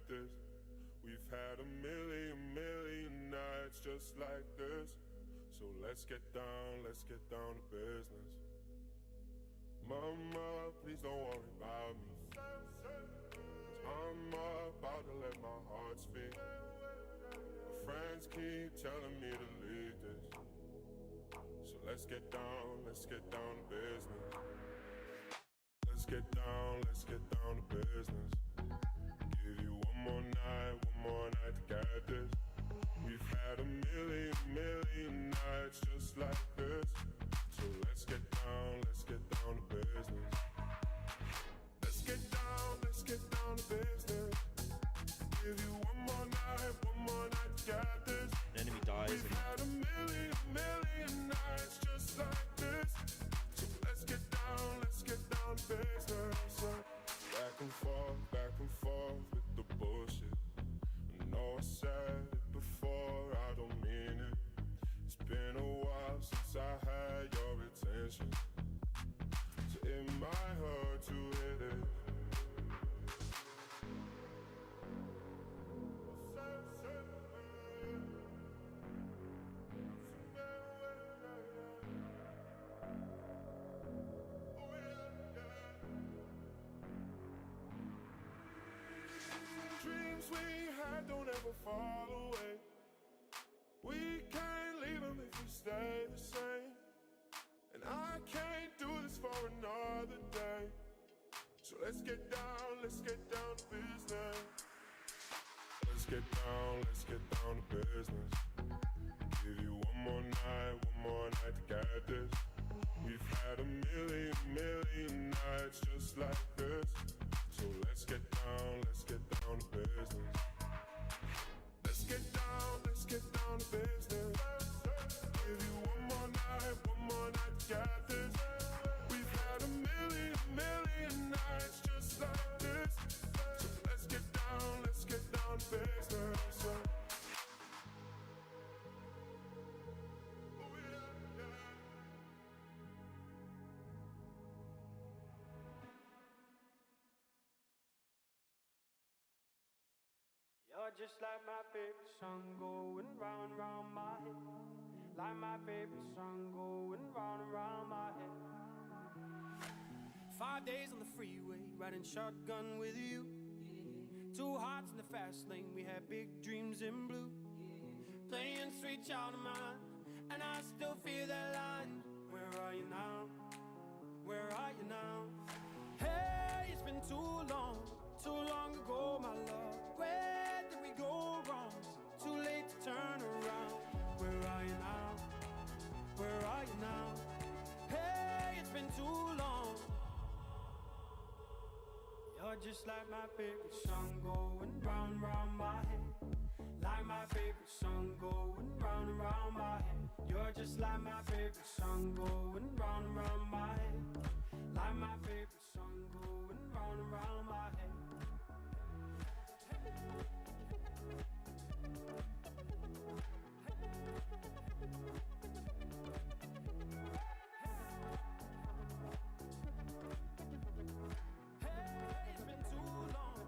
get this. We've had a million nights just like this. So let's get down to business. Mama, please don't worry about me, 'cause I'm about to let my heart speak. My friends keep telling me to leave this. So let's get down to business. Let's get down to business. Give you one more night to get this. We've had a million nights just like this. So let's get down to business. Let's get down to business. Give you one more night to get this. An enemy dies. We've had a million nights just like this. So let's get down to business. Back and forth with the bullshit. I know I said it before, I don't mean it. It's been a while since I had your attention, so it might hurt to hit it. Dreams we had don't ever fall away. We can't leave them if we stay the same. And I can't do this for another day. So let's get down to business. Let's get down to business. Give you one more night to get this. We've had a million nights just like this. So let's get down to business. Let's get down to business. Give you one more night to get this. We've had a million nights just like this. So let's get down to business. You're just like my favorite song going round and round my head. Like my favorite song going round and round my head. 5 days on the freeway, riding shotgun with you. Two hearts in the fast lane, we had big dreams in blue. Playing Sweet Child of Mine, and I still feel that line. Where are you now? Where are you now? Hey, it's been too long ago, my love. Where did we go wrong? Too late to turn around. Where are you now? Where are you now? Hey, it's been too long. You're just like my favorite song going round and round my head. Like my favorite song going round and round my head. You're just like my favorite song going round and round my head. Like my favorite song going round and round my head. Hey, it's been too long.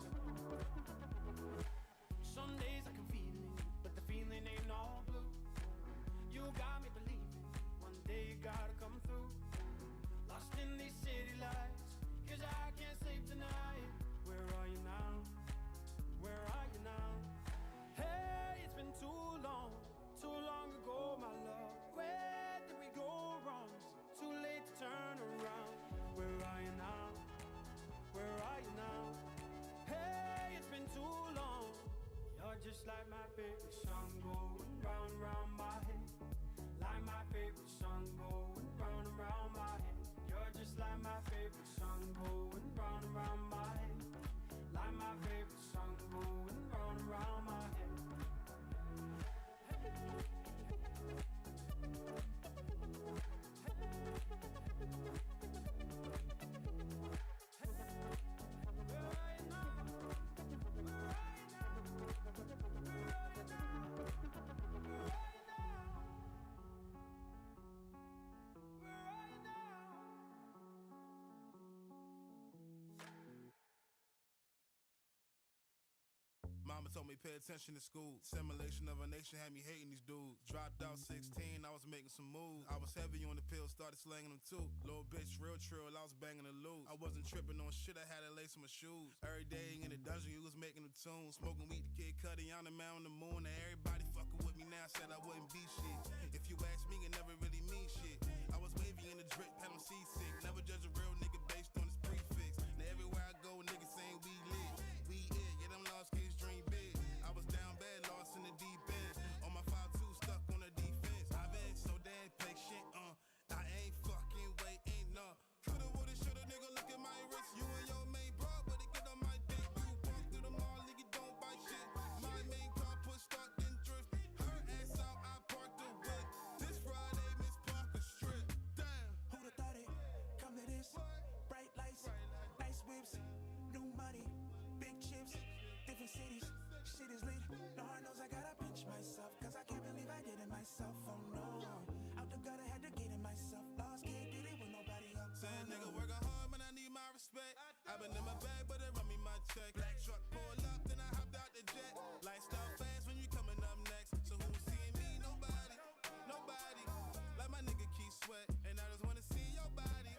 Some days I can feel it, but the feeling ain't all blue. You got me believing one day you gotta come through. Lost in these city lights, 'cause I can't sleep tonight. Where are you now? Where are you now? Hey, it's been too long ago, my love. Where did we go wrong? Too late to turn around. Where are you now? Where are you now? Hey, it's been too long. You're just like my favorite song going round and round my head. Like my favorite song going round and round my head. You're just like my favorite song going round and round my head. Like my favorite song going round and round my head. told me pay attention to school. Simulation of a nation had me hating these dudes. Dropped out 16, I was making some moves. I was heavy on the pills, started slanging them too. Little bitch, real trill, I was banging the loose. I wasn't tripping on shit, I had to lace my shoes. Every day in the dungeon, you was making them tunes. Smoking weed, the kid Cudi on the man on the moon. And everybody fucking with me now, said I wouldn't be shit. If you ask me, it never really mean shit. I was wavy in the drip, had him seasick. Never judge a real nigga based on his prefix. Now everywhere I go, niggas saying we lit. We it, yeah, them lost kids dream big. I was down bad, lost in the deep end. On my 5-2, stuck on the defense. I've been so damn patient, I ain't fucking waiting, no. Coulda, woulda, shoulda, nigga, look at my wrist. You and your main bro, but it get on my dick. You walk through the mall, nigga, don't buy shit. My main car put start then drift. Her ass out, I parked the whip. This Friday, Miss Parker strip. Damn. Who'da thought it? Come to this. Bright lights, nice whips, new money, big chips, different cities. Shit is lit. No one knows I gotta pinch myself, cause I can't believe I did it myself. Oh no. Out the gutter, had to get it myself. Lost kid, did it with nobody else. Saying nigga working hard, but I need my respect. I've been in my bag, but they run me my check. Black truck pull up, then I hopped out the jet. Lifestyle fast when you coming up next. So who's seeing me? Nobody, nobody. Like my nigga Keith Sweat, and I just wanna see your body,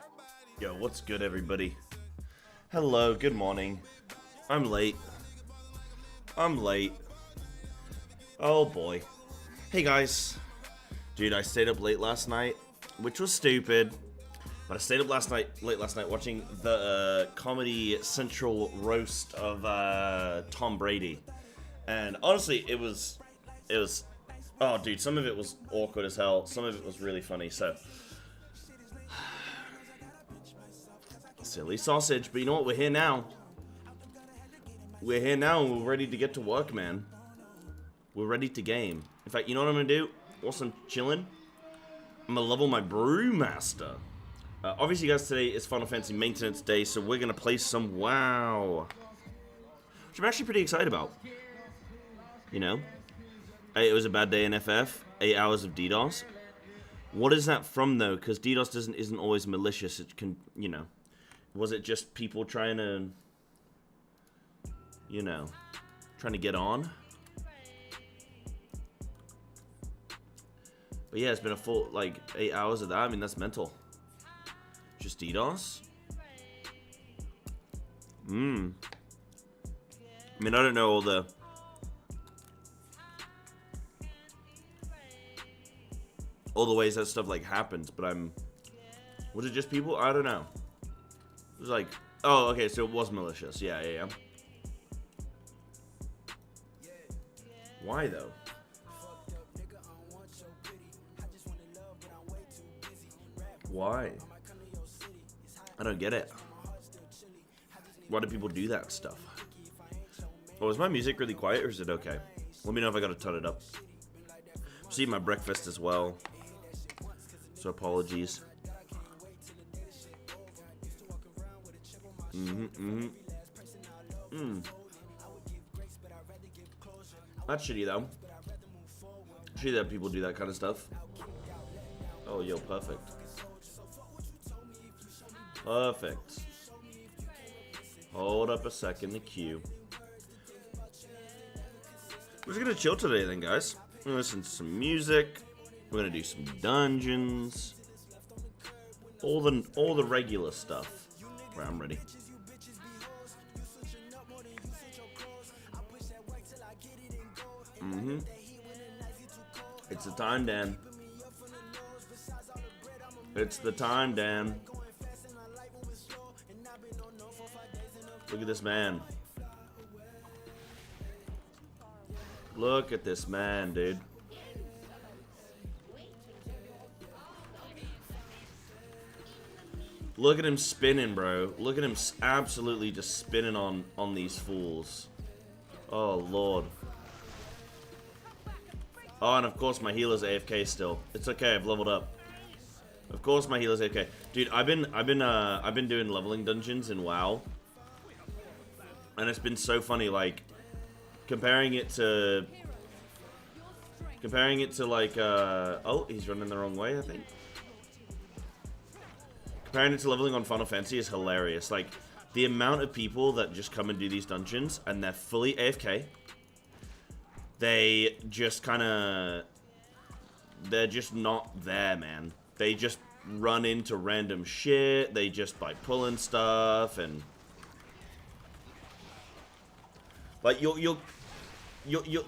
her body. Yo, what's good, everybody? Hello, good morning. I'm late. Oh boy. Hey guys. Dude, I stayed up late last night, which was stupid. But I stayed up late last night, watching the Comedy Central roast of Tom Brady. And honestly, it was, oh dude, some of it was awkward as hell. Some of it was really funny, so. Silly sausage, but you know what? We're here now. We're here now, and we're ready to get to work, man. We're ready to game. In fact, you know what I'm gonna do? Whilst I'm chilling, I'm gonna level my Brewmaster. Obviously, guys, today is Final Fantasy Maintenance Day, so we're gonna play some WoW, which I'm actually pretty excited about. You know, it was a bad day in FF. 8 hours of DDoS. What is that from, though? Because DDoS isn't always malicious. It can, you know. Was it just people trying to, you know, trying to get on? But yeah, it's been a full, like, 8 hours of that. I mean, that's mental. Just DDoS? I mean, I don't know all the... ways that stuff, like, happens, but was it just people? I don't know. It was like, oh, okay, so it was malicious. Yeah. Why, though? Why? I don't get it. Why do people do that stuff? Oh, is my music really quiet, or is it okay? Let me know if I gotta turn it up. I'm eating my breakfast as well, so apologies. That's shitty, though. Shitty that people do that kind of stuff. Oh, yo, perfect. Perfect. Hold up a second, the queue. We're just gonna chill today then, guys. We're gonna listen to some music. We're gonna do some dungeons. All the regular stuff. Right, I'm ready. It's the time, Dan. It's the time, Dan. Look at this man. Look at this man, dude. Look at him spinning, bro. Look at him absolutely just spinning on these fools. Oh, Lord. Oh, and of course my healer's AFK still. It's okay, I've leveled up. Of course my healer's AFK. Dude, I've been doing leveling dungeons in WoW. And it's been so funny, like, comparing it to like, oh, he's running the wrong way, I think. Comparing it to leveling on Final Fantasy is hilarious. Like, the amount of people that just come and do these dungeons and they're fully AFK. They just kind of... They're just not there, man. They just run into random shit. They just by pulling stuff and... Like, you'll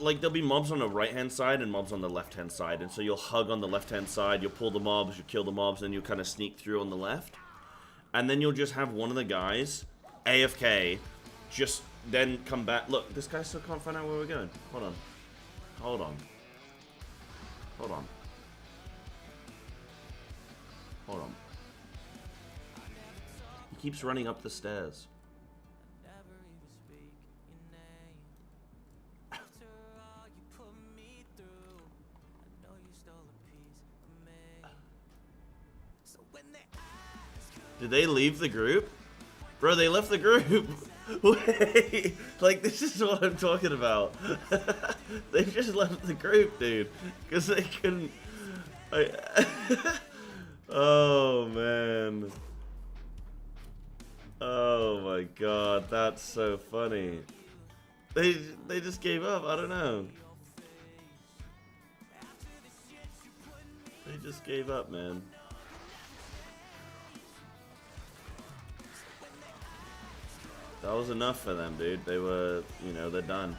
like, there'll be mobs on the right-hand side and mobs on the left-hand side. And so you'll hug on the left-hand side, you'll pull the mobs, you'll kill the mobs, and you'll kind of sneak through on the left. And then you'll just have one of the guys, AFK, just then come back. Look, this guy still can't find out where we're going. Hold on. Hold on. Hold on. Hold on. He keeps running up the stairs. Did they leave the group? Bro, they left the group. Wait, like, this is what I'm talking about. They just left the group, dude. Because they couldn't... Oh, man. Oh, my God. That's so funny. They just gave up. I don't know. They just gave up, man. That was enough for them, dude. They were, you know, they're done.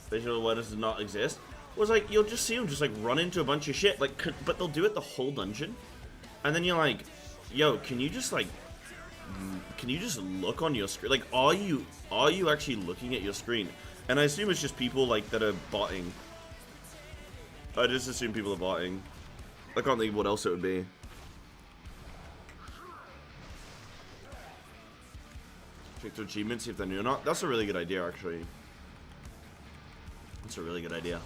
Visual awareness does not exist. It was like, you'll just see them just like run into a bunch of shit, like, but they'll do it the whole dungeon. And then you're like, yo, can you just like, can you just look on your screen? Like, are you actually looking at your screen? And I assume it's just people like that are botting. I just assume people are botting. I can't think of what else it would be. Check their achievements, see if they're new or not. That's a really good idea, actually. That's a really good idea.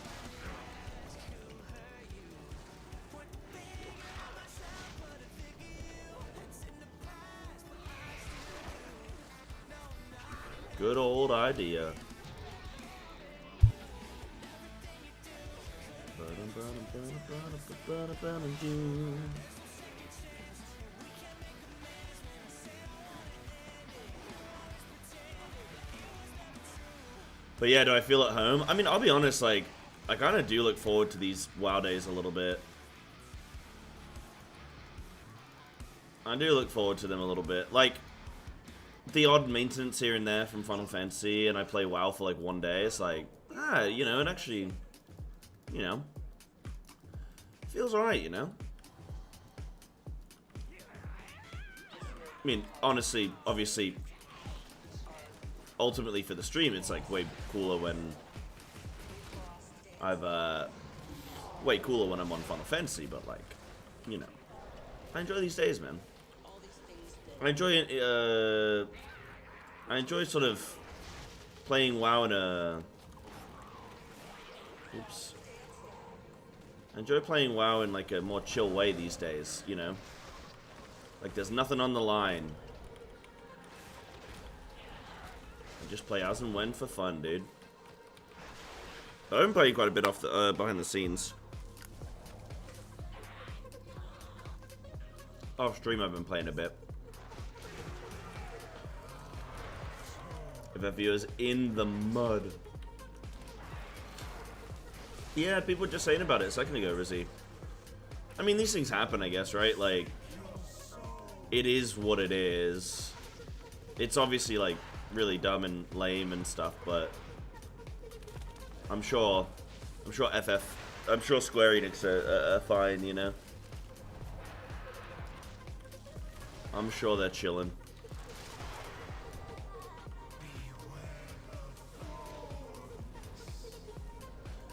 Good old idea. But yeah, do I feel at home? I mean, I'll be honest, like, I kind of do look forward to these WoW days a little bit. I do look forward to them a little bit. Like, the odd maintenance here and there from Final Fantasy, and I play WoW for like one day. It's like, you know, it actually, you know, feels alright, you know? I mean, honestly, obviously, ultimately for the stream, it's like way cooler when way cooler when I'm on Final Fantasy, but like, you know, I enjoy these days, man. I enjoy sort of playing WoW in a... Oops. I enjoy playing WoW in like a more chill way these days, you know? Like there's nothing on the line. I just play as and when for fun, dude. I've been playing quite a bit off the behind the scenes. Off stream I've been playing a bit. If our viewers in the mud. Yeah, people were just saying about it a second ago, Rizzy. I mean, these things happen, I guess, right? Like, it is what it is. It's obviously, like, really dumb and lame and stuff, but I'm sure Square Enix are fine, you know? I'm sure they're chilling.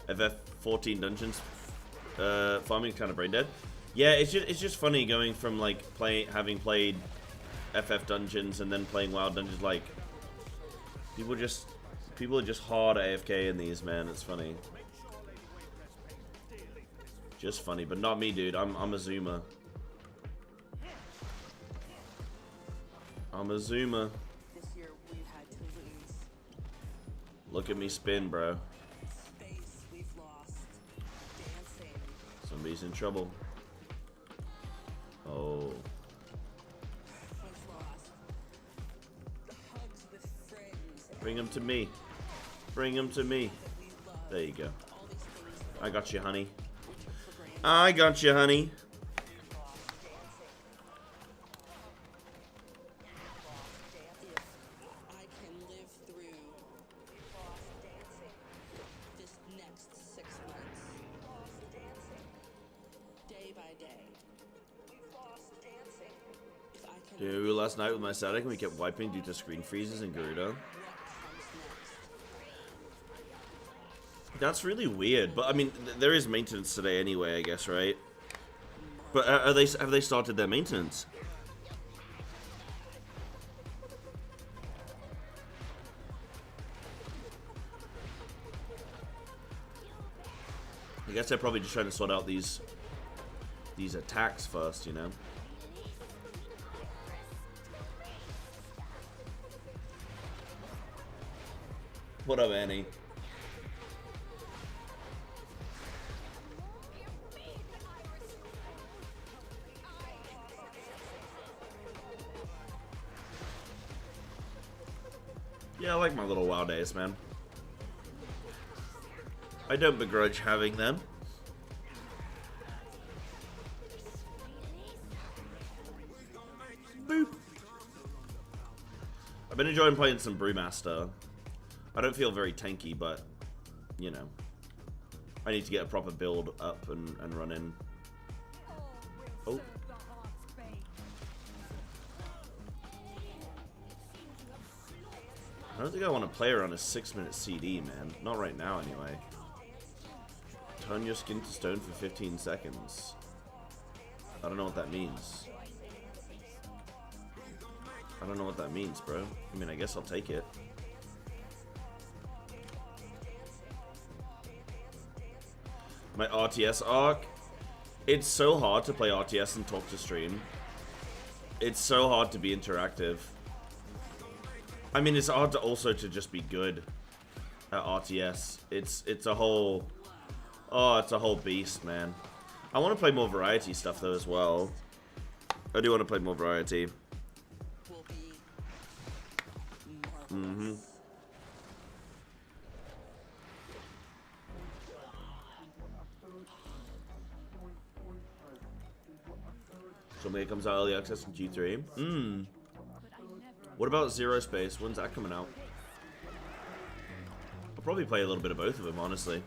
FF 14 dungeons, farming kind of brain dead. Yeah, it's just funny going from like having played FF dungeons and then playing WoW dungeons. Like people are just hard AFK in these, man. It's funny, just funny, but not me, dude. I'm a zoomer. I'm a zoomer. This year we had to lose. Look at me spin, bro. Dancing. Somebody's in trouble. Oh. Bring him to me. Bring him to me. There you go. I got you, honey. I got you, honey. I can live through this next 6 months, day by day. If I can Dude, last night with my static, we kept wiping due to screen freezes and Garuda. That's really weird, but I mean, there is maintenance today anyway, I guess, right? But have they started their maintenance? I guess they're probably just trying to sort out these attacks first, you know? What up, Annie? Yeah, I like my little WoW days, man. I don't begrudge having them. Boop. I've been enjoying playing some Brewmaster. I don't feel very tanky, but, you know. I need to get a proper build up and run in. Oh. I don't think I want to play her on a 6-minute CD, man. Not right now, anyway. Turn your skin to stone for 15 seconds. I don't know what that means. I don't know what that means, bro. I mean, I guess I'll take it. My RTS arc. It's so hard to play RTS and talk to stream. It's so hard to be interactive. I mean, it's hard to also to just be good at RTS. It's a whole... Oh, it's a whole beast, man. I want to play more variety stuff, though, as well. I do want to play more variety. will be marvelous. Somebody comes out early access in Q3. What about Zero Space? When's that coming out? I'll probably play a little bit of both of them, honestly.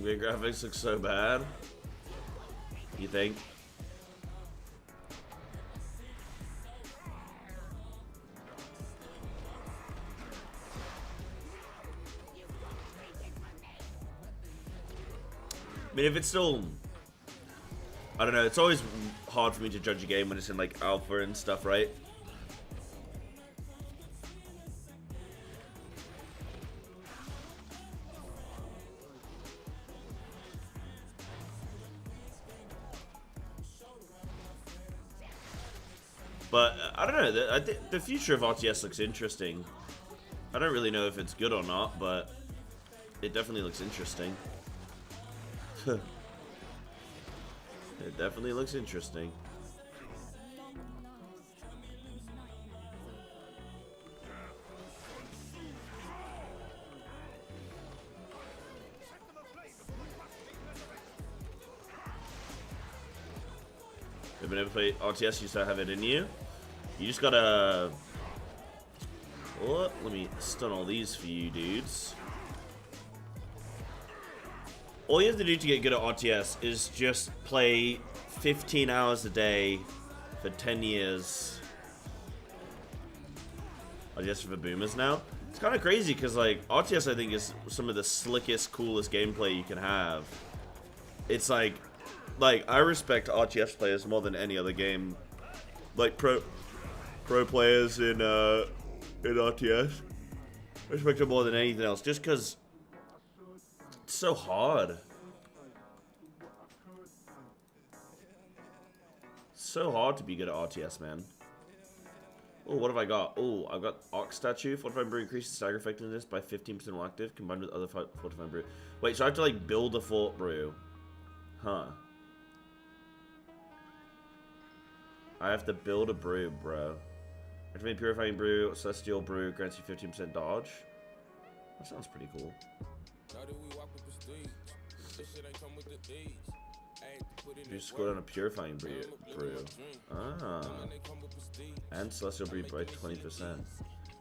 The graphics look so bad. You think? I mean, if it's still... I don't know, it's always hard for me to judge a game when it's in, like, alpha and stuff, right? But, I don't know, I think the future of RTS looks interesting. I don't really know if it's good or not, but it definitely looks interesting. It definitely looks interesting. If you never play RTS, you still have it in you. You just gotta... Oh, let me stun all these for you dudes. All you have to do to get good at RTS is just play 15 hours a day for 10 years. RTS for boomers now. It's kind of crazy because, like, RTS I think is some of the slickest, coolest gameplay you can have. It's like I respect RTS players more than any other game. Like pro players in RTS. I respect them more than anything else, just because it's so hard. so hard to be good at RTS, man. Oh, what have I got? Oh, I've got Ox Statue. Fortifying Brew increases stagger effectiveness by 15% while active, combined with other Fortifying Brew. Wait, so I have to, like, build a Fort Brew. Huh. I have to build a brew, bro. Activate Purifying Brew, Celestial Brew, grants you 15% dodge. That sounds pretty cool. You score down a Purifying Brew. Ah. And Celestial Brew by 20%.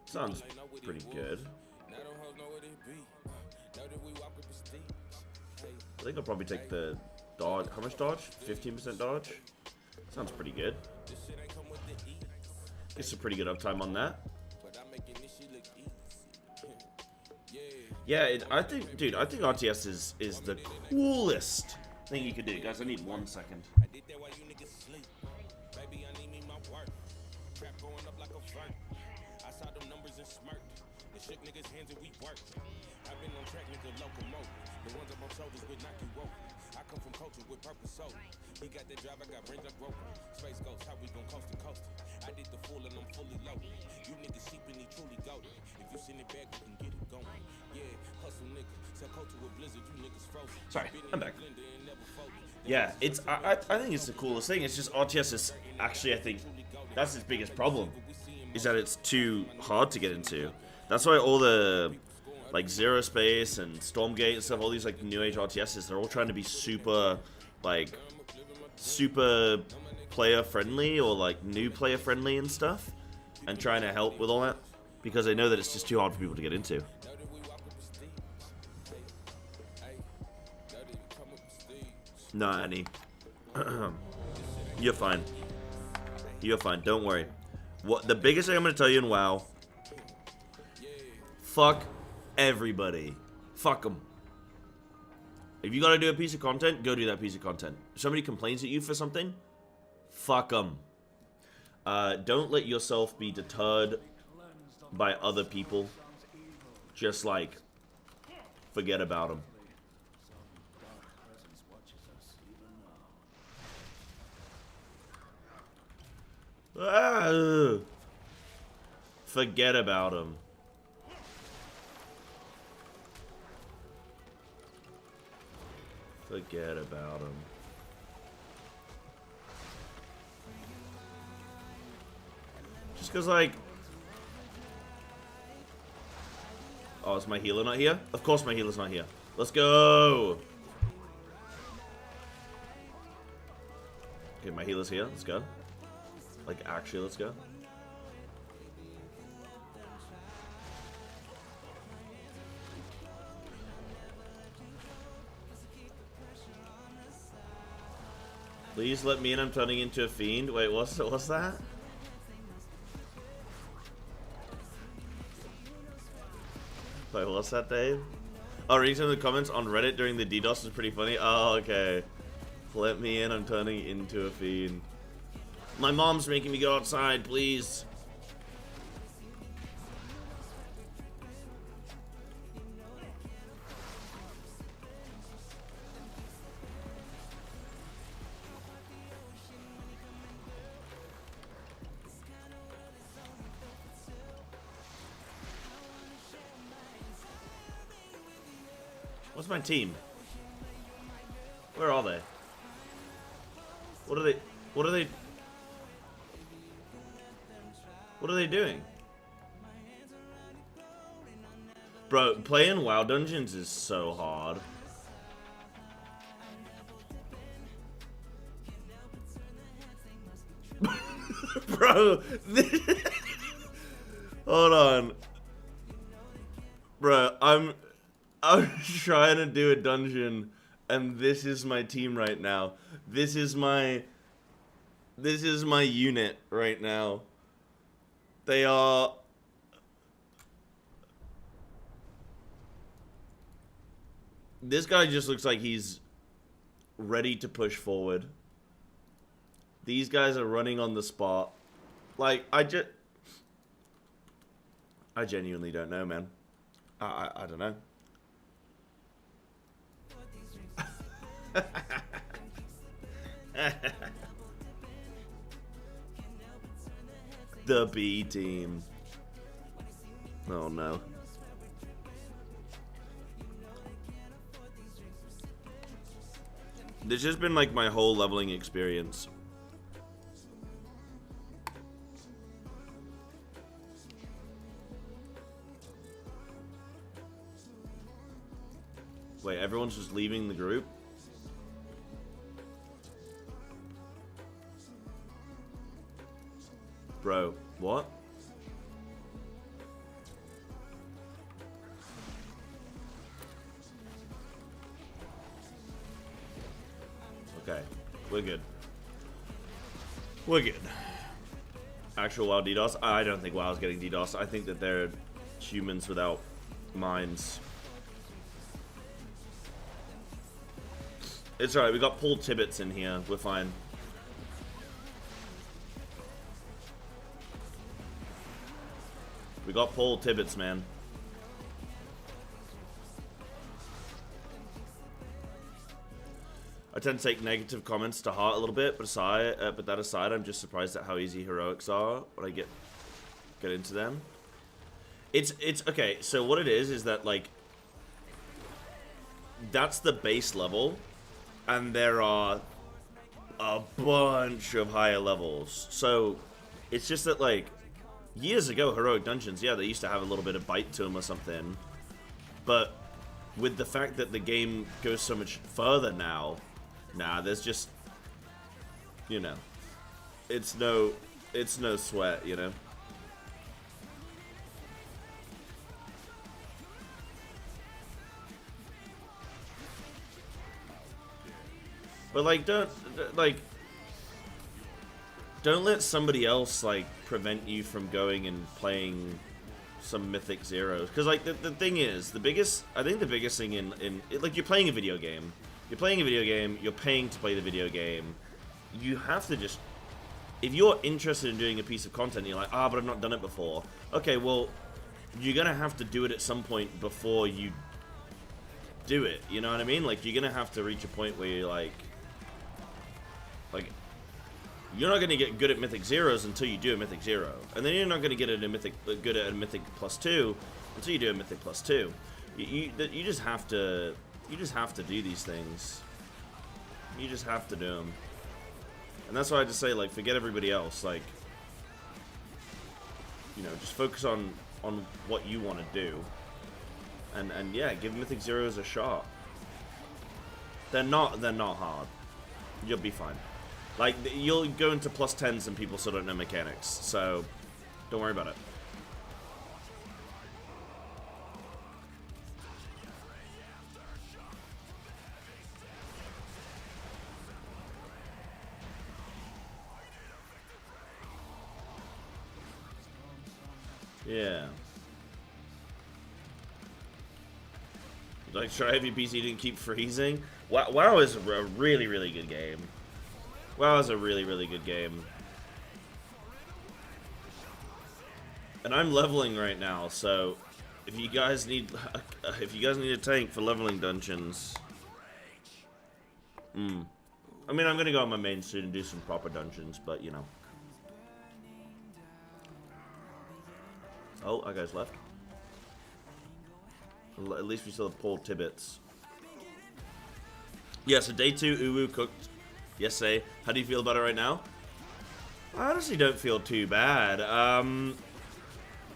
Sounds pretty good. I think I'll probably take the dodge. How much dodge? 15% dodge? Sounds pretty good. It's a pretty good uptime on that. Yeah, I think, dude, I think RTS is the coolest thing you could do. Guys, I need 1 second. Shook niggas' hands and we work. I've been on track, nigga, locomotive. The ones up on shoulders with knock you over. I come from culture with purpose soul. He got that drive, I got brains like broken. Space Ghost, how we gon' coast to coast? I did the full and I'm fully loaded. You niggas sheep and he truly goaded. If you send it back, we can get it going. Yeah, hustle nigga. Sell culture with blizzard, you niggas frozen. Sorry, I'm back. Yeah, it's I think it's the coolest thing. It's just RTS is actually, I think that's its biggest problem, is that it's too hard to get into. That's why all the, like, Zero Space and Stormgate and stuff, all these, like, new age RTSs, they're all trying to be super, like, super player-friendly or, like, new player-friendly and stuff, and trying to help with all that, because they know that it's just too hard for people to get into. Nah, Annie. You're fine. You're fine, don't worry. What the biggest thing I'm going to tell you in WoW... Fuck everybody. Fuck them. If you gotta do a piece of content, go do that piece of content. If somebody complains at you for something, fuck them. Don't let yourself be deterred by other people. Just, like, forget about them. Forget about them. Forget about him. Just cause, like... Oh, is my healer not here? Of course my healer's not here. Let's go! Okay, my healer's here. Let's go. Like, actually, let's go. Please let me in, I'm turning into a fiend. Wait, what's that? Wait, what's that, Dave? Oh, reading some of the comments on Reddit during the DDoS is pretty funny. Oh, okay. Let me in, I'm turning into a fiend. My mom's making me go outside, please. What's my team? Where are they? What are they? What are they? What are they doing? Bro, playing WoW Dungeons is so hard. Bro, hold on. Bro, I'm trying to do a dungeon, and this is my team right now. This is my unit right now. They are... This guy just looks like he's ready to push forward. These guys are running on the spot. Like, I genuinely don't know, man. I don't know. The B team. Oh no. This has been like my whole leveling experience. Wait, everyone's just leaving the group? Bro, what? Okay, we're good. We're good. Actual WoW DDoS? I don't think WoW's getting DDoS. I think that they're humans without minds. It's alright, we got Paul Tibbets in here. We're fine. We got Paul Tibbets, man. I tend to take negative comments to heart a little bit, but that aside, I'm just surprised at how easy heroics are when I get into them. It's okay. So what it is that like that's the base level, and there are a bunch of higher levels. So it's just that like years ago, heroic dungeons, yeah, they used to have a little bit of bite to them or something, but with the fact that the game goes so much further now. Nah, there's just, you know, it's no sweat, you know. But like, don't let somebody else like prevent you from going and playing some Mythic Zeros, because like the thing is, I think the biggest thing in like, you're playing a video game. You're playing a video game, you're paying to play the video game. You have to just... If you're interested in doing a piece of content, and you're like, but I've not done it before. Okay, well, you're gonna have to do it at some point before you do it. You know what I mean? Like, you're gonna have to reach a point where you're like... You're not gonna get good at Mythic Zeros until you do a Mythic Zero. And then you're not gonna get good at a Mythic +2 until you do a Mythic +2. You just have to... You just have to do these things. You just have to do them. And that's why I just say, like, forget everybody else. Like, you know, just focus on what you want to do. And yeah, give Mythic Zeros a shot. They're not hard. You'll be fine. Like, you'll go into +10s and people still don't know mechanics. So, don't worry about it. Yeah. Like, try if your PC didn't keep freezing. WoW is a really, really good game. WoW is a really, really good game. And I'm leveling right now, so if you guys need a tank for leveling dungeons, I mean, I'm gonna go on my main soon and do some proper dungeons, but you know. Oh, our guy's left. At least we still have Paul Tibbets. Yeah, so day 2, Uwu cooked yesterday. How do you feel about it right now? I honestly don't feel too bad.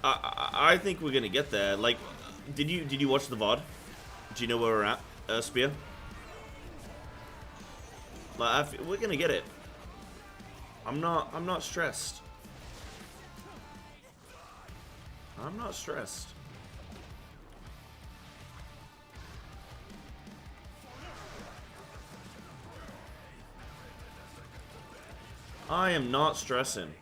I think we're gonna get there. Like, did you watch the VOD? Do you know where we're at, Spear? Like, we're gonna get it. I'm not stressed. I'm not stressed. I am not stressing.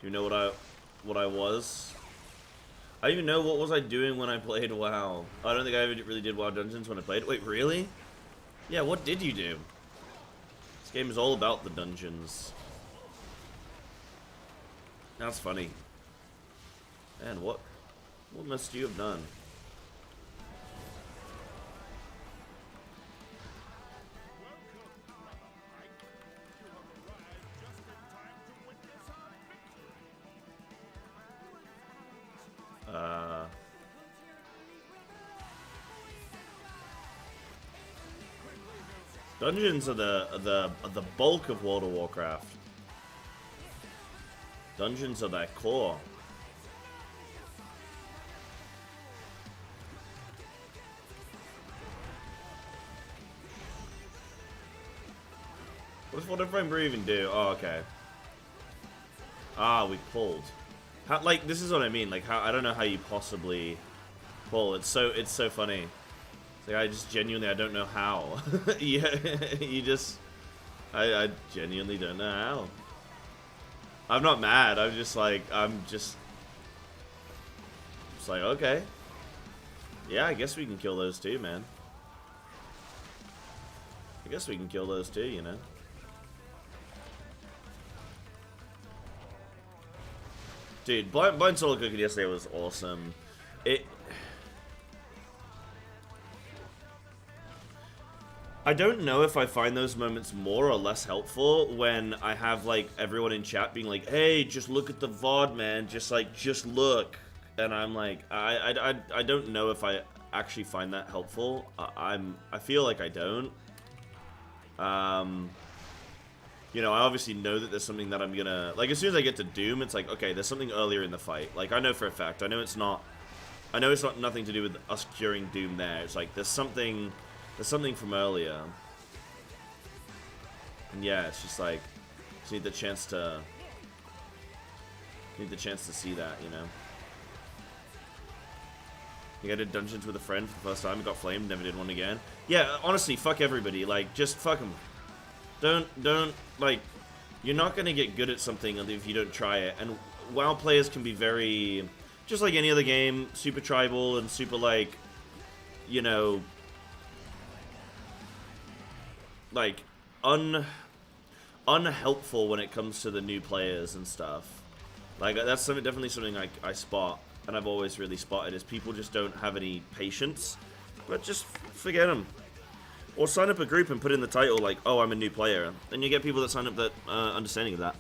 Do you know what I was? I don't even know what was I doing when I played WoW. I don't think I really did WoW Dungeons when I played. Wait, really? Yeah, what did you do? This game is all about the dungeons. That's funny. And what must you have done? Dungeons are the bulk of World of Warcraft. Dungeons are their core. What does Water Frame Brew even do? Oh, okay. Ah, we pulled. How, like, this is what I mean. Like, how I don't know how you possibly pull. It's so funny. It's like I just genuinely I don't know how. Yeah, you just I genuinely don't know how. I'm not mad. I'm just like it's like okay. Yeah, I guess we can kill those too, man. I guess we can kill those too, you know. Dude, Blind Solo Cooking yesterday was awesome. I don't know if I find those moments more or less helpful when I have, like, everyone in chat being like, hey, just look at the VOD, man. Just look. And I'm like, I don't know if I actually find that helpful. I feel like I don't. You know, I obviously know that there's something that I'm gonna... Like, as soon as I get to Doom, it's like, okay, there's something earlier in the fight. Like, I know for a fact. I know it's not nothing to do with us curing Doom there. It's like, there's something from earlier. And yeah, it's just like... Just need the chance to see that, you know? I did dungeons with a friend for the first time, got flamed, never did one again. Yeah, honestly, fuck everybody. Like, just fuck them. Don't, like, you're not going to get good at something if you don't try it. And WoW players can be very, just like any other game, super tribal and super, like, you know, like, unhelpful when it comes to the new players and stuff. Like, that's definitely something I spot, and I've always really spotted, is people just don't have any patience. But just forget them. Or sign up a group and put in the title like, oh, I'm a new player. Then you get people that sign up that understanding of that.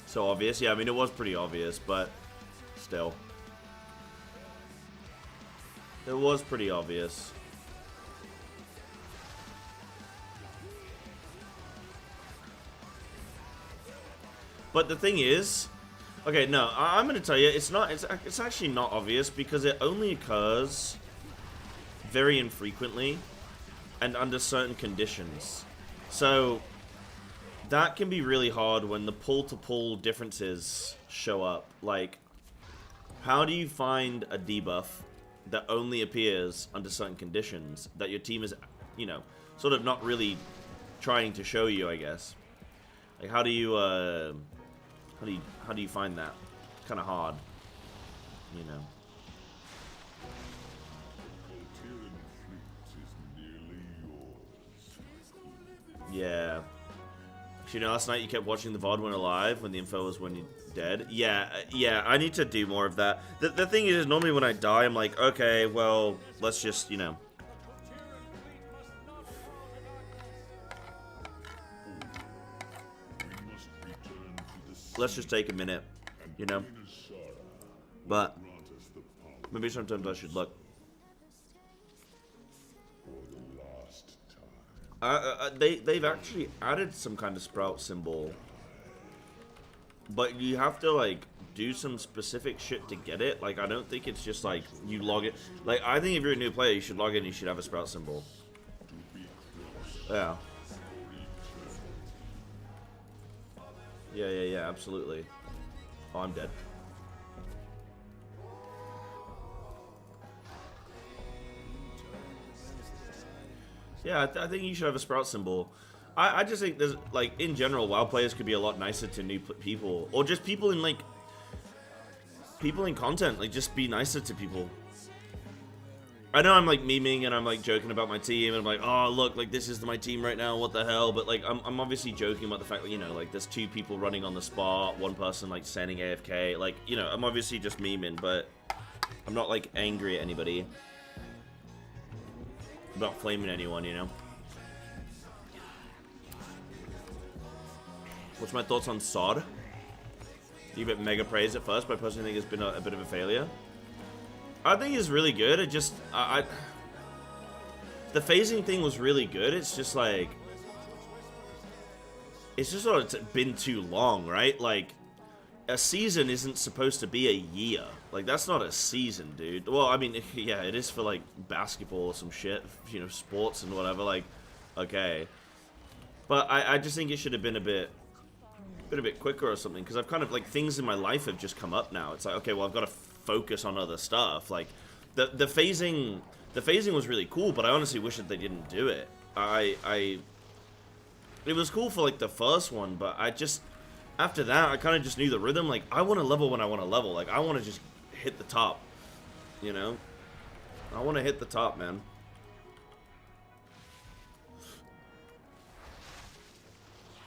So obvious. Yeah, I mean, it was pretty obvious, but still. It was pretty obvious. But the thing is, okay, no, I'm gonna tell you, it's actually not obvious because it only occurs very infrequently and under certain conditions. So that can be really hard when the pull-to-pull differences show up. Like, how do you find a debuff that only appears under certain conditions that your team is, you know, sort of not really trying to show you, I guess? Like, how do you find that? It's kind of hard, you know. Yeah. Actually, you know, last night you kept watching the VOD when alive, when the info was when you're dead. Yeah, I need to do more of that. The thing is, normally when I die, I'm like, okay, well, let's just, you know. Let's just take a minute, you know? But maybe sometimes I should look. They've actually added some kind of sprout symbol, but you have to like do some specific shit to get it. Like, I don't think it's just like you log it. Like, I think if you're a new player, you should log in and you should have a sprout symbol. Yeah. Yeah, absolutely. Oh, I'm dead. Yeah, I think you should have a sprout symbol. I just think there's, like, in general, WoW players could be a lot nicer to new people. Or just people in, like, people in content. Like, just be nicer to people. I know I'm, like, memeing and I'm, like, joking about my team. And I'm like, oh, look, like, this is my team right now. What the hell? But, like, I'm obviously joking about the fact that, you know, like, there's 2 people running on the spot. 1 person, like, standing AFK. Like, you know, I'm obviously just memeing. But I'm not, like, angry at anybody. I'm not flaming anyone, you know? What's my thoughts on SOD? You get mega praise at first, but I personally think it's been a bit of a failure. I think it's really good. It just, the phasing thing was really good. It's just like, it's just sort of been too long, right? Like, a season isn't supposed to be a year. Like, that's not a season, dude. Well, I mean, yeah, it is for, like, basketball or some shit, you know, sports and whatever, like, okay. But I just think it should have been a bit quicker or something, because I've kind of, like, things in my life have just come up now. It's like, okay, well, I've got to focus on other stuff. Like, the phasing was really cool, but I honestly wish that they didn't do it. It was cool for, like, the first one, but I just, after that, I kind of just knew the rhythm. Like, I want to level when I want to level. Like, I want to just hit the top, you know? I want to hit the top, man.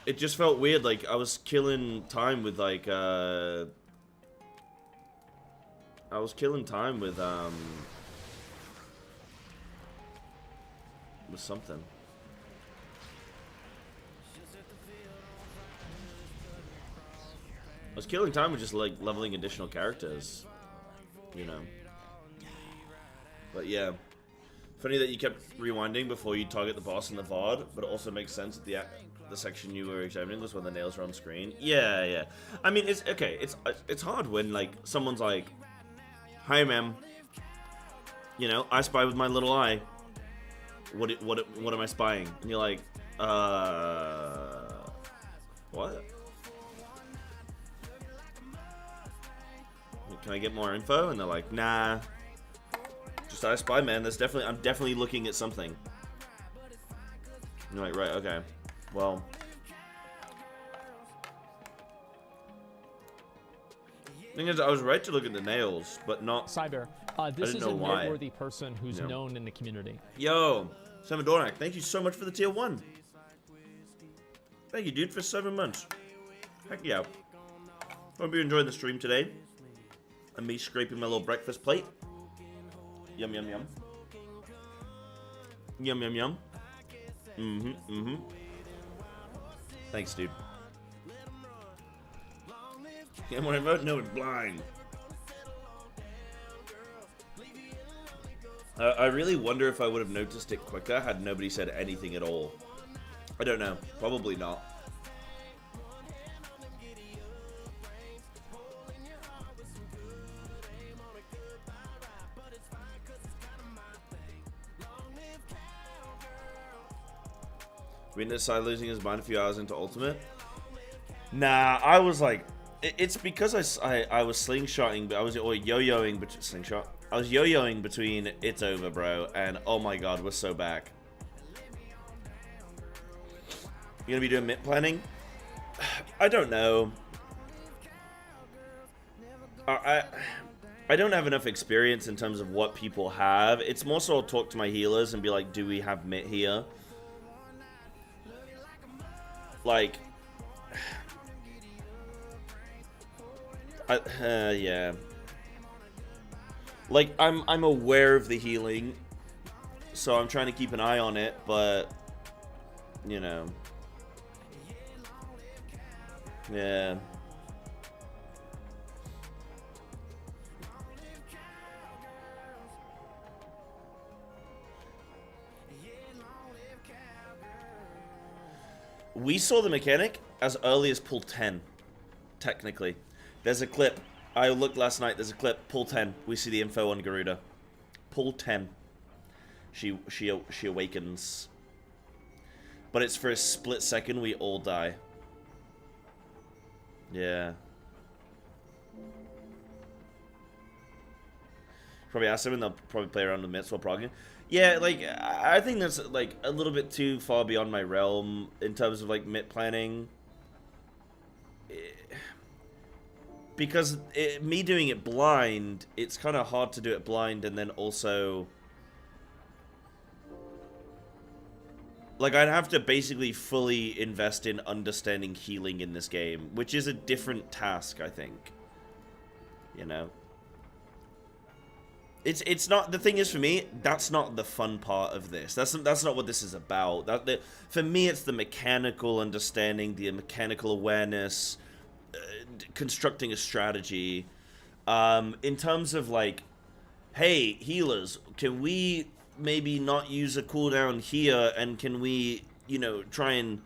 It just felt weird, like, I was killing time with, like, with something. I was killing time with just, like, leveling additional characters, you know. But, yeah. Funny that you kept rewinding before you target the boss in the VOD, but it also makes sense that the section you were examining was when the nails are on screen. Yeah, yeah. I mean, it's, okay, it's hard when, like, someone's like, "Hi, ma'am. You know, I spy with my little eye. What am I spying?" And you're like, what? Can I get more info? And they're like, nah. Just I spy, man. I'm definitely looking at something. And you're like, right, okay. Well. Thing is, I was right to look at the nails, but not. Cyber, this is a noteworthy person who's known in the community. Yo, Samadorak, thank you so much for the tier 1. Thank you, dude, for 7 months. Heck yeah. Hope you enjoyed the stream today. And me scraping my little breakfast plate. Yum, yum, yum. Yum, yum, yum. Mm-hmm, mm-hmm. Thanks, dude. Get more info? No, it's blind. I really wonder if I would have noticed it quicker had nobody said anything at all. I don't know. Probably not. We decided losing his mind a few hours into Ultimate. Nah, I was like, it's because I was slingshotting, but I was yo-yoing between slingshot. I was yo-yoing between It's Over, bro, and oh my god, we're so back. You gonna be doing mid planning? I don't know. I don't have enough experience in terms of what people have. It's more so I'll talk to my healers and be like, do we have mid here? Like, yeah. Like, I'm aware of the healing, so I'm trying to keep an eye on it, but, you know. Yeah. We saw the mechanic as early as pull 10, technically. There's a clip. I looked last night. There's a clip. Pull 10. We see the info on Garuda. Pull 10. She awakens. But it's for a split second. We all die. Yeah. Probably ask them and they'll probably play around with myths while progging. Yeah, like, I think that's, like, a little bit too far beyond my realm in terms of, like, mid planning. Because me doing it blind, it's kind of hard to do it blind and then also... Like, I'd have to basically fully invest in understanding healing in this game, which is a different task, I think. You know? It's not, the thing is for me, that's not the fun part of this. That's not what this is about. For me, it's the mechanical understanding, the mechanical awareness, constructing a strategy. In terms of like, hey, healers, can we maybe not use a cooldown here, and can we, you know, try and,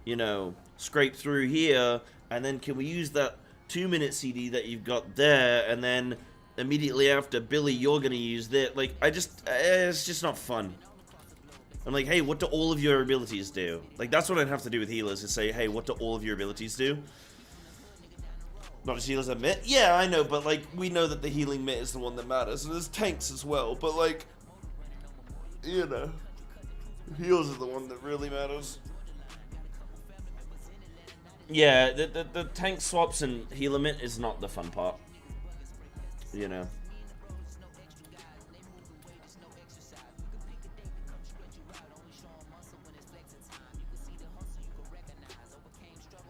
you know, scrape through here, and then can we use that 2-minute CD that you've got there, and then immediately after, Billy, you're gonna use that. Like, it's just not fun. I'm like, hey, what do all of your abilities do? Like, that's what I'd have to do with healers, is say, hey, what do all of your abilities do? Not just healers have mitt? Yeah, I know, but, like, we know that the healing mitt is the one that matters, and there's tanks as well, but, like, you know, heals are the one that really matters. Yeah, the tank swaps and healer mitt is not the fun part, you know.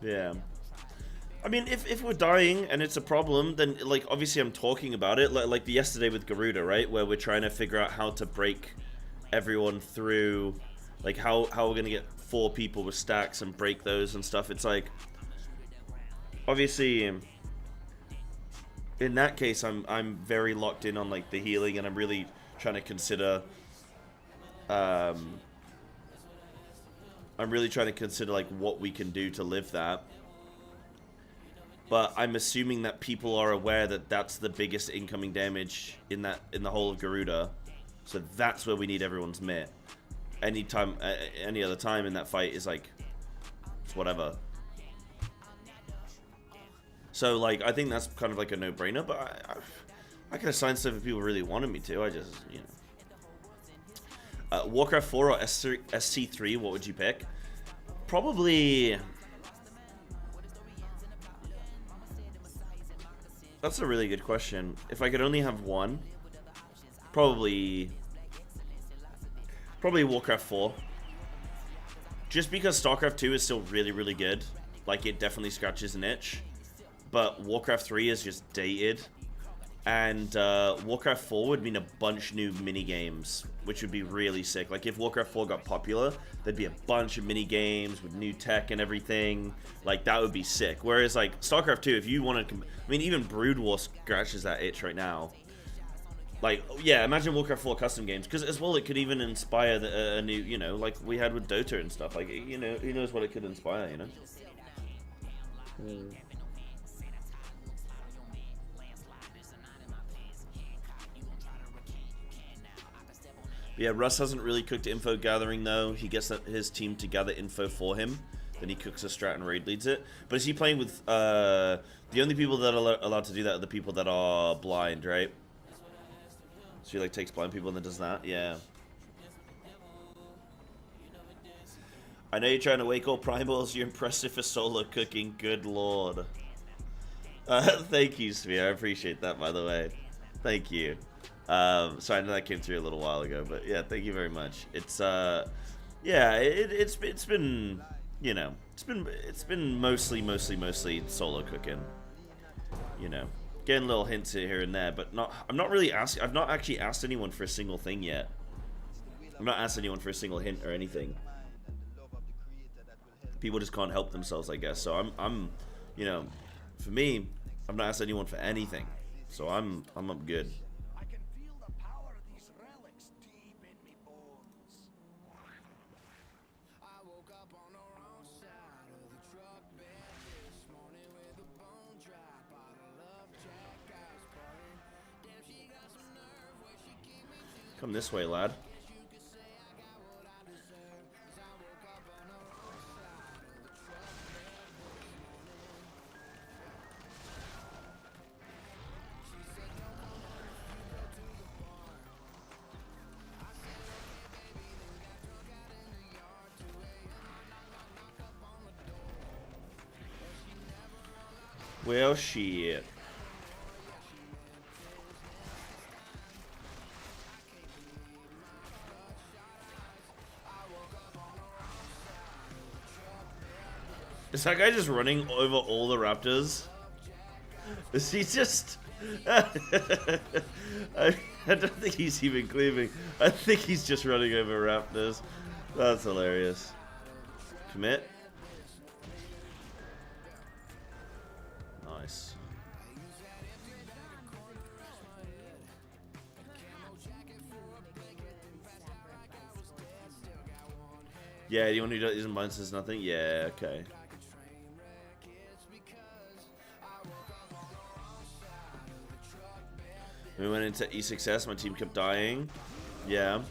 Yeah. I mean, if we're dying and it's a problem, then, like, obviously I'm talking about it, like yesterday with Garuda, right? Where we're trying to figure out how to break everyone through, like, how we're gonna get 4 people with stacks and break those and stuff. It's like, obviously, in that case, I'm very locked in on, like, the healing, and I'm really trying to consider, like, what we can do to live that. But I'm assuming that people are aware that that's the biggest incoming damage in the whole of Garuda, so that's where we need everyone's mitt. Any other time in that fight is like, it's whatever. So, like, I think that's kind of like a no-brainer, but I can assign stuff if people really wanted me to. I just, you know. Warcraft 4 or SC3, what would you pick? Probably... That's a really good question. If I could only have one, probably Warcraft 4. Just because StarCraft 2 is still really, really good. Like, it definitely scratches an itch. But Warcraft 3 is just dated. And Warcraft 4 would mean a bunch new mini-games, which would be really sick. Like, if Warcraft 4 got popular, there'd be a bunch of mini-games with new tech and everything. Like, that would be sick. Whereas, like, StarCraft 2, if you wanted... I mean, even Brood War scratches that itch right now. Like, yeah, imagine Warcraft 4 custom games. Because, as well, it could even inspire a new, you know, like we had with Dota and stuff. Like, you know, who knows what it could inspire, you know? Yeah, Russ hasn't really cooked info gathering, though. He gets his team to gather info for him. Then he cooks a strat and raid leads it. But is he playing with... the only people that are allowed to do that are the people that are blind, right? So he, like, takes blind people and then does that? Yeah. I know you're trying to wake all primals. You're impressive for solo cooking. Good lord. Thank you, Sphere. I appreciate that, by the way. Thank you. So I know that came through a little while ago, but yeah, thank you very much. It's yeah, it's been, you know, it's been mostly solo cooking. You know, getting little hints here and there, but I'm not really asking. I've not actually asked anyone for a single thing yet. I'm not asked anyone for a single hint or anything. People just can't help themselves, I guess. So I'm, you know, for me, I've not asked anyone for anything. So I'm good. Come this way, lad. Well, shit. Is that guy just running over all the raptors? Is he just... I don't think he's even cleaving. I think he's just running over raptors. That's hilarious. Commit. Nice. Yeah, the one who isn't mine says nothing? Yeah, okay. We went into E6S, my team kept dying. Yeah.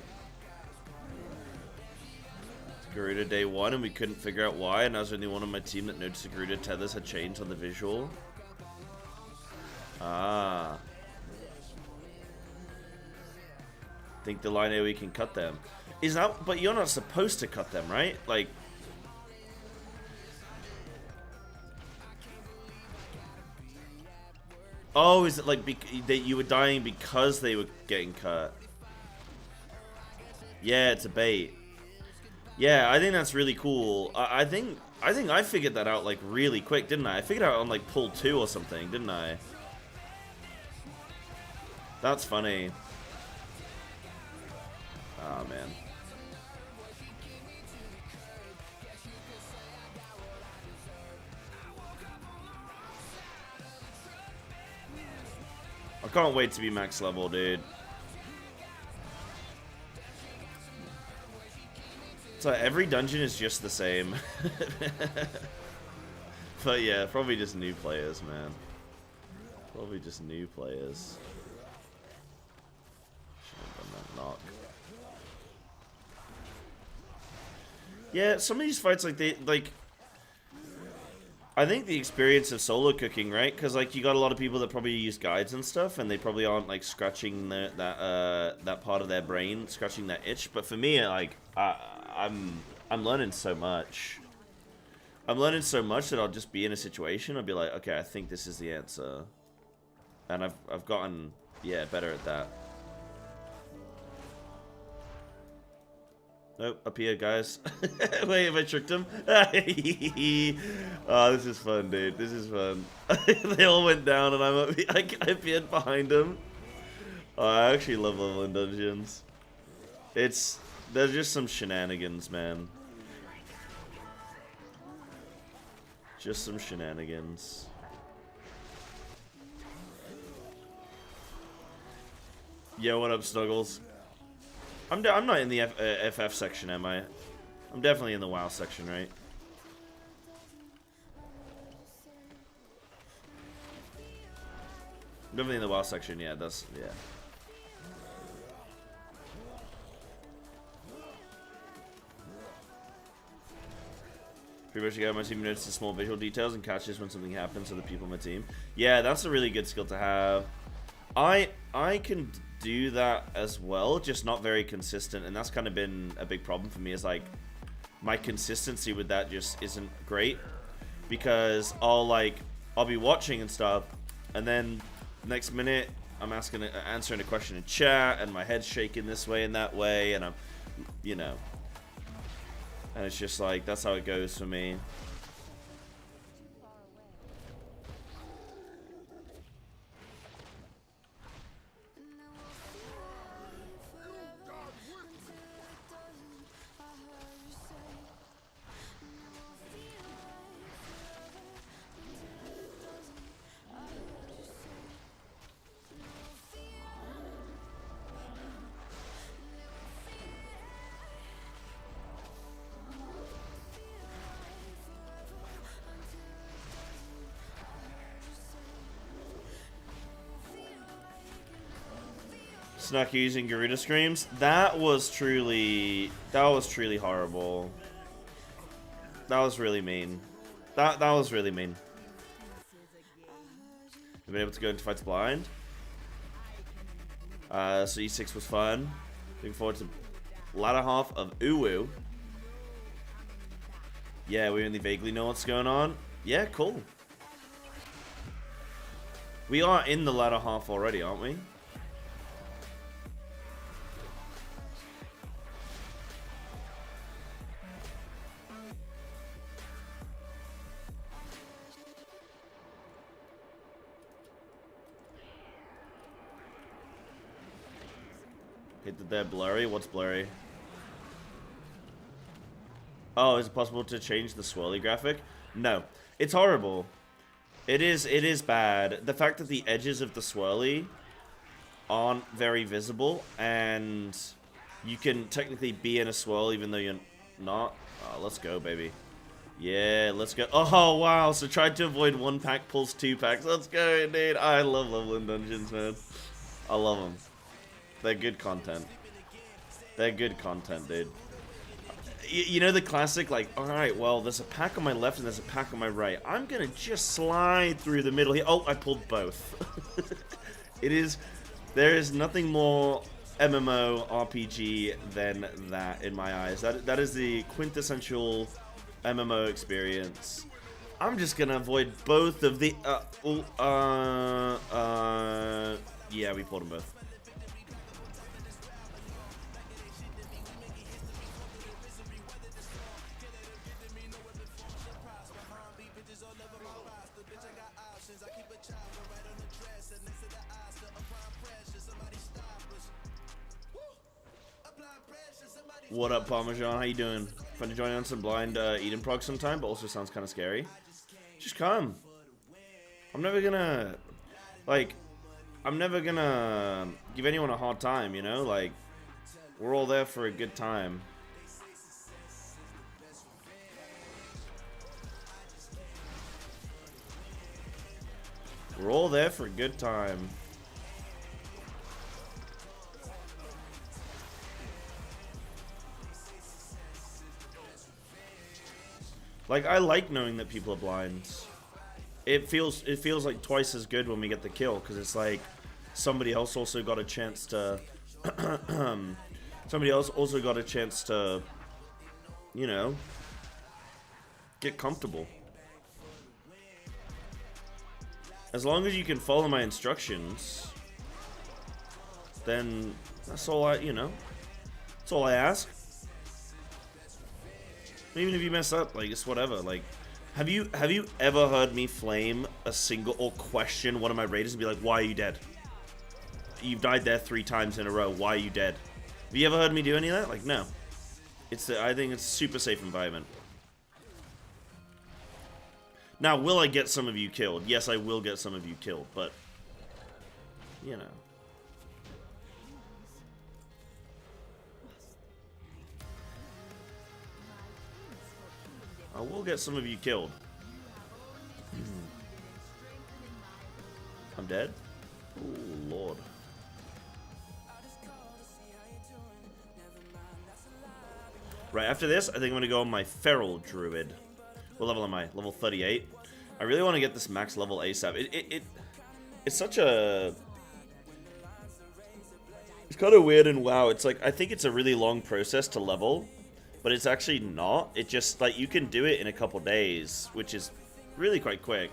Garuda day 1 and we couldn't figure out why, and I was the only one on my team that noticed the Garuda tethers had changed on the visual. Ah. Think the line AoE can cut them. Is that, but you're not supposed to cut them, right? Like, oh, is it like that you were dying because they were getting cut? Yeah, it's a bait. Yeah, I think that's really cool. I think I figured that out like really quick, didn't I? I figured it out on like pull 2 or something, didn't I? That's funny. Oh man. I can't wait to be max level, dude. So every dungeon is just the same. But yeah, probably just new players, man. Probably just new players. Should have done that knock. Yeah, some of these fights, like, I think the experience of solo cooking, right? Because like you got a lot of people that probably use guides and stuff, and they probably aren't like scratching that part of their brain, scratching that itch. But for me, like I'm learning so much. I'm learning so much that I'll just be in a situation. I'll be like, okay, I think this is the answer, and I've gotten better at that. Nope, up here, guys. Wait, have I tricked him? Oh, this is fun, dude. This is fun. They all went down, and I appeared behind them. Oh, I actually love leveling dungeons. There's just some shenanigans, man. Just some shenanigans. Yo, what up, Snuggles? I'm not in the FF section, am I? I'm definitely in the WoW section, right? I'm definitely in the WoW section, yeah, that's, yeah. Pretty much, my team notices the small visual details and catches when something happens to the people on my team. Yeah, that's a really good skill to have. I can do that as well, just not very consistent, and that's kind of been a big problem for me, is like my consistency with that just isn't great, because I'll be watching and stuff, and then next minute I'm answering a question in chat, and my head's shaking this way and that way, and I'm, you know, and it's just like, that's how it goes for me. Snuck using Garuda screams. That was truly horrible. That was really mean. That was really mean. We've been able to go into fights blind. So E6 was fun. Looking forward to latter half of Uwu. Yeah, we only vaguely know what's going on. Yeah, cool. We are in the latter half already, aren't we? Hit that blurry? What's blurry? Oh, is it possible to change the swirly graphic? No. It's horrible. It is bad. The fact that the edges of the swirly aren't very visible, and you can technically be in a swirl even though you're not. Oh, let's go, baby. Yeah, let's go. Oh, wow. So tried to avoid 1 pack, pulls 2 packs. Let's go, indeed. I love leveling dungeons, man. I love them. They're good content. They're good content, dude. You know the classic, like, alright, well, there's a pack on my left and there's a pack on my right. I'm gonna just slide through the middle here. Oh, I pulled both. There is nothing more MMO RPG than that in my eyes. That is the quintessential MMO experience. I'm just gonna avoid both of the, yeah, we pulled them both. What up, Parmesan? How you doing? Fun to join on some blind Eden prog sometime, but also sounds kind of scary. Just come. I'm never gonna give anyone a hard time, you know? Like, we're all there for a good time. We're all there for a good time. Like, I like knowing that people are blind. It feels like twice as good when we get the kill, because it's like somebody else also got a chance to you know, get comfortable. As long as you can follow my instructions, then that's all that's all I ask. Even if you mess up, like, it's whatever. Like, have you ever heard me flame a single or question one of my raiders and be like, why are you dead? You've died there 3 times in a row. Why are you dead? Have you ever heard me do any of that? Like, no. I think it's a super safe environment. Now, will I get some of you killed? Yes, I will get some of you killed, but, you know. I will get some of you killed. I'm dead? Oh, Lord. Right, after this, I think I'm going to go on my Feral Druid. What level am I? Level 38. I really want to get this max level ASAP. It's such a... It's kind of weird in WoW. It's like, I think it's a really long process to level. But it's actually not. It just, like, you can do it in a couple days, which is really quite quick.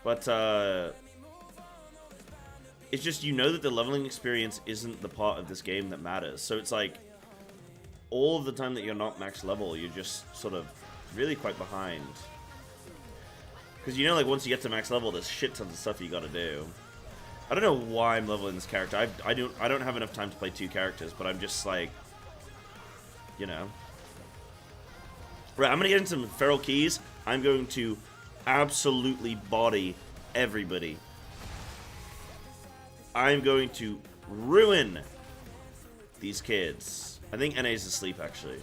But, it's just, you know that the leveling experience isn't the part of this game that matters. So it's like, all of the time that you're not max level, you're just sort of really quite behind. Because, you know, like, once you get to max level, there's shit tons of stuff you gotta do. I don't know why I'm leveling this character. I don't have enough time to play 2 characters, but I'm just, like... You know. Right, I'm going to get into some feral keys. I'm going to absolutely body everybody. I'm going to ruin these kids. I think NA's asleep, actually.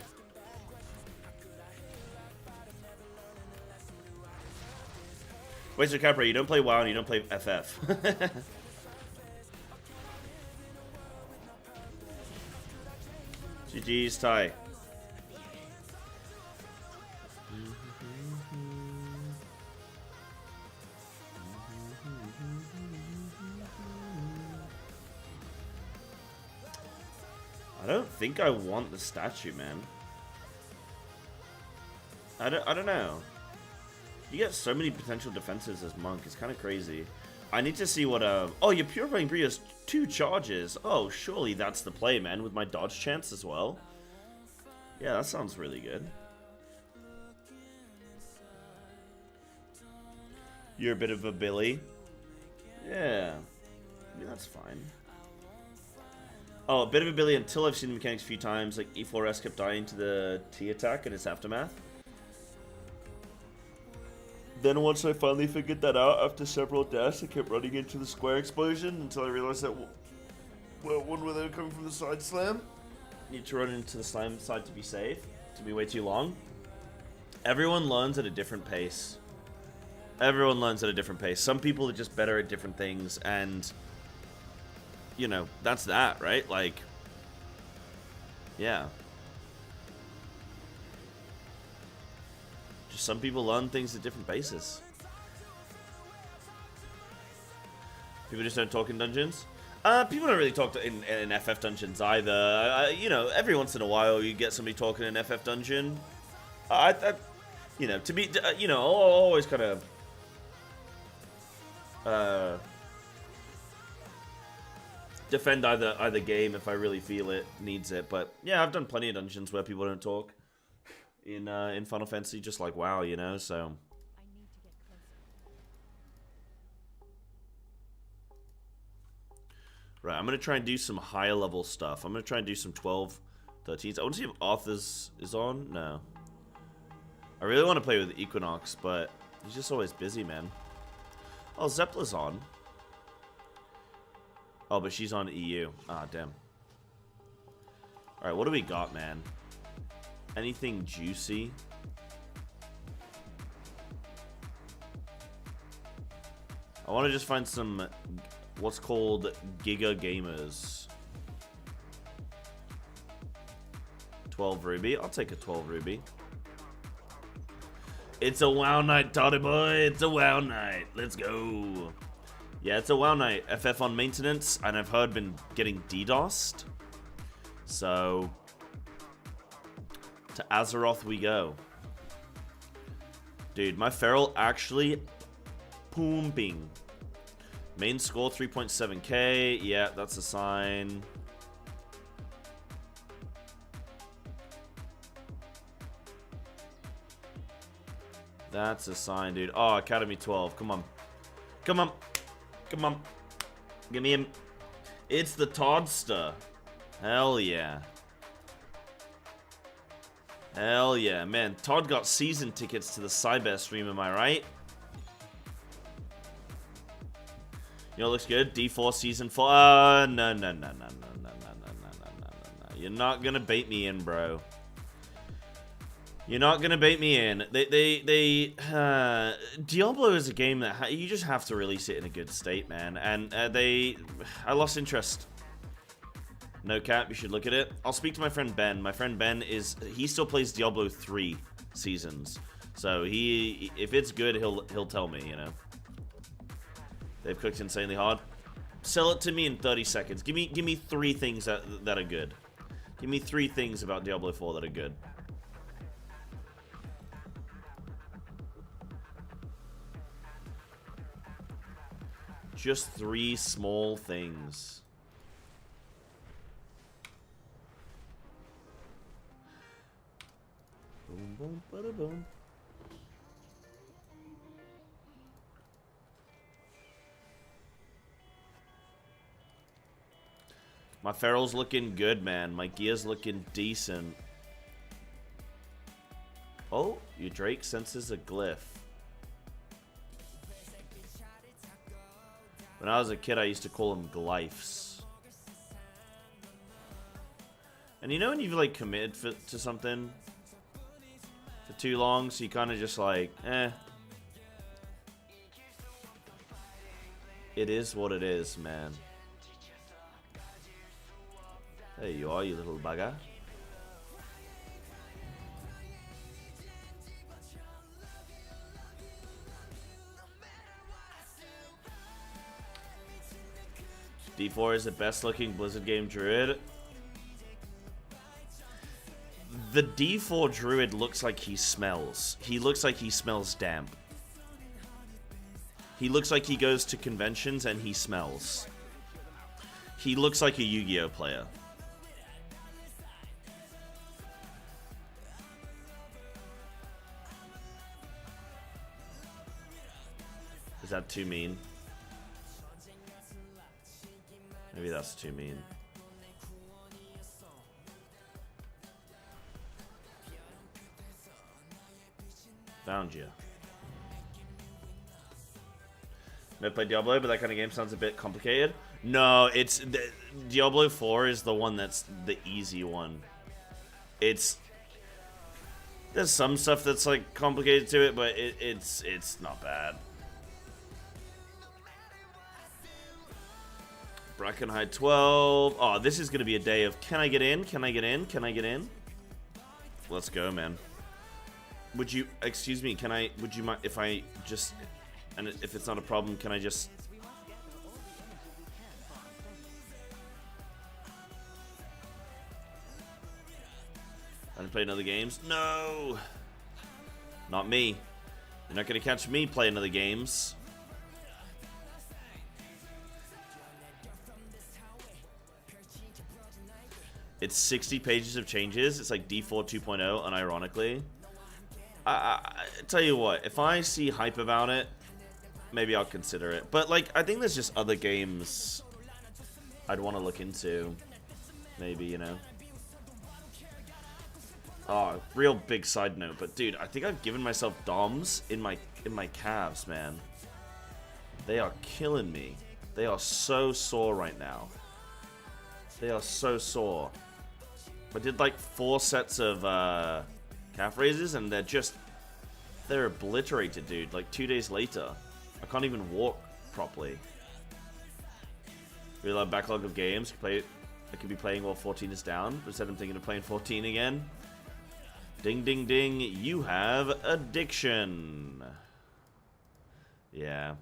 Wait, so Capra, you don't play WoW and you don't play FF. GG's, Ty. I don't think I want the statue, man. I don't know. You get so many potential defenses as Monk. It's kind of crazy. I need to see what, oh, your Purifying Breed has 2 charges. Oh, surely that's the play, man, with my dodge chance as well. Yeah, that sounds really good. You're a bit of a Billy. Yeah. I mean, that's fine. Oh, a bit of a Billy until I've seen the mechanics a few times. Like, E4S kept dying to the T attack and its aftermath. Then once I finally figured that out, after several deaths, I kept running into the square explosion until I realized that one where they were coming from the side slam. You need to run into the slam side to be safe. To be way too long. Everyone learns at a different pace. Everyone learns at a different pace. Some people are just better at different things, and you know, that's that, right? Like, yeah. Just some people learn things at different paces. People just don't talk in dungeons. People don't really talk in FF dungeons either. You know, every once in a while you get somebody talking in an FF dungeon. You know, to be, you know, I'll always kind of defend either game if I really feel it needs it. But yeah, I've done plenty of dungeons where people don't talk in Final Fantasy, just like WoW, you know. So right, I'm gonna try and do some higher level stuff. I'm gonna try and do some 12, 13s. I want to see if Arthur's is on. No. I really want to play with Equinox, but he's just always busy, man. Oh, Zepla's on. Oh, but she's on EU. Ah, damn. Alright, what do we got, man? Anything juicy? I want to just find some, what's called Giga Gamers. 12 Ruby. I'll take a 12 Ruby. It's a WoW night, Toddy boy. It's a WoW night. Let's go. Yeah, it's a WoW night. FF on maintenance, and I've heard been getting DDoSed. So, to Azeroth we go. Dude, my Feral actually pumping. Main score 3.7k. Yeah, that's a sign. That's a sign, dude. Oh, Academy 12. Come on. Come on. Come on. Give me him. It's the Toddster. Hell yeah. Hell yeah. Man, Todd got season tickets to the Psybear stream, am I right? You know, looks good. D4 season 4. No. You're not gonna bait me in, bro. You're not gonna bait me in. Diablo is a game that you just have to release it in a good state, man. And I lost interest. No cap, you should look at it. I'll speak to my friend Ben. My friend Ben he still plays Diablo 3 seasons, so if it's good, he'll tell me. You know, they've cooked insanely hard. Sell it to me in 30 seconds. Give me 3 things that are good. Give me 3 things about Diablo 4 that are good. Just 3 small things. Boom, boom, bada boom. My Feral's looking good, man. My gear's looking decent. Oh, your Drake senses a glyph. When I was a kid, I used to call them glyphs. And you know when you've like committed to something for too long, so you kind of just like, It is what it is, man. There you are, you little bugger. D4 is the best looking Blizzard game druid. The D4 druid looks like he smells. He looks like he smells damp. He looks like he goes to conventions and he smells. He looks like a Yu-Gi-Oh player. Is that too mean? Maybe that's too mean. Found you. Never played Diablo, but that kind of game sounds a bit complicated. No, it's Diablo 4 is the one that's the easy one. There's some stuff that's like complicated to it, but it's not bad. Brackenhide 12. Oh, this is gonna be a day of can I get in? Can I get in? Can I get in? Let's go, man. Would you excuse me? Would you mind if I just, and if it's not a problem, can I just? I didn't play other games. No, not me. You're not gonna catch me playing other games. It's 60 pages of changes. It's like D4 2.0, unironically. I tell you what, if I see hype about it, maybe I'll consider it. But like, I think there's just other games I'd want to look into. Maybe, you know. Oh, real big side note, but dude, I think I've given myself DOMs in my calves, man. They are killing me. They are so sore right now. They are so sore. I did like 4 sets of calf raises, and they're obliterated, dude. Like 2 days later, I can't even walk properly. Really love backlog of games. I could be playing while 14 is down, but instead I'm thinking of playing 14 again. Ding, ding, ding. You have addiction. Yeah.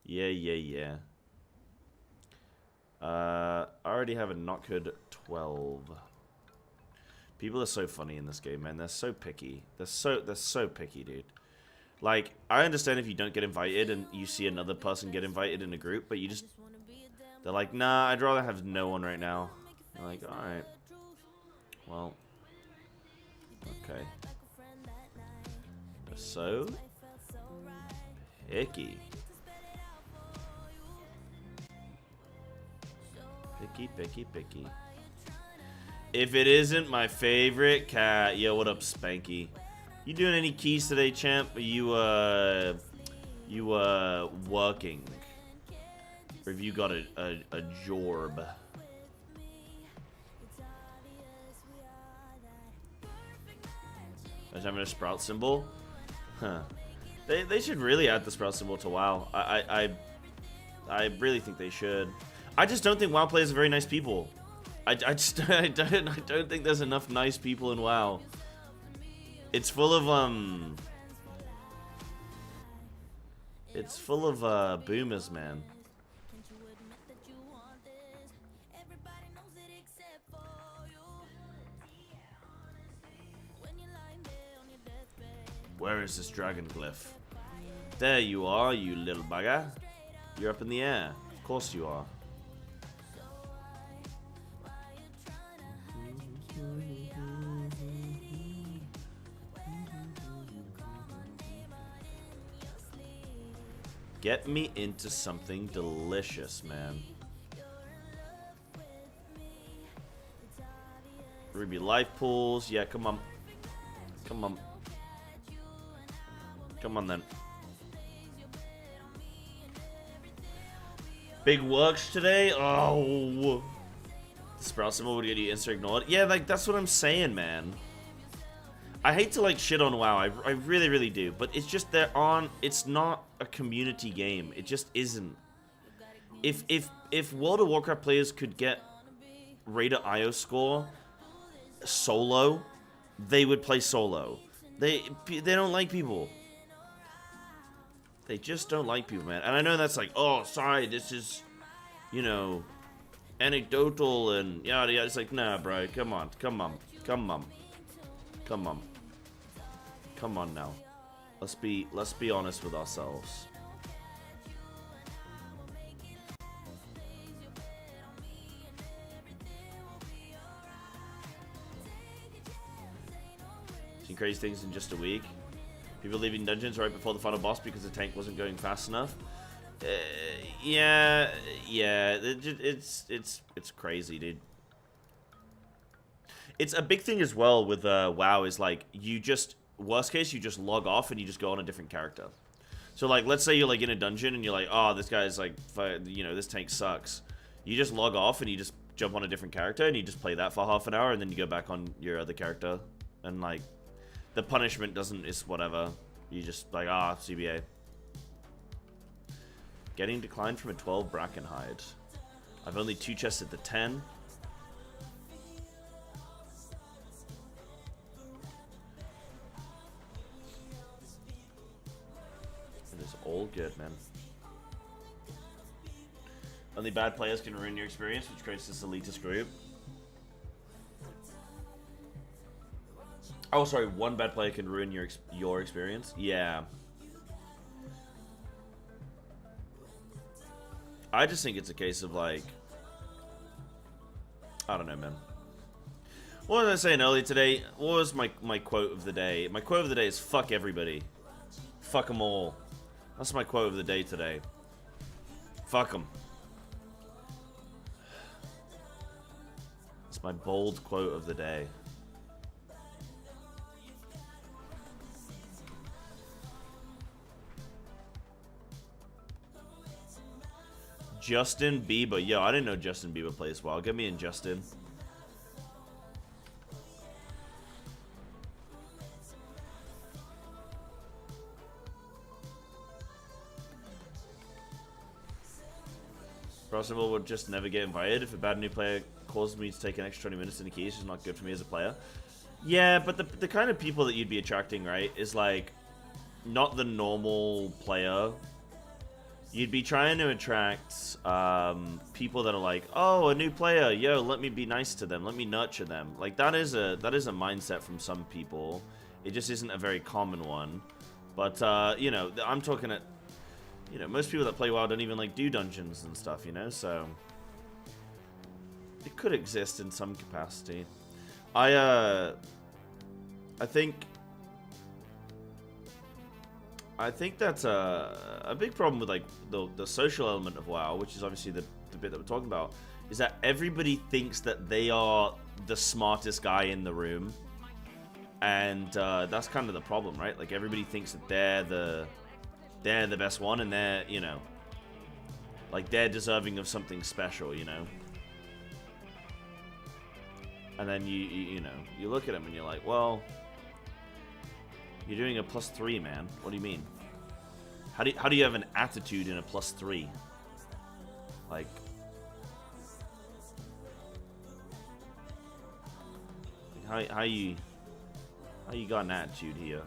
Yeah. I already have a not good 12. People are so funny in this game, man. They're so picky. They're so picky, dude. Like, I understand if you don't get invited and you see another person get invited in a group, but you just, they're like, nah, I'd rather have no one right now. I'm like, alright. Well, okay. So picky. Picky. If it isn't my favorite cat, yo, what up, Spanky? You doing any keys today, champ? Are you working? Or have you got a jorb? I was having a sprout symbol? Huh. They should really add the sprout symbol to WoW. I really think they should. I just don't think WoW players are very nice people. I don't think there's enough nice people in WoW. It's full of boomers, man. Where is this dragon glyph? There you are, you little bugger. You're up in the air. Of course you are. Get me into something delicious, man. Ruby life pools. Yeah, come on. Come on. Come on, then. Big works today? Oh. Sprout symbol would get you insta ignored. Yeah, like, that's what I'm saying, man. I hate to, like, shit on WoW. I really, really do. But it's just it's not a community game. It just isn't. If World of Warcraft players could get Raider IO score solo, they would play solo. They don't like people. They just don't like people, man. And I know that's like, oh, sorry, this is, you know, anecdotal and yada yada. It's like, nah, bro, come on now. Let's be honest with ourselves. Seen crazy things in just a week. People leaving dungeons right before the final boss because the tank wasn't going fast enough. Yeah, it's crazy, dude. It's a big thing as well with WoW is like, worst case, you just log off and you just go on a different character. So like, let's say you're like in a dungeon and you're like, oh, this guy's like, you know, this tank sucks. You just log off and you just jump on a different character and you just play that for half an hour and then you go back on your other character. And like, the punishment doesn't, it's whatever. You just like, CBA. Getting declined from a 12 Bracken hide. I've only 2 chests at the 10. It is all good, man. Only bad players can ruin your experience, which creates this elitist group. Oh, sorry, one bad player can ruin your experience? Yeah. I just think it's a case of, like... I don't know, man. What was I saying earlier today? What was my quote of the day? My quote of the day is, fuck everybody. Fuck them all. That's my quote of the day today. Fuck them. It's my bold quote of the day. Justin Bieber. Yo, I didn't know Justin Bieber plays well. Get me in, Justin. Possible would just never get invited. If a bad new player causes me to take an extra 20 minutes in the keys, it's not good for me as a player. Yeah, but the kind of people that you'd be attracting, right, is like not the normal player. You'd be trying to attract people that are like, oh, a new player, yo, let me be nice to them, let me nurture them. Like that is a mindset from some people. It just isn't a very common one. But you know, I'm talking at, you know, most people that play WoW don't even like do dungeons and stuff, you know, so it could exist in some capacity. I think that's a big problem with like the social element of WoW, which is obviously the bit that we're talking about, is that everybody thinks that they are the smartest guy in the room, and that's kind of the problem, right? Like everybody thinks that they're the best one, and they're, you know, like they're deserving of something special, you know. And then you know, you look at them and you're like, well, you're doing a +3, man. What do you mean? How do you have an attitude in a +3? Like, how you got an attitude here?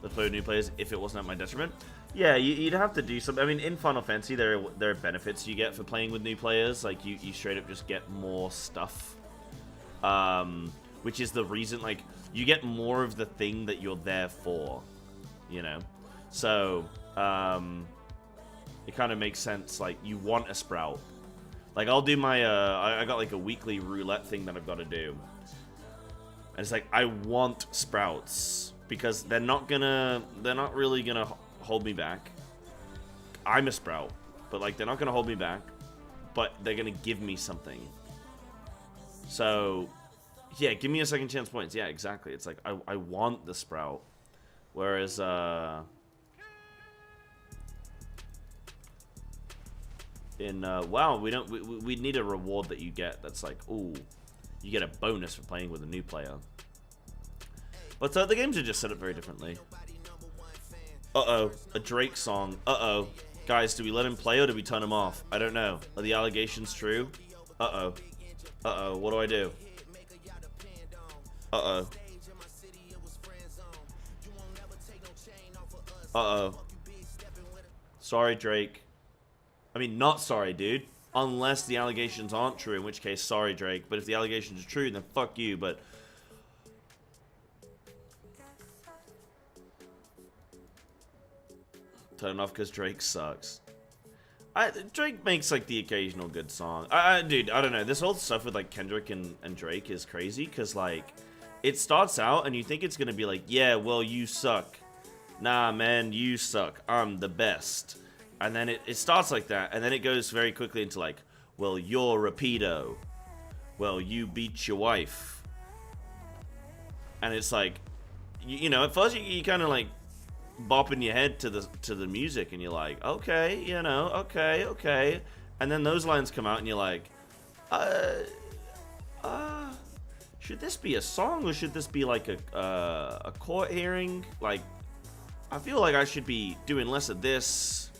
Let's play with new players if it wasn't at my detriment. Yeah, you'd have to do something. I mean, in Final Fantasy, there are benefits you get for playing with new players. Like, you straight up just get more stuff. Which is the reason, like, you get more of the thing that you're there for, you know? So, it kind of makes sense, like, you want a Sprout. Like, I'll do my, I got, like, a weekly roulette thing that I've got to do. And it's like, I want Sprouts. Because they're not really gonna hold me back. I'm a Sprout. But, like, they're not gonna hold me back. But they're gonna give me something. So... yeah, give me a second chance points. Yeah, exactly. It's like, I want the Sprout. Whereas, in, WoW, we need a reward that you get that's like, ooh, you get a bonus for playing with a new player. But the games are just set up very differently. Uh-oh, a Drake song. Uh-oh. Guys, do we let him play or do we turn him off? I don't know. Are the allegations true? Uh-oh. Uh-oh, what do I do? Uh-oh. Uh-oh. Sorry, Drake. I mean, not sorry, dude. Unless the allegations aren't true, in which case, sorry, Drake. But if the allegations are true, then fuck you, but... turn off because Drake sucks. Drake makes, like, the occasional good song. Dude, I don't know. This whole stuff with, like, Kendrick and Drake is crazy, because, like... it starts out and you think it's gonna be like, yeah, well, you suck. Nah, man, you suck. I'm the best. And then it starts like that, and then it goes very quickly into like, well, you're a pedo. Well, you beat your wife. And it's like, you know, at first you kind of like bopping your head to the music, and you're like, okay, you know, okay, and then those lines come out, and you're like, should this be a song, or should this be like a court hearing? Like, I feel like I should be doing less of this,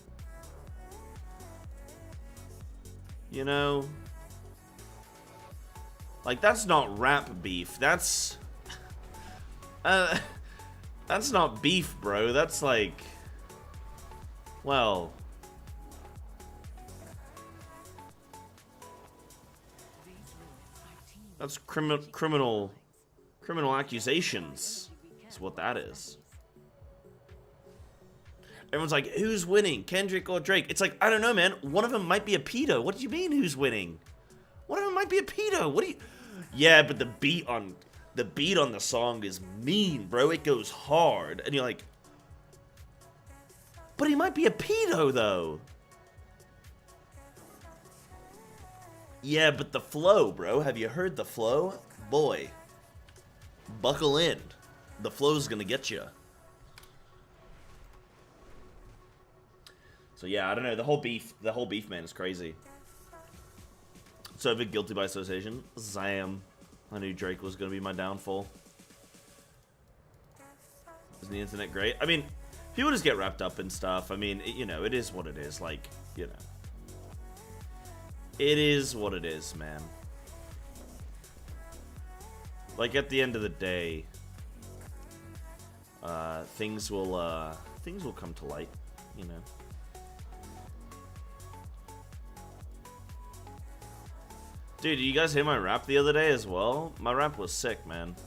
you know? Like, that's not rap beef. That's not beef, bro. That's like, well, that's criminal accusations. Is what that is. Everyone's like, who's winning, Kendrick or Drake? It's like, I don't know, man. One of them might be a pedo. What do you mean, who's winning? One of them might be a pedo. What do you? Yeah, but the beat on the song is mean, bro. It goes hard, and you're like, but he might be a pedo, though. Yeah, but the flow, bro. Have you heard the flow? Boy, buckle in. The flow's gonna get you. So yeah, I don't know. The whole beef, man, is crazy. So big guilty by association. Zam. I knew Drake was gonna be my downfall. Isn't the internet great? I mean, people just get wrapped up in stuff. I mean, you know, it is what it is. Like, you know, it is what it is, man. Like, at the end of the day, things will come to light, you know. Dude, did you guys hear my rap the other day as well? My rap was sick, man.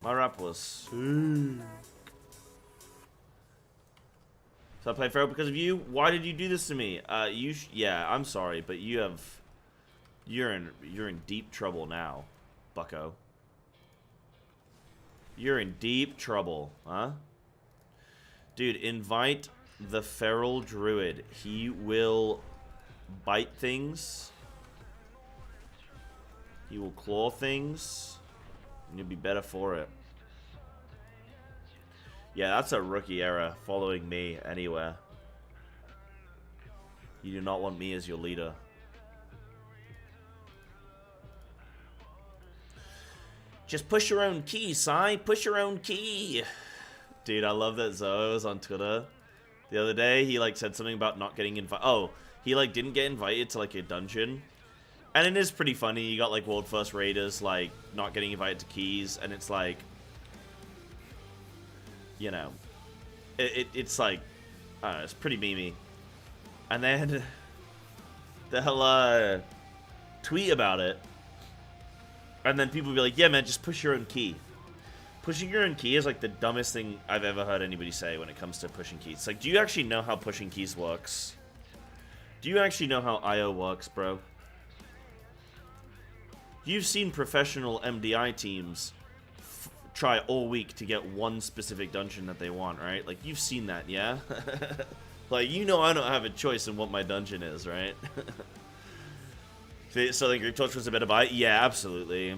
My rap was sick. So I played Pharaoh because of you? Why did you do this to me? Yeah, I'm sorry, but you're in deep trouble now, bucko. You're in deep trouble, huh? Dude, invite the feral druid. He will bite things. He will claw things, and you'll be better for it. Yeah, that's a rookie error, following me anywhere. You do not want me as your leader. Just push your own key, Psy. Push your own key. Dude, I love that Zoe was on Twitter the other day. He, like, said something about not getting invited. Oh, he, like, didn't get invited to, like, a dungeon. And it is pretty funny. You got, like, World First Raiders, like, not getting invited to keys. And it's like, you know, it's like, I don't know, it's pretty memey. And then they'll tweet about it. And then people will be like, yeah, man, just push your own key. Pushing your own key is, like, the dumbest thing I've ever heard anybody say when it comes to pushing keys. It's like, do you actually know how pushing keys works? Do you actually know how IO works, bro? You've seen professional MDI teams try all week to get one specific dungeon that they want, right? Like, you've seen that, yeah? Like, you know I don't have a choice in what my dungeon is, right? So the Greek Torch was a better buy? Yeah, absolutely.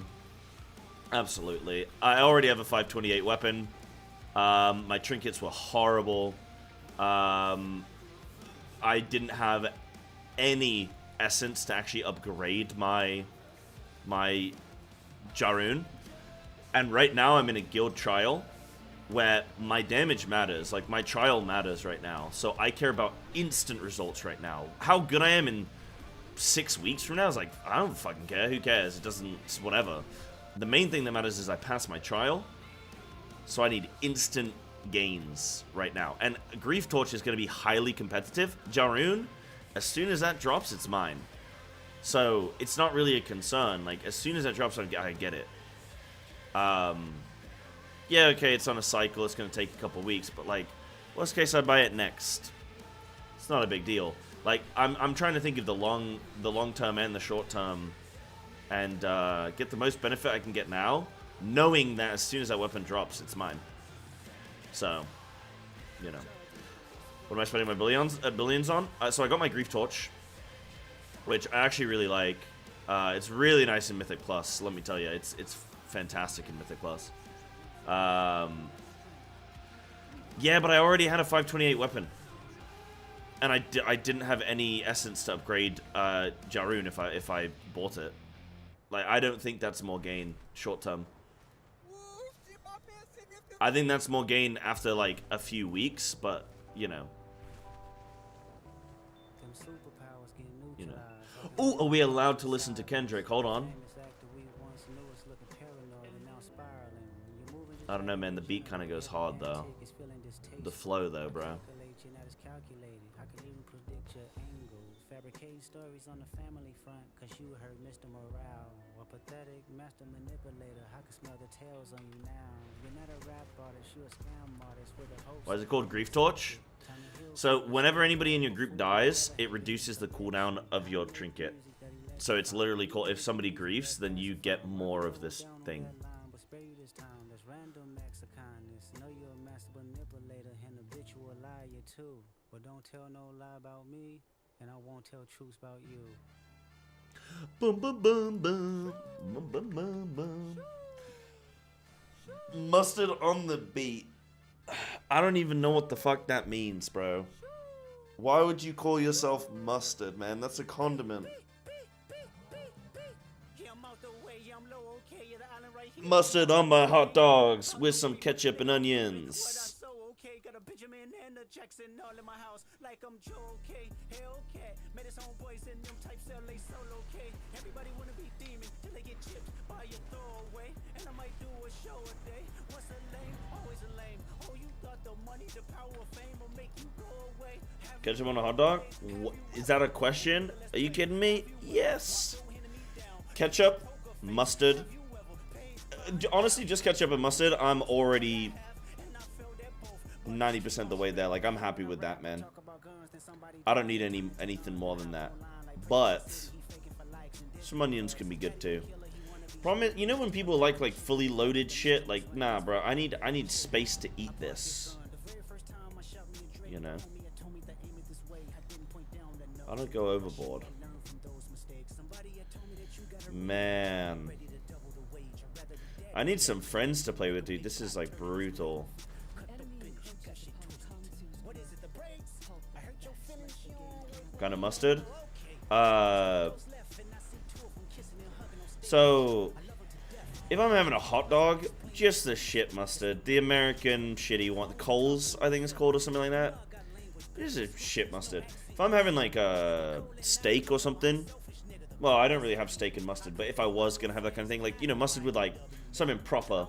Absolutely. I already have a 528 weapon. My trinkets were horrible. I didn't have any essence to actually upgrade my Jaroon. And right now I'm in a guild trial where my damage matters. Like, my trial matters right now. So I care about instant results right now. How good I am in 6 weeks from now is like, I don't fucking care. Who cares? It doesn't, it's whatever. The main thing that matters is I pass my trial. So I need instant gains right now. And Grief Torch is going to be highly competitive. Jaroon, as soon as that drops, it's mine. So it's not really a concern. Like, as soon as that drops, I get it. Yeah, okay, it's on a cycle. It's going to take a couple weeks. But, like, worst case, I buy it next. It's not a big deal. Like, I'm trying to think of the long term and the short term, and get the most benefit I can get now, knowing that as soon as that weapon drops, it's mine. So, you know, what am I spending my billions on? So I got my Grief Torch, which I actually really like. It's really nice in Mythic Plus. Let me tell you, it's fantastic in Mythic Plus. Yeah, but I already had a 528 weapon. And I didn't have any essence to upgrade Jarun if I bought it. Like, I don't think that's more gain short term. I think that's more gain after like a few weeks, but you know. Oh, are we allowed to listen to Kendrick? Hold on. I don't know, man. The beat kind of goes hard though. The flow though, bro. Fabricate stories on the family front, cause you heard Mr. Morale, a pathetic master manipulator. I can smell the tails on you now. You're not a rap artist, you're a scam artist with a host. Why is it called Grief Torch? So whenever anybody in your group dies, it reduces the cooldown of your trinket. So it's literally called, if somebody griefs, then you get more of this thing. But don't tell no lie about me, and I won't tell truths about you. Boom, boom, boom, boom. Boom, boom, boom, boom. Mustard on the beat. I don't even know what the fuck that means, bro. Why would you call yourself mustard, man? That's a condiment. Mustard on my hot dogs with some ketchup and onions. Jackson all in my house like I'm Joe K. Hellcat, met his homeboys in them types LA solo K. Everybody wanna be demon till they get chipped by your throwaway. And I might do a show a day. Once a lame, always a lame. Oh, you thought the money, the power of fame will make you go away. Ketchup on a hot dog? What? Is that a question? Are you kidding me? Yes. Ketchup, mustard. Honestly, just ketchup and mustard. I'm already 90% the way there. Like, I'm happy with that, man. I don't need anything more than that. But some onions can be good too. Problem is, you know when people like fully loaded shit? Like, nah, bro. I need space to eat this. You know. I don't go overboard. Man. I need some friends to play with, dude. This is like brutal. Kind of mustard. So if I'm having a hot dog, just the shit mustard, the American shitty one, Coles I think it's called or something like that. This is a shit mustard. If I'm having like a steak or something, well, I don't really have steak and mustard, but if I was gonna have that kind of thing, like, you know, mustard with like something proper,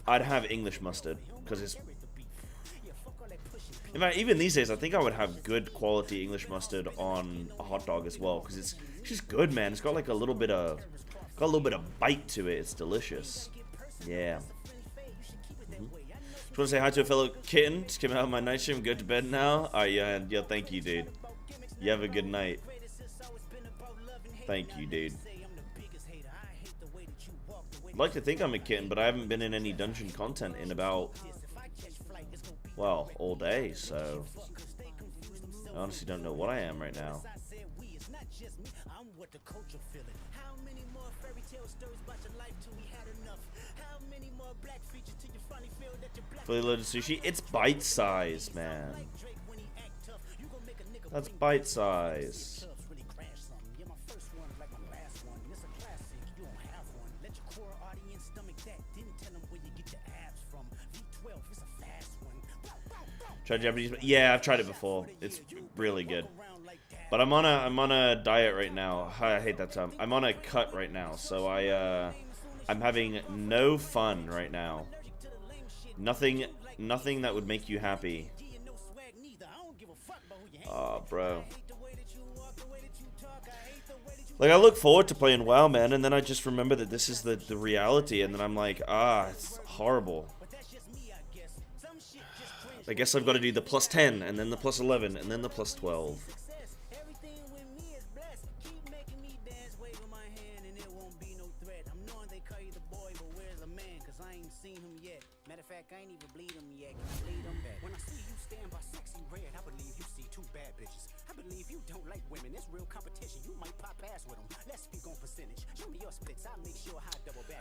I'd have English mustard because it's. In fact, even these days, I think I would have good quality English mustard on a hot dog as well, because it's just good, man. It's got like a little bit of bite to it. It's delicious. Yeah. Just want to say hi to a fellow kitten. Just came out of my night shift and go to bed now. Alright, yeah, thank you, dude. You have a good night. Thank you, dude. I'd like to think I'm a kitten, but I haven't been in any dungeon content in about, well, all day, so I honestly don't know what I am right now. Fully loaded sushi, it's bite size, man. That's bite size. Tried Japanese? Yeah, I've tried it before. It's really good. But I'm on a diet right now. I hate that term. I'm on a cut right now, so I'm having no fun right now. Nothing that would make you happy. Oh, bro. Like, I look forward to playing WoW, man, and then I just remember that this is the reality, and then I'm like, it's horrible. I guess I've got to do the plus 10, and then the plus 11, and then the plus 12.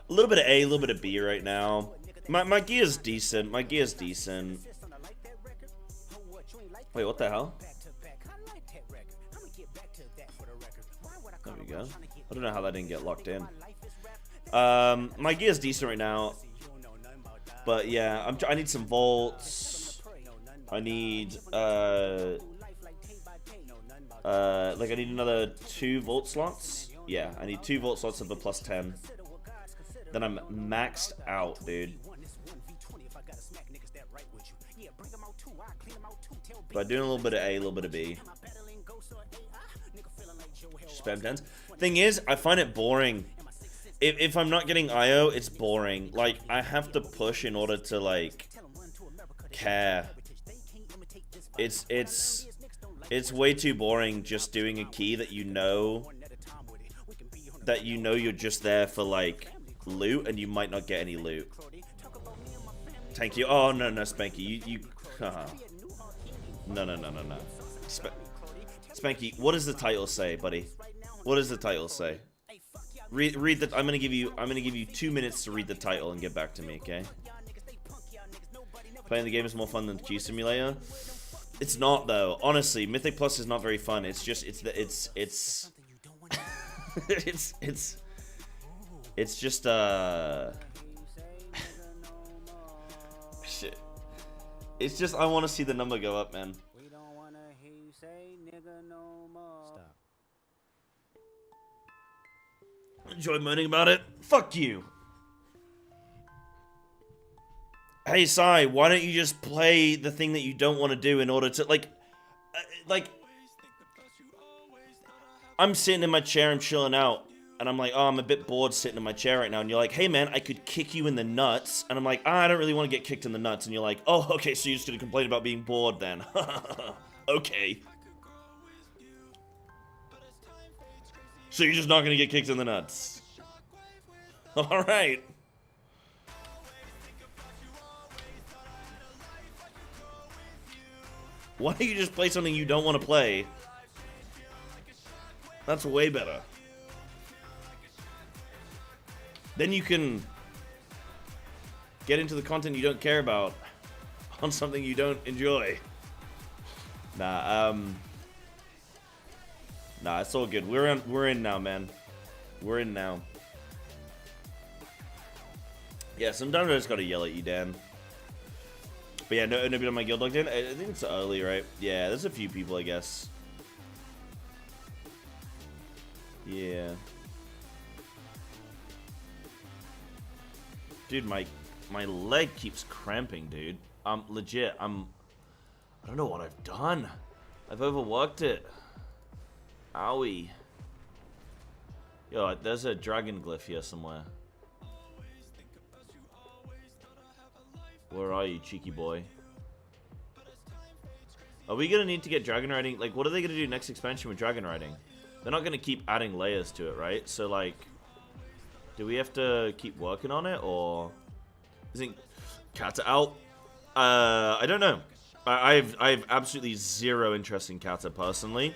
A little bit of A, a little bit of B right now. My gear's decent. My gear's decent. Wait, what the hell? There we go. I don't know how that didn't get locked in. My gear's decent right now. But yeah, I need some volts. I need, like I need another 2 volt slots. Yeah, I need 2 volt slots of a plus 10. Then I'm maxed out, dude. But doing a little bit of A, a little bit of B. Spam 10s. Thing is, I find it boring. If I'm not getting IO, it's boring. Like, I have to push in order to, like, care. It's way too boring just doing a key that you know you're just there for, like, loot, and you might not get any loot. Thank you. Oh, no, Spanky. You No. Spanky, what does the title say, buddy? What does the title say? Read the. I'm gonna give you 2 minutes to read the title and get back to me, okay? Playing the game is more fun than Key Simulator. It's not though. Honestly, Mythic Plus is not very fun. It's just it's just shit. It's just I want to see the number go up, man. Stop. Enjoy moaning about it? Fuck you. Hey, Sai, why don't you just play the thing that you don't want to do in order to, like, I'm sitting in my chair, I'm chilling out, and I'm like, oh, I'm a bit bored sitting in my chair right now, and you're like, hey, man, I could kick you in the nuts, and I'm like, I don't really want to get kicked in the nuts, and you're like, oh, okay, so you're just gonna complain about being bored then. Okay. So you're just not gonna get kicked in the nuts. Alright. Why don't you just play something you don't want to play? That's way better. Then you can get into the content you don't care about on something you don't enjoy. Nah, it's all good. We're in now, man. We're in now. Yeah, sometimes I just gotta yell at you, Dan. But yeah, nobody on my guild logged in. I think it's early, right? Yeah, there's a few people, I guess. Yeah. Dude, my leg keeps cramping, dude. Legit, I don't know what I've done. I've overworked it. Owie. Yo, there's a dragon glyph here somewhere. Where are you, cheeky boy? Are we gonna need to get dragon riding? Like, what are they gonna do next expansion with dragon riding? They're not gonna keep adding layers to it, right? So, like, do we have to keep working on it, or isn't Kata out? I don't know. I have absolutely zero interest in Kata personally.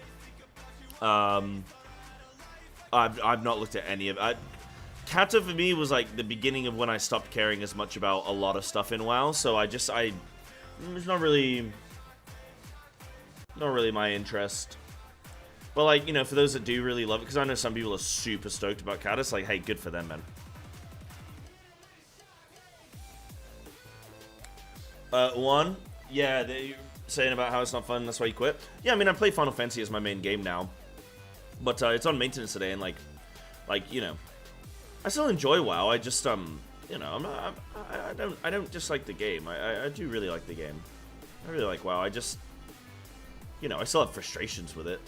I've not looked at any of it. Kata for me was like the beginning of when I stopped caring as much about a lot of stuff in WoW. So it's not really my interest. But like, you know, for those that do really love it, because I know some people are super stoked about Kata. It's like, hey, good for them, man. One, yeah, they're saying about how it's not fun, that's why you quit. Yeah, I mean, I play Final Fantasy as my main game now, but it's on maintenance today, and like, you know, I still enjoy WoW. I just, you know, I don't dislike the game. I do really like the game. I really like WoW. I just, you know, I still have frustrations with it.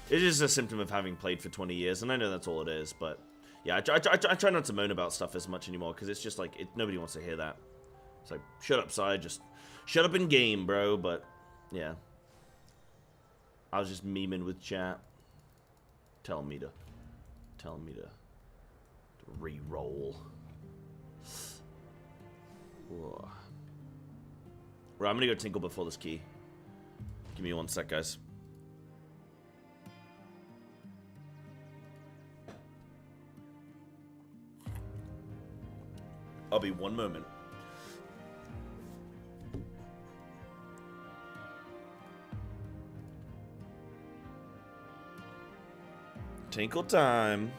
It is a symptom of having played for 20 years, and I know that's all it is, but yeah, I try not to moan about stuff as much anymore, because it's just like, nobody wants to hear that. It's like, shut up, Sai, just shut up in game, bro, but yeah. I was just memeing with chat. Tell me to re-roll. Whoa. Right, I'm gonna go tinkle before this key. Give me 1 sec, guys. I'll be 1 moment. Tinkle time.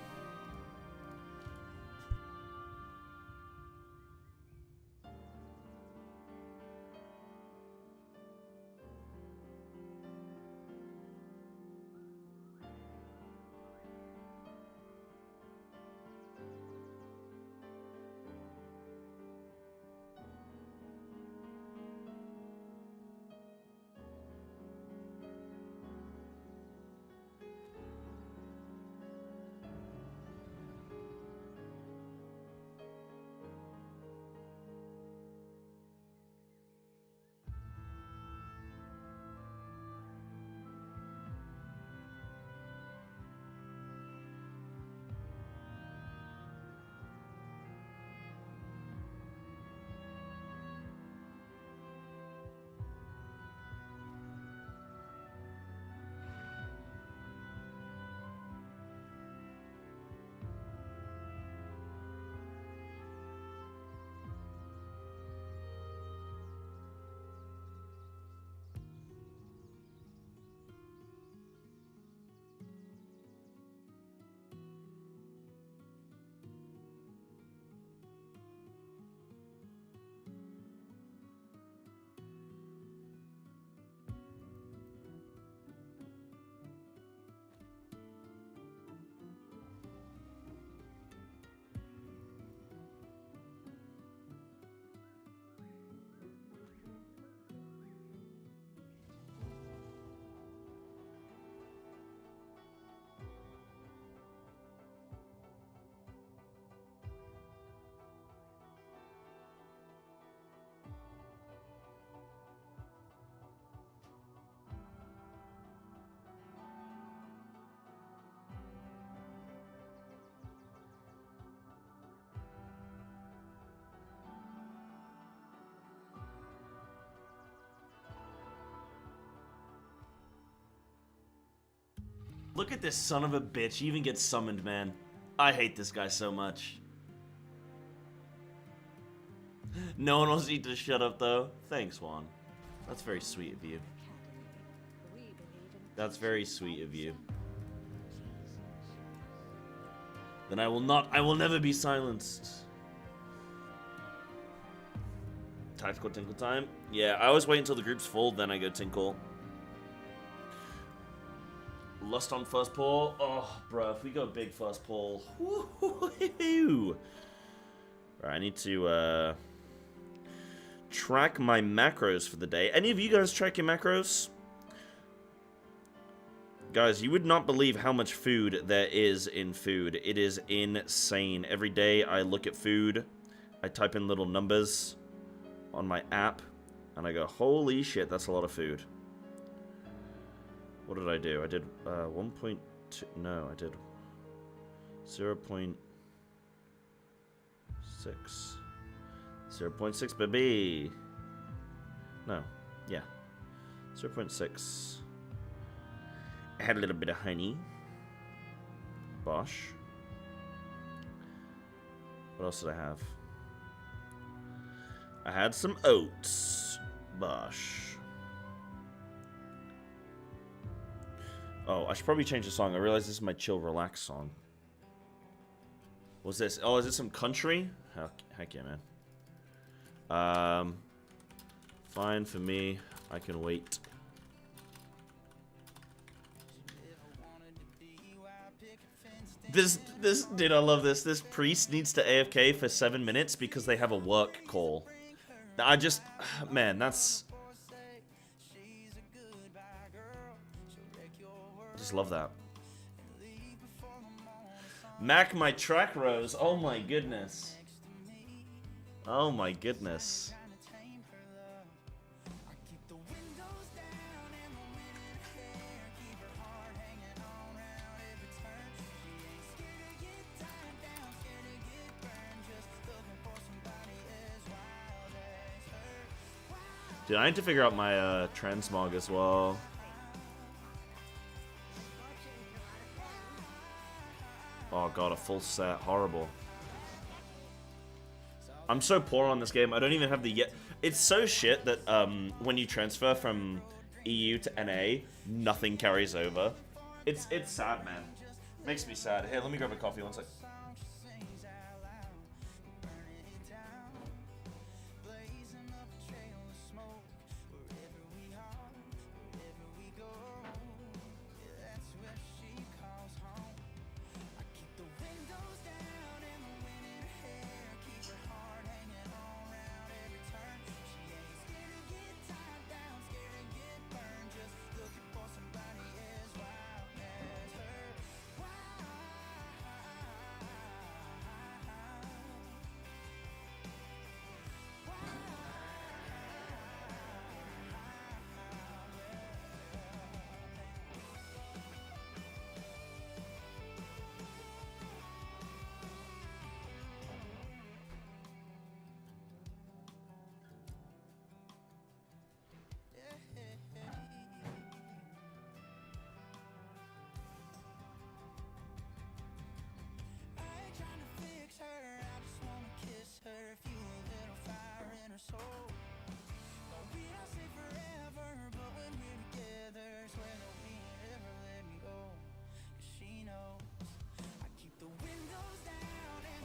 Look at this son of a bitch. He even gets summoned, man. I hate this guy so much. No one wants you to shut up, though. Thanks, Juan. That's very sweet of you. That's very sweet of you. Then I will never be silenced. Tactical tinkle time? Yeah, I always wait until the group's full, then I go tinkle. Lust on first pull. Oh, bro, if we go big first pull. Woo-hoo-hoo-hoo. Alright, I need to track my macros for the day. Any of you guys track your macros? Guys, you would not believe how much food there is in food. It is insane. Every day I look at food, I type in little numbers on my app, and I go, holy shit, that's a lot of food. What did I do? I did 1.2. No, I did 0.6. 0.6, baby. No, yeah, 0.6. I had a little bit of honey. Bosh. What else did I have? I had some oats. Bosh. Oh, I should probably change the song. I realize this is my chill, relax song. What's this? Oh, is it some country? Heck yeah, man. Fine for me. I can wait. This, dude, I love this. This priest needs to AFK for 7 minutes because they have a work call. Man, that's... Just love that. Mac my track rows. Oh my goodness. Oh my goodness. Dude, I need to figure out my transmog as well. Oh god, a full set. Horrible. I'm so poor on this game. I don't even have the yet. It's so shit that when you transfer from EU to NA, nothing carries over. It's sad, man. Makes me sad. Hey, let me grab a coffee one sec.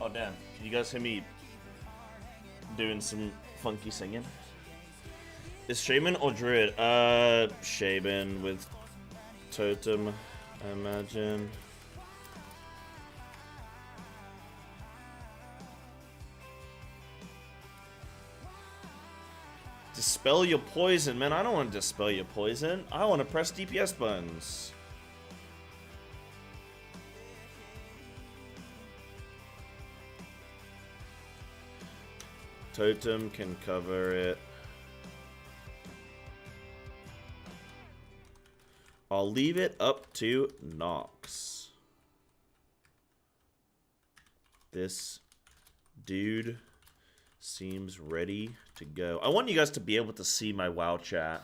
Oh damn, can you guys hear me doing some funky singing? Is Shaman or Druid? Shaman with Totem, I imagine. Dispel your poison, man. I don't want to dispel your poison. I want to press DPS buttons. Totem can cover it. I'll leave it up to Nox. This dude seems ready to go. I want you guys to be able to see my WoW chat.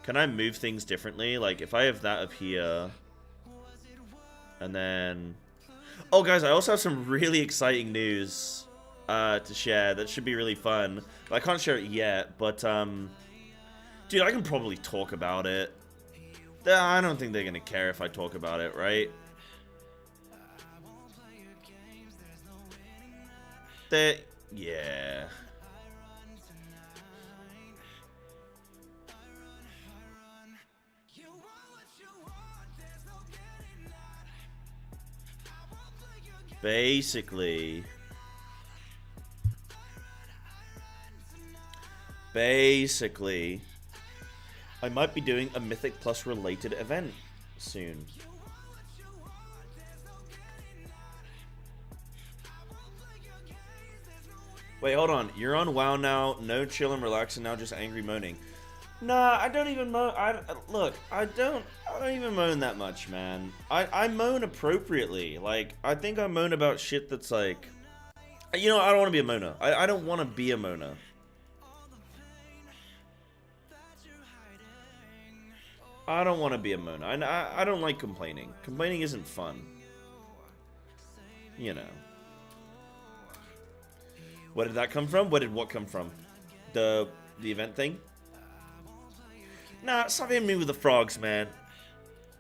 Can I move things differently? Like, if I have that up here, and then... Oh, guys, I also have some really exciting news to share. That should be really fun. I can't share it yet, but, dude, I can probably talk about it. I don't think they're gonna care if I talk about it, right? Yeah. Basically, I might be doing a Mythic Plus related event soon. Wait, hold on. You're on WoW now. No chill and relaxing now, just angry moaning. Nah, I don't even moan. Look, I don't even moan that much, man. I moan appropriately. Like, I think I moan about shit that's like, you know, I don't want to be a moaner. I don't want to be a moaner. I don't want to be a moaner. I don't like complaining. Complaining isn't fun. You know. Where did that come from? Where did what come from? The event thing? Nah, stop hitting me with the frogs, man.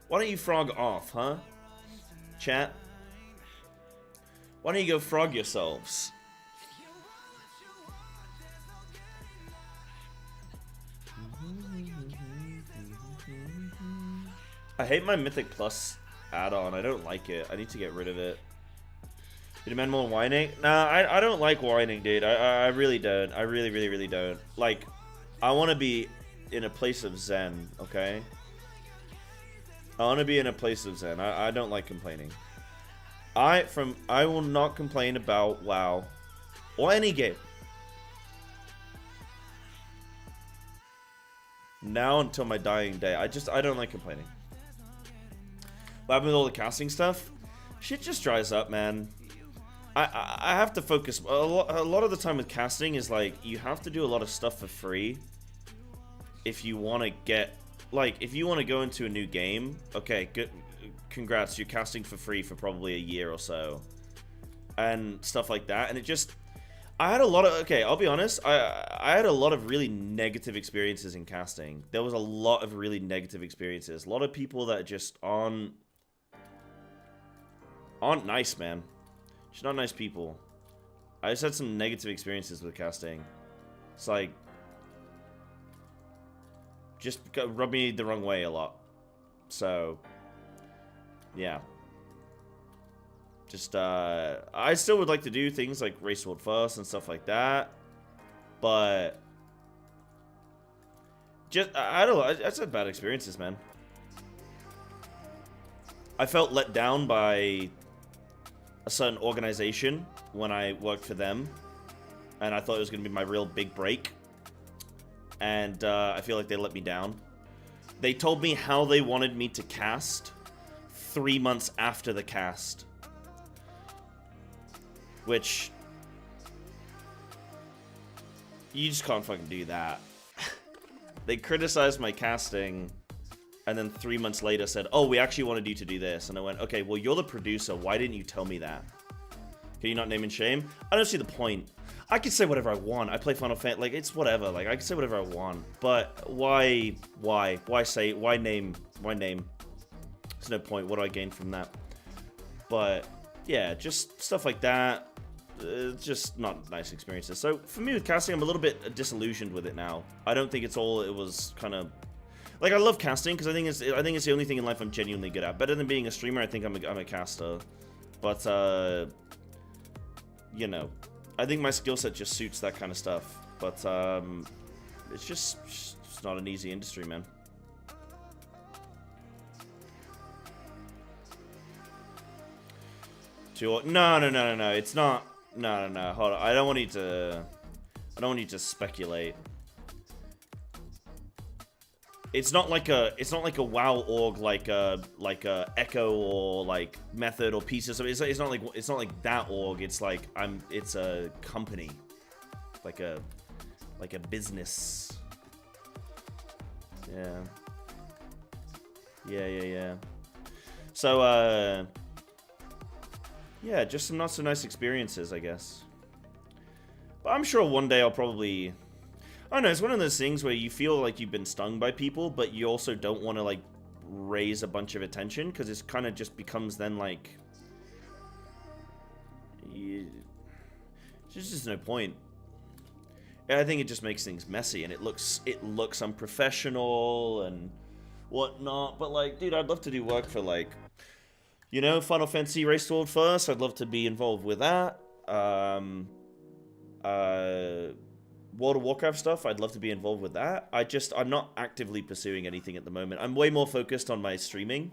Why don't you frog off, huh? Chat? Why don't you go frog yourselves? I hate my Mythic Plus add-on. I don't like it. I need to get rid of it. You demand more whining? Nah, I don't like whining, dude. I really don't. I really don't. Like, I want to be in a place of zen, okay? I want to be in a place of zen. I don't like complaining. I will not complain about WoW or any game. Now until my dying day. I don't like complaining. What happened with all the casting stuff? Shit just dries up, man. I have to focus. A lot of the time with casting is like, you have to do a lot of stuff for free. If you want to get, like, if you want to go into a new game, okay, good, congrats, you're casting for free for probably a year or so. And stuff like that. And it just, I had a lot of, okay, I'll be honest, I had a lot of really negative experiences in casting. There was a lot of really negative experiences. A lot of people that just aren't aren't nice, man. Just not nice people. I just had some negative experiences with casting. It's like, just rubbed me the wrong way a lot. So, yeah. Just, I still would like to do things like race world first and stuff like that. But, just, I don't know. I just had bad experiences, man. I felt let down by a certain organization when I worked for them. And I thought it was going to be my real big break. And I feel like they let me down. They told me how they wanted me to cast 3 months after the cast. Which, you just can't fucking do that. They criticized my casting, and then 3 months later said, oh, we actually wanted you to do this. And I went, okay, well, you're the producer. Why didn't you tell me that? Can you not name and shame? I don't see the point. I can say whatever I want. I play Final Fantasy, like, it's whatever. Like, I can say whatever I want. But why say, why name? There's no point. What do I gain from that? But, yeah, just stuff like that. Just not nice experiences. So, for me with casting, I'm a little bit disillusioned with it now. I don't think it's all it was kind of... Like, I love casting, because I think it's the only thing in life I'm genuinely good at. Better than being a streamer, I think I'm a caster. But, you know, I think my skill set just suits that kind of stuff. But, it's just not an easy industry, man. No, it's not. No, hold on. I don't want you to speculate. It's not like a WoW org like a Echo or like Method or Pieces. So it's not like that org. It's like it's a company, like a business. Yeah. So yeah, just some not so nice experiences, I guess. But I'm sure one day I'll probably... I don't know, it's one of those things where you feel like you've been stung by people, but you also don't want to, like, raise a bunch of attention, because it kind of just becomes then, like... There's just no point. I think it just makes things messy, and it looks unprofessional and whatnot, but, like, dude, I'd love to do work for, like... You know, Final Fantasy Race World first, I'd love to be involved with that. World of Warcraft stuff, I'd love to be involved with that. I'm not actively pursuing anything at the moment. I'm way more focused on my streaming.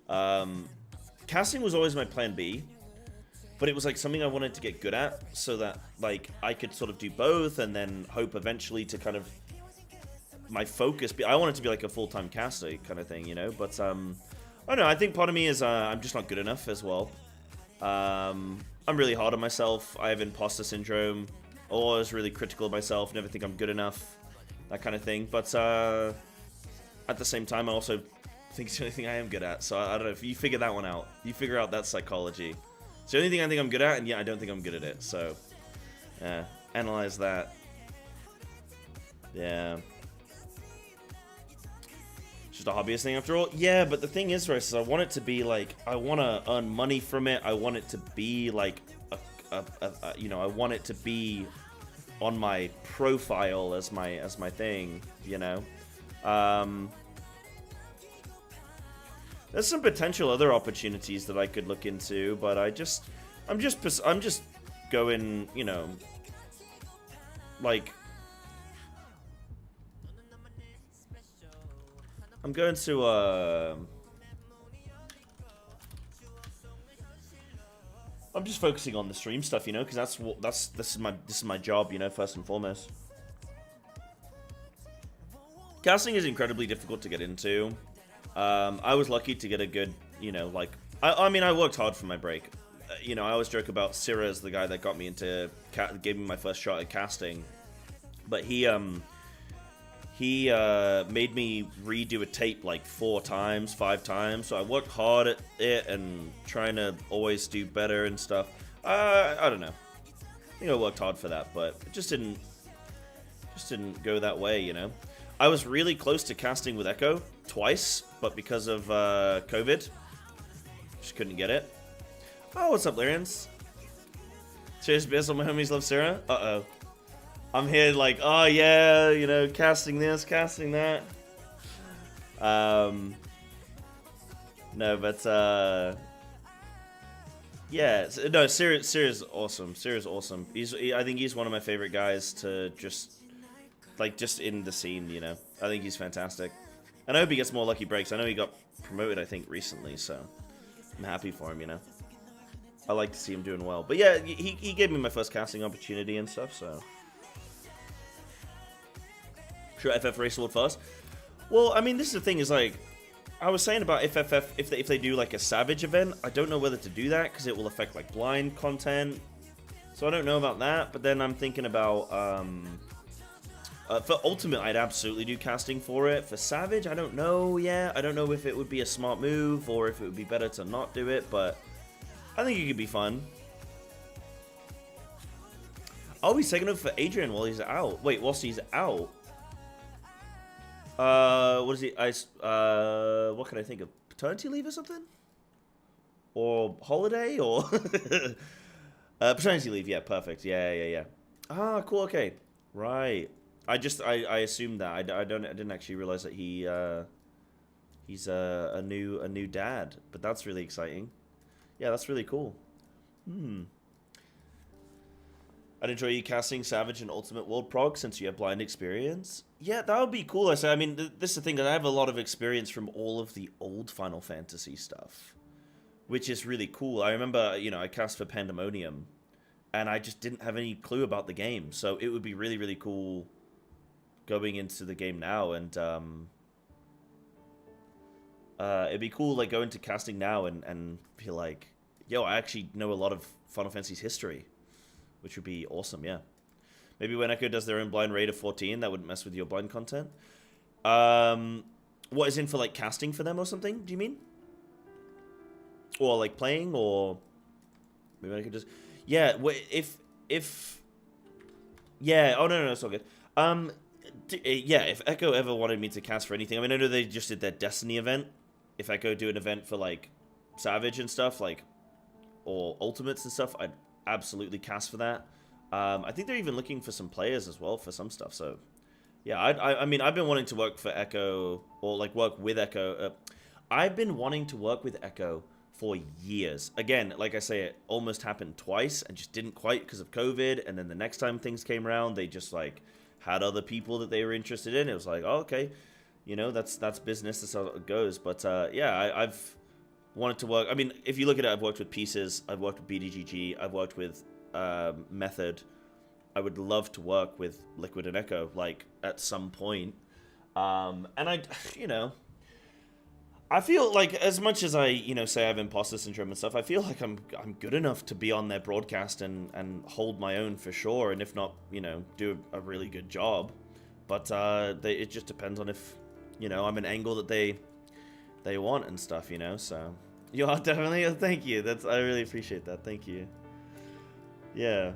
Casting was always my plan B, but it was like something I wanted to get good at so that like I could sort of do both and then hope eventually to kind of my focus be. I want it to be like a full-time caster kind of thing, you know, but I don't know, I think part of me is I'm just not good enough as well. I'm really hard on myself. I have imposter syndrome. Always really critical of myself. Never think I'm good enough. That kind of thing. But at the same time, I also think it's the only thing I am good at. So I don't know. If you figure that one out. You figure out that psychology. It's the only thing I think I'm good at, and yeah, I don't think I'm good at it. So, yeah. Analyze that. Yeah. Just a hobbyist thing after all. Yeah, but the thing is, right, is I want it to be like, I want to earn money from it. I want it to be like, you know, I want it to be on my profile as my thing, you know. There's some potential other opportunities that I could look into, but I'm just going, you know, like, I'm going to, I'm just focusing on the stream stuff, you know, because this is my job, you know, first and foremost. Casting is incredibly difficult to get into. I was lucky to get a good, you know, like, I mean, I worked hard for my break. You know, I always joke about Sira as the guy that got me into, gave me my first shot at casting. But he made me redo a tape like 4 times, 5 times. So I worked hard at it and trying to always do better and stuff. I don't know. I think I worked hard for that, but it just didn't go that way, you know. I was really close to casting with Echo twice, but because of COVID, Just couldn't get it. Oh, what's up, Lyrians? Cheers, Biz. All my homies love Sarah. Uh-oh. I'm here like, oh yeah, you know, casting this, casting that. No, but yeah, no, Siri's awesome. Siri's awesome. I think he's one of my favorite guys to just in the scene, you know. I think he's fantastic. And I hope he gets more lucky breaks. I know he got promoted, I think, recently, so I'm happy for him, you know. I like to see him doing well. But yeah, he gave me my first casting opportunity and stuff, so. Should FF race World first? Well, I mean, this is the thing, is like, I was saying about FFF, if they do like a Savage event, I don't know whether to do that, because it will affect like blind content. So I don't know about that, but then I'm thinking about, for Ultimate, I'd absolutely do casting for it. For Savage, I don't know yet. I don't know if it would be a smart move, or if it would be better to not do it, but I think it could be fun. Oh, he's taking over for Adrian while he's out. Wait, whilst he's out? What is he? What can I think of? Paternity leave or something? Or holiday? Or paternity leave? Yeah, perfect. Yeah. Ah, cool. Okay, right. I assumed that. I didn't actually realize that he's a new dad. But that's really exciting. Yeah, that's really cool. I'd enjoy you casting Savage and Ultimate World Prog since you have blind experience. Yeah, that would be cool. I mean, this is the thing, that I have a lot of experience from all of the old Final Fantasy stuff, which is really cool. I remember, you know, I cast for Pandemonium, and I just didn't have any clue about the game, so it would be really, really cool going into the game now, and it'd be cool, like, going to casting now and be like, yo, I actually know a lot of Final Fantasy's history. Which would be awesome, yeah. Maybe when Echo does their own blind raid of 14, that wouldn't mess with your blind content. What is in for, like, casting for them or something, do you mean? Or, like, playing, or... Maybe I could just... Yeah, if... Yeah, oh, no, it's all good. Yeah, if Echo ever wanted me to cast for anything... I mean, I know they just did their Destiny event. If Echo do an event for, like, Savage and stuff, like... Or Ultimates and stuff, I'd absolutely cast for that. I think they're even looking for some players as well for some stuff, so yeah, I mean, I've been wanting to work for Echo, or like work with Echo. I've been wanting to work with Echo for years. Again, like I say, it almost happened twice and just didn't quite because of COVID, and then the next time things came around, they just like had other people that they were interested in. It was like, oh, okay, you know, that's business, that's how it goes. But yeah, I've wanted to work. I mean, if you look at it, I've worked with Pieces, I've worked with BDGG, I've worked with Method. I would love to work with Liquid and Echo, like, at some point. And you know, I feel like, as much as I, you know, say I have imposter syndrome and stuff, I feel like I'm good enough to be on their broadcast and hold my own for sure, and if not, you know, do a really good job. But it just depends on if, you know, I'm an angle that they want and stuff, you know, so you are definitely, thank you, I really appreciate that, thank you. Yeah,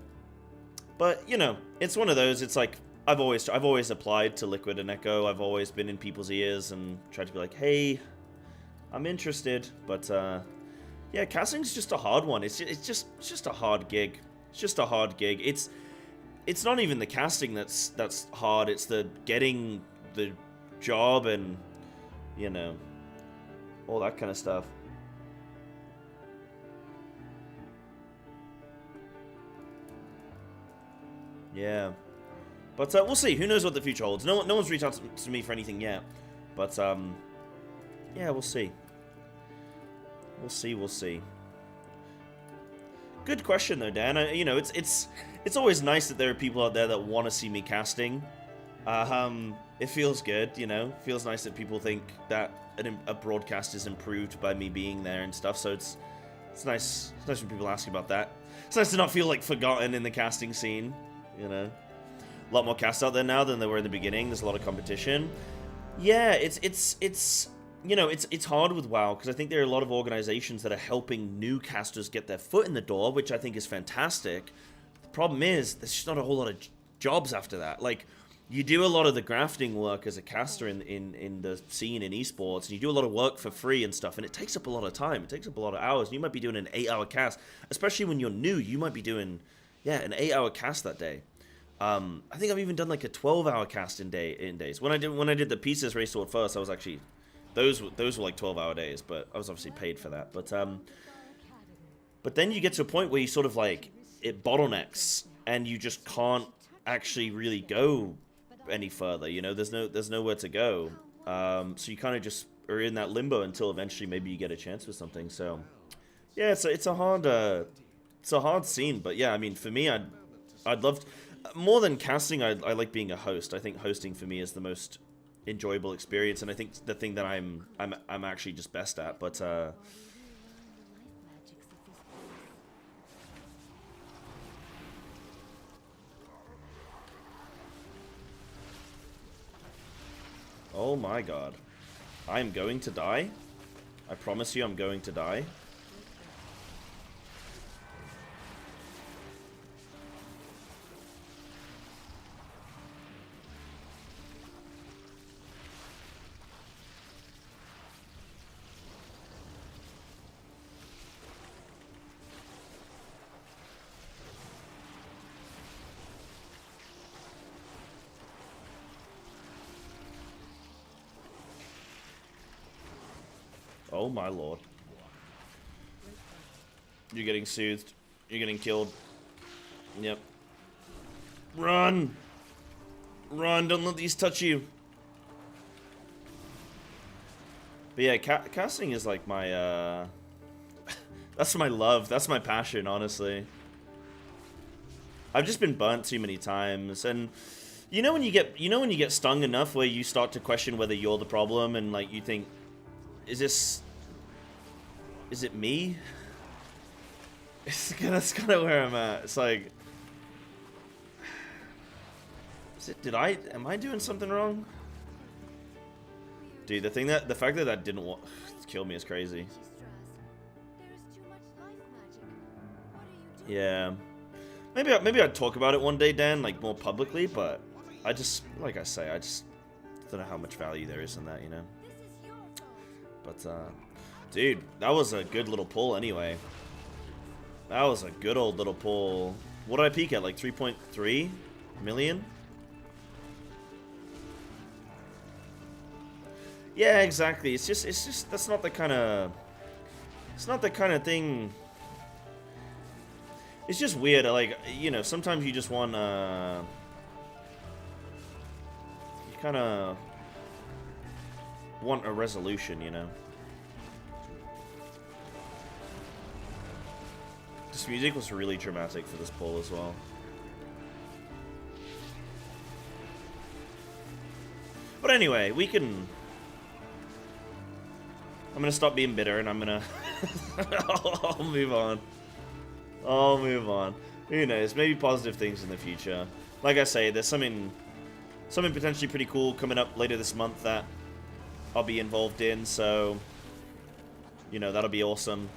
but you know, it's one of those, it's like I've always applied to Liquid and Echo. I've always been in people's ears and tried to be like, hey, I'm interested. But yeah, casting's just a hard one. It's just a hard gig. It's just a hard gig. It's not even the casting that's hard, it's the getting the job and, you know, all that kind of stuff. Yeah. But we'll see. Who knows what the future holds. No one's reached out to me for anything yet. But, yeah, we'll see. We'll see. Good question, though, Dan. You know, it's always nice that there are people out there that want to see me casting. It feels good, you know. Feels nice that people think that a broadcast is improved by me being there and stuff. So it's nice. It's nice when people ask about that. It's nice to not feel like forgotten in the casting scene, you know. A lot more casts out there now than there were in the beginning. There's a lot of competition. Yeah, it's you know, it's hard with WoW because I think there are a lot of organizations that are helping new casters get their foot in the door, which I think is fantastic. The problem is there's just not a whole lot of jobs after that. Like, you do a lot of the grafting work as a caster in the scene in esports, and you do a lot of work for free and stuff, and it takes up a lot of time. It takes up a lot of hours. You might be doing an 8-hour cast, especially when you're new. You might be doing, yeah, an 8-hour cast that day. I think I've even done like a 12-hour cast in days. When I did the pieces race sword first, I was actually those were like 12-hour days, but I was obviously paid for that. But then you get to a point where you sort of like it bottlenecks, and you just can't actually really go any further. You know, there's nowhere to go. So you kind of just are in that limbo until eventually maybe you get a chance with something. So yeah, it's a hard scene. But yeah, I mean, for me, I'd love more than casting. I like being a host. I think hosting for me is the most enjoyable experience, and I think the thing that I'm actually just best at. But oh my god. I'm going to die. I promise you I'm going to die. Oh my lord. You're getting soothed. You're getting killed. Yep. Run! Run, don't let these touch you. But yeah, casting is like my, that's my love. That's my passion, honestly. I've just been burnt too many times, and you know when you get stung enough where you start to question whether you're the problem, and like you think, is it me? That's kind of where I'm at. It's like, am I doing something wrong? Dude, the fact that didn't kill me is crazy. Yeah. Maybe I'd talk about it one day, Dan, like more publicly, but I just, like I say, I just don't know how much value there is in that, you know? But, dude, that was a good little pull anyway. That was a good old little pull. What did I peak at? Like 3.3 million? Yeah, exactly. It's just that's not the kind of thing. It's just weird. Like, you know, sometimes you just want you kind of want a resolution, you know. This music was really dramatic for this poll as well. But anyway, we can... I'm gonna stop being bitter, and I'm gonna... I'll move on. I'll move on. Who knows? Maybe positive things in the future. Like I say, there's something potentially pretty cool coming up later this month that I'll be involved in, so... You know, that'll be awesome.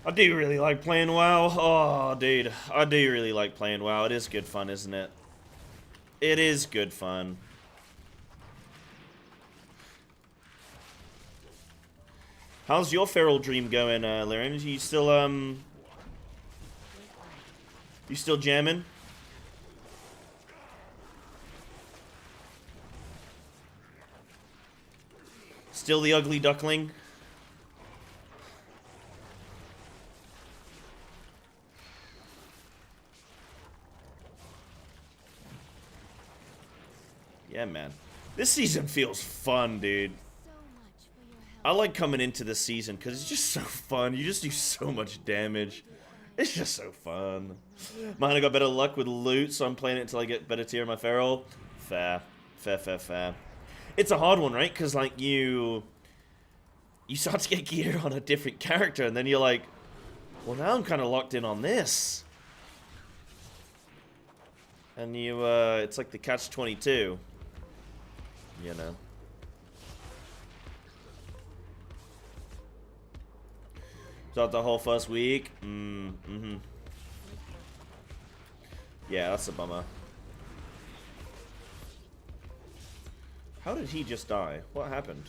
I do really like playing WoW. Oh, dude. I do really like playing WoW. It is good fun, isn't it? It is good fun. How's your feral dream going, Lyran? You still jamming? Still the ugly duckling? Yeah, man. This season feels fun, dude. I like coming into this season because it's just so fun. You just do so much damage. It's just so fun. Man, I got better luck with loot, so I'm playing it until I get better tier in my feral. Fair. Fair. It's a hard one, right? Because, like, you start to get gear on a different character, and then you're like, well, now I'm kind of locked in on this. And it's like the catch-22. you know. Start the whole first week. Yeah, that's a bummer. How did he just die? What happened?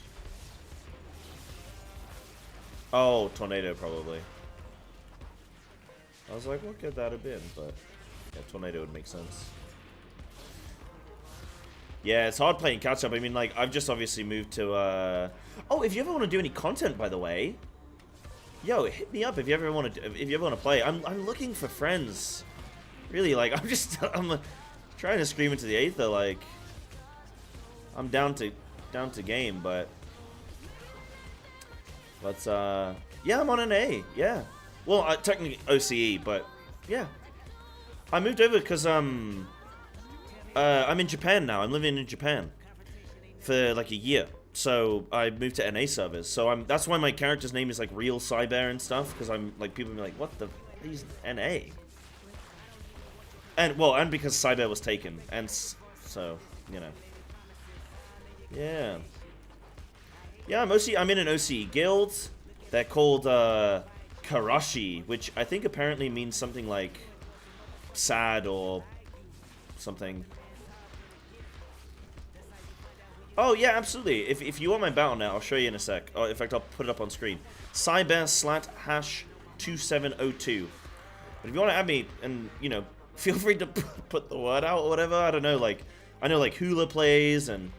Oh, tornado probably. I was like, what could that have been? But yeah, tornado would make sense. Yeah, it's hard playing catch up. I mean, like, I've just obviously moved to oh, if you ever want to do any content, by the way, yo, hit me up if you ever want to play. I'm looking for friends. Really, like, I'm trying to scream into the aether, like, I'm down to game, but yeah, I'm on an A. Yeah. Well, technically OCE, but yeah. I moved over because I'm in Japan now. I'm living in Japan for like a year. So I moved to NA servers. So that's why my character's name is like real Psybear and stuff, because I'm like, people be like, what the, he's NA. And well, and because Psybear was taken, and so, you know. Yeah. Yeah, I'm in an OCE guild. They're called Karashi, which I think apparently means something like sad or something. Oh yeah, absolutely. If you want my battle net, I'll show you in a sec. Oh, in fact, I'll put it up on screen. Psybearslat #2702. But if you want to add me, and you know, feel free to put the word out or whatever. I don't know, like I know like Hula plays and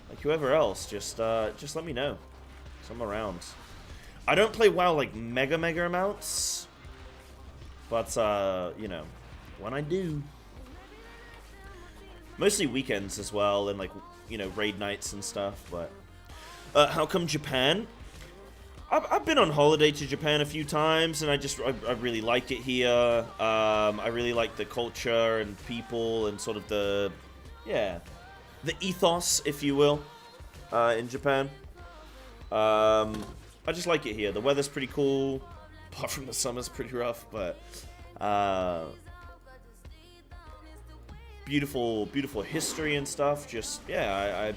like whoever else. Just let me know. So I'm around. I don't play WoW like mega amounts, but you know, when I do. Mostly weekends as well, and like, you know, raid nights and stuff, but... how come Japan? I've been on holiday to Japan a few times, and I really like it here. I really like the culture and people and sort of the ethos, if you will, in Japan. I just like it here. The weather's pretty cool, apart from the summer's pretty rough, but... beautiful history and stuff. Just, yeah, I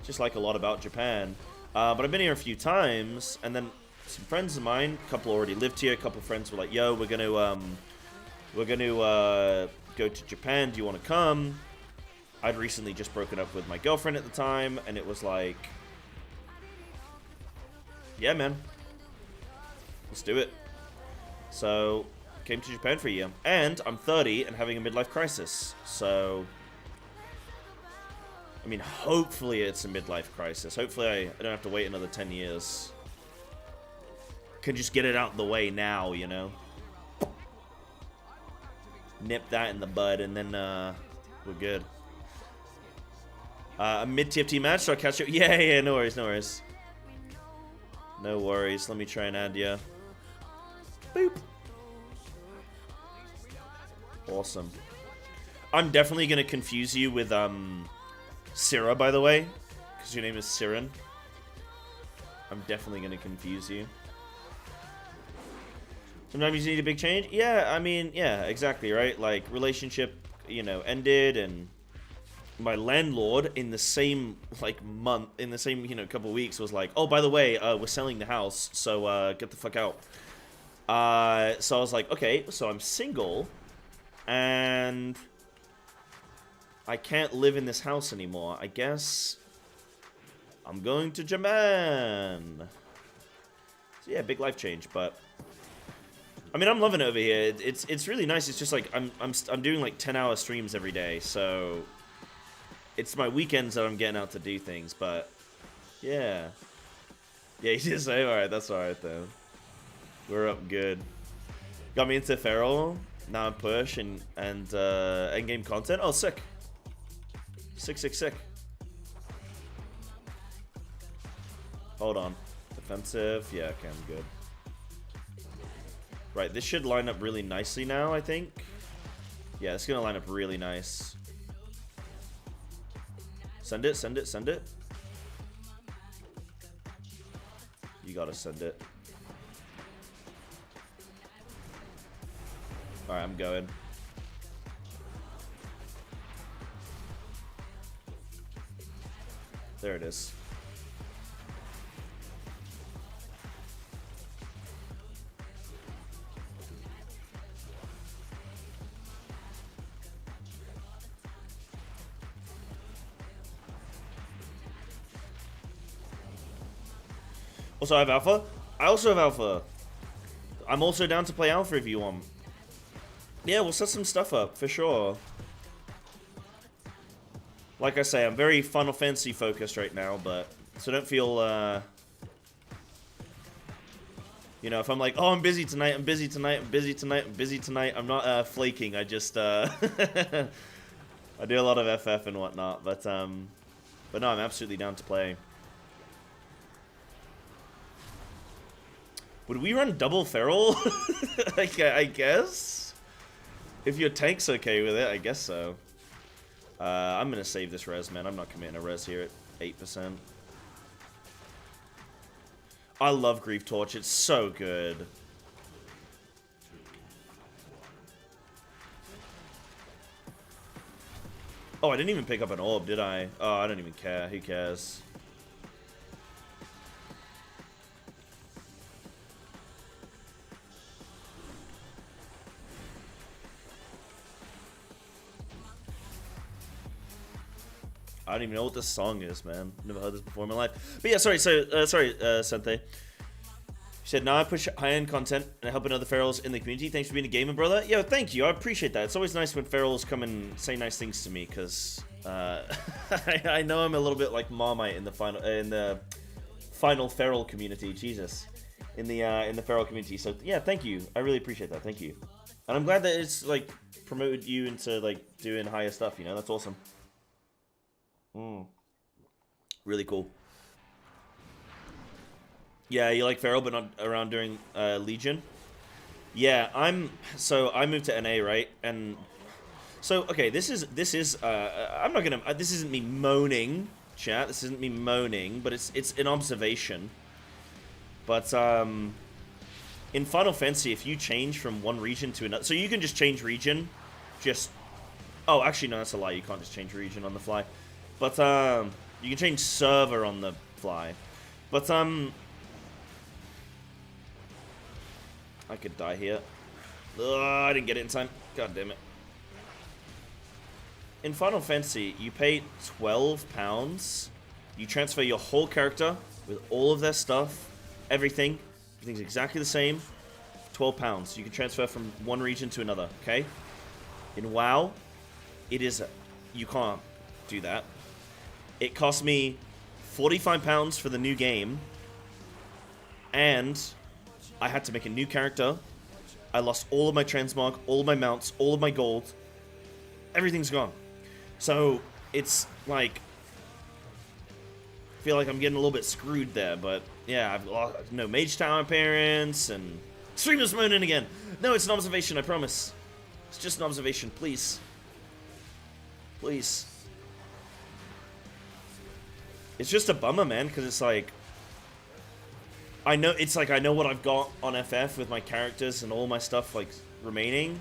just like a lot about Japan. But I've been here a few times, and then some friends of mine, a couple already lived here, a couple of friends were like, yo, we're gonna go to Japan, do you want to come? I'd recently just broken up with my girlfriend at the time, and it was like, yeah, man, let's do it. So came to Japan for a year, and I'm 30 and having a midlife crisis, so I mean, hopefully it's a midlife crisis. Hopefully I don't have to wait another 10 years. Can just get it out of the way now, you know? Nip that in the bud, and then we're good. A mid-TFT match, so I'll catch you. Yeah, no worries. No worries, let me try and add ya. Boop. Awesome. I'm definitely gonna confuse you with Syrah, by the way, because your name is Siren. I'm definitely gonna confuse you. Sometimes you need a big change. Yeah, I mean, yeah, exactly, right? Like, relationship, you know, ended, and my landlord in the same like month, in the same, you know, couple weeks was like, oh, by the way, we're selling the house, so get the fuck out. So I was like, okay, so I'm single. And I can't live in this house anymore. I guess I'm going to Japan. So yeah, big life change, but I mean, I'm loving it over here. It's really nice. It's just like I'm doing like 10-hour streams every day, so it's my weekends that I'm getting out to do things. But yeah, you just say, all right, that's all right then. We're up good. Got me into Feral. Now I'm push and endgame content. Oh, sick. Sick. Hold on. Defensive. Yeah, okay, I'm good. Right, this should line up really nicely now, I think. Yeah, it's gonna line up really nice. Send it. You gotta send it. Alright, I'm going. There it is. Also, I have Alpha. I also have Alpha. I'm also down to play Alpha if you want. Yeah, we'll set some stuff up, for sure. Like I say, I'm very Final Fantasy focused right now, but... So don't feel, you know, if I'm like, oh, I'm busy tonight, I'm busy tonight, I'm busy tonight, I'm busy tonight, I'm not, flaking, I just, I do a lot of FF and whatnot, but no, I'm absolutely down to play. Would we run double Feral? I guess? If your tank's okay with it, I guess so. I'm gonna save this res, man. I'm not committing a res here at 8%. I love Grief Torch. It's so good. Oh, I didn't even pick up an orb, did I? Oh, I don't even care. Who cares? I don't even know what this song is, man. Never heard this before in my life. But yeah, sorry, Sente. You said, now I push high-end content and helping other ferals in the community. Thanks for being a gamer, brother. Yo, thank you. I appreciate that. It's always nice when ferals come and say nice things to me, because I know I'm a little bit like Marmite in the final feral community. Jesus, in the feral community. So yeah, thank you. I really appreciate that. Thank you. And I'm glad that it's like promoted you into like doing higher stuff. You know, that's awesome. Really cool. Yeah, you like Feral, but not around during Legion. Yeah, I moved to NA, right? And so okay, this is I'm not gonna. This isn't me moaning, chat. This isn't me moaning, but it's an observation. But in Final Fantasy, if you change from one region to another, so you can just change region, oh, actually no, that's a lie. You can't just change region on the fly. But, you can change server on the fly. But, I could die here. Ugh, I didn't get it in time. God damn it. In Final Fantasy, you pay £12. You transfer your whole character with all of their stuff. Everything's exactly the same. £12. You can transfer from one region to another, okay? In WoW, you can't do that. It cost me £45 for the new game, and I had to make a new character. I lost all of my transmog, all of my mounts, all of my gold. Everything's gone. So, it's like, I feel like I'm getting a little bit screwed there, but yeah, I've lost no Mage Tower appearance, and Streamer's moaning again. No, it's an observation, I promise. It's just an observation, please. Please. It's just a bummer, man, because it's like, I know what I've got on FF with my characters and all my stuff like remaining,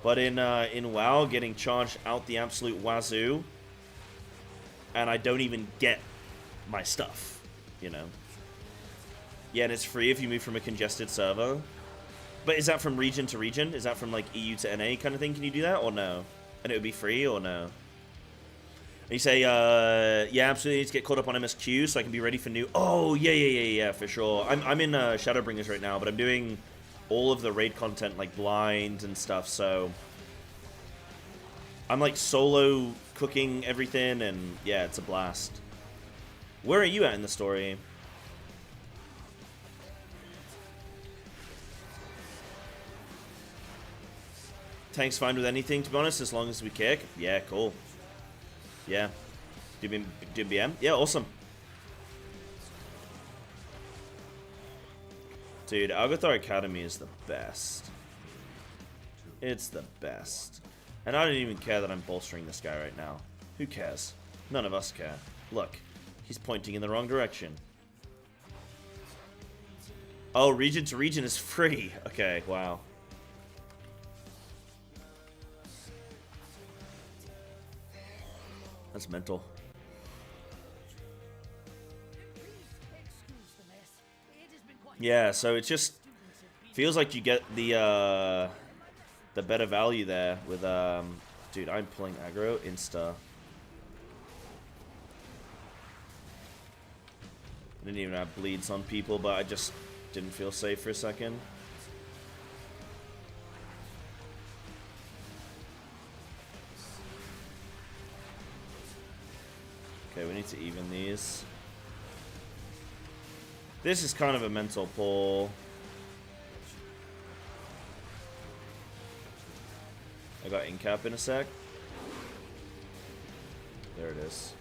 but in WoW, getting charged out the absolute wazoo, and I don't even get my stuff, you know. Yeah, and it's free if you move from a congested server. But is that from region to region? Is that from like EU to NA kind of thing? Can you do that or no? And it would be free or no? And you say, yeah, absolutely need to get caught up on MSQ so I can be ready for new... Oh, yeah, for sure. I'm in Shadowbringers right now, but I'm doing all of the raid content, like blind and stuff, so... I'm like solo cooking everything, and yeah, it's a blast. Where are you at in the story? Tank's fine with anything, to be honest, as long as we kick. Yeah, cool. Yeah. Doing BM? Yeah, awesome. Dude, Algothar Academy is the best. It's the best. And I don't even care that I'm bolstering this guy right now. Who cares? None of us care. Look, he's pointing in the wrong direction. Oh, region to region is free. Okay, wow. That's mental. Yeah, so it just feels like you get the better value there with dude, I'm pulling aggro insta. I didn't even have bleeds on people, but I just didn't feel safe for a second. Okay, we need to even these. This is kind of a mental pull. I got incap in a sec. There it is.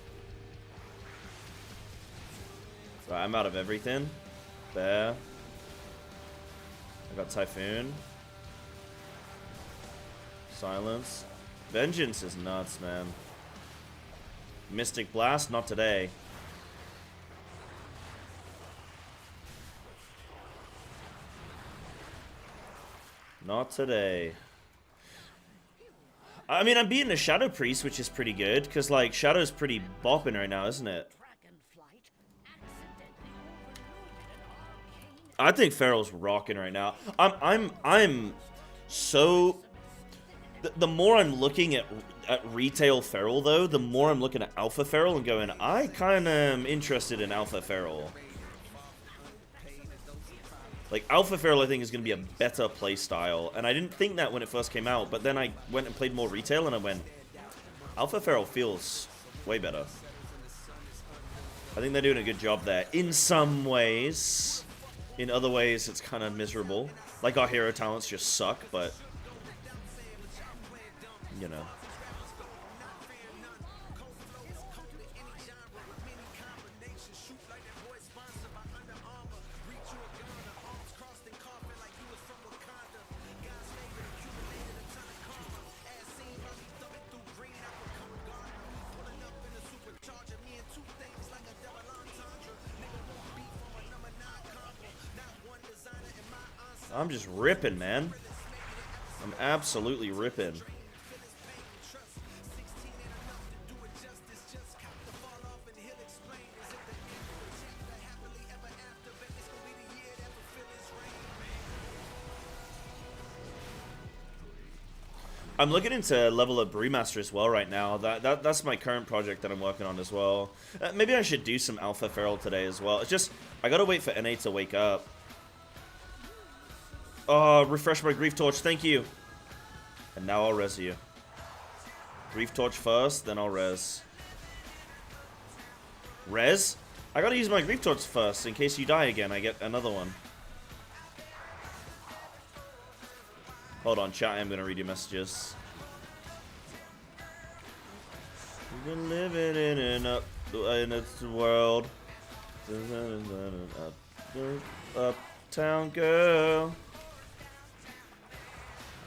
Right, I'm out of everything. There. I got Typhoon. Silence. Vengeance is nuts, man. Mystic Blast, not today. Not today. I mean, I'm beating a Shadow Priest, which is pretty good, because, like, Shadow's pretty bopping right now, isn't it? I think Feral's rocking right now. I'm so... The more I'm looking at retail Feral, though, the more I'm looking at Alpha Feral and going, I kind of am interested in Alpha Feral. Like, Alpha Feral, I think, is going to be a better playstyle. And I didn't think that when it first came out, but then I went and played more retail, and I went, Alpha Feral feels way better. I think they're doing a good job there. In some ways. In other ways, it's kind of miserable. Like, our hero talents just suck, but... you know. I'm just ripping, man. I'm absolutely ripping. I'm looking into level up Brewmaster as well right now. That's my current project that I'm working on as well. Maybe I should do some Alpha Feral today as well. It's just, I gotta wait for NA to wake up. Oh, refresh my Grief Torch, thank you. And now I'll res you. Grief Torch first, then I'll res. Res? I gotta use my Grief Torch first, in case you die again, I get another one. Hold on, chat, I'm gonna read your messages. We've been living in a world. Uptown girl.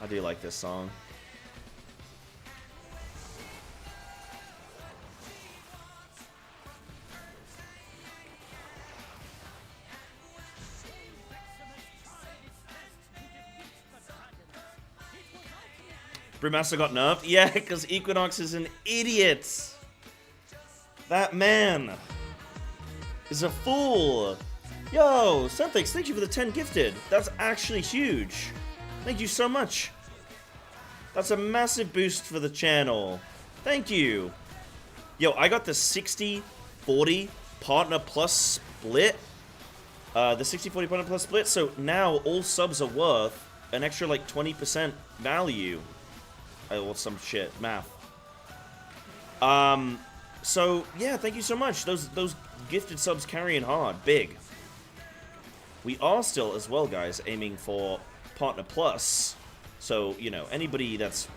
I do like this song. Brewmaster got nerfed? Yeah, because Equinox is an idiot. That man is a fool. Yo, Sentix, thank you for the 10 gifted. That's actually huge. Thank you so much. That's a massive boost for the channel. Thank you. Yo, I got the 60-40 Partner Plus split. The 60-40 Partner Plus split. So now all subs are worth an extra like 20% value. Or some shit. Math. So yeah, thank you so much. Those gifted subs carrying hard. Big. We are still, as well, guys, aiming for Partner Plus. So, you know, anybody that's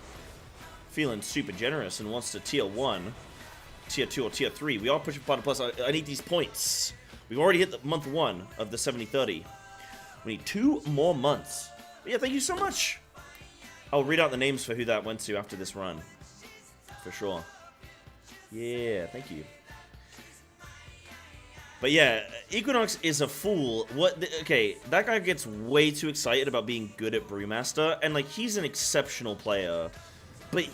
feeling super generous and wants to tier 1, tier 2, or tier 3, we are pushing Partner Plus. I need these points. We've already hit the month 1 of the 70-30. We need 2 more months. But yeah, thank you so much. I'll read out the names for who that went to after this run. For sure. Yeah, thank you. But yeah, Equinox is a fool. Okay, that guy gets way too excited about being good at Brewmaster, and like, he's an exceptional player. But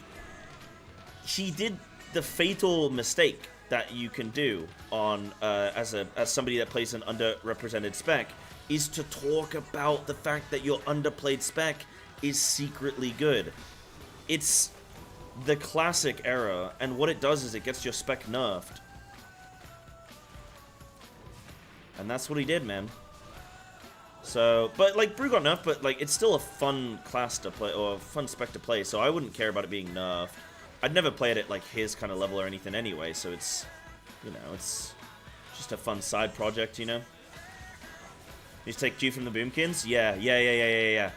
he did the fatal mistake that you can do on as somebody that plays an underrepresented spec is to talk about the fact that your underplayed spec is secretly good. It's the classic era, and what it does is it gets your spec nerfed. And that's what he did, man. So, but like, Brew got nerfed, but like, it's still a fun class to play, or a fun spec to play, so I wouldn't care about it being nerfed. I'd never play it at like his kind of level or anything anyway, so it's, you know, it's just a fun side project, you know? You take Q from the Boomkins? Yeah.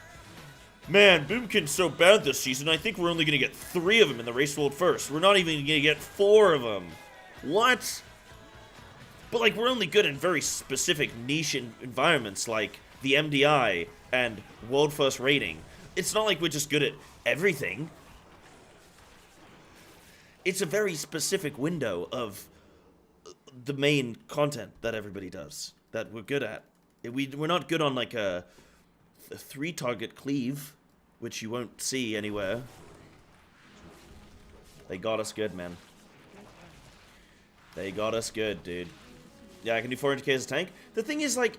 Man, Boomkin's so bad this season, I think we're only gonna get 3 of them in the Race World first. We're not even gonna get 4 of them. What? But like, we're only good in very specific niche environments like the MDI and World First Rating. It's not like we're just good at everything. It's a very specific window of the main content that everybody does, that we're good at. We're not good on like a 3-target cleave, which you won't see anywhere. They got us good, man. They got us good, dude. Yeah, I can do 400k as a tank. The thing is, like,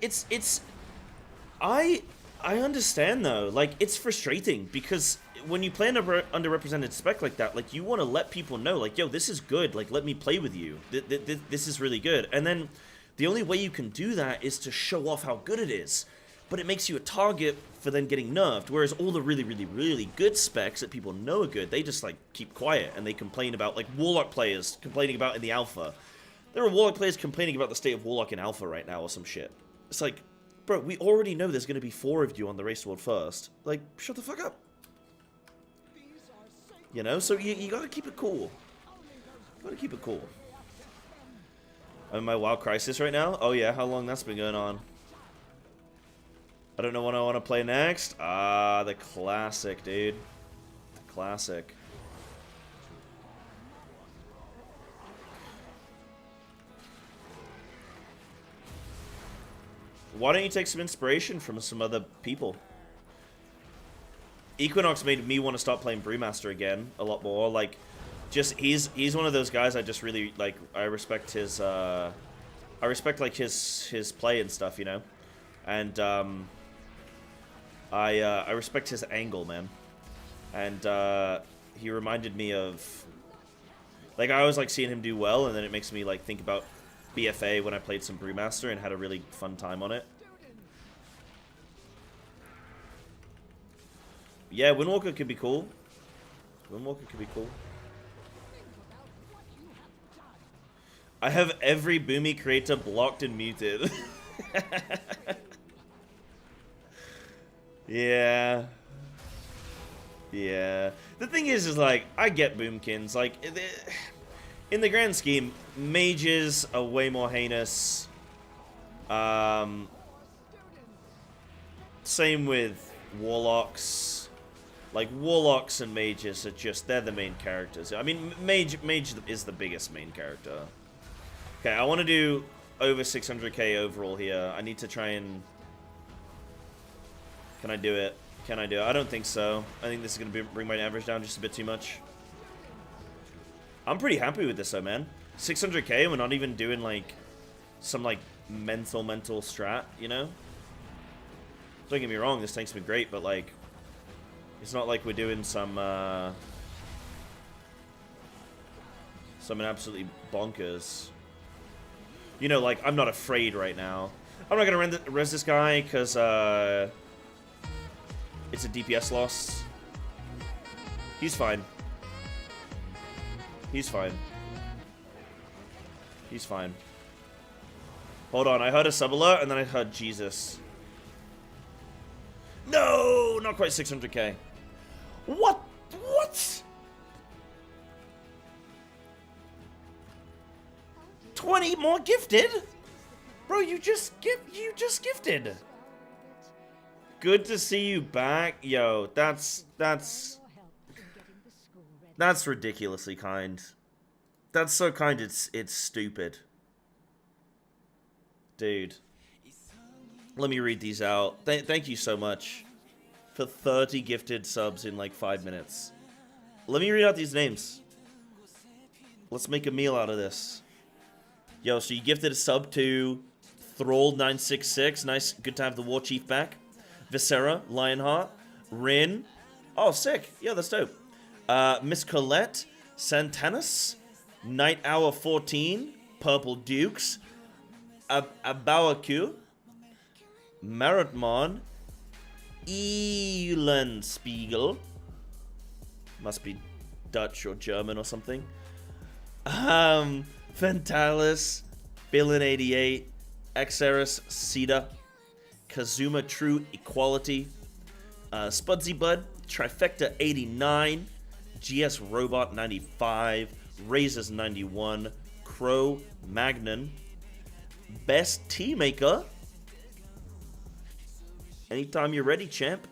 I understand, though. Like, it's frustrating, because when you play an underrepresented spec like that, like, you want to let people know, like, yo, this is good. Like, let me play with you. This is really good. And then the only way you can do that is to show off how good it is. But it makes you a target for then getting nerfed. Whereas all the really, really, really good specs that people know are good, they just, like, keep quiet. And they complain about, like, Warlock players complaining about in the alpha. There are Warlock players complaining about the state of Warlock in alpha right now or some shit. It's like, bro, we already know there's going to be 4 of you on the Race World first. Like, shut the fuck up. You know? So you gotta keep it cool. Gotta keep it cool. I'm in my WoW Crisis right now? Oh yeah, how long that's been going on? I don't know what I want to play next. Ah, the classic, dude. The classic. Why don't you take some inspiration from some other people? Equinox made me want to stop playing Brewmaster again a lot more. Like, just he's one of those guys I just really like. I respect his like his play and stuff, you know, and I respect his angle, man. And he reminded me of, like, I always like seeing him do well, and then it makes me like think about BFA when I played some Brewmaster and had a really fun time on it. Yeah, Windwalker could be cool. Windwalker could be cool. I have every Boomy creator blocked and muted. Yeah. Yeah. The thing is like, I get Boomkins. Like, in the grand scheme, mages are way more heinous. Same with warlocks. Like, warlocks and mages are just, they're the main characters. I mean, mage is the biggest main character. Okay, I want to do over 600k overall here. I need to try and... Can I do it? Can I do it? I don't think so. I think this is going to bring my average down just a bit too much. I'm pretty happy with this though, man. 600k and we're not even doing like some like mental strat, you know? Don't get me wrong, this tank's been great, but like it's not like we're doing some something absolutely bonkers. You know, like, I'm not afraid right now. I'm not gonna res this guy because it's a DPS loss. He's fine. He's fine. He's fine. Hold on, I heard a sub alert and then I heard Jesus. No, not quite 600k. What? What? 20 more gifted? Bro, you just gifted. Good to see you back. Yo, that's ridiculously kind. That's so kind, it's stupid. Dude. Let me read these out. Thank you so much for 30 gifted subs in like 5 minutes. Let me read out these names. Let's make a meal out of this. Yo, so you gifted a sub to Thrall966. Nice. Good to have the War Chief back. Viscera, Lionheart, Rin. Oh, sick. Yeah, that's dope. Miss Colette, Santanis, Night Hour 14, Purple Dukes, Abawaku, Maratmon, Eulenspiegel. Must be Dutch or German or something. Fentalis, Billin88, Xeris, Cedar, Kazuma True Equality, Spudsy Bud, Trifecta 89, GS Robot 95, Razors 91, Crow Magnan, Best Tea Maker. Anytime you're ready, champ.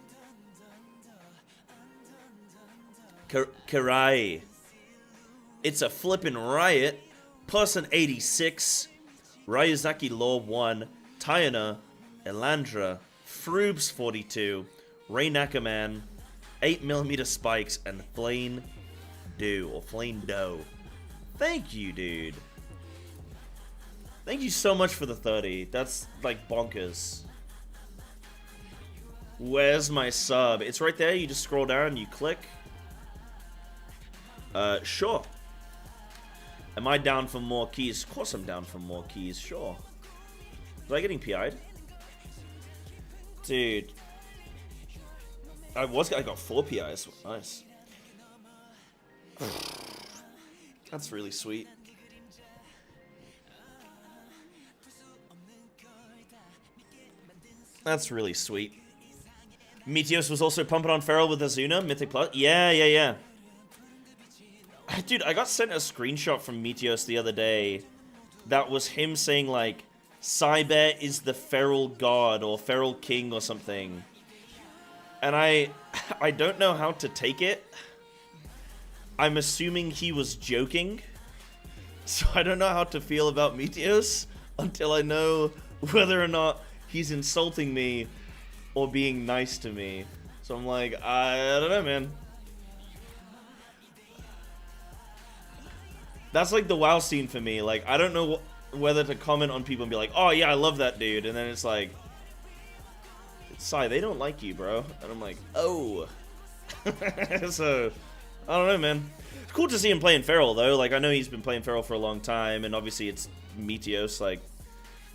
Karai. It's a flippin' riot. Person 86, Ryuzaki Law 1, Tyana, Elandra, Froobs 42, Ray Nakaman, 8mm spikes, and Flane Do, or Flane Doe. Thank you, dude. Thank you so much for the 30. That's like bonkers. Where's my sub? It's right there. You just scroll down and you click. Sure. Am I down for more keys? Of course I'm down for more keys, sure. Was I getting PI'd? Dude. I got 4 PIs. Nice. That's really sweet. That's really sweet. Meteos was also pumping on Feral with Azuna, Mythic Plus. Yeah. Dude, I got sent a screenshot from Meteos the other day that was him saying, like, Psybear is the feral god or feral king or something. And I don't know how to take it. I'm assuming he was joking. So I don't know how to feel about Meteos until I know whether or not he's insulting me or being nice to me. So I'm like, I don't know, man. That's like the WoW scene for me. Like, I don't know whether to comment on people and be like, oh yeah, I love that dude. And then it's like, Sai, they don't like you, bro. And I'm like, oh. So, I don't know, man. It's cool to see him playing Feral, though. Like, I know he's been playing Feral for a long time. And obviously it's Meteos, like,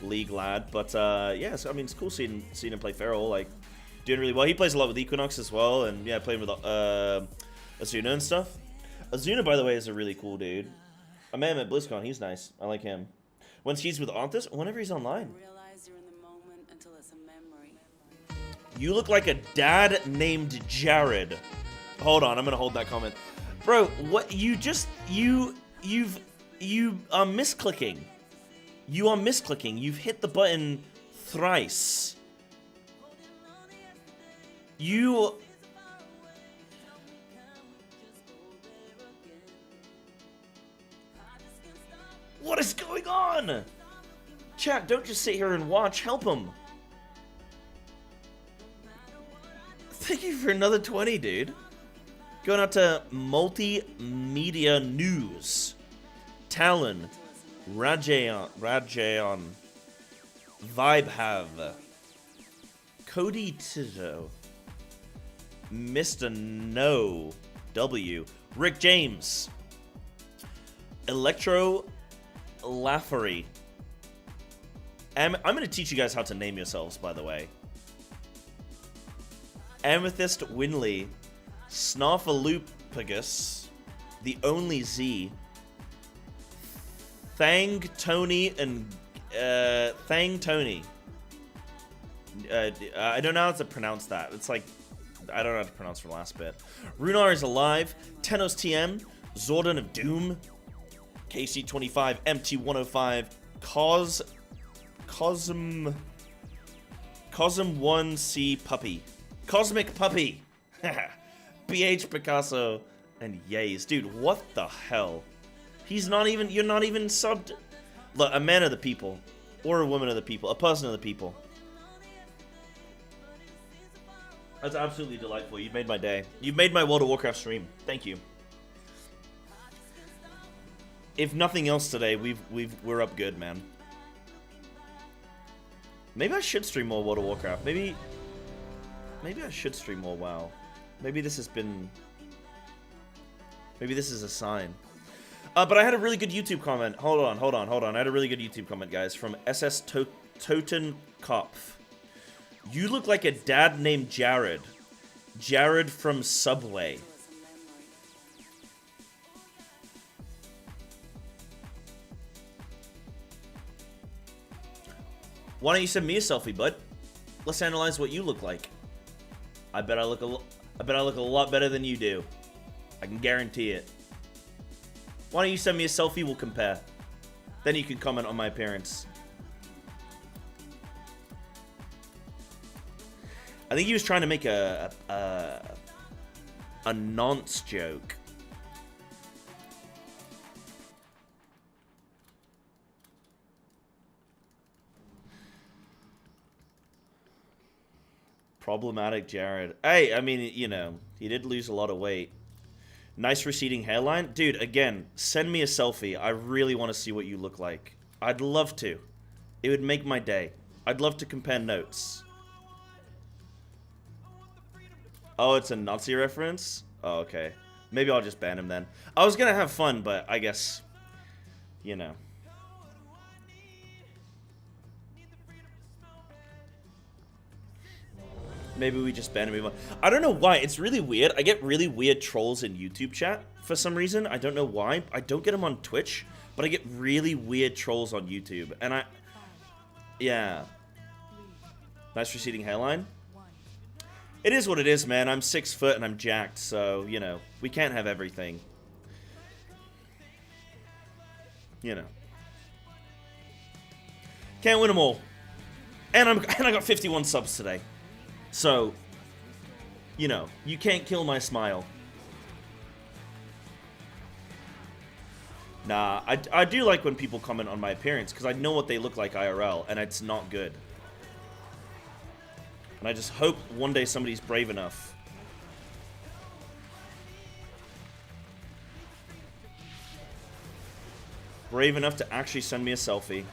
League lad. But, yeah, so, I mean, it's cool seeing him play Feral. Like, doing really well. He plays a lot with Equinox as well. And, yeah, playing with Azuna and stuff. Azuna, by the way, is a really cool dude. I met him at BlizzCon. He's nice. I like him. Once he's with Arthas, whenever he's online. Realize you're in the moment until it's a memory. You look like a dad named Jared. Hold on, I'm gonna hold that comment. Bro, what you are misclicking. You are misclicking. You've hit the button thrice. What is going on? Chat, don't just sit here and watch. Help him. Thank you for another 20, dude. Going out to Multimedia News. Talon. Rajayon. Vibehav. Cody Tizzo. Mr. No. W. Rick James. Electro Laffery. I'm going to teach you guys how to name yourselves, by the way. Amethyst Winley. Snarfalupagus. The Only Z. Thang Tony and Thang Tony. I don't know how to pronounce that. It's like, I don't know how to pronounce the last bit. Runar is alive. Tenos TM. Zordon of Doom. KC25, MT105, Cosm 1C Puppy, Cosmic Puppy, BH Picasso, and Yays. Dude, what the hell? You're not even subbed. Look, a man of the people, or a woman of the people, a person of the people. That's absolutely delightful. You've made my day. You've made my World of Warcraft stream. Thank you. if nothing else today, we're up good, man. Maybe I should stream more World of Warcraft. Maybe I should stream more WoW. Maybe this has been... Maybe this is a sign. But I had a really good YouTube comment. Hold on. I had a really good YouTube comment, guys, from SS Totenkopf. You look like a dad named Jared. Jared from Subway. Why don't you send me a selfie, bud? Let's analyze what you look like. I bet I look a lot better than you do. I can guarantee it. Why don't you send me a selfie? We'll compare. Then you can comment on my appearance. I think he was trying to make a nonce joke. Problematic Jared. Hey, I mean, you know, he did lose a lot of weight. Nice receding hairline. Dude, again, send me a selfie. I really want to see what you look like. I'd love to. It would make my day. I'd love to compare notes. Oh, it's a Nazi reference? Oh, okay. Maybe I'll just ban him then. I was gonna have fun, but I guess, you know. Maybe we just ban him. I don't know why. It's really weird. I get really weird trolls in YouTube chat for some reason. I don't know why. I don't get them on Twitch, but I get really weird trolls on YouTube. And yeah. Nice receding hairline. It is what it is, man. I'm 6 foot and I'm jacked, so, you know, we can't have everything. You know. Can't win them all. And I got 51 subs today. So, you know, you can't kill my smile. Nah, I do like when people comment on my appearance, because I know what they look like IRL, and it's not good. And I just hope one day somebody's brave enough. Brave enough to actually send me a selfie.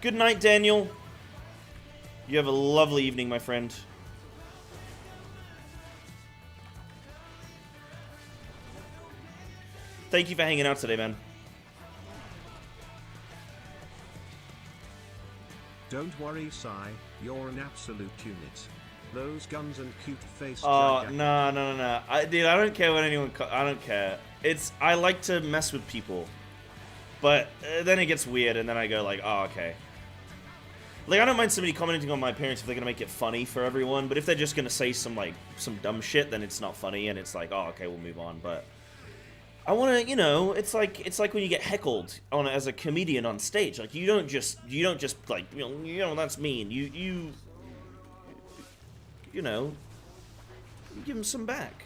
Good night, Daniel. You have a lovely evening, my friend. Thank you for hanging out today, man. Don't worry, Psy. You're an absolute unit. Those guns and cute face. Oh, no. Dude, I don't care what anyone... I don't care. I like to mess with people. But then it gets weird, and then I go like, oh, okay. Like, I don't mind somebody commenting on my appearance if they're gonna make it funny for everyone, but if they're just gonna say some dumb shit, then it's not funny, and it's like, oh, okay, we'll move on. But I wanna, you know, it's like when you get heckled as a comedian on stage. Like, you don't just like, you know, that's mean. You know, you give them some back.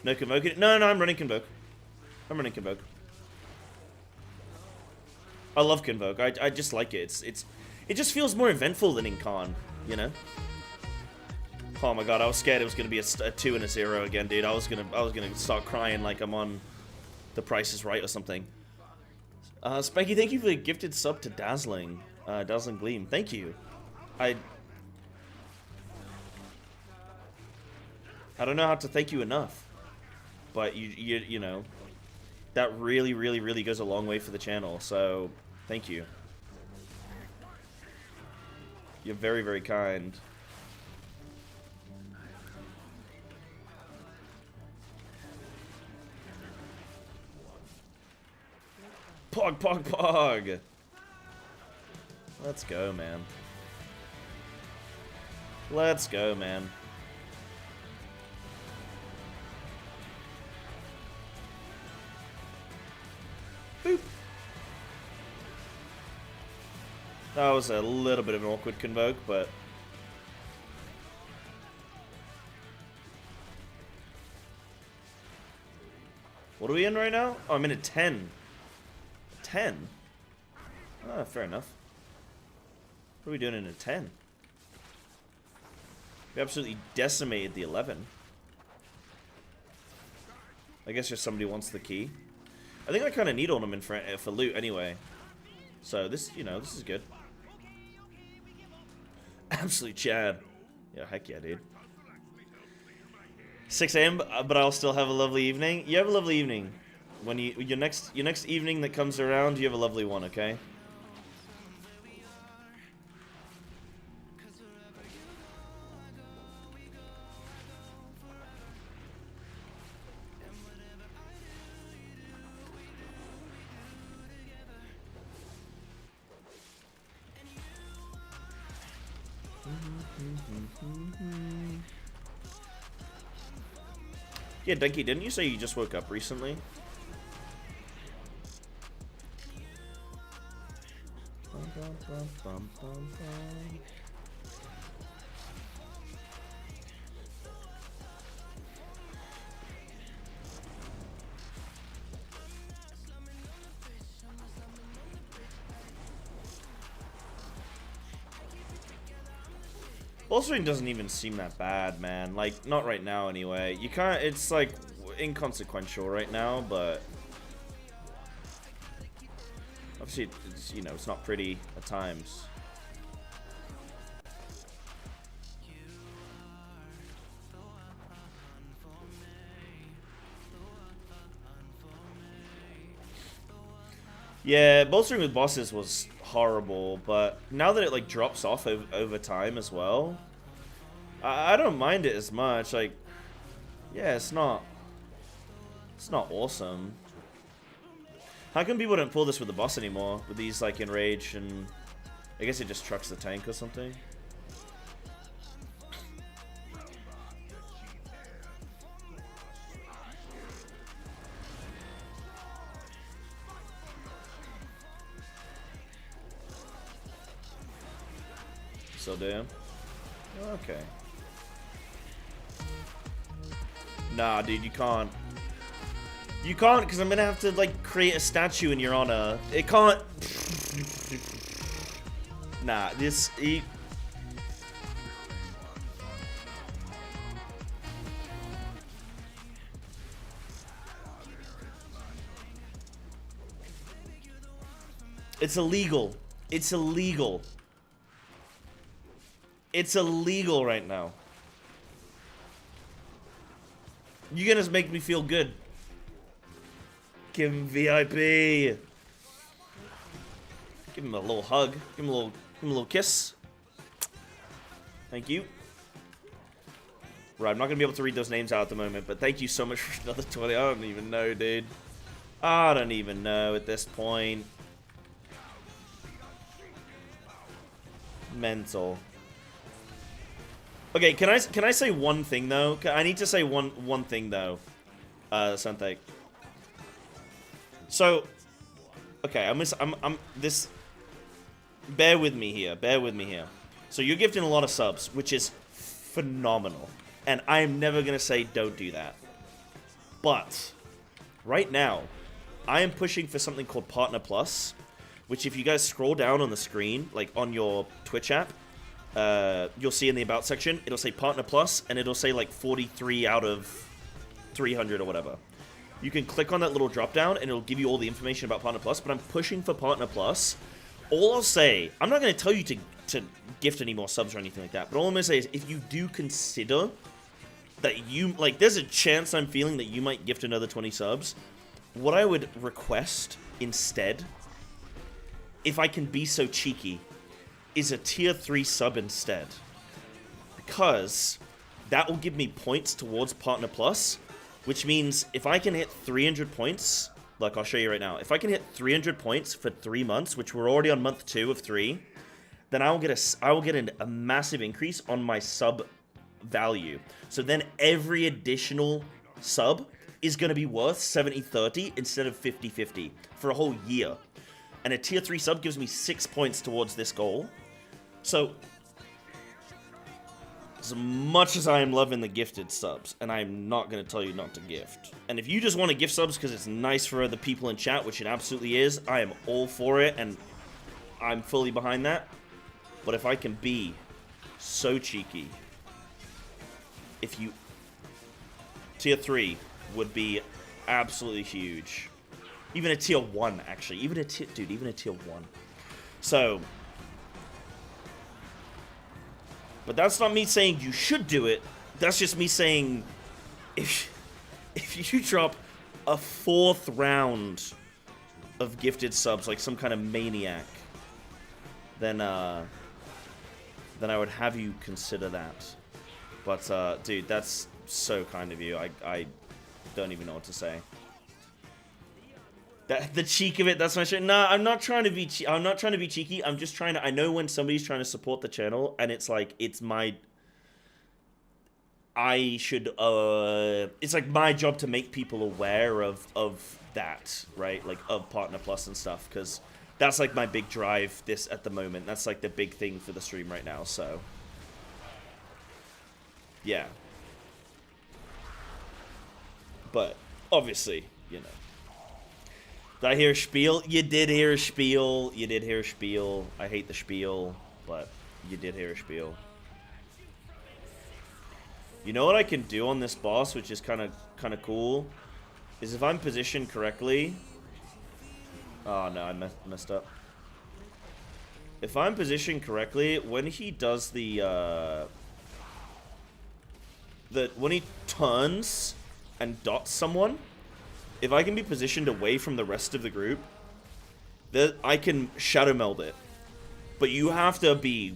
No Convoke. No, I'm running Convoke. I love Convoke. I just like it. It just feels more eventful than in Con, you know. Oh my god, I was scared it was gonna be a 2 and a 0 again, dude. I was gonna start crying like I'm on The Price is Right or something. Spanky, thank you for the gifted sub to Dazzling Gleam. Thank you. I don't know how to thank you enough, but you know, that really goes a long way for the channel. So thank you. You're very, very kind. Pog. Let's go, man. Boop. That was a little bit of an awkward Convoke, but... What are we in right now? Oh, I'm in at 10. 10? Oh, fair enough. What are we doing in a 10? We absolutely decimated the 11. I guess just somebody wants the key. I think I kind of need ornament for loot anyway. So this, you know, this is good. Absolute Chad. Yeah, heck yeah, dude. 6 a.m. but I'll still have a lovely evening. You have a lovely evening. When your next evening that comes around, you have a lovely one, okay? Yeah, Denki, didn't you say you just woke up recently? Bolstering doesn't even seem that bad, man. Like, not right now anyway. You can't, it's like inconsequential right now, but obviously it's, you know, it's not pretty at times. Yeah, bolstering with bosses was horrible, but now that it like drops off over time as well, I don't mind it as much. Like, yeah, it's not awesome. How come people don't pull this with the boss anymore? With these like enrage, and I guess it just trucks the tank or something. So damn. Okay. Nah, dude, you can't. You can't, because I'm gonna have to like create a statue in your honor. It can't. Nah, this. It's illegal. It's illegal. It's illegal right now. You're gonna make me feel good. Give him VIP. Give him a little hug. Give him a little kiss. Thank you. Right, I'm not gonna be able to read those names out at the moment, but thank you so much for another 20. I don't even know, dude. I don't even know at this point. Mental. Okay, can I say one thing though? I need to say one thing though, Santec. So, okay, I'm this. Bear with me here. Bear with me here. So you're gifting a lot of subs, which is phenomenal, and I am never gonna say don't do that. But right now, I am pushing for something called Partner Plus, which if you guys scroll down on the screen, like on your Twitch app. You'll see in the About section, it'll say Partner Plus, and it'll say like 43 out of 300 or whatever. You can click on that little drop down, and it'll give you all the information about Partner Plus, but I'm pushing for Partner Plus. All I'll say, I'm not going to tell you to gift any more subs or anything like that, but all I'm going to say is if you do consider that you, like, there's a chance I'm feeling that you might gift another 20 subs, what I would request instead, if I can be so cheeky, is a tier 3 sub instead, because that will give me points towards Partner Plus, which means if I can hit 300 points, like I'll show you right now, if I can hit 300 points for 3 months, which we're already on month 2 of 3, then I will get a massive increase on my sub value. So then every additional sub is going to be worth 70-30 instead of 50-50 for a whole year. And a tier 3 sub gives me 6 points towards this goal. So, as much as I am loving the gifted subs, and I'm not going to tell you not to gift. And if you just want to gift subs because it's nice for other people in chat, which it absolutely is, I am all for it, and I'm fully behind that. But if I can be so cheeky, if you... Tier 3 would be absolutely huge. Even a tier 1, actually. Even a tier... Dude, even a tier 1. So... But that's not me saying you should do it. That's just me saying... If you drop a 4th round of gifted subs, like some kind of maniac, then I would have you consider that. But, dude, that's so kind of you. I don't even know what to say. The cheek of it, that's my shit. Nah, I'm not trying to be I'm not trying to be cheeky. I'm just trying to... I know when somebody's trying to support the channel, and it's like, it's my... I should, it's like my job to make people aware of that, right? Like, of Partner Plus and stuff, because that's like my big drive at the moment. That's like the big thing for the stream right now, so. Yeah. But, obviously, you know. Did I hear a spiel? You did hear a spiel. You did hear a spiel. I hate the spiel, but you did hear a spiel. You know what I can do on this boss, which is kind of cool, is if I'm positioned correctly. Oh no, I messed up. If I'm positioned correctly, when he does when he turns and dots someone, if I can be positioned away from the rest of the group, then I can shadow meld it. But you have to be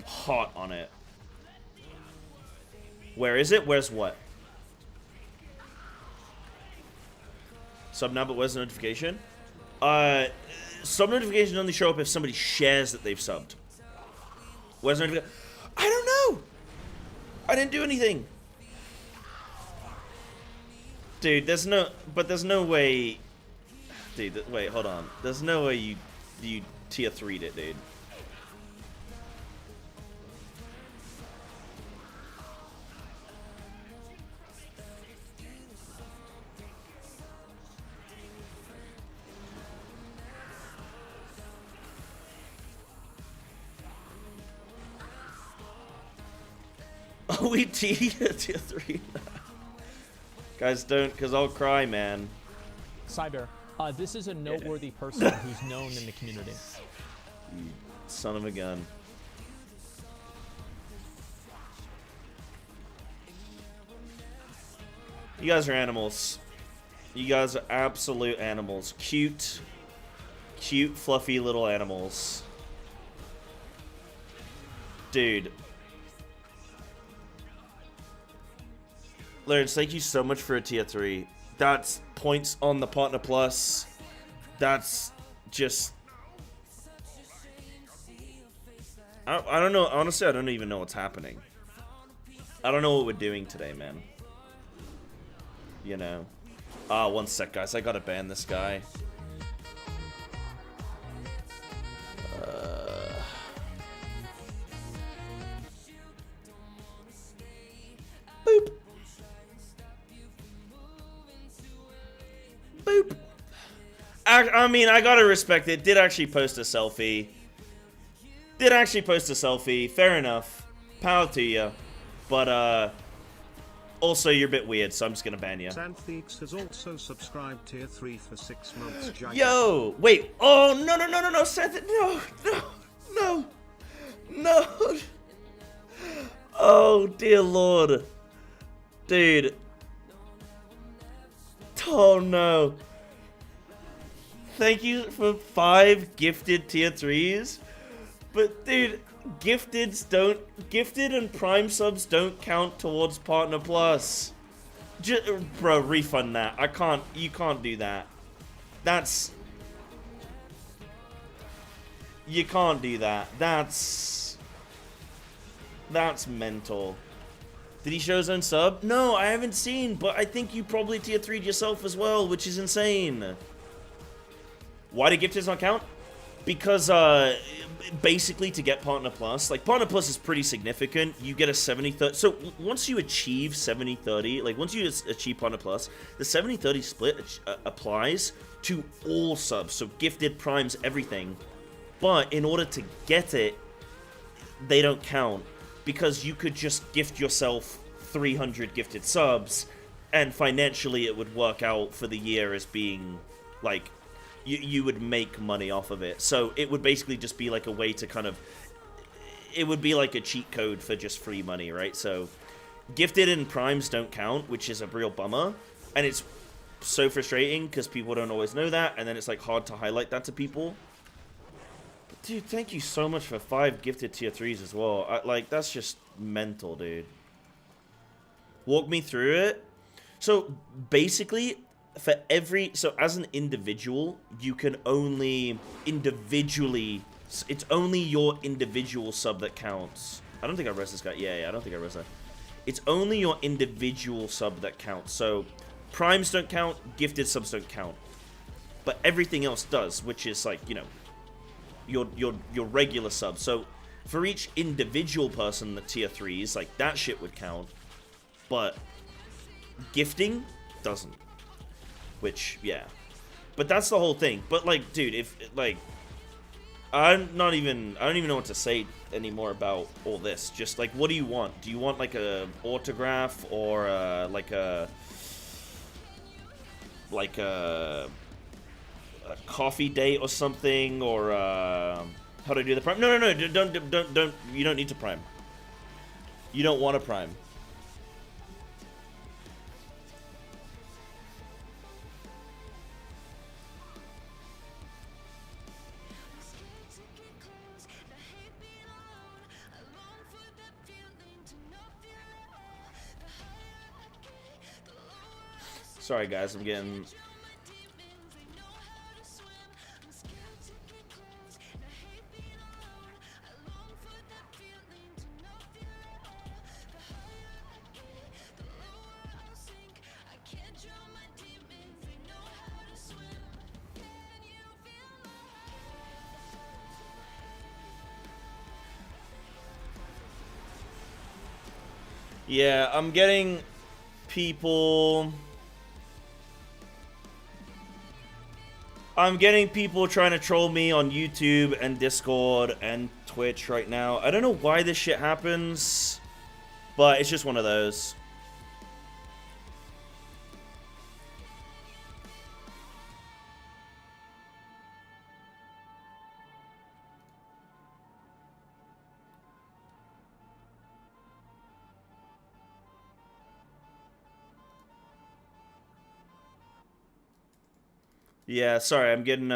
hot on it. Where is it? Where's what? Sub now, but where's the notification? Sub notifications only show up if somebody shares that they've subbed. Where's the notification? I don't know! I didn't do anything! Dude, there's no way... Dude, wait, hold on. There's no way you tier 3'd it, dude. Oh, we tier 3. Guys, don't, because I'll cry, man. Cyber, this is a noteworthy person who's known in the community. You son of a gun. You guys are animals. You guys are absolute animals. Cute, fluffy little animals. Dude. Lawrence, thank you so much for a tier 3. That's points on the Partner Plus. That's just... I don't know. Honestly, I don't even know what's happening. I don't know what we're doing today, man. You know. Ah, one sec, guys. I gotta ban this guy. Boop. Boop. I mean, I gotta respect it. Did actually post a selfie. Fair enough. Power to you. But, also, you're a bit weird, so I'm just gonna ban you. Santheeks has also subscribed tier 3 for 6 months. Yo! Wait! Oh, no, Santh... No! Oh, dear lord. Dude. Oh, no. Thank you for 5 gifted tier 3s. But, dude, gifted and prime subs don't count towards Partner Plus. Bro, refund that. You can't do that. You can't do that. That's mental. Did he show his own sub? No, I haven't seen, but I think you probably tier 3'd yourself as well, which is insane. Why do gifteds not count? Because, basically to get Partner Plus, like, Partner Plus is pretty significant. You get a 70-30. So, once you achieve 70-30, like, once you achieve Partner Plus, the 70-30 split applies to all subs. So, gifted, primes, everything. But, in order to get it, they don't count because you could just gift yourself 300 gifted subs and financially it would work out for the year as being like you would make money off of it. So it would basically just be like a way to kind of, it would be like a cheat code for just free money, right? So gifted and primes don't count, which is a real bummer, and it's so frustrating because people don't always know that, and then it's like hard to highlight that to people. But dude, thank you so much for 5 gifted tier 3s as well. Like, that's just mental, dude. Walk me through it. So basically, for every, so as an individual, you can only individually, it's only your individual sub that counts. I don't think I res this guy. Yeah, I don't think I res that. It's only your individual sub that counts. So primes don't count, gifted subs don't count, but everything else does, which is like, you know, your regular subs. So for each individual person that tier 3s, like that shit would count, but gifting doesn't. Which, yeah. But that's the whole thing. But like, dude, if like, I don't even know what to say anymore about all this. Just like, what do you want? Do you want like a autograph or like a coffee date or something, or how do I do the prime? No, don't. You don't need to prime. You don't want to prime. Sorry guys, I'm getting... Yeah, I'm getting people... I'm getting people trying to troll me on YouTube and Discord and Twitch right now. I don't know why this shit happens, but it's just one of those. Yeah, sorry, I'm getting,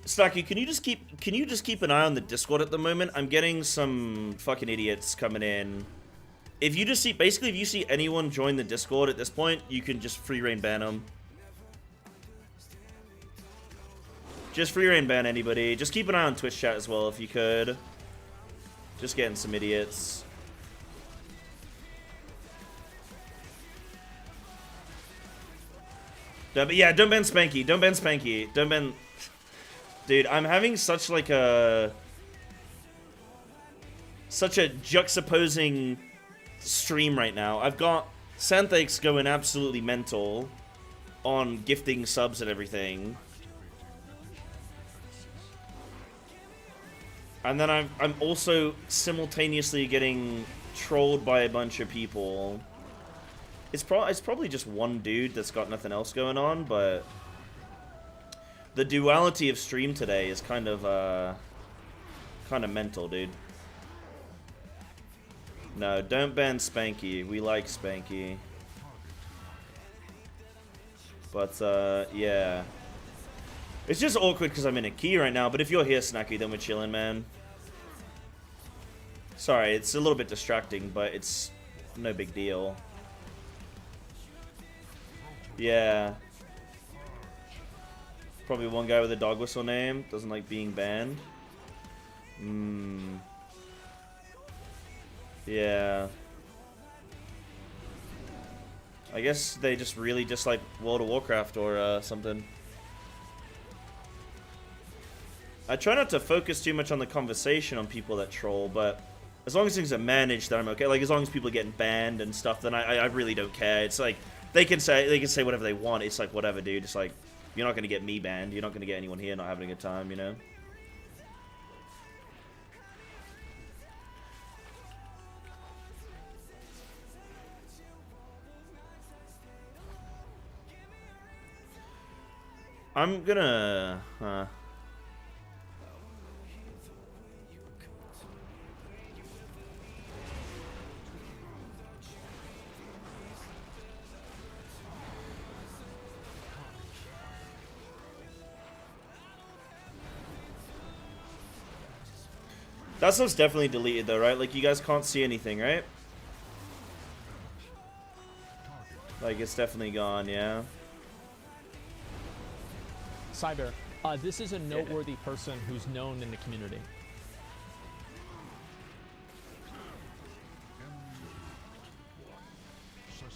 Snacky, can you just keep an eye on the Discord at the moment? I'm getting some fucking idiots coming in. If you just see, basically, if you see anyone join the Discord at this point, you can just free reign ban them. Just free reign ban anybody. Just keep an eye on Twitch chat as well if you could. Just getting some idiots. But yeah, don't ban Spanky. Don't ban Spanky. Don't ban... Dude, I'm having such like a... such a juxtaposing stream right now. I've got Santhax going absolutely mental on gifting subs and everything. And then I'm also simultaneously getting trolled by a bunch of people. It's probably just one dude that's got nothing else going on, but the duality of stream today is kind of mental, dude. No, don't ban Spanky. We like Spanky. But yeah. It's just awkward because I'm in a key right now, but if you're here, Snacky, then we're chilling, man. Sorry, it's a little bit distracting, but it's no big deal. Yeah. Probably one guy with a dog whistle name. Doesn't like being banned. Yeah. I guess they just really dislike World of Warcraft or something. I try not to focus too much on the conversation on people that troll, but As long as things are managed, then I'm okay. Like, as long as people are getting banned and stuff, then I really don't care. It's like, they can say whatever they want. It's like, whatever, dude. It's like, you're not gonna get me banned. You're not gonna get anyone here not having a good time, you know? I'm gonna... That stuff's definitely deleted though, right? Like, you guys can't see anything, right? Like, it's definitely gone, yeah? Cyber, this is a noteworthy person who's known in the community.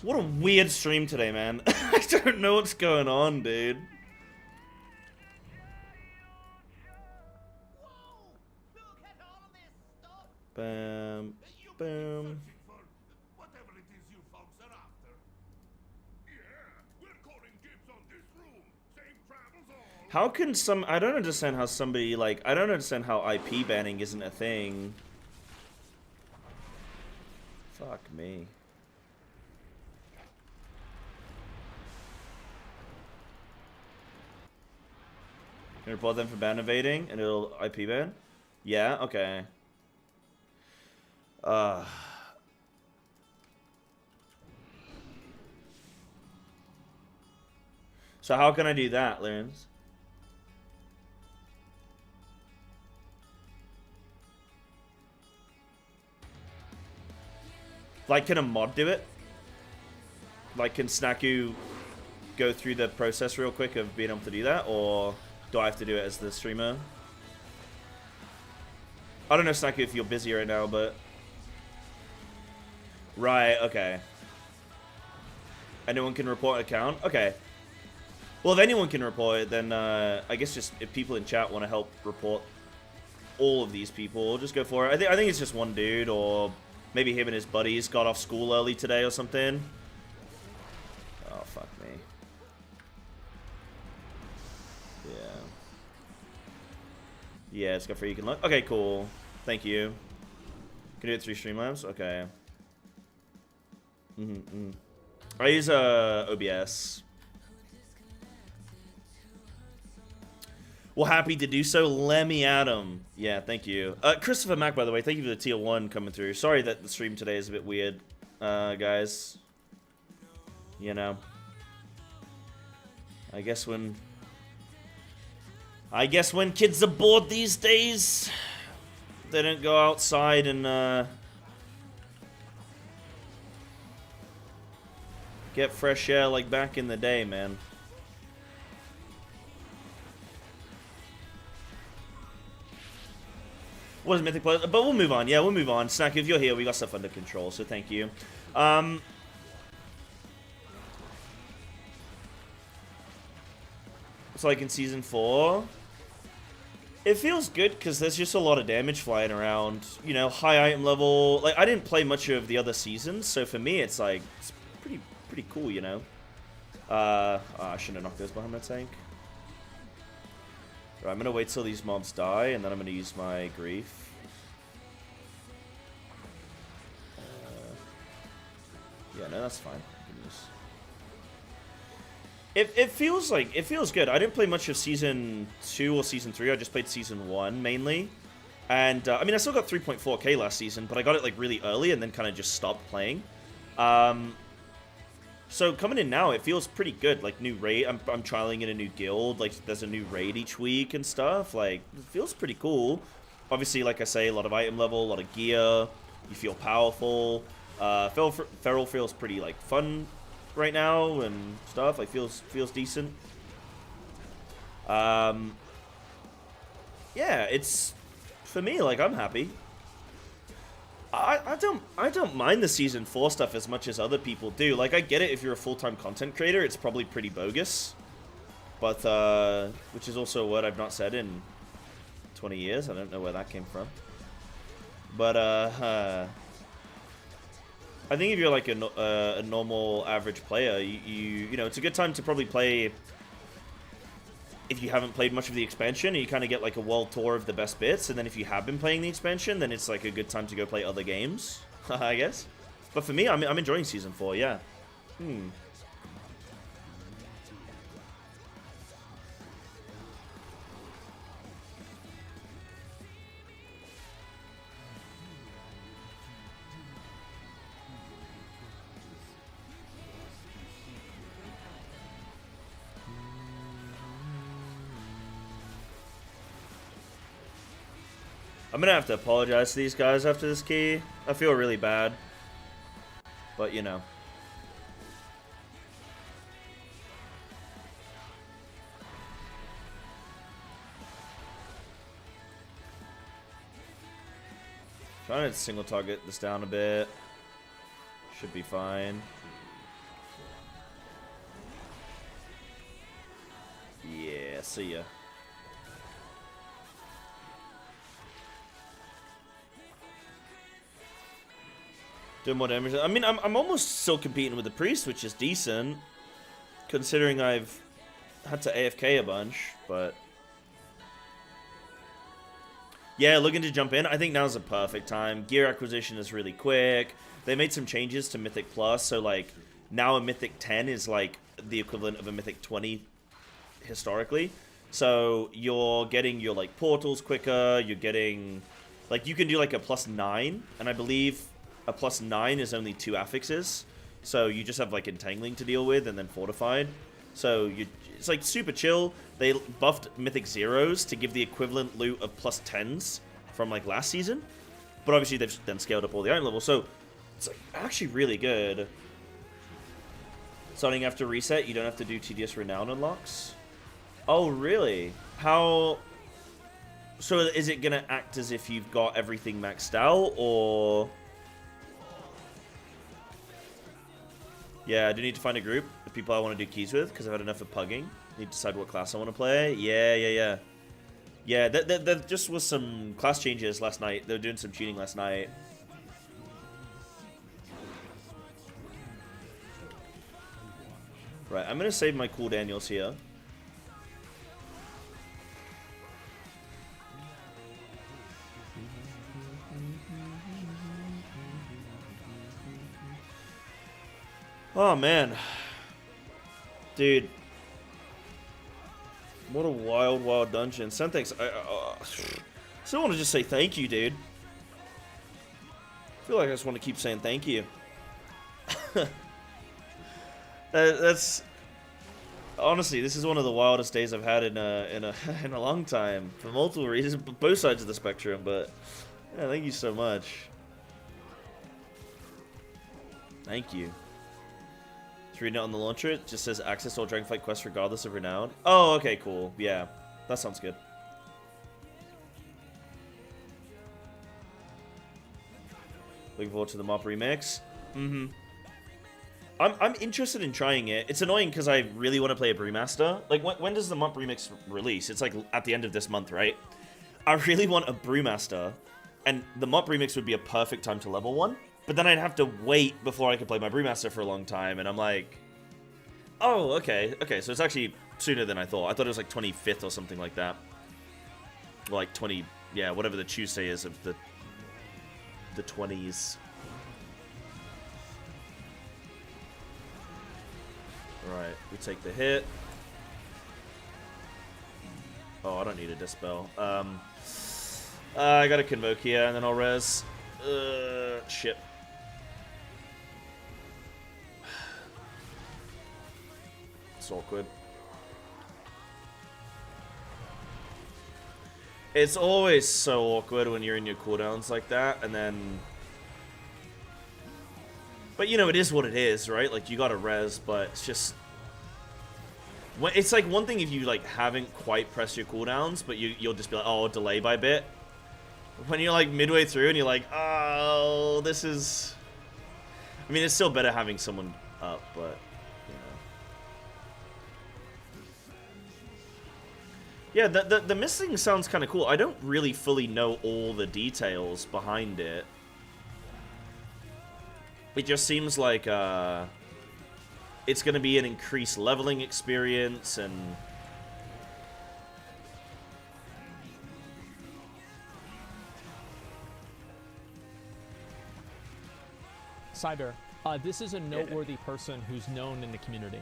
What a weird stream today, man. I don't know what's going on, dude. Bam, boom. How can some... I don't understand how somebody, like... I don't understand how IP banning isn't a thing. Fuck me. Can report them for ban evading and it'll IP ban? Yeah, okay. So how can I do that, Lance? Like, can a mod do it? Like, can Snaku go through the process real quick of being able to do that? Or do I have to do it as the streamer? I don't know, Snaku, if you're busy right now, but... Right, okay. Anyone can report an account? Okay. Well, if anyone can report it, then I guess just if people in chat want to help report all of these people, just go for it. I think it's just one dude, or maybe him and his buddies got off school early today or something. Oh, fuck me. Yeah. Yeah, it's got free. You can look. Okay, cool. Thank you. Can do it through Streamlabs? Okay. I use OBS. Well, happy to do so. Lemmy Adam. Yeah, thank you. Christopher Mack, by the way, thank you for the tier 1 coming through. Sorry that the stream today is a bit weird, guys. You know. I guess when kids are bored these days, they don't go outside and get fresh air like back in the day, man. What is Mythic Plus? But we'll move on. Yeah, we'll move on. Snack, if you're here, we got stuff under control, so thank you. It's like in Season 4. It feels good because there's just a lot of damage flying around. You know, high item level. Like, I didn't play much of the other seasons, so for me, it's like, it's pretty cool, you know. I shouldn't have knocked those behind my tank. Right, I'm gonna wait till these mobs die, and then I'm gonna use my grief. Yeah, no, that's fine. It feels good. I didn't play much of Season 2 or Season 3. I just played Season 1 mainly. And, I mean, I still got 3.4k last season, but I got it, like, really early and then kind of just stopped playing. So coming in now, it feels pretty good. Like, new raid. I'm trialing in a new guild. Like, there's a new raid each week and stuff. Like, it feels pretty cool. Obviously, like I say, a lot of item level, a lot of gear. You feel powerful. Feral feels pretty, like, fun right now and stuff. Like, feels decent. Yeah, it's, for me, like, I'm happy. I don't mind the Season 4 stuff as much as other people do. Like, I get it if you're a full-time content creator, it's probably pretty bogus. But, which is also a word I've not said in 20 years. I don't know where that came from. But I think if you're like a normal average player, you know, it's a good time to probably play. If you haven't played much of the expansion, you kind of get like a world tour of the best bits, and then if you have been playing the expansion, then it's like a good time to go play other games, I guess. But for me, I'm enjoying Season 4, yeah. I'm gonna have to apologize to these guys after this key. I feel really bad. But, you know. Trying to single target this down a bit. Should be fine. Yeah, see ya. Doing more damage. I mean, I'm almost still competing with the priest, which is decent, considering I've had to AFK a bunch. But yeah, looking to jump in. I think now's a perfect time. Gear acquisition is really quick. They made some changes to Mythic Plus, so like now a Mythic 10 is like the equivalent of a Mythic 20 historically. So you're getting your like portals quicker. You're getting like you can do like a +9, and I believe a +9 is only 2 affixes, so you just have like entangling to deal with and then fortified. So it's like super chill. They buffed Mythic Zeros to give the equivalent loot of +10s from like last season, but obviously they've then scaled up all the item levels, so it's like actually really good. Starting after reset, you don't have to do TDS Renown unlocks. Oh really? How? So is it gonna act as if you've got everything maxed out, or? Yeah, I do need to find a group of people I want to do keys with, because I've had enough of pugging. Need to decide what class I want to play. Yeah. Yeah, there just was some class changes last night. They were doing some cheating last night. Right, I'm going to save my cool Daniels here. Oh, man. Dude. What a wild, wild dungeon. Sentex, I still want to just say thank you, dude. I feel like I just want to keep saying thank you. That's... Honestly, this is one of the wildest days I've had in a long time. For multiple reasons, both sides of the spectrum, but... Yeah, thank you so much. Thank you. Reading it on the launcher, it just says access all Dragonflight quests regardless of renown. Oh, okay, cool. Yeah, that sounds good. Looking forward to the mop remix. I'm interested in trying it. It's annoying because I really want to play a Brewmaster. Like, when does the mop remix release? It's like at the end of this month, right? I really want a Brewmaster, and the mop remix would be a perfect time to level one. But then I'd have to wait before I could play my Brewmaster for a long time, and I'm like... Oh, okay, so it's actually sooner than I thought. I thought it was like 25th or something like that. Or like 20... Yeah, whatever the Tuesday is of the 20s. Alright, we take the hit. Oh, I don't need a Dispel. I gotta Convoke here, and then I'll res. Shit. Awkward. It's always so awkward when you're in your cooldowns like that, and then... But, you know, it is what it is, right? Like, you gotta res, but it's just... It's like one thing if you, like, haven't quite pressed your cooldowns, but you'll just be like, oh, delay by bit. When you're, like, midway through and you're like, oh, this is... I mean, it's still better having someone up, but... Yeah, the missing sounds kind of cool. I don't really fully know all the details behind it. It just seems like it's going to be an increased leveling experience and... Cyber, this is a noteworthy person who's known in the community.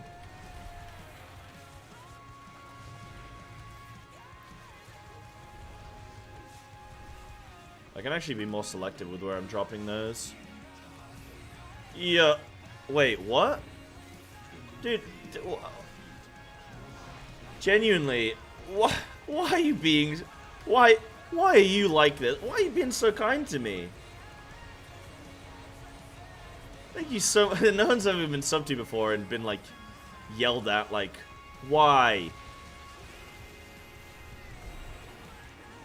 I can actually be more selective with where I'm dropping those. Yeah. Wait, what? Dude, genuinely, why are you being... Why are you like this? Why are you being so kind to me? Thank you so much. No one's ever been subbed to before and been, like, yelled at, like, why?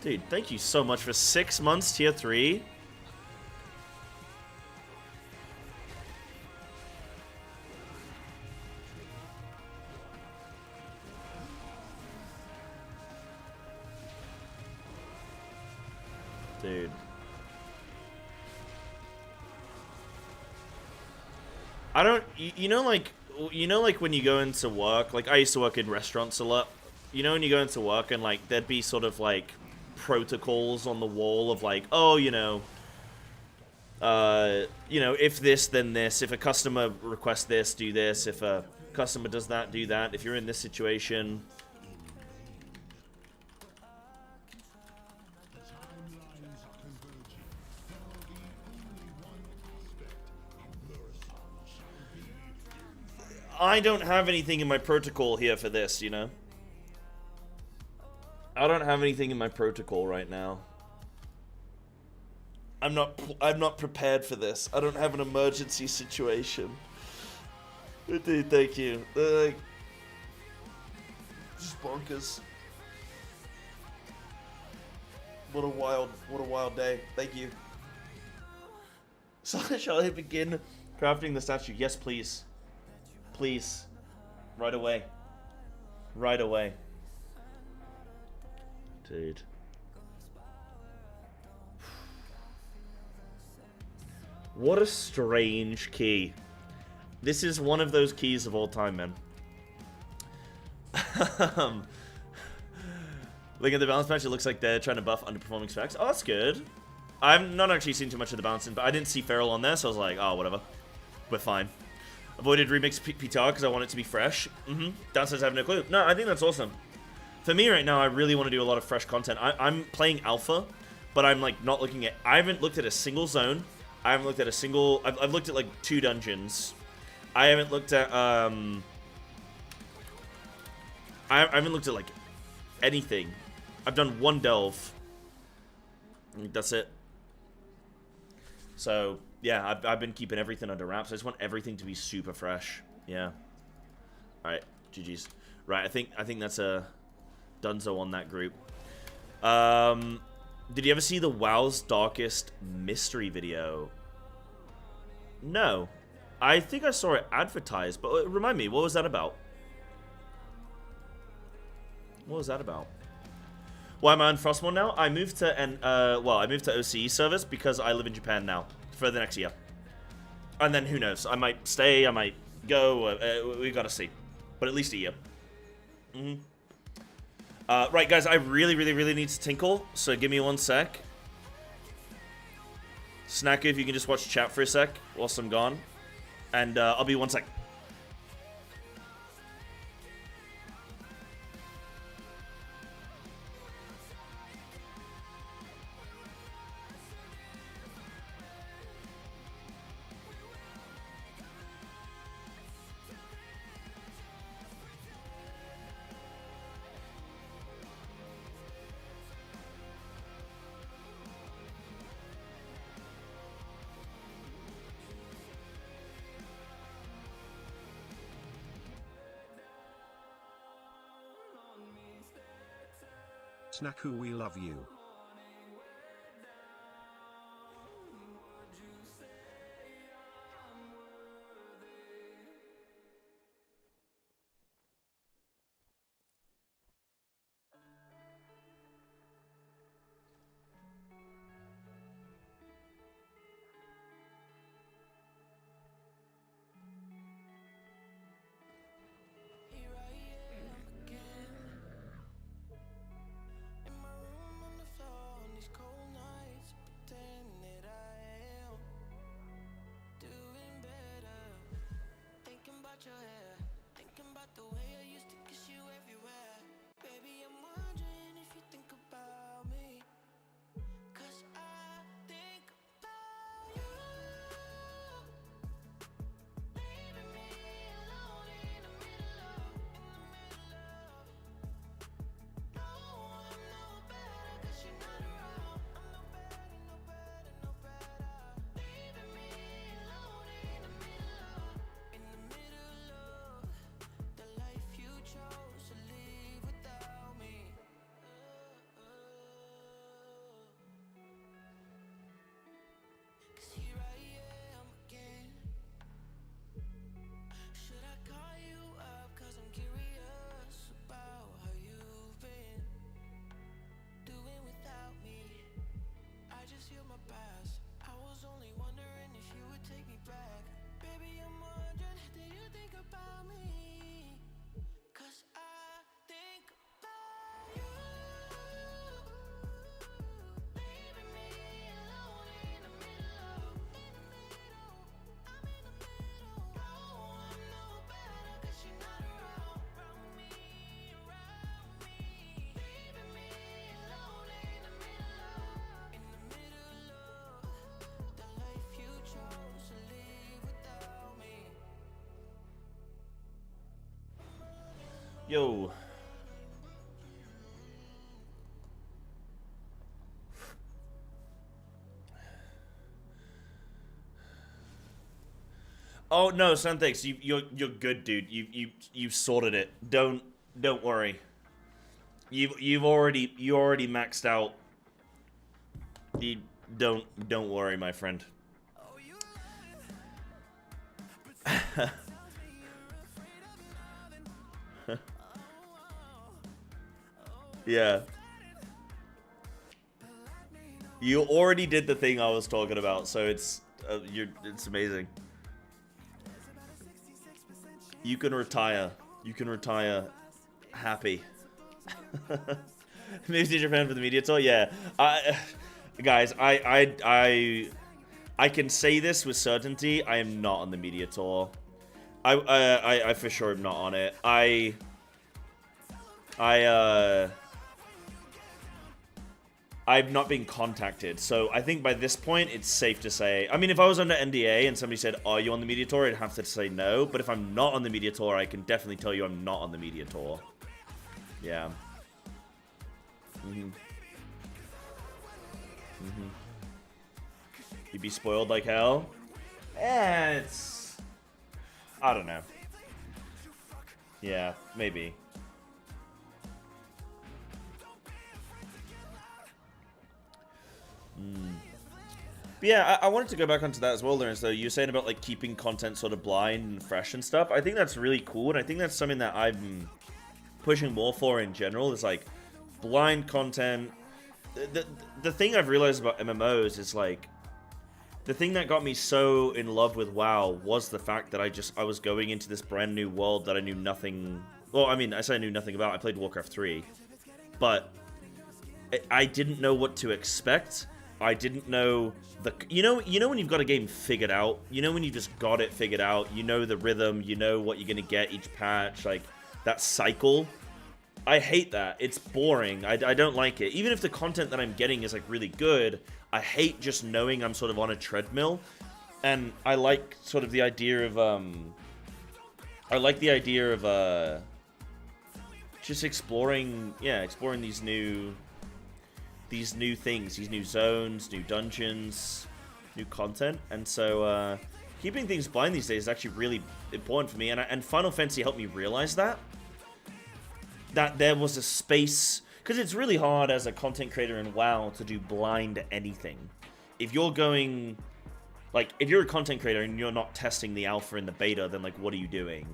Dude, thank you so much for 6 months, tier 3. Dude. I don't, you know, like when you go into work, like I used to work in restaurants a lot. You know, when you go into work and like there'd be sort of like protocols on the wall of like, oh, you know, if this, then this. If a customer requests this, do this. If a customer does that, do that. If you're in this situation. I don't have anything in my protocol here for this, you know? I don't have anything in my protocol right now. I'm not prepared for this. I don't have an emergency situation. Dude, thank you. Just bonkers. What a wild day. Thank you. So shall I begin crafting the statue? Yes, please. Please. Right away. Right away. Dude. What a strange key. This is one of those keys of all time, man. Looking at the balance patch, it looks like they're trying to buff underperforming specs. Oh, that's good. I've not actually seen too much of the balancing, but I didn't see Feral on there, so I was like, oh, whatever. We're fine. Avoided remix PTR because I want it to be fresh. Downstairs I have no clue. No, I think that's awesome. For me right now, I really want to do a lot of fresh content. I'm playing alpha, but I'm like not looking at... I haven't looked at a single zone. I haven't looked at a single... I've looked at like 2 dungeons. I haven't looked at... I haven't looked at like anything. I've done 1 delve. That's it. So... yeah, I've been keeping everything under wraps. I just want everything to be super fresh. Yeah. Alright, GG's. Right, I think that's a Dunzo on that group. Did you ever see the WoW's Darkest Mystery video? No. I think I saw it advertised, but remind me, what was that about? What was that about? Why am I on Frostmourne now? I moved to I moved to OCE service because I live in Japan now. For the next year. And then who knows? I might stay, I might go, we gotta see. But at least a year. Right, guys, I really need to tinkle, so give me 1 sec. Snacker, if you can just watch chat for a sec whilst I'm gone. And I'll be 1 sec. Snaku, we love you. Yo. Oh no, Santix, you're good, dude. You've sorted it. Don't worry. You already maxed out. You don't worry, my friend. Yeah. You already did the thing I was talking about, so it's amazing. You can retire. You can retire happy. Maybe Japan for the media tour. Yeah, guys, I can say this with certainty. I am not on the media tour. I for sure am not on it. I've not been contacted, so I think by this point it's safe to say. I mean, if I was under NDA and somebody said, "Are you on the media tour?" I'd have to say no. But if I'm not on the media tour, I can definitely tell you I'm not on the media tour. Yeah. You'd be spoiled like hell. It's... I don't know. Yeah, maybe. But yeah, I wanted to go back onto that as well, Lawrence, though. You were saying about, like, keeping content sort of blind and fresh and stuff. I think that's really cool, and I think that's something that I'm pushing more for in general, is, like, blind content. The thing I've realized about MMOs is, like, the thing that got me so in love with WoW was the fact that I was going into this brand new world that I knew nothing... Well, I mean, I say I knew nothing about. I played Warcraft 3. But I didn't know what to expect. I didn't know the... You know when you've got a game figured out? You know when you just got it figured out? You know the rhythm. You know what you're going to get each patch. Like, that cycle. I hate that. It's boring. I don't like it. Even if the content that I'm getting is, like, really good, I hate just knowing I'm sort of on a treadmill. And I like sort of the idea of, just exploring these new things, these new zones, new dungeons, new content. And so, keeping things blind these days is actually really important for me. And Final Fantasy helped me realize that there was a space, because it's really hard as a content creator in WoW to do blind anything. If you're going, like, if you're a content creator and you're not testing the alpha and the beta, then, like, what are you doing?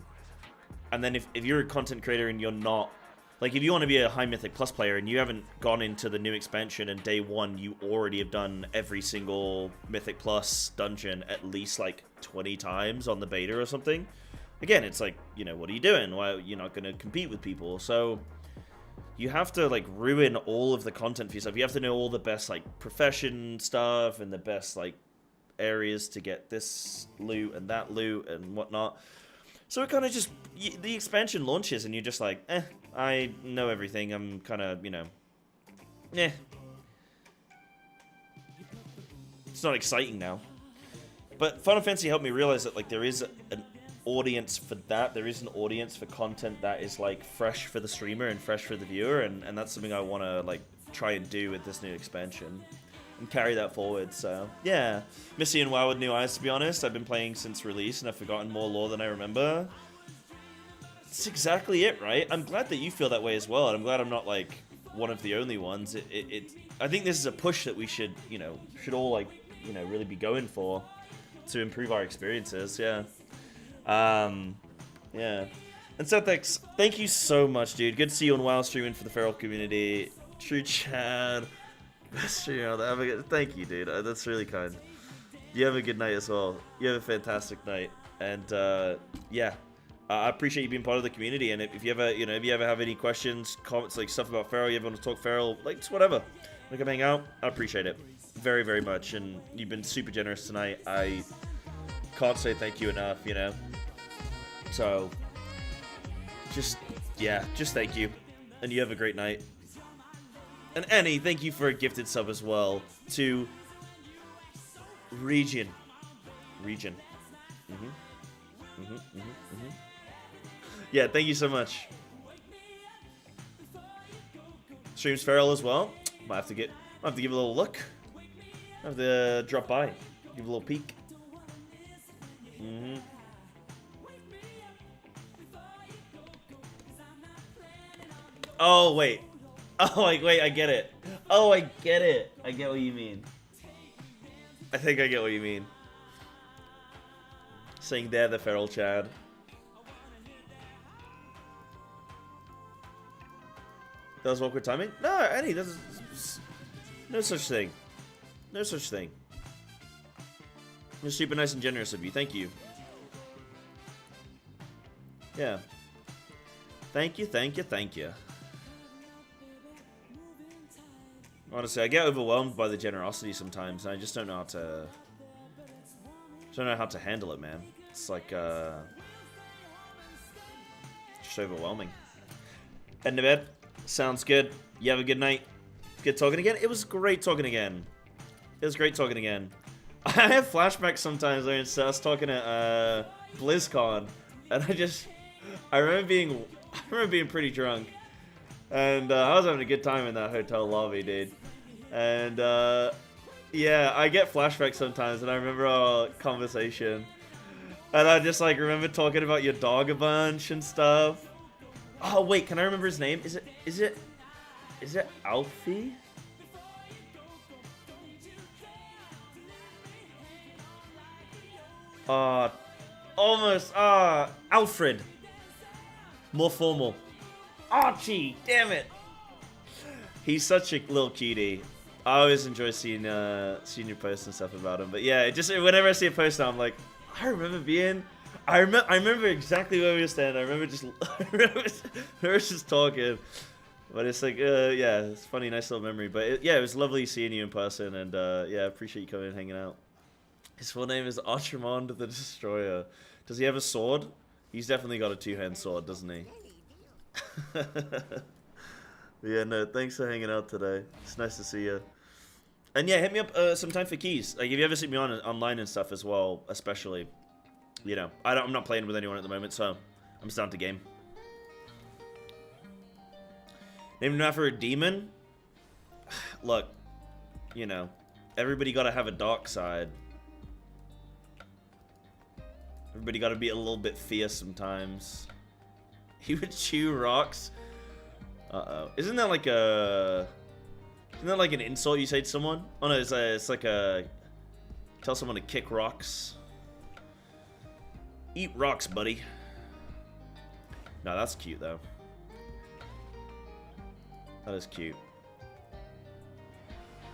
And then if you're a content creator and you're not, like, if you want to be a high Mythic Plus player and you haven't gone into the new expansion and day one you already have done every single Mythic Plus dungeon at least, like, 20 times on the beta or something, again, it's like, you know, what are you doing? Well, you're not going to compete with people. So you have to, like, ruin all of the content for yourself. You have to know all the best, like, profession stuff and the best, like, areas to get this loot and that loot and whatnot. So it kind of just, the expansion launches and you're just like, I know everything. I'm kind of, you know, It's not exciting now. But Final Fantasy helped me realize that, like, there is an audience for that. There is an audience for content that is, like, fresh for the streamer and fresh for the viewer, and that's something I want to, like, try and do with this new expansion and carry that forward. So yeah, Missy and WoW with new eyes, to be honest. I've been playing since release and I've forgotten more lore than I remember. It's exactly it, right? I'm glad that you feel that way as well, and I'm glad I'm not, like, one of the only ones. I think this is a push that we should all, like, you know, really be going for to improve our experiences. Yeah. Yeah. And Sethex, thank you so much, dude. Good to see you on WoW streaming for the Feral community. True Chad. Best streamer ever. Thank you, dude. That's really kind. You have a good night as well. You have a fantastic night. And, yeah. I appreciate you being part of the community. And if you ever have any questions, comments, like stuff about Feral, you ever want to talk Feral, like, just whatever. Want to come hang out? I appreciate it very, very much. And you've been super generous tonight. I can't say thank you enough, you know? So, just thank you. And you have a great night. And Annie, thank you for a gifted sub as well to Region. Yeah, thank you so much. Streams Feral as well. Might have to give a little look. Have to drop by, give a little peek. Oh wait. Oh wait, I get it. Oh, I get it. I get what you mean. I think I get what you mean. Saying they're the feral Chad. That was awkward timing? No, Eddie, that's no such thing. No such thing. You're super nice and generous of you. Thank you. Yeah. Thank you, thank you, thank you. Honestly, I get overwhelmed by the generosity sometimes, and I just don't know how to... handle it, man. It's like, just overwhelming. Heading to bed. Sounds good. You have a good night. Good talking again. It was great talking again. It was great talking again. I have flashbacks sometimes when it's us talking at BlizzCon, and I remember being pretty drunk, and I was having a good time in that hotel lobby, dude. And yeah, I get flashbacks sometimes, and I remember our conversation, and I just like remember talking about your dog a bunch and stuff. Oh wait, can I remember his name? Is it Alfie? Almost. Alfred. More formal. Archie. Damn it. He's such a little cutie. I always enjoy seeing your posts and stuff about him. But yeah, it just whenever I see a post now, I'm like, I remember exactly where we were standing. I remember just talking. But it's like, yeah, it's funny, nice little memory. But yeah, it was lovely seeing you in person, and yeah, I appreciate you coming and hanging out. His full name is Archimond the Destroyer. Does he have a sword? He's definitely got a two-hand sword, doesn't he? Yeah, no, thanks for hanging out today. It's nice to see you. And yeah, hit me up sometime for keys. Like, if you ever see me online and stuff as well, especially. You know, I'm not playing with anyone at the moment, so I'm just down to game. Named him after a demon? Look, you know, everybody gotta have a dark side. Everybody gotta be a little bit fierce sometimes. He would chew rocks. Uh-oh. Isn't that like an insult you say to someone? Oh no, it's like a... Tell someone to kick rocks. Eat rocks, buddy. No, that's cute, though. That is cute.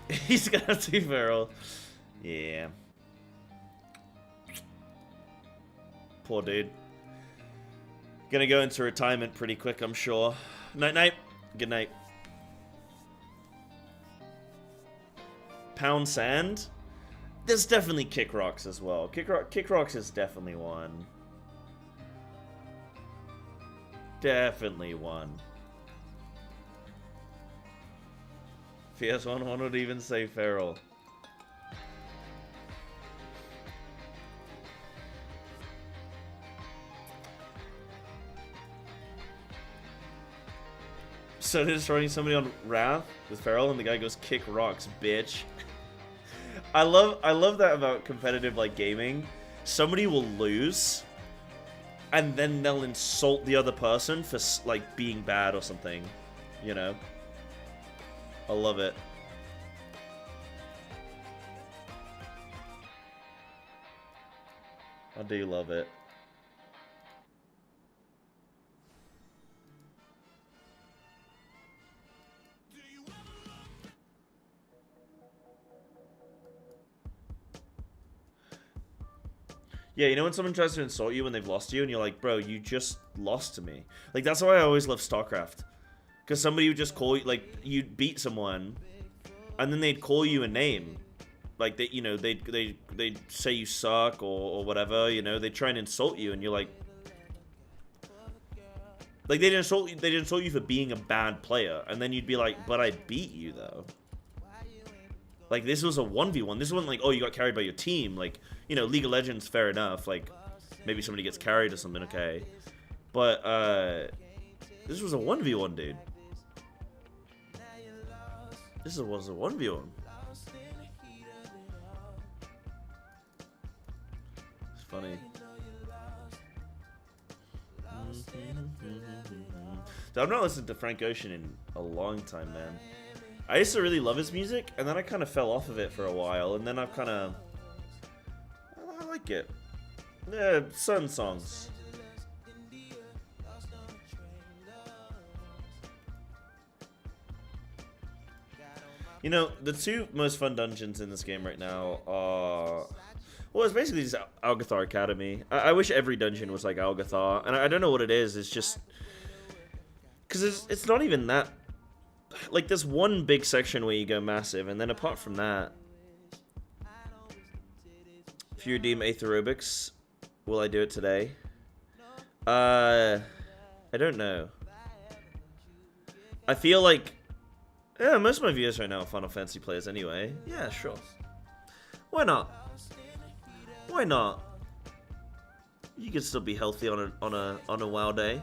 He's got two feral. Yeah. Poor dude. Gonna go into retirement pretty quick, I'm sure. Night-night. Good night. Pound sand? There's definitely kick rocks as well. Kick rocks is definitely one. Definitely one. PS1 would even say feral. So they're destroying somebody on Wrath with feral, and the guy goes, "Kick rocks, bitch." I love that about competitive like gaming. Somebody will lose, and then they'll insult the other person for like being bad or something. You know. I love it. I do love it. Yeah, you know when someone tries to insult you when they've lost you and you're like, bro, you just lost to me. Like, that's why I always love StarCraft. Because somebody would just call you, like, you'd beat someone, and then they'd call you a name. Like, they, you know, they'd say you suck or whatever, you know, they'd try and insult you, and you're like... Like, they'd insult you for being a bad player, and then you'd be like, but I beat you, though. Like, this was a 1v1. This wasn't like, oh, you got carried by your team. Like, you know, League of Legends, fair enough. Like, maybe somebody gets carried or something, okay. But, this was a 1v1, dude. This was a 1v1. It's funny. So I've not listened to Frank Ocean in a long time, man. I used to really love his music, and then I kind of fell off of it for a while, and then I've kind of... I like it. Yeah, certain songs. You know, the two most fun dungeons in this game right now are... Well, it's basically just Algathar Academy. I wish every dungeon was like Algathar, and I don't know what it is. It's just... Because it's not even that... Like, there's one big section where you go massive, and then apart from that... If you redeem Aetherobics, will I do it today? I don't know. I feel like... Yeah, most of my viewers right now are Final Fantasy players anyway. Yeah, sure. Why not? Why not? You can still be healthy on a WoW day.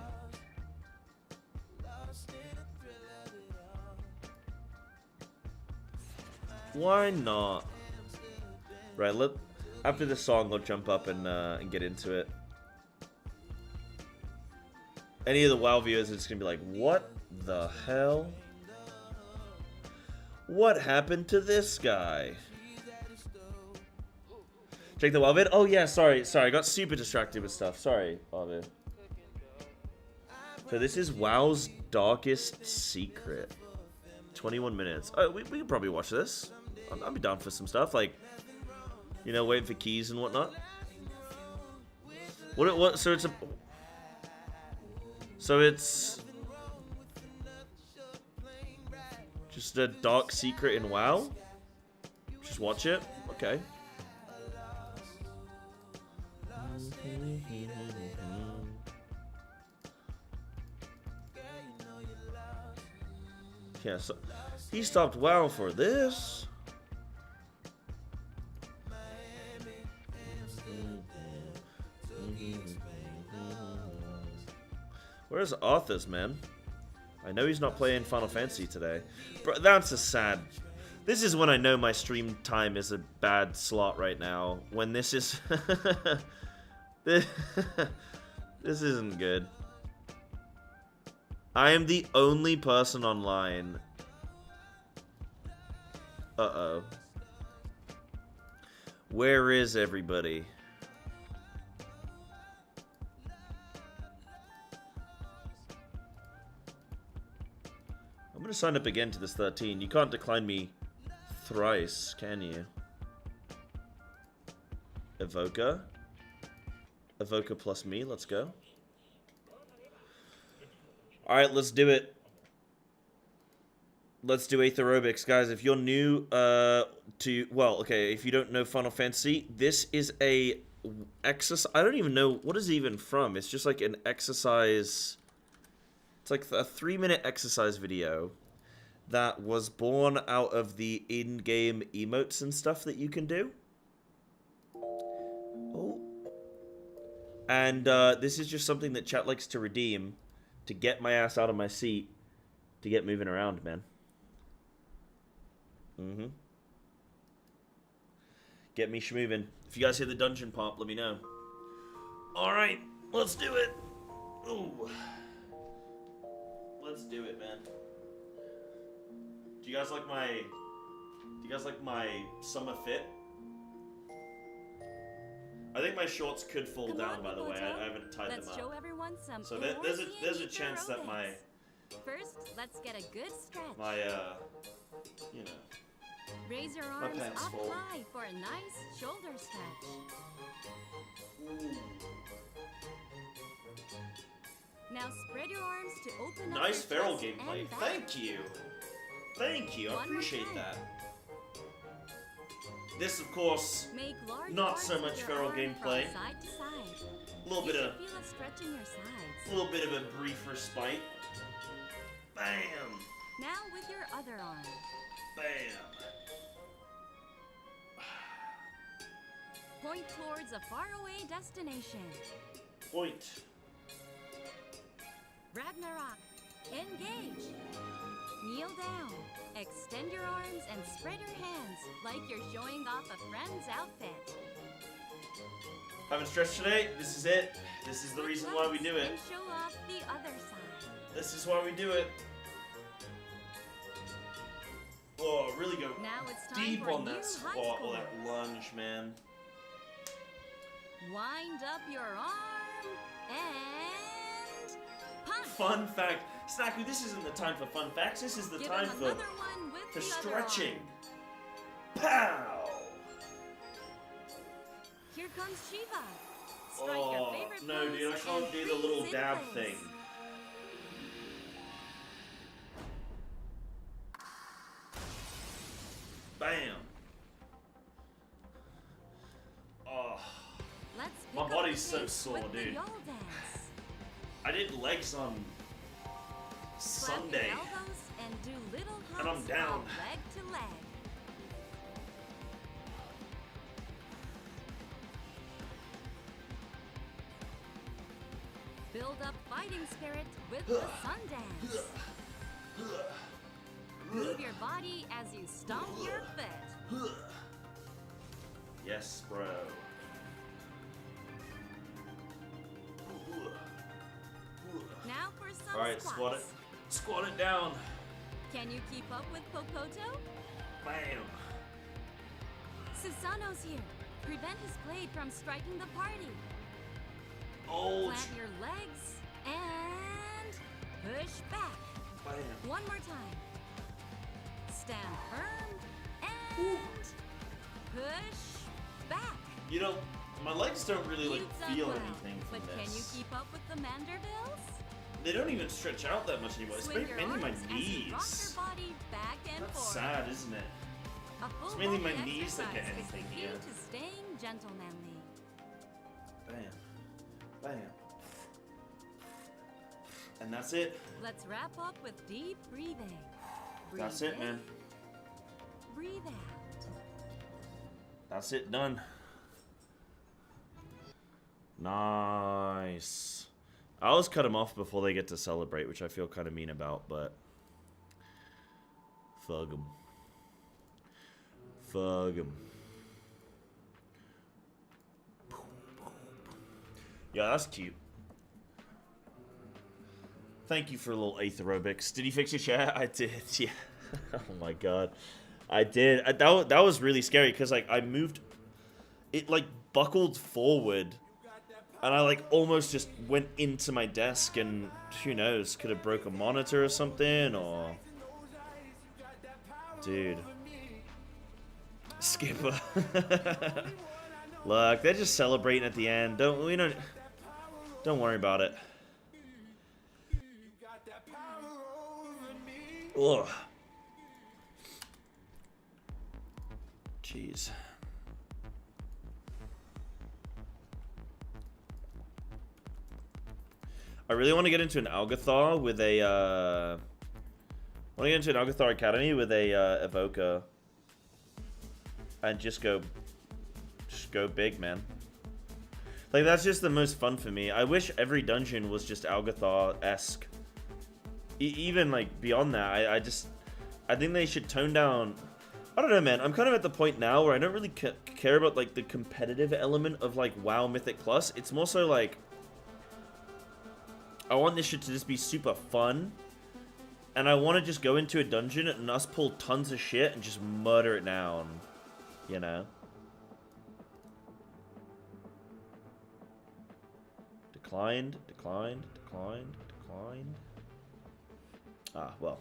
Why not? Right, after this song, I'll jump up and get into it. Any of the WoW viewers are just gonna be like, what the hell? What happened to this guy? Check the WoW vid? Oh yeah, sorry, I got super distracted with stuff. Sorry, Arvid. So this is WoW's Darkest Secret. 21 minutes. Oh, we can probably watch this. I'll be down for some stuff, like, you know, waiting for keys and whatnot. What? So it's just a dark secret in WoW. Just watch it. Okay. Yeah, so he stopped WoW for this. Where's Arthur's, man? I know he's not playing Final Fantasy today. But that's a sad... This is when I know my stream time is a bad slot right now. When this is... This isn't good. I am the only person online. Uh-oh. Where is everybody? I'm gonna sign up again to this 13. You can't decline me thrice, can you? Evoca? Evoca plus me, let's go. Alright, let's do it. Let's do Aetherobics. Guys, if you're new to... Well, okay, if you don't know Final Fantasy, this is a exercise... I don't even know... What is it even from? It's just like an exercise... It's like a 3-minute exercise video that was born out of the in-game emotes and stuff that you can do. Oh. And this is just something that chat likes to redeem to get my ass out of my seat to get moving around, man. Get me schmoving. If you guys hear the dungeon pop, let me know. Alright, let's do it. Ooh. Let's do it, man. Do you guys like my summer fit? I think my shorts could fall down, by the way. I haven't tied them up. Show everyone some so there's a chance that my... First, let's get a good stretch. My, you know... Raise your arms up fall. high for a nice shoulder stretch. Ooh. Now spread your arms to open up Nice your feral chest gameplay. and back. Thank you. Thank you. I One more appreciate time. that. This, of course, Make large not parts so of much your feral arm gameplay. From side to side. A little You bit of should feel a stretch in your sides. a little bit of a brief respite. Bam. Now with your other arm. Bam. Point towards a faraway destination. Point. Ragnarok. Engage. Kneel down. Extend your arms and spread your hands like you're showing off a friend's outfit. Haven't stretched today? This is it. This is the reason why we do it. And show off the other side. This is why we do it. Oh, really go Now it's time deep for a on new that high squat score. or that lunge, man. Wind up your arm and punch. Fun fact. Snaku, this isn't the time for fun facts. This is the Give time him for another one with the other stretching. arm. Pow! Here comes Shiva. Strike your Oh, favorite no, pose dude, I can't and do the little freeze in dab place. thing. Bam! Oh, Let's My pick up body's the so pace sore, with the dude. yall dance. I did legs on Slap Sunday. your elbows and do little hops And I'm down. from leg to leg. Build up fighting spirit with the sun dance. Move your body as you stomp your foot. Yes, bro. Now for some Alright, squats. squat it. Squat it down. Can you keep up with Popoto? Bam. Susano's here. Prevent his blade from striking the party. Ouch. Plant your legs and push back. Bam. One more time. Stand firm and push back. You know, my legs don't really like You've done feel well, anything from but this. can you keep up with the Mandervilles? They don't even stretch out that much anymore. It's Swing your mainly my arms as you rock knees. your body back and That's forth. sad, isn't it? A full It's mainly body my knees that get exercise is the anything key here. to staying gentlemanly. Bam. Bam. And that's it. Let's wrap up with deep breathing. Breathe That's it, in, man. Breathe out. That's it, done. Nice. I always cut them off before they get to celebrate, which I feel kind of mean about, but fuck them. Fuck them. Yeah, that's cute. Thank you for a little eighth aerobics. Did you fix your chair? I did, yeah. Oh my god. I did. That was really scary because like I moved, it like buckled forward, and I like almost just went into my desk, and who knows, could have broke a monitor or something, or dude. Skipper. Look, they're just celebrating at the end. Don't worry about it. Ugh. Jeez. I really want to get into an Algathar with a, I want to get into an Algathar Academy with a Evoker. And just go big, man. Like, that's just the most fun for me. I wish every dungeon was just Algathar-esque. Even, like, beyond that, I think they should tone down... I don't know, man. I'm kind of at the point now where I don't really care about, like, the competitive element of, like, WoW Mythic Plus. It's more so, like... I want this shit to just be super fun. And I want to just go into a dungeon and us pull tons of shit and just murder it down. You know? Declined. Ah, well.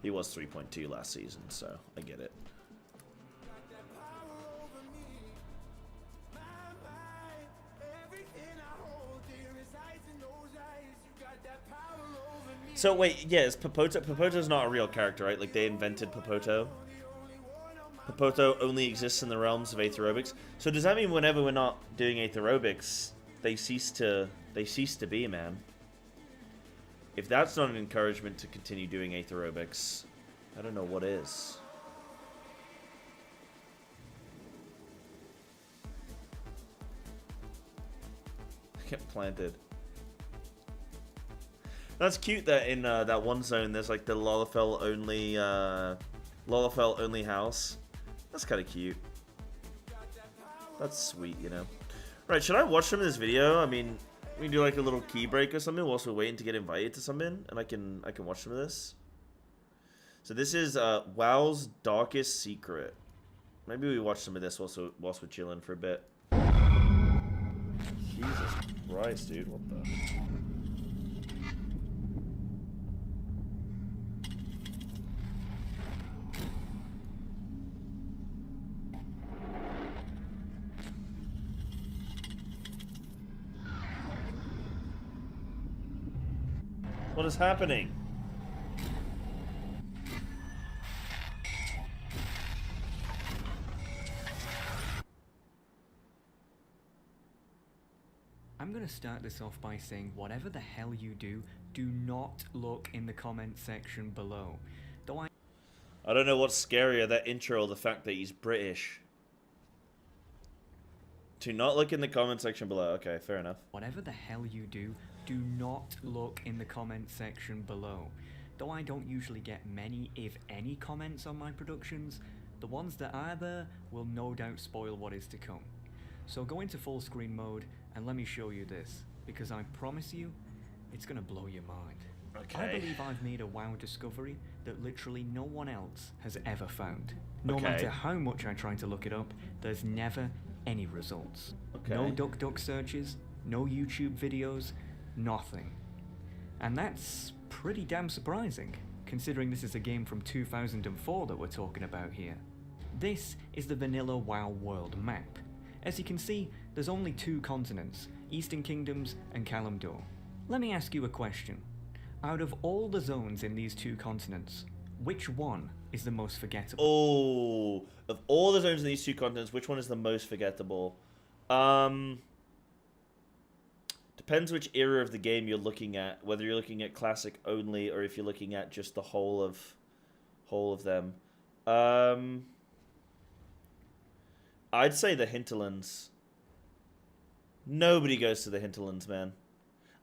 He was 3.2 last season, so I get it. So wait, yes, Popoto's not a real character, right? Like they invented Popoto. Popoto only exists in the realms of Aetherobics. So does that mean whenever we're not doing Aetherobics, they cease to be, man? If that's not an encouragement to continue doing Aetherobics, I don't know what is. Get planted. That's cute that in that one zone there's like the Lalafell only house. That's kind of cute. That's sweet, you know. Right, should I watch some of this video? I mean, we can do like a little key break or something whilst we're waiting to get invited to something, and I can watch some of this. So this is WoW's Darkest Secret. Maybe we watch some of this whilst we're chilling for a bit. Jesus Christ, dude, what the? What is happening? I'm gonna start this off by saying whatever the hell you do not look in the comment section below. Though I don't know what's scarier, that intro or the fact that he's British. Do not look in the comment section below. Okay, fair enough. whatever the hell you do not look in the comment section below. Though I don't usually get many, if any, comments on my productions, the ones that are there will no doubt spoil what is to come. So go into full screen mode and let me show you this, because I promise you, it's gonna blow your mind. Okay. I believe I've made a WoW discovery that literally no one else has ever found. No Okay. matter how much I try to look it up, there's never any results. Okay. No DuckDuck searches, no YouTube videos, nothing. And that's pretty damn surprising, considering this is a game from 2004 that we're talking about here. This is the vanilla WoW world map. As you can see, there's only 2 continents, Eastern Kingdoms and Kalimdor. Let me ask you a question. Out of all the zones in these 2 continents, which one is the most forgettable? Oh, of all the zones in these 2 continents, which one is the most forgettable? Depends which era of the game you're looking at, whether you're looking at classic only or if you're looking at just the whole of them. I'd say the hinterlands. Nobody goes to the hinterlands, man.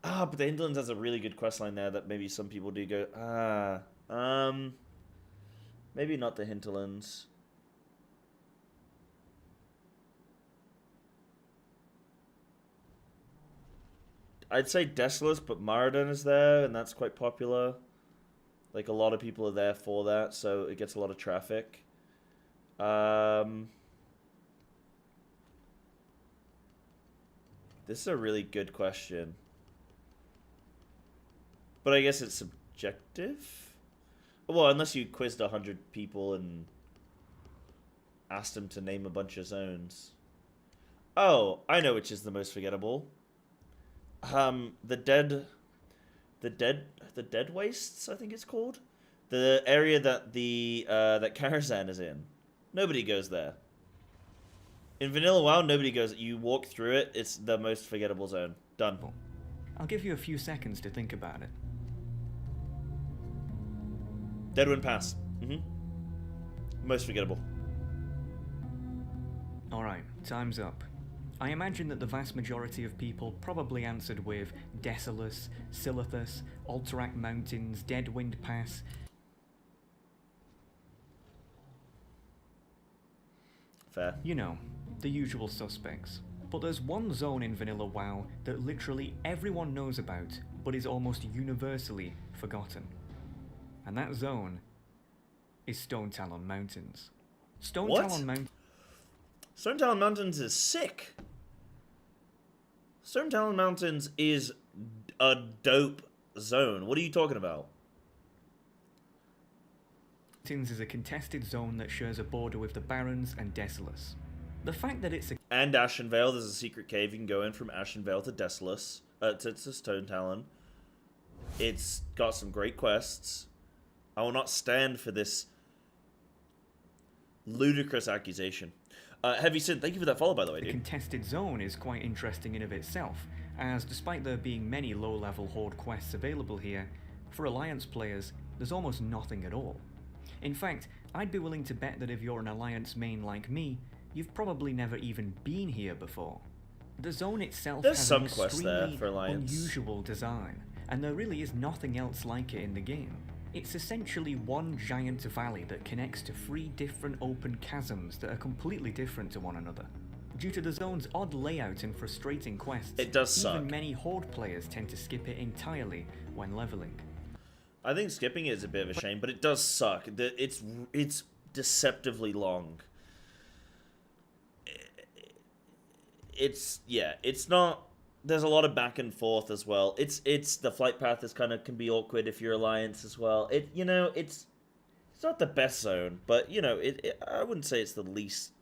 Ah, but the hinterlands has a really good questline there that maybe some people do go, maybe not the hinterlands. I'd say Desolus, but Maradon is there, and that's quite popular. Like, a lot of people are there for that, so it gets a lot of traffic. This is a really good question. But I guess it's subjective? Well, unless you quizzed 100 people and asked them to name a bunch of zones. Oh, I know which is the most forgettable. The dead wastes, I think it's called. The area that that Karazhan is in. Nobody goes there. In Vanilla WoW, nobody goes. You walk through it. It's the most forgettable zone. Done. I'll give you a few seconds to think about it. Deadwind Pass. Most forgettable. Alright, time's up. I imagine that the vast majority of people probably answered with Desolus, Silithus, Alterac Mountains, Deadwind Pass. Fair. You know, the usual suspects. But there's one zone in Vanilla WoW that literally everyone knows about, but is almost universally forgotten. And that zone is Stone Talon Mountains. Stone Talon Mountains is sick. Stone Talon Mountains is a dope zone. What are you talking about? Mountains is a contested zone that shares a border with the Barrens and Desolus. The fact that it's a And Ashenvale, there's a secret cave you can go in from Ashenvale to Desolus, to Stone Talon. It's got some great quests. I will not stand for this ludicrous accusation. Heavy Sin, thank you for that follow, by the way, The dude. contested zone is quite interesting in of itself, as despite there being many low-level Horde quests available here, for Alliance players, there's almost nothing at all. In fact, I'd be willing to bet that if you're an Alliance main like me, you've probably never even been here before. The zone itself There's has some an quests there extremely for Alliance. unusual design, and there really is nothing else like it in the game. It's essentially one giant valley that connects to 3 different open chasms that are completely different to one another. Due to the zone's odd layout and frustrating quests, it does suck. Even many Horde players tend to skip it entirely when leveling. I think skipping it is a bit of a shame, but it does suck. It's deceptively long. It's not. There's a lot of back and forth as well. It's the flight path is kind of can be awkward if you're Alliance as well. It's not the best zone, but I wouldn't say it's the least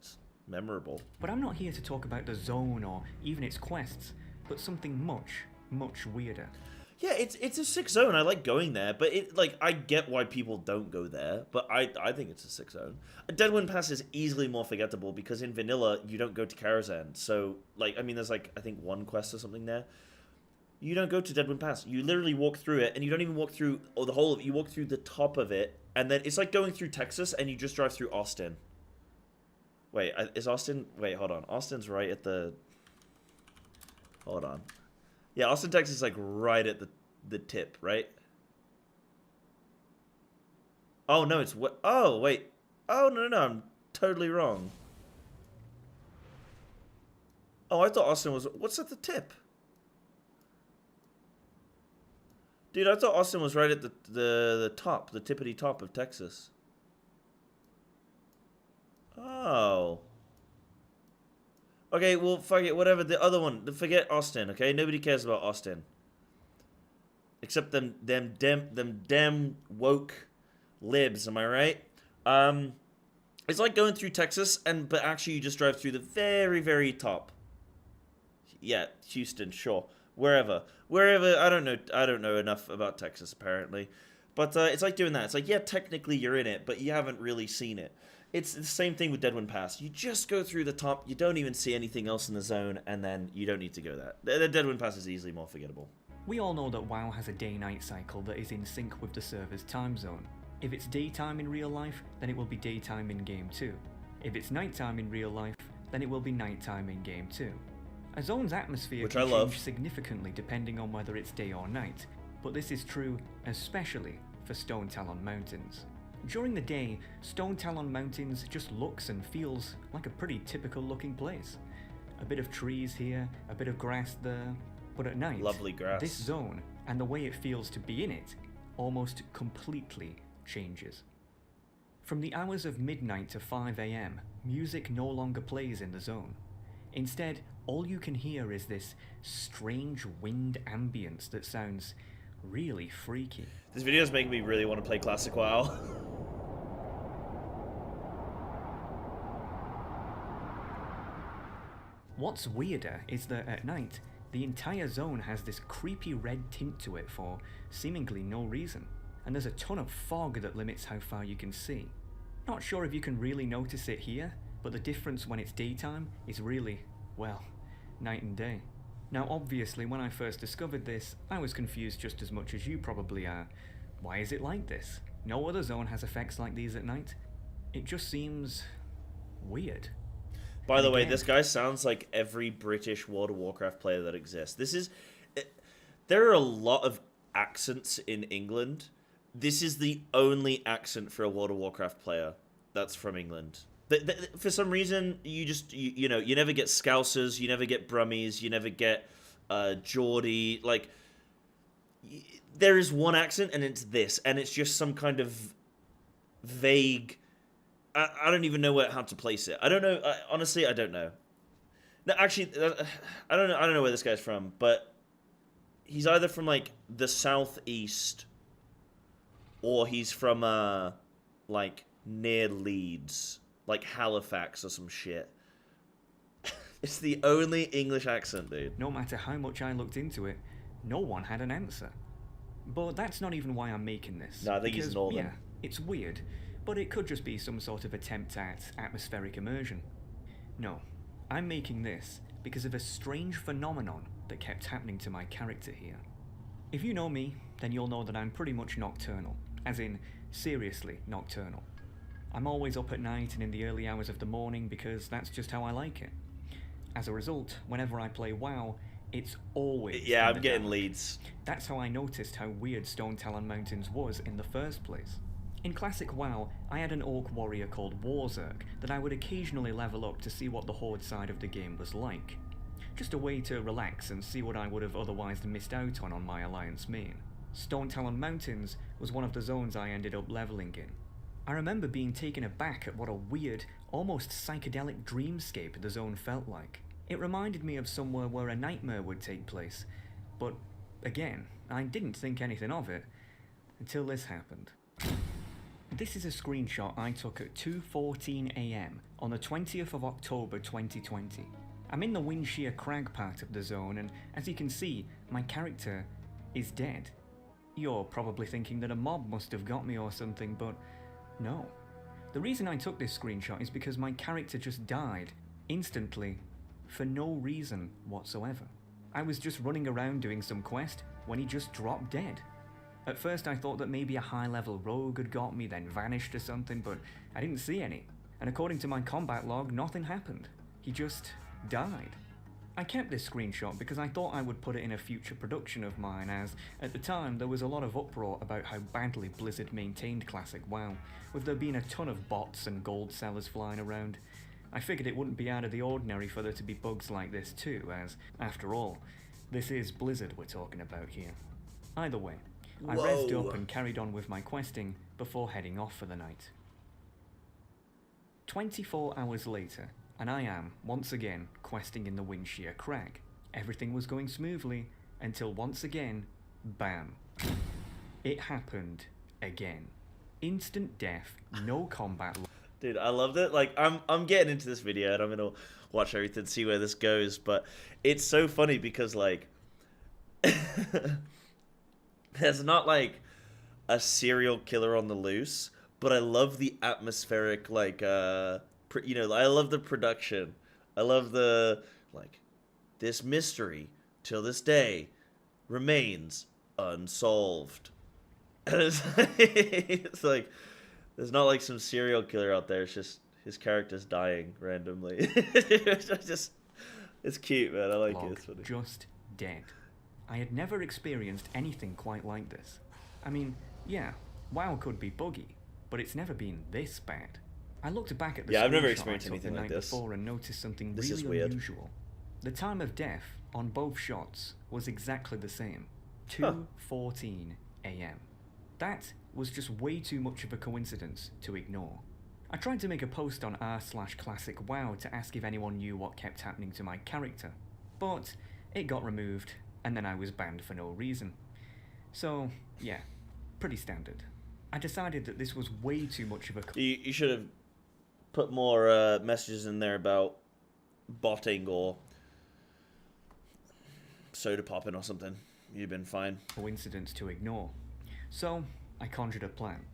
memorable. But I'm not here to talk about the zone or even its quests, but something much, much weirder. Yeah, it's a sick zone. I like going there, but I get why people don't go there, but I think it's a sick zone. Deadwind Pass is easily more forgettable because in vanilla you don't go to Karazhan. So there's I think 1 quest or something there. You don't go to Deadwind Pass. You literally walk through it, and you don't even walk through the whole of it. You walk through the top of it, and then it's like going through Texas, and you just drive through Austin. Wait, is Austin? Wait, hold on. Austin's right at the. Hold on. Yeah, Austin, Texas is right at the tip, right? Oh no, it's what? Oh wait. Oh no, I'm totally wrong. Oh, I thought Austin was. What's at the tip? Dude, I thought Austin was right at the top, the tippity top of Texas. Oh. Okay, well, fuck it, whatever. The other one, forget Austin, okay? Nobody cares about Austin. Except them damn woke libs, am I right? It's like going through Texas, but actually you just drive through the very, very top. Yeah, Houston, sure. Wherever, I don't know enough about Texas, apparently. But it's like doing that. It's like, yeah, technically you're in it, but you haven't really seen it. It's the same thing with Deadwind Pass. You just go through the top, you don't even see anything else in the zone, and then you don't need to go there. The Deadwind Pass is easily more forgettable. We all know that WoW has a day-night cycle that is in sync with the server's time zone. If it's daytime in real life, then it will be daytime in game too. If it's nighttime in real life, then it will be nighttime in game too. A zone's atmosphere can change significantly depending on whether it's day or night, but this is true especially for Stone Talon Mountains. During the day, Stone Talon Mountains just looks and feels like a pretty typical looking place. A bit of trees here, a bit of grass there, but at night, lovely grass. This zone, and the way it feels to be in it, almost completely changes. From the hours of midnight to 5 AM, music no longer plays in the zone. Instead, all you can hear is this strange wind ambience that sounds really freaky. This video is making me really want to play Classic WoW. What's weirder is that at night, the entire zone has this creepy red tint to it for seemingly no reason, and there's a ton of fog that limits how far you can see. Not sure if you can really notice it here, but the difference when it's daytime is really, well, night and day. Now obviously when I first discovered this, I was confused just as much as you probably are. Why is it like this? No other zone has effects like these at night. It just seems weird. By the way, this guy sounds like every British World of Warcraft player that exists. There are a lot of accents in England. This is the only accent for a World of Warcraft player that's from England. For some reason, you never get Scousers, you never get Brummies, you never get Geordie. There is one accent, and it's this, and it's just some kind of vague. I don't even know how to place it. I don't know. Honestly, I don't know. No, actually, I don't know. I don't know where this guy's from, but he's either from the southeast, or he's from near Leeds, like Halifax or some shit. It's the only English accent, dude. No matter how much I looked into it, no one had an answer. But that's not even why I'm making this. No, I think he's northern. Yeah, it's weird, but it could just be some sort of attempt at atmospheric immersion. No, I'm making this because of a strange phenomenon that kept happening to my character here. If you know me, then you'll know that I'm pretty much nocturnal, as in seriously nocturnal. I'm always up at night and in the early hours of the morning because that's just how I like it. As a result, whenever I play WoW, It's always Yeah, in I'm the getting dark. leads. That's how I noticed how weird Stone Talon Mountains was in the first place. In Classic WoW, I had an orc warrior called Warzerk that I would occasionally level up to see what the Horde side of the game was like. Just a way to relax and see what I would have otherwise missed out on my Alliance main. Stone Talon Mountains was one of the zones I ended up leveling in. I remember being taken aback at what a weird, almost psychedelic dreamscape the zone felt like. It reminded me of somewhere where a nightmare would take place, but again, I didn't think anything of it until this happened. This is a screenshot I took at 2:14 AM on the 20th of October 2020. I'm in the Windshear Crag part of the zone, and as you can see, my character is dead. You're probably thinking that a mob must have got me or something, but no. The reason I took this screenshot is because my character just died, instantly, for no reason whatsoever. I was just running around doing some quest when he just dropped dead. At first I thought that maybe a high-level rogue had got me, then vanished or something, but I didn't see any. And according to my combat log, nothing happened. He just died. I kept this screenshot because I thought I would put it in a future production of mine, as at the time there was a lot of uproar about how badly Blizzard maintained Classic WoW, with there being a ton of bots and gold sellers flying around. I figured it wouldn't be out of the ordinary for there to be bugs like this too, as, after all, this is Blizzard we're talking about here. Either way, I rezzed up and carried on with my questing before heading off for the night. 24 hours later, and I am, once again, questing in the Windshear Crag. Everything was going smoothly, until once again, bam. It happened again. Instant death, no combat. Dude, I loved it. Like, I'm getting into this video and I'm gonna watch everything, see where this goes, but it's so funny because, like, there's not, like, a serial killer on the loose, but I love the atmospheric, like, you know, I love the production. I love the, like, this mystery, till this day, remains unsolved. And it's like, there's not, like, some serial killer out there. It's just his character's dying randomly. It's cute, man. I like it. It's funny. Just dead. I had never experienced anything quite like this. I mean, yeah, WoW could be buggy, but it's never been this bad. I looked back at the I've never screenshot experienced I took anything the like night this. before and noticed something This is really weird. unusual. The time of death on both shots was exactly the same. 2:14 AM. That was just way too much of a coincidence to ignore. I tried to make a post on r/classic WoW to ask if anyone knew what kept happening to my character, but it got removed, and then I was banned for no reason. So, yeah, pretty standard. I decided that this was way too much of a You should have put more messages in there about botting or soda popping or something. You've been fine. coincidence to ignore. So, I conjured a plan.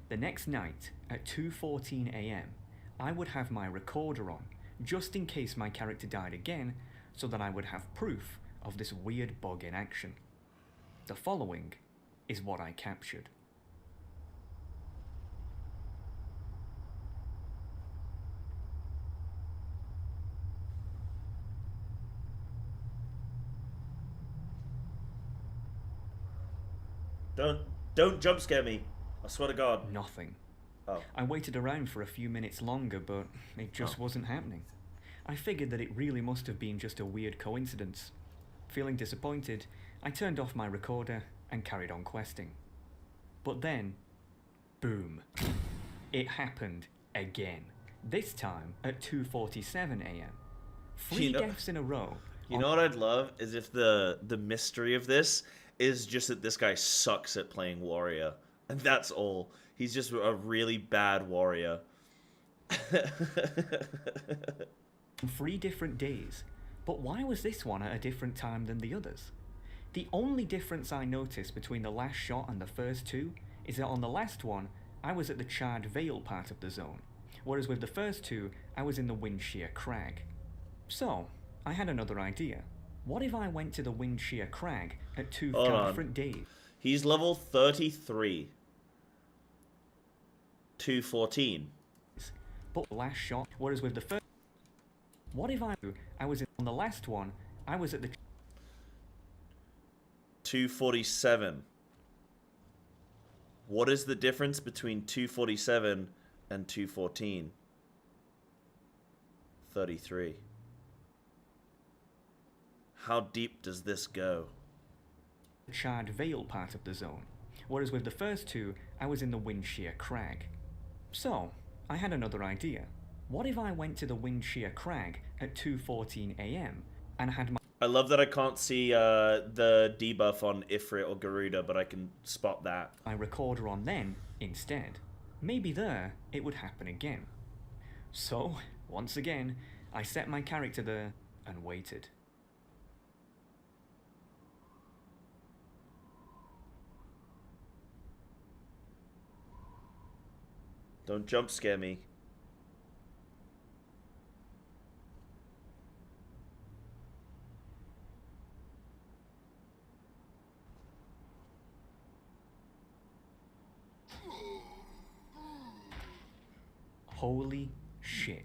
The next night, at 2:14 AM, I would have my recorder on, just in case my character died again, so that I would have proof of this weird bug in action. The following is what I captured. Don't jump scare me. I swear to God. Nothing. Oh. I waited around for a few minutes longer, but it just wasn't happening. I figured that it really must have been just a weird coincidence. Feeling disappointed, I turned off my recorder and carried on questing. But then, boom. It happened again. This time at 2:47 AM. 3 deaths in a row. You know what I'd love is if the mystery of this is just that this guy sucks at playing warrior, and that's all. He's just a really bad warrior. On 3 different days. But why was this one at a different time than the others? The only difference I noticed between the last shot and the first 2 is that on the last one, I was at the Charred Vale part of the zone, whereas with the first 2, I was in the Windshear Crag. So, I had another idea. What if I went to the Windshear Crag at 2 different days? He's level 33. 214. But last shot, whereas with the first... What if I was on the last one, I was at the... 247. What is the difference between 247 and 214? 33. How deep does this go? Charred Vale part of the zone, whereas with the first two, I was in the Wind Shear Crag. So, I had another idea. What if I went to the Wind Shear Crag at 2:14 AM and had my... I love that I can't see the debuff on Ifrit or Garuda, but I can spot that. my recorder on then instead? Maybe there it would happen again. So, once again, I set my character there and waited. Don't jump scare me. Holy shit.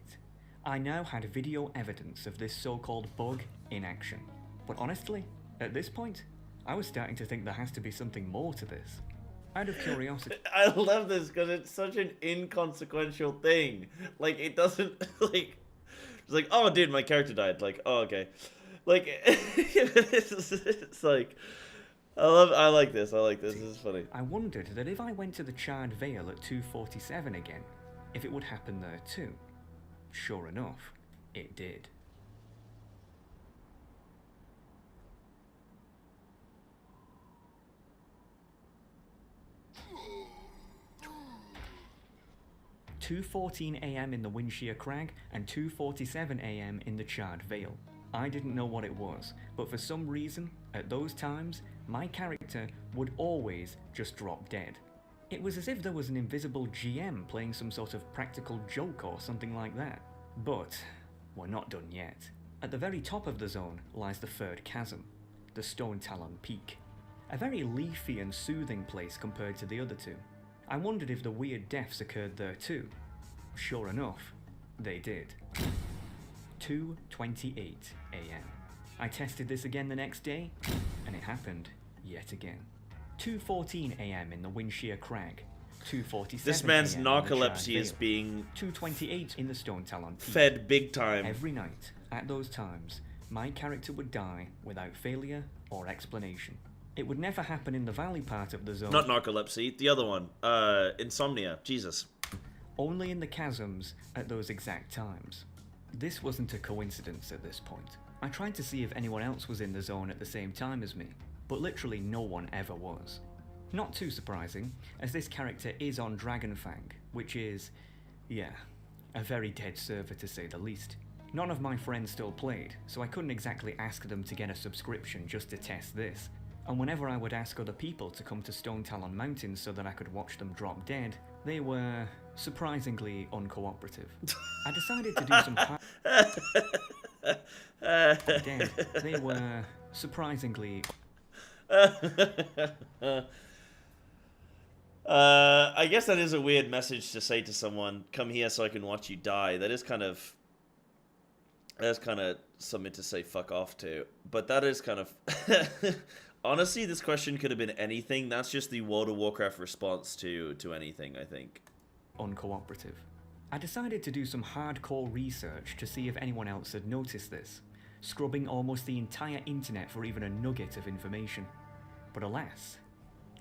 I now had video evidence of this so-called bug in action. But honestly, at this point, I was starting to think there has to be something more to this. Out of curiosity, I love this because it's such an inconsequential thing. Like, it doesn't, like... It's like, oh, dude, my character died. Like, oh, okay. Like, it's like... I like this. I like this. This is funny. I wondered that if I went to the Charred Vale at 2:47 again, if it would happen there too. Sure enough, it did. (2:14 AM in the Wind Shear Crag and 2:47 AM in the Charred Vale. I didn't know what it was, but for some reason, at those times, my character would always just drop dead. It was as if there was an invisible GM playing some sort of practical joke or something like that. But we're not done yet. At the very top of the zone lies the third chasm, the Stone Talon Peak. A very leafy and soothing place compared to the other two. I wondered if the weird deaths occurred there too. Sure enough, they did. 2:28 AM. I tested this again the next day, and it happened yet again. 2:14 AM in the Wind Shear Crag. 2:47 This man's AM in the Charred narcolepsy is Vale. being 2:28 in the Stone Talon Peak. fed big time. Every night, at those times, my character would die without failure or explanation. It would never happen in the valley part of the zone. Not narcolepsy, the other one. Insomnia. Jesus. Only in the chasms at those exact times. This wasn't a coincidence at this point. I tried to see if anyone else was in the zone at the same time as me, but literally no one ever was. Not too surprising, as this character is on Dragonfang, which is, yeah, a very dead server to say the least. None of my friends still played, so I couldn't exactly ask them to get a subscription just to test this. And whenever I would ask other people to come to Stone Talon Mountains so that I could watch them drop dead, they were surprisingly uncooperative. I decided to do some dead. They were surprisingly I guess that is a weird message to say to someone, come here so I can watch you die. That's kind of something to say fuck off to. But that is kind of honestly, this question could have been anything. That's just the World of Warcraft response to anything, I think. Uncooperative. I decided to do some hardcore research to see if anyone else had noticed this, scrubbing almost the entire internet for even a nugget of information. But alas,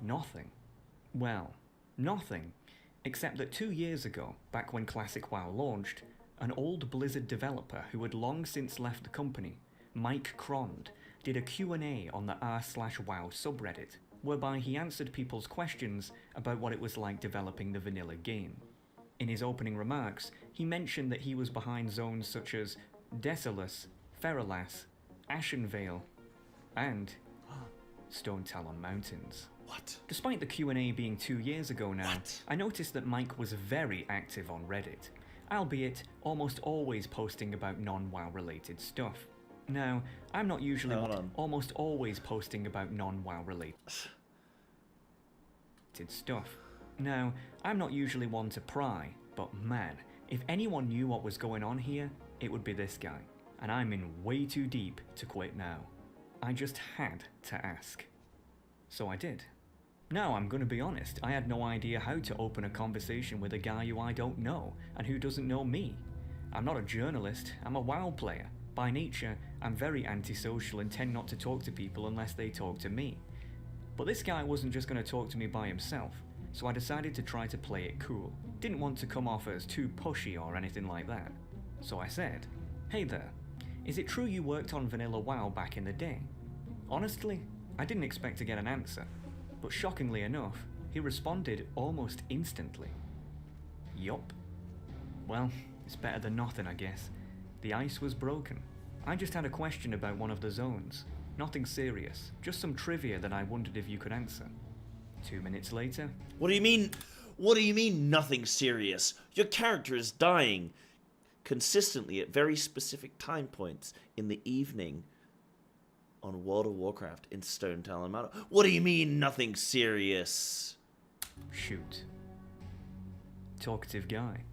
nothing. Well, nothing, except that 2 years ago, back when Classic WoW launched, an old Blizzard developer who had long since left the company, Mike Crond, did a Q&A on the r/WoW subreddit, whereby he answered people's questions about what it was like developing the vanilla game. In his opening remarks, he mentioned that he was behind zones such as Desolus, Feralas, Ashenvale, and Stone Talon Mountains. What? Despite the Q&A being 2 years ago now, What? I noticed that Mike was very active on Reddit, albeit almost always posting about non-WoW related stuff. Now, I'm not usually almost always posting about non-WoW related stuff. Now, I'm not usually one to pry, but man, if anyone knew what was going on here, it would be this guy. And I'm in way too deep to quit now. I just had to ask. So I did. Now, I'm gonna be honest, I had no idea how to open a conversation with a guy who I don't know, and who doesn't know me. I'm not a journalist, I'm a WoW player. By nature, I'm very antisocial and tend not to talk to people unless they talk to me. But this guy wasn't just gonna talk to me by himself, so I decided to try to play it cool. Didn't want to come off as too pushy or anything like that. So I said, "Hey there, is it true you worked on Vanilla WoW back in the day?" Honestly, I didn't expect to get an answer, but shockingly enough, he responded almost instantly. Yup. Well, it's better than nothing, I guess. The ice was broken. I just had a question about one of the zones. Nothing serious, just some trivia that I wondered if you could answer. 2 minutes later... What do you mean? What do you mean nothing serious? Your character is dying consistently at very specific time points in the evening on World of Warcraft in Stone Talon Mountain. What do you mean nothing serious? Shoot. Talkative guy.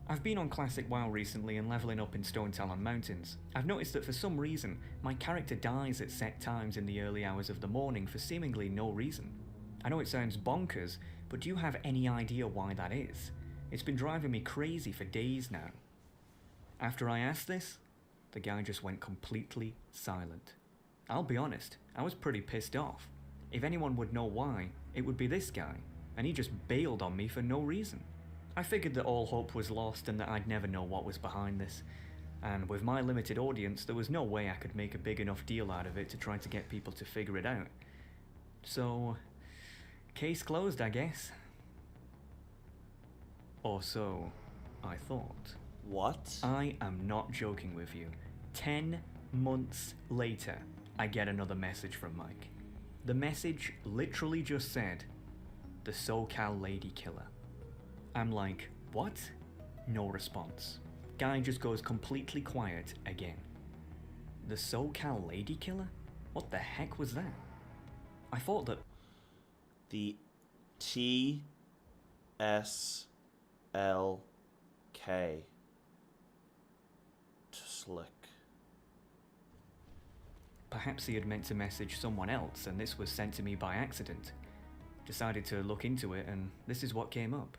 I've been on Classic WoW recently and leveling up in Stone Talon Mountains. I've noticed that for some reason, my character dies at set times in the early hours of the morning for seemingly no reason. I know it sounds bonkers, but do you have any idea why that is? It's been driving me crazy for days now. After I asked this, the guy just went completely silent. I'll be honest, I was pretty pissed off. If anyone would know why, it would be this guy, and he just bailed on me for no reason. I figured that all hope was lost and that I'd never know what was behind this. And with my limited audience, there was no way I could make a big enough deal out of it to try to get people to figure it out. So, case closed, I guess. Or so I thought. What? I am not joking with you. 10 months later, I get another message from Mike. The message literally just said, "The SoCal Lady Killer." I'm like, what? No response. Guy just goes completely quiet again. The SoCal Lady Killer? What the heck was that? I thought that... The TSLK. Slick. Perhaps he had meant to message someone else and this was sent to me by accident. Decided to look into it and this is what came up.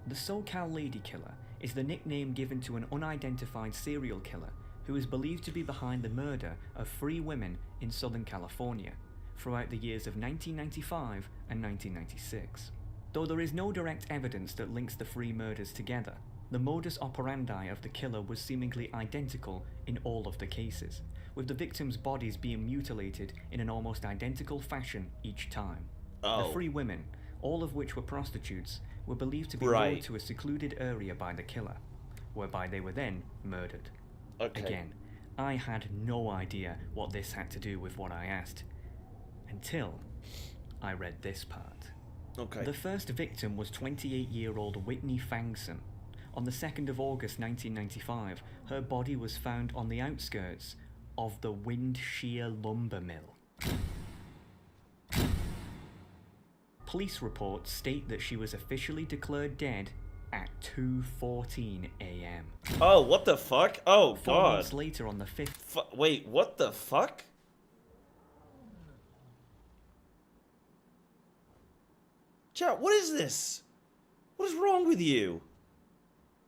The SoCal Lady Killer is the nickname given to an unidentified serial killer who is believed to be behind the murder of 3 women in Southern California throughout the years of 1995 and 1996. Though there is no direct evidence that links the 3 murders together, the modus operandi of the killer was seemingly identical in all of the cases, with the victims' bodies being mutilated in an almost identical fashion each time. Oh. The 3 women, all of which were prostitutes, were believed to be lured to a secluded area by the killer, whereby they were then murdered. Okay. Again, I had no idea what this had to do with what I asked, until I read this part. Okay. The first victim was 28-year-old Whitney Fangson. On the 2nd of August 1995, her body was found on the outskirts of the Wind Shear Lumber Mill. Police reports state that she was officially declared dead at 2:14 a.m. Oh, what the fuck? Oh, 4 God. months later on the 5th... Wait, what the fuck? Chat, what is this? What is wrong with you?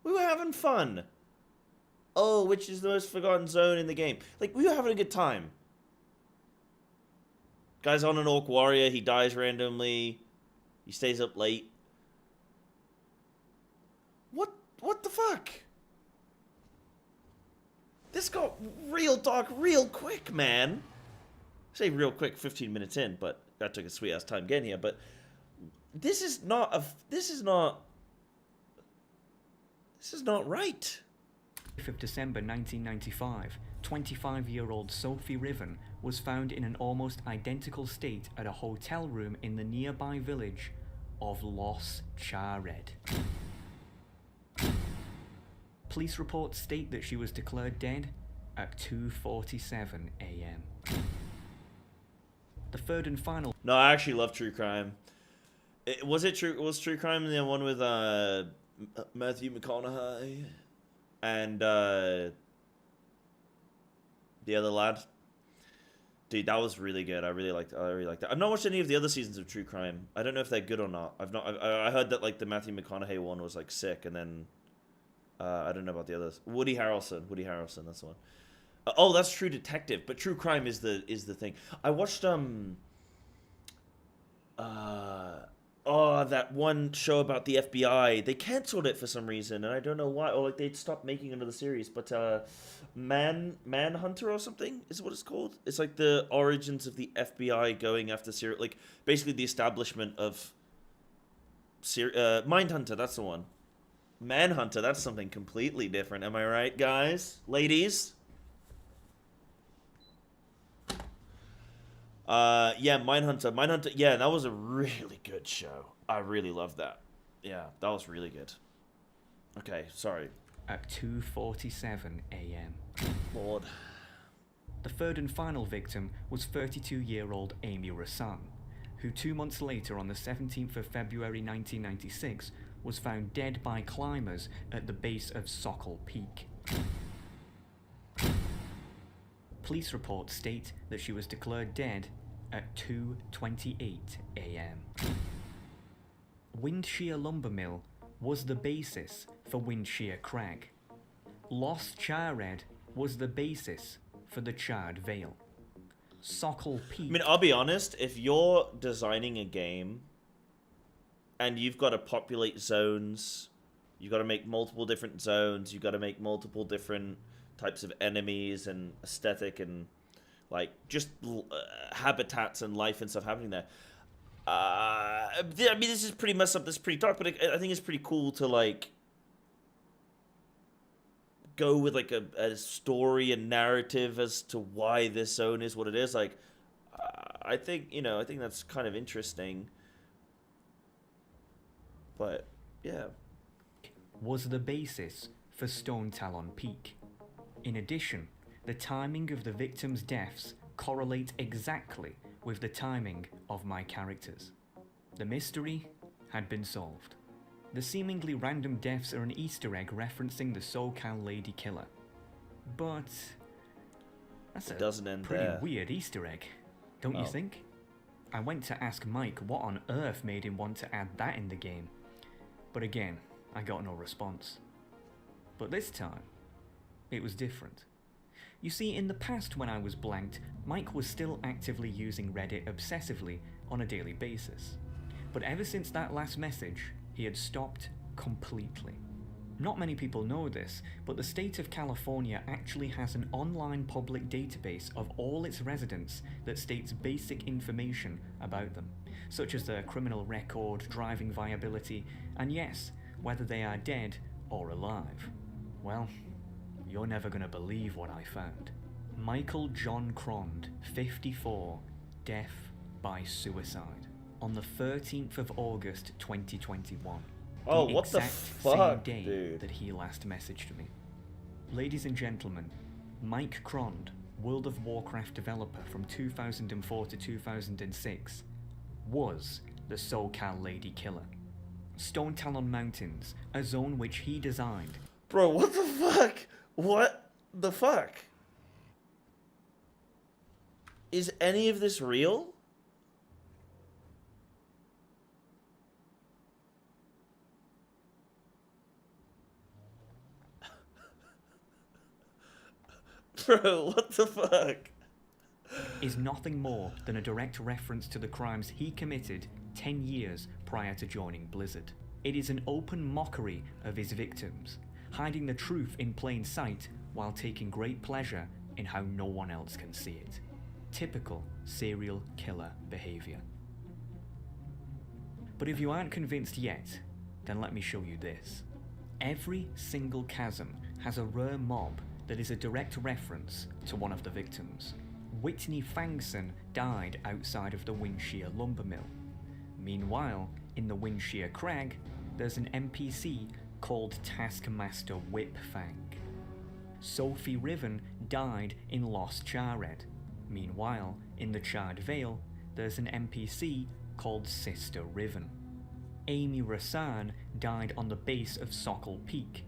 We were having fun. Oh, which is the most forgotten zone in the game? Like, we were having a good time. Guy's on an Orc Warrior, he dies randomly. He stays up late. What the fuck? This got real dark real quick, man. I say real quick, 15 minutes in, but that took a sweet ass time getting here. But this is not right. 5th of December 1995, 25-year-old Sophie Riven was found in an almost identical state at a hotel room in the nearby village of Los Chared. Police reports state that she was declared dead at 2:47 a.m. The third and final... No, I actually love true crime. Was true crime the one with Matthew McConaughey and the other lad? Dude, that was really good. I really liked that. I've not watched any of the other seasons of True Crime. I don't know if they're good or not. I heard that like the Matthew McConaughey one was like sick, and then I don't know about the others. Woody Harrelson, that's the one. Oh, that's True Detective, but True Crime is the thing. I watched that one show about the FBI. They canceled it for some reason, and I don't know why. Or like they'd stopped making another series. But Manhunter or something is what it's called. It's like the origins of the FBI going after serial, like basically the establishment of Mindhunter. That's the one. Manhunter. That's something completely different. Am I right, guys, ladies? Yeah, Mindhunter, yeah, that was a really good show. I really loved that. Yeah, that was really good. Okay, sorry. At 2:47 a.m. Lord. The third and final victim was 32-year-old Amy Rassan, who 2 months later, on the 17th of February 1996, was found dead by climbers at the base of Sokol Peak. Police reports state that she was declared dead at 2:28 a.m. Windshear Lumber Mill was the basis for Windshear Crag. Lost Charred was the basis for the Charred Vale. Sokol Peak... I mean, I'll be honest, if you're designing a game and you've got to populate zones, you've got to make multiple different zones, you've got to make multiple different types of enemies and aesthetic and like just habitats and life and stuff happening there. I mean, this is pretty messed up. This is pretty dark, but I think it's pretty cool to like go with like a story and narrative as to why this zone is what it is. Like, I think that's kind of interesting. But yeah, was the basis for Stone Talon Peak. In addition, the timing of the victims' deaths correlate exactly with the timing of my characters. The mystery had been solved. The seemingly random deaths are an Easter egg referencing the SoCal Lady Killer. But that's a pretty weird Easter egg, don't you think? I went to ask Mike what on earth made him want to add that in the game, but again, I got no response. But this time, it was different. You see, in the past when I was blanked, Mike was still actively using Reddit obsessively on a daily basis. But ever since that last message, he had stopped completely. Not many people know this, but the state of California actually has an online public database of all its residents that states basic information about them, such as their criminal record, driving viability, and yes, whether they are dead or alive. Well, you're never gonna believe what I found. Michael John Crond, 54, death by suicide, on the 13th of August 2021. Oh, what the fuck, same day dude? That he last messaged me. Ladies and gentlemen, Mike Crond, World of Warcraft developer from 2004 to 2006, was the SoCal Lady Killer. Stone Talon Mountains, a zone which he designed. Bro, what the fuck? What the fuck? Is any of this real? Bro, what the fuck? Is nothing more than a direct reference to the crimes he committed 10 years prior to joining Blizzard. It is an open mockery of his victims, hiding the truth in plain sight while taking great pleasure in how no one else can see it. Typical serial killer behavior. But if you aren't convinced yet, then let me show you this. Every single chasm has a rare mob that is a direct reference to one of the victims. Whitney Fangson died outside of the Windshear lumber mill. Meanwhile, in the Windshear Crag, there's an NPC called Taskmaster Whipfang. Sophie Riven died in Lost Charred. Meanwhile, in the Charred Vale, there's an NPC called Sister Riven. Amy Rassan died on the base of Sokol Peak.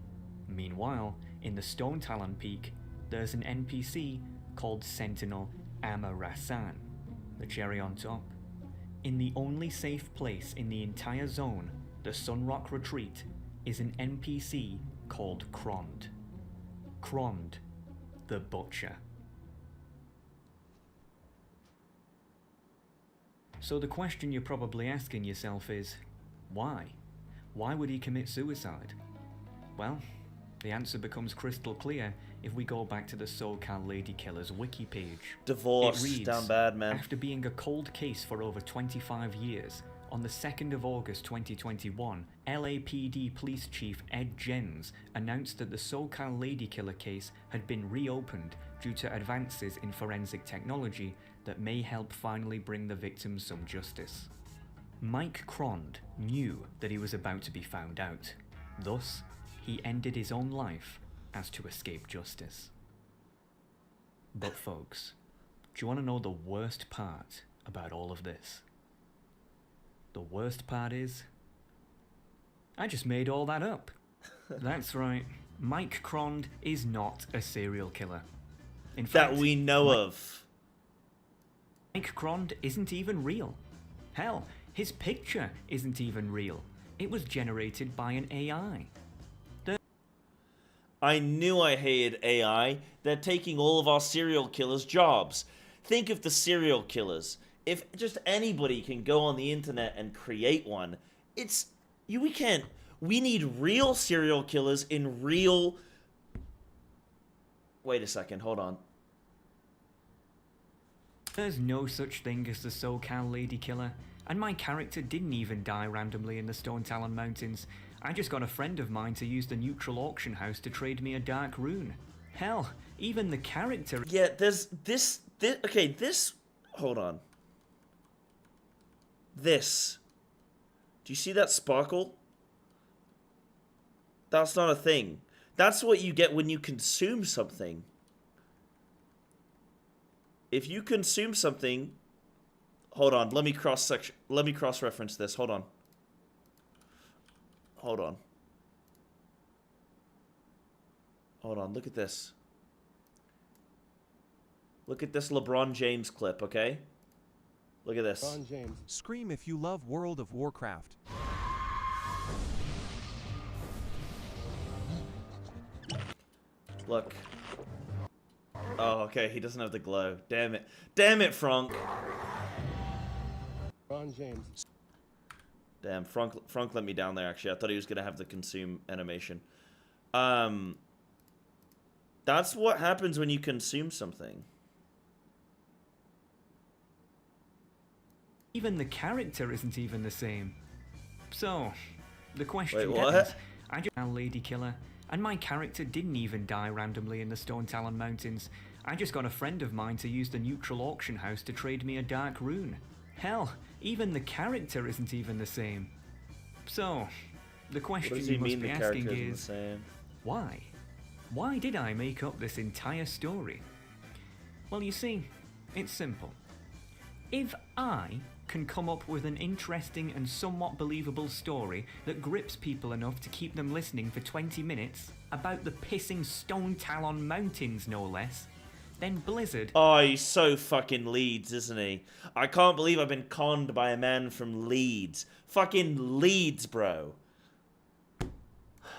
Meanwhile, in the Stone Talon Peak, there's an NPC called Sentinel Amarasan, the cherry on top. In the only safe place in the entire zone, the Sunrock Retreat, is an NPC called Krond. Krond, the Butcher. So the question you're probably asking yourself is, why? Why would he commit suicide? Well, the answer becomes crystal clear if we go back to the SoCal Lady Killer's wiki page. Divorce, It reads, down bad, man. after being a cold case for over 25 years, on the 2nd of August 2021, LAPD Police Chief Ed Jens announced that the SoCal Lady Killer case had been reopened due to advances in forensic technology that may help finally bring the victims some justice. Mike Krond knew that he was about to be found out. Thus, he ended his own life as to escape justice. But folks, do you want to know the worst part about all of this? The worst part is, I just made all that up. That's right, Mike Krond is not a serial killer. In fact, That we know of. Mike Krond isn't even real. Hell, his picture isn't even real. It was generated by an AI. I knew I hated AI. They're taking all of our serial killers' jobs. Think of the serial killers. If just anybody can go on the internet and create one, we need real serial killers in real... Wait a second, hold on. There's no such thing as the SoCal Lady Killer, and my character didn't even die randomly in the Stone Talon Mountains. I just got a friend of mine to use the neutral auction house to trade me a dark rune. Hell, even the character... Yeah, there's this... Okay, this... Hold on. This. Do you see that sparkle? That's not a thing. That's what you get when you consume something. If you consume something... Hold on, let me cross-reference this. Hold on. Hold on. Hold on, look at this. Look at this LeBron James clip, okay? Look at this. LeBron James. Scream if you love World of Warcraft. Look. Oh, okay, he doesn't have the glow. Damn it. Damn it, Frank. LeBron James. Damn, Frank let me down there, actually. I thought he was going to have the consume animation. That's what happens when you consume something. Even the character isn't even the same. So, the question Wait, what? is, I just a Lady Killer, and my character didn't even die randomly in the Stone Talon Mountains. I just got a friend of mine to use the neutral auction house to trade me a dark rune. Hell, even the character isn't even the same. So, the question you must be asking is, why? Why did I make up this entire story? Well, you see, it's simple. If I can come up with an interesting and somewhat believable story that grips people enough to keep them listening for 20 minutes, about the pissing Stone Talon Mountains no less, then Blizzard... Oh, he's so fucking Leeds, isn't he? I can't believe I've been conned by a man from Leeds. Fucking Leeds, bro.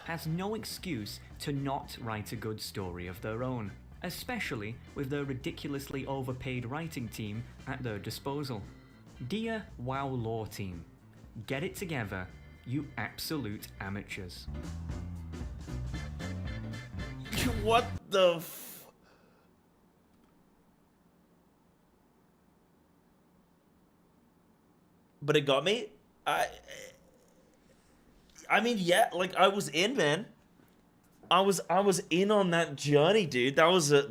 has no excuse to not write a good story of their own, especially with their ridiculously overpaid writing team at their disposal. Dear WoW lore team, get it together, you absolute amateurs. What the But it got me. I mean, yeah, like I was in, man. I was in on that journey, dude. That was that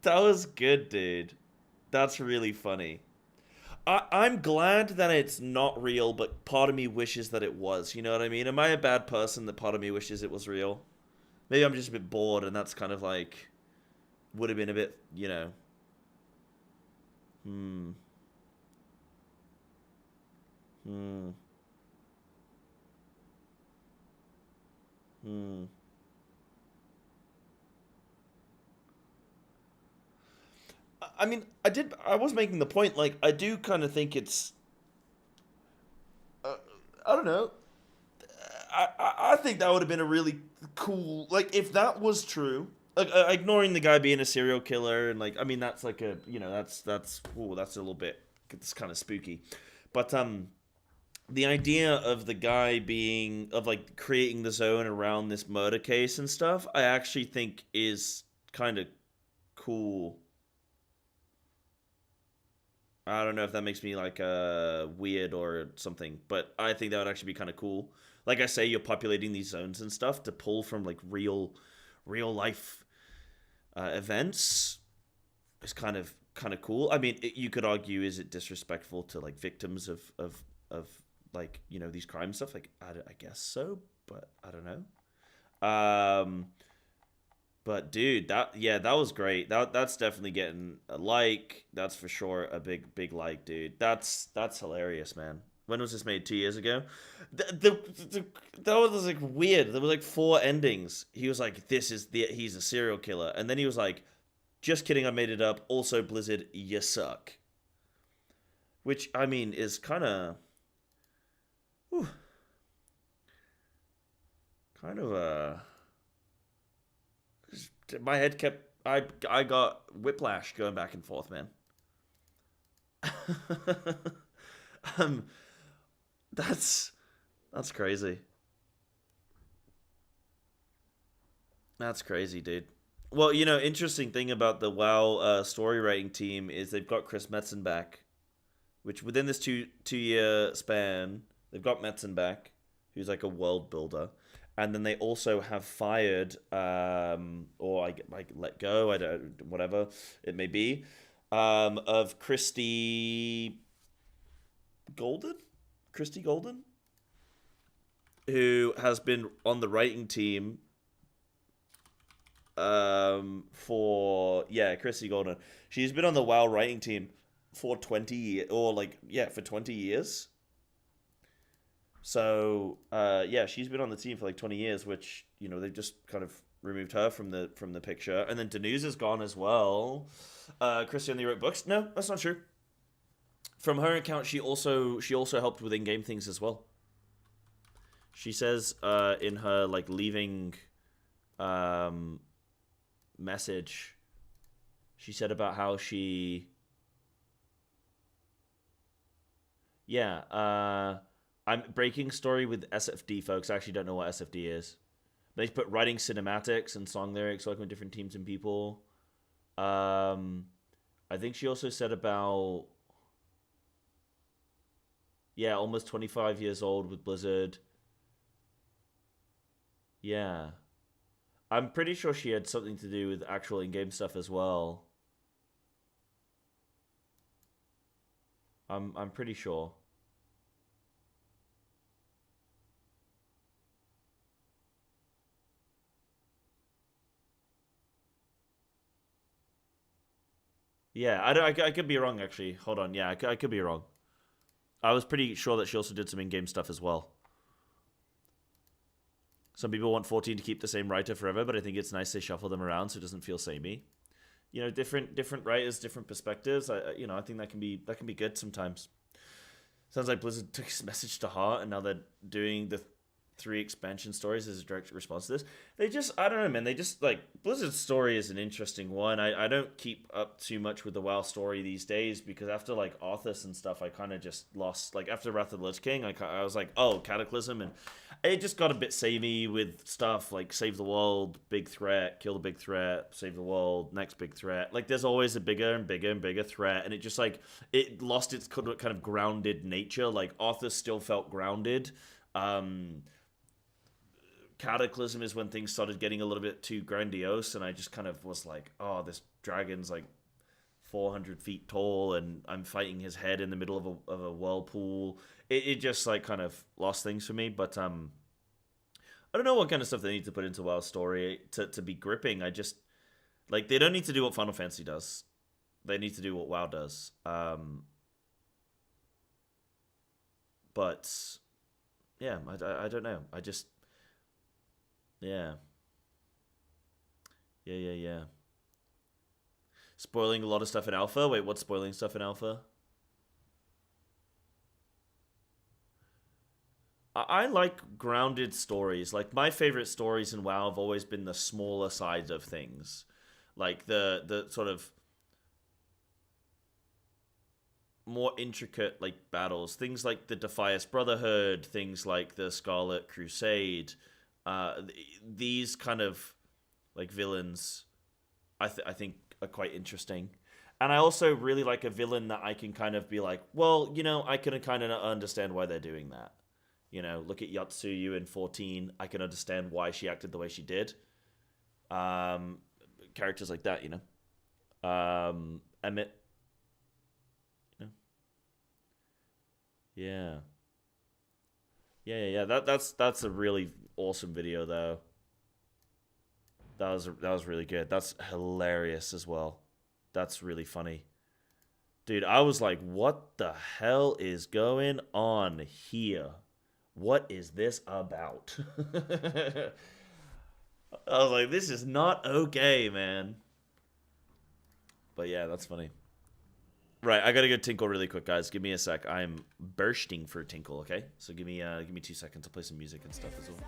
was good, dude. That's really funny. I'm glad that it's not real, but part of me wishes that it was. You know what I mean? Am I a bad person that part of me wishes it was real? Maybe I'm just a bit bored, and that's kind of like... would have been a bit, you know... Hmm. I mean, I was making the point, like, I do kind of think it's, uh, I don't know. I think that would have been a really cool, like, if that was true, like, ignoring the guy being a serial killer, and, like, I mean, that's like a, you know, ooh, that's a little bit, it's kind of spooky. But, the idea of the guy being, of, like, creating the zone around this murder case and stuff, I actually think is kind of cool. I don't know if that makes me like weird or something, but I think that would actually be kind of cool. Like I say, you're populating these zones and stuff to pull from like real life events. Is kind of cool. I mean, you could argue, is it disrespectful to like victims of like, you know, these crime stuff? Like I guess so, but I don't know. But dude, that was great. That's definitely getting a like. That's for sure a big like, dude. That's hilarious, man. When was this made? 2 years ago. That was like weird. There was like 4 endings. He was like, he's a serial killer, and then he was like, just kidding, I made it up. Also, Blizzard, you suck. Which I mean is kind of, kind of my head kept, I got whiplash going back and forth, man. um that's crazy. That's crazy, dude. Well, you know, interesting thing about the WoW story writing team is they've got Chris Metzen back, which within this two-year span, they've got Metzen back, who's like a world builder. And then they also have fired, or I let go, I don't, whatever it may be, of Christy Golden, who has been on the writing team, Christy Golden. She's been on the WoW writing team for 20 years, or like, yeah, for 20 years. So, yeah, she's been on the team for like 20 years, which, you know, they've just kind of removed her from the picture. And then Danuze is gone as well. Christy only wrote books. No, that's not true. From her account, she also helped with in-game things as well. She says in her like leaving message, she said about how she, I'm breaking story with SFD, folks. I actually don't know what SFD is. They put writing cinematics and song lyrics, working with different teams and people. I think she also said about, almost 25 years old with Blizzard. Yeah. I'm pretty sure she had something to do with actual in-game stuff as well. I'm pretty sure. Yeah, I could be wrong, actually. Hold on. Yeah, I could be wrong. I was pretty sure that she also did some in-game stuff as well. Some people want 14 to keep the same writer forever, but I think it's nice they shuffle them around so it doesn't feel samey. You know, different writers, different perspectives. I think that can be good sometimes. Sounds like Blizzard took his message to heart, and now they're doing the 3 expansion stories as a direct response to this. They just, I don't know, man. They just, like, Blizzard's story is an interesting one. I don't keep up too much with the WoW story these days because after, like, Arthas and stuff, I kind of just lost. Like, after Wrath of the Lich King, I was like, oh, Cataclysm, and it just got a bit samey with stuff like save the world, big threat, kill the big threat, save the world, next big threat. Like, there's always a bigger and bigger and bigger threat, and it just, like, it lost its kind of grounded nature. Like, Arthas still felt grounded. Cataclysm is when things started getting a little bit too grandiose, and I just kind of was like, oh, this dragon's like 400 feet tall, and I'm fighting his head in the middle of a whirlpool. It just like kind of lost things for me, but I don't know what kind of stuff they need to put into WoW's story to be gripping. I just, like, they don't need to do what Final Fantasy does. They need to do what WoW does. But yeah, I don't know. Yeah. Yeah. Spoiling a lot of stuff in alpha? Wait, what's spoiling stuff in alpha? I like grounded stories. Like, my favorite stories in WoW have always been the smaller sides of things. Like, the sort of more intricate, like, battles. Things like the Defias Brotherhood, things like the Scarlet Crusade. These kind of, like, villains, I think are quite interesting. And I also really like a villain that I can kind of be like, well, you know, I can kind of understand why they're doing that. You know, look at Yatsuyu in 14. I can understand why she acted the way she did. Characters like that, you know. Emmett. You know. Yeah. Yeah. That's a really awesome video, though. That was really good. That's hilarious as well. That's really funny. Dude, I was like, what the hell is going on here? What is this about? I was like, this is not okay, man. But yeah, that's funny. Right, I gotta go tinkle really quick, guys. Give me a sec. I'm bursting for tinkle, okay? So give me 2 seconds to play some music and stuff as well.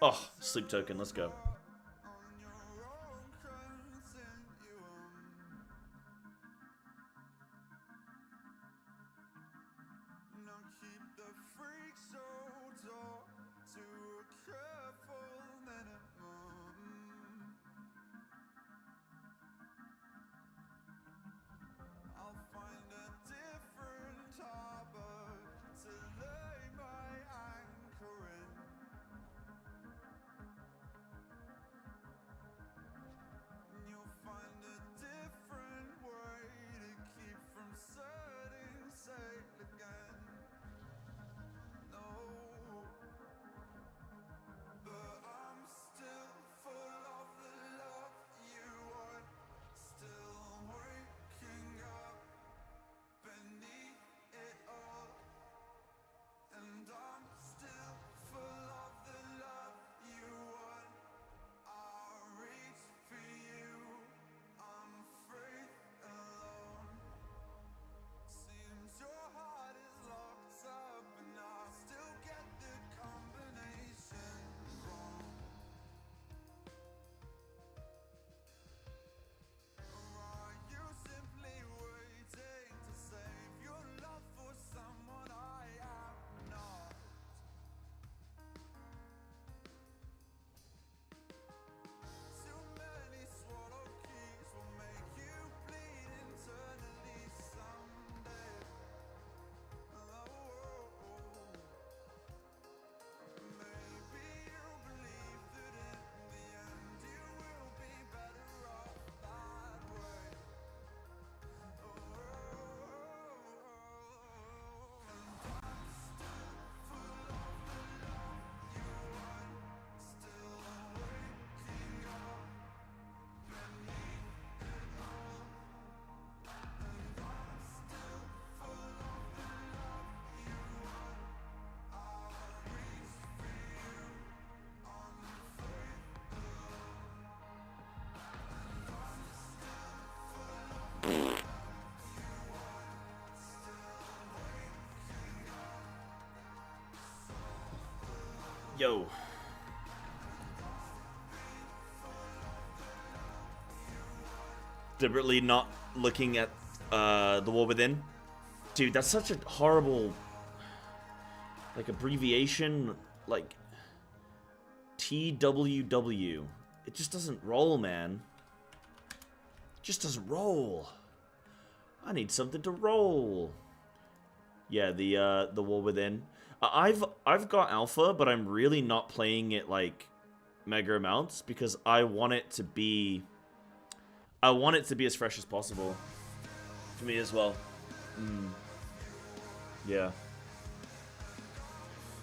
Oh, sleep token, let's go. Yo. Deliberately not looking at the War Within. Dude, that's such a horrible, like, abbreviation, like, TWW. It just doesn't roll, man. It just doesn't roll. I need something to roll. Yeah, the War Within. I've got alpha, but I'm really not playing it like mega amounts because I want it to be as fresh as possible for me as well. Yeah.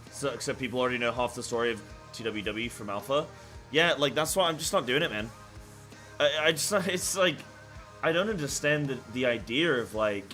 So except people already know half the story of TWW from alpha. Yeah, like that's why I'm just not doing it, man. I just it's like I don't understand the idea of like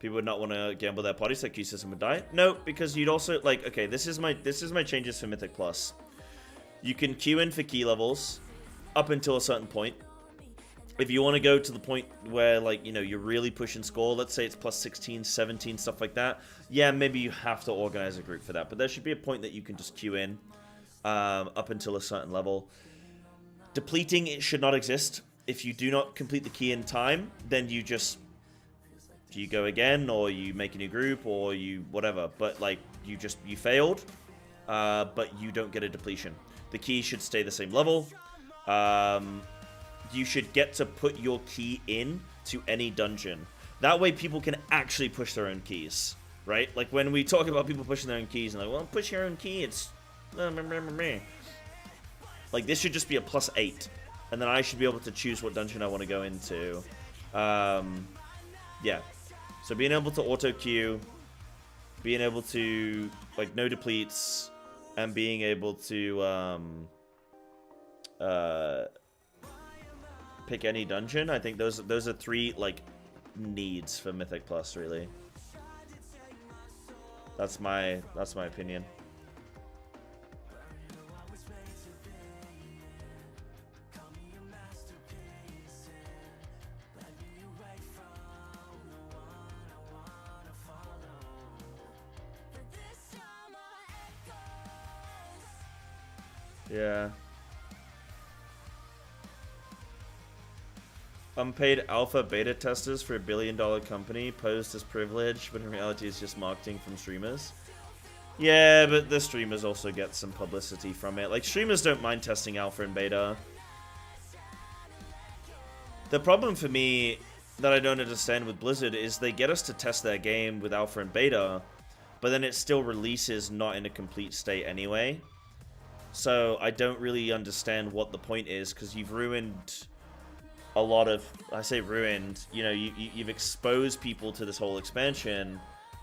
People would not want to gamble their parties, like queue system would die. No, because you'd also like, okay, this is my changes for Mythic Plus. You can queue in for key levels up until a certain point. If you want to go to the point where, like, you know, you're really pushing score, let's say it's plus 16, 17, stuff like that, yeah, maybe you have to organize a group for that. But there should be a point that you can just queue in up until a certain level. Depleting, it should not exist. If you do not complete the key in time, then you go again, or you make a new group, or you whatever. But, like, you failed, but you don't get a depletion. The key should stay the same level. You should get to put your key in to any dungeon. That way people can actually push their own keys, right? Like, when we talk about people pushing their own keys, and like, well, push your own key, it's... Like, this should just be a +8. And then I should be able to choose what dungeon I want to go into. Yeah. So being able to auto queue, being able to, like, no depletes, and being able to pick any dungeon. I think those are 3, like, needs for Mythic Plus, really. That's my opinion. Yeah. Unpaid alpha beta testers for $1 billion company posed as privilege, but in reality it's just marketing from streamers. Yeah, but the streamers also get some publicity from it. Like, streamers don't mind testing alpha and beta. The problem for me that I don't understand with Blizzard is they get us to test their game with alpha and beta, but then it still releases not in a complete state anyway. So I don't really understand what the point is, because you've ruined a lot of... I say ruined, you know, you've exposed people to this whole expansion,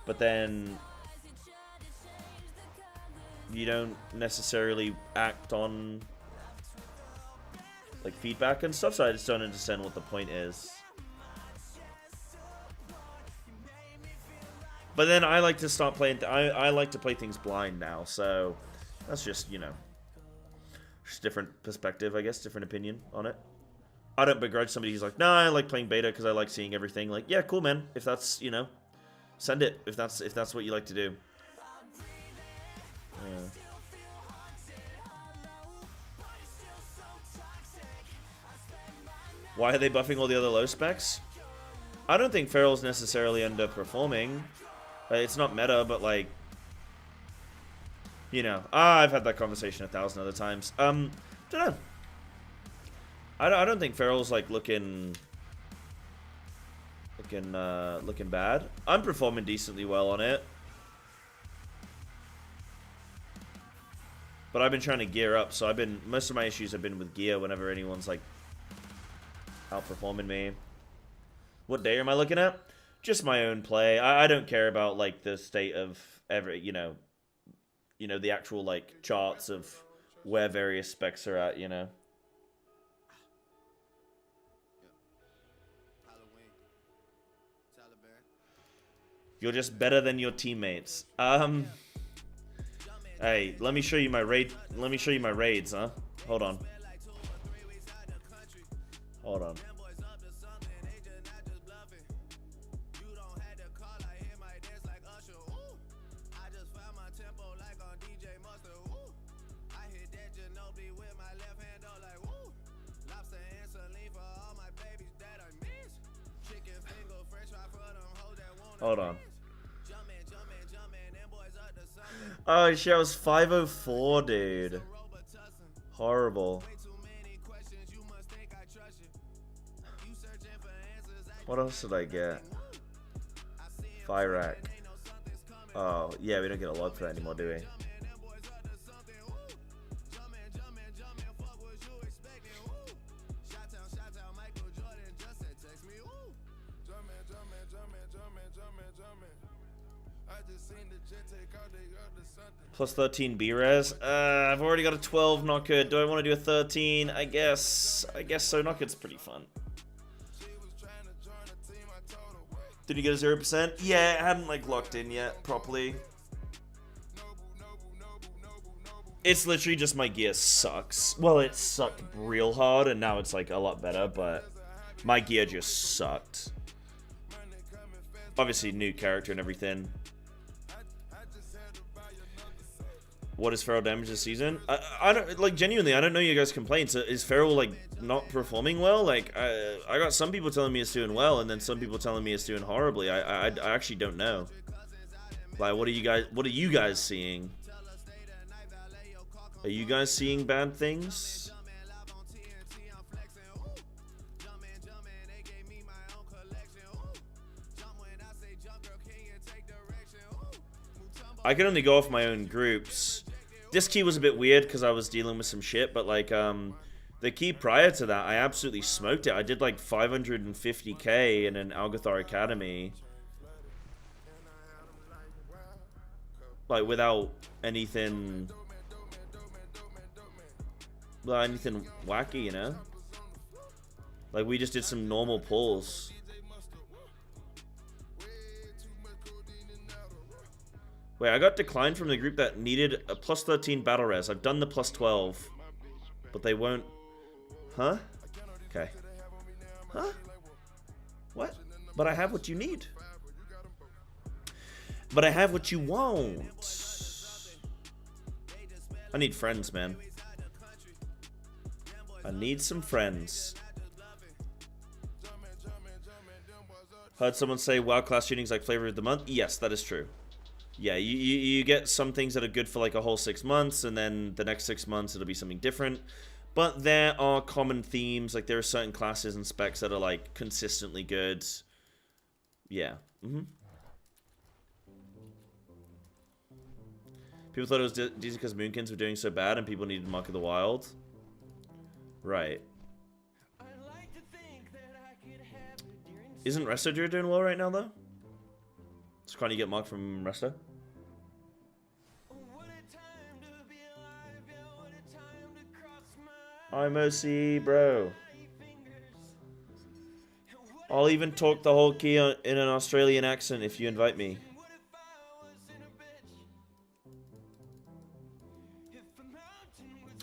but then you don't necessarily act on, like, feedback and stuff, so I just don't understand what the point is. But then I like to start playing... I like to play things blind now, so that's just, you know... just different perspective, I guess, different opinion on it. I don't begrudge somebody who's like, nah, I like playing beta because I like seeing everything. Like, yeah, cool, man. If that's, you know, send it. If that's what you like to do. Yeah. Why are they buffing all the other low specs? I don't think Feral's necessarily underperforming. It's not meta, but, like, you know, I've had that conversation 1,000 other times. Don't know. I don't think Feral's, like, looking bad. I'm performing decently well on it, but I've been trying to gear up. So most of my issues have been with gear. Whenever anyone's, like, outperforming me. What day am I looking at? Just my own play. I don't care about, like, the state of you know, the actual, like, charts of where various specs are at, you know. You're just better than your teammates. Hey, let me show you my raid. Let me show you my raids, huh? Hold on. Hold on. Hold on. Oh shit, I was 504, dude. Horrible. What else did I get? Fire rack. Oh, yeah, we don't get a log for that anymore, do we? Plus 13 B-res. I've already got a 12 not good. Do I want to do a 13? I guess so. Not good's pretty fun. Did you get a 0%? Yeah, it hadn't like locked in yet properly. It's literally just my gear sucks. Well, it sucked real hard, and now it's like a lot better, but my gear just sucked. Obviously, new character and everything. What is Feral damage this season? I don't, like, genuinely, I don't know you guys' complaints. Is Feral, like, not performing well? Like, I got some people telling me it's doing well, and then some people telling me it's doing horribly. I actually don't know. Like, what are you guys seeing? Are you guys seeing bad things? I can only go off my own groups. This key was a bit weird because I was dealing with some shit, but like the key prior to that, I absolutely smoked it. I did like 550k in an Algathar Academy. Like without anything wacky, you know? Like we just did some normal pulls. Wait, I got declined from the group that needed a plus 13 battle res. I've done the plus 12. But they won't... Huh? Okay. Huh? What? But I have what you need. But I have what you want. I need friends, man. I need some friends. Heard someone say WoW class tuning's like flavor of the month. Yes, that is true. Yeah, you get some things that are good for like a whole 6 months, and then the next 6 months it'll be something different. But there are common themes, like there are certain classes and specs that are like consistently good. Yeah. People thought it was easy because Moonkins were doing so bad and people needed Mark of the Wild. Right. Isn't Resto doing well right now though? So can't you get Mark from Resto? I'm OC, bro. I'll even talk the whole key in an Australian accent if you invite me.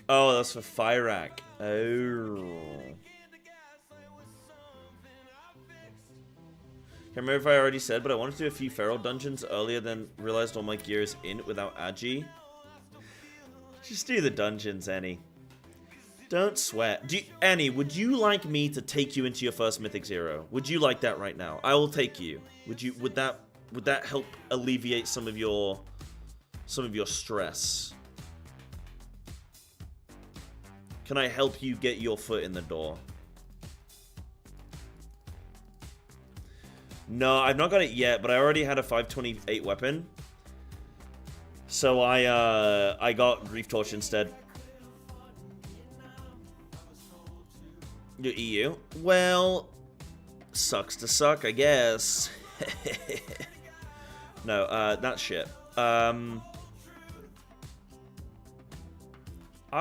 Oh, that's for Fyrak. Oh. Can't remember if I already said, but I wanted to do a few Feral dungeons earlier, then realized all my gear is in without Agi. Just do the dungeons, Annie. Don't sweat. Annie, would you like me to take you into your first Mythic Zero? Would you like that right now? I will take you. Would that help alleviate some of your stress? Can I help you get your foot in the door? No, I've not got it yet, but I already had a 528 weapon. So I got Grief Torch instead. Your EU? Well, sucks to suck, I guess. No, that's shit. I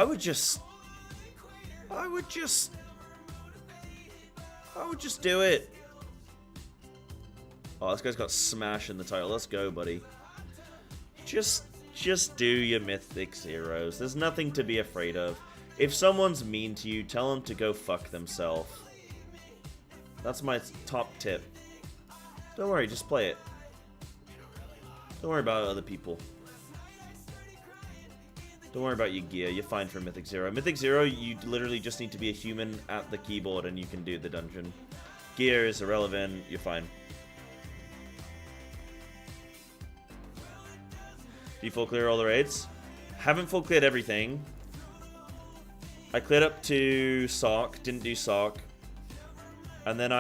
would just do it. Oh, this guy's got Smash in the title. Let's go, buddy. Just do your Mythic Zeros. There's nothing to be afraid of. If someone's mean to you, tell them to go fuck themselves. That's my top tip. Don't worry, just play it. Don't worry about other people. Don't worry about your gear. You're fine for Mythic Zero. Mythic Zero, you literally just need to be a human at the keyboard and you can do the dungeon. Gear is irrelevant. You're fine. Do you full clear all the raids? Haven't full cleared everything. I cleared up to Sock, didn't do Sock. And then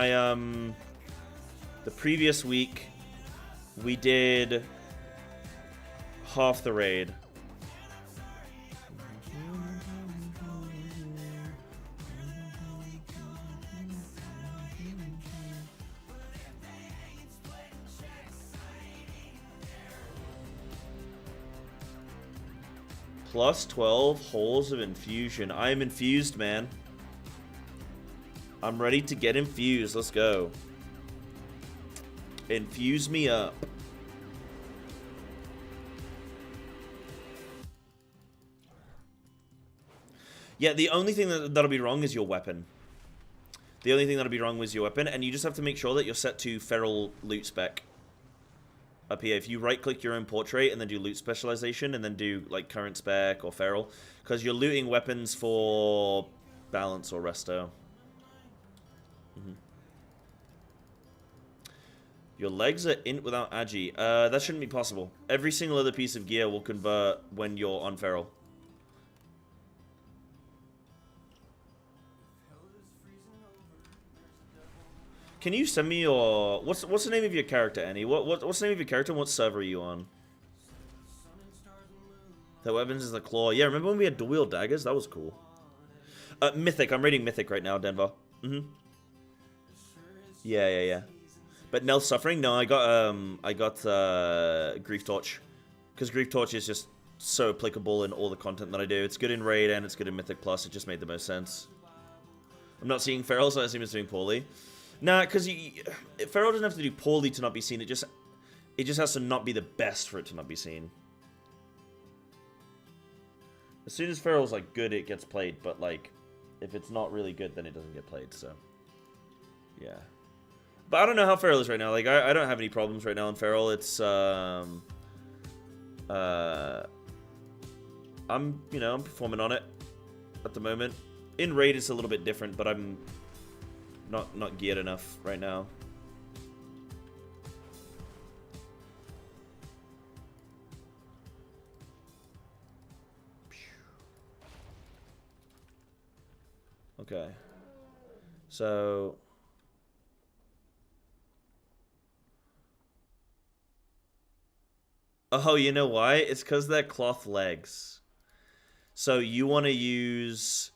the previous week, we did half the raid. Plus 12 holes of infusion. I am infused, man. I'm ready to get infused. Let's go. Infuse me up. Yeah, the only thing that'll be wrong is your weapon. The only thing that'll be wrong was your weapon, and you just have to make sure that you're set to feral loot spec. Up here, if you right-click your own portrait and then do loot specialization and then do like current spec or feral, because you're looting weapons for balance or resto. Your legs are int without agi. That shouldn't be possible. Every single other piece of gear will convert when you're on feral. Can you send me your... What's the name of your character, Annie? What's the name of your character and what server are you on? The weapons is the claw. Yeah, remember when we had dual-wield daggers? That was cool. Mythic. I'm rating Mythic right now, Denver. Yeah. But Nell's suffering? No, I got Grief Torch. Because Grief Torch is just so applicable in all the content that I do. It's good in Raid and it's good in Mythic Plus. It just made the most sense. I'm not seeing Feral, so I assume it's doing poorly. Nah, because Feral doesn't have to do poorly to not be seen. It just has to not be the best for it to not be seen. As soon as Feral's like good, it gets played. But like, if it's not really good, then it doesn't get played. So, yeah. But I don't know how Feral is right now. Like, I don't have any problems right now on Feral. It's I'm performing on it at the moment. In Raid, it's a little bit different, but I'm not geared enough right now. Okay. So oh, you know why? It's because they're cloth legs. So you want to use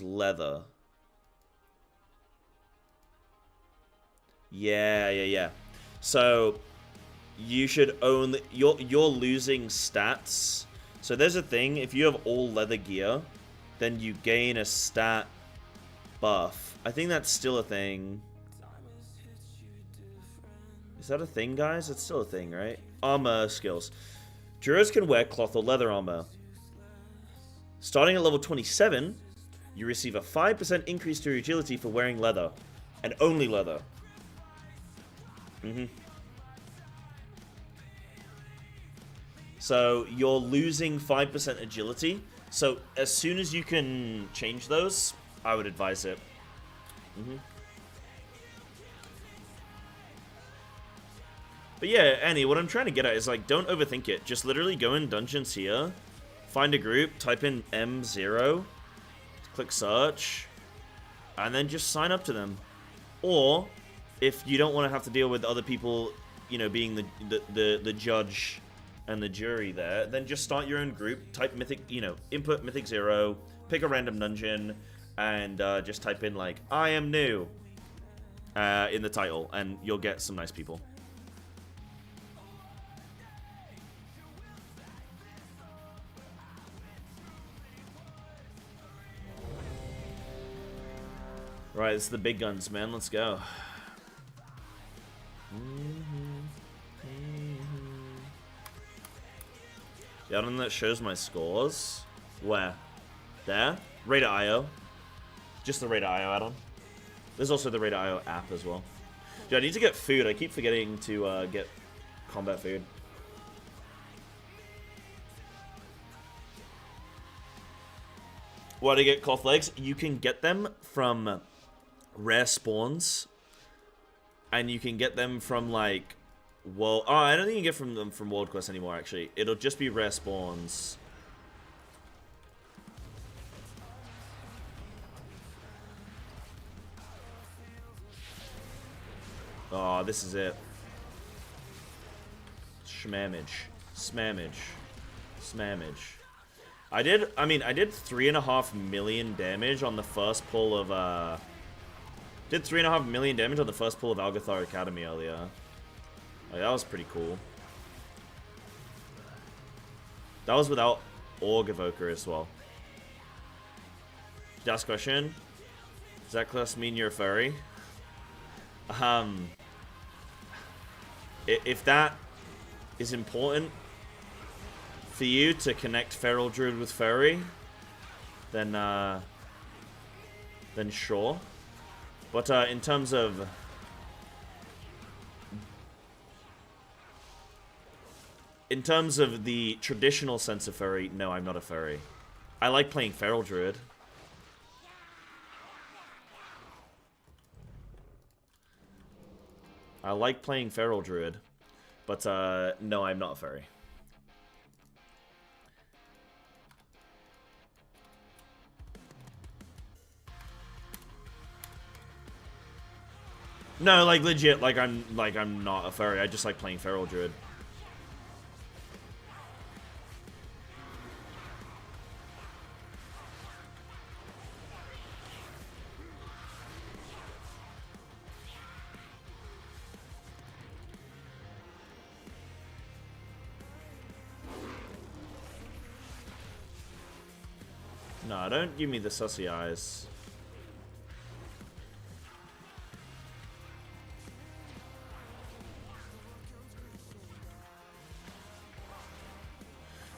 leather. Yeah. So you should own you're losing stats. So there's a thing, if you have all leather gear, then you gain a stat buff. I think that's still a thing. Is that a thing, guys? It's still a thing, right? Armor skills. Druids can wear cloth or leather armor. Starting at level 27, you receive a 5% increase to your agility for wearing leather. And only leather. So you're losing 5% agility. So as soon as you can change those, I would advise it. But yeah, Annie, what I'm trying to get at is like, don't overthink it. Just literally go in dungeons here, find a group, type in M0, click search, and then just sign up to them. Or if you don't want to have to deal with other people, you know, being the judge and the jury there, then just start your own group, type Mythic, you know, input Mythic 0, pick a random dungeon, and just type in like, I am new, in the title, and you'll get some nice people. Right, it's the big guns, man. Let's go. The add-on that shows my scores? Where? There? Radar.io. Just the Radar.io add-on. There's also the Radar.io app as well. Dude, I need to get food. I keep forgetting to get combat food. Why to get cloth legs? You can get them from rare spawns, and you can get them from like world. Oh, I don't think you can get them from World Quest anymore. Actually, it'll just be rare spawns. Oh, this is it. Schmammage, smammage, smammage. I did 3.5 million damage on the first pull of did 3.5 million damage on the first pull of Algathar Academy earlier. Like, that was pretty cool. That was without Org Evoker as well. Last question. Does that class mean you're a furry? If that is important for you to connect Feral Druid with Furry, then sure. But in terms of the traditional sense of furry, no, I'm not a furry. I like playing Feral Druid. I like playing Feral Druid, but no, I'm not a furry. No, like legit, like I'm not a furry. I just like playing Feral Druid. No, don't give me the sussy eyes.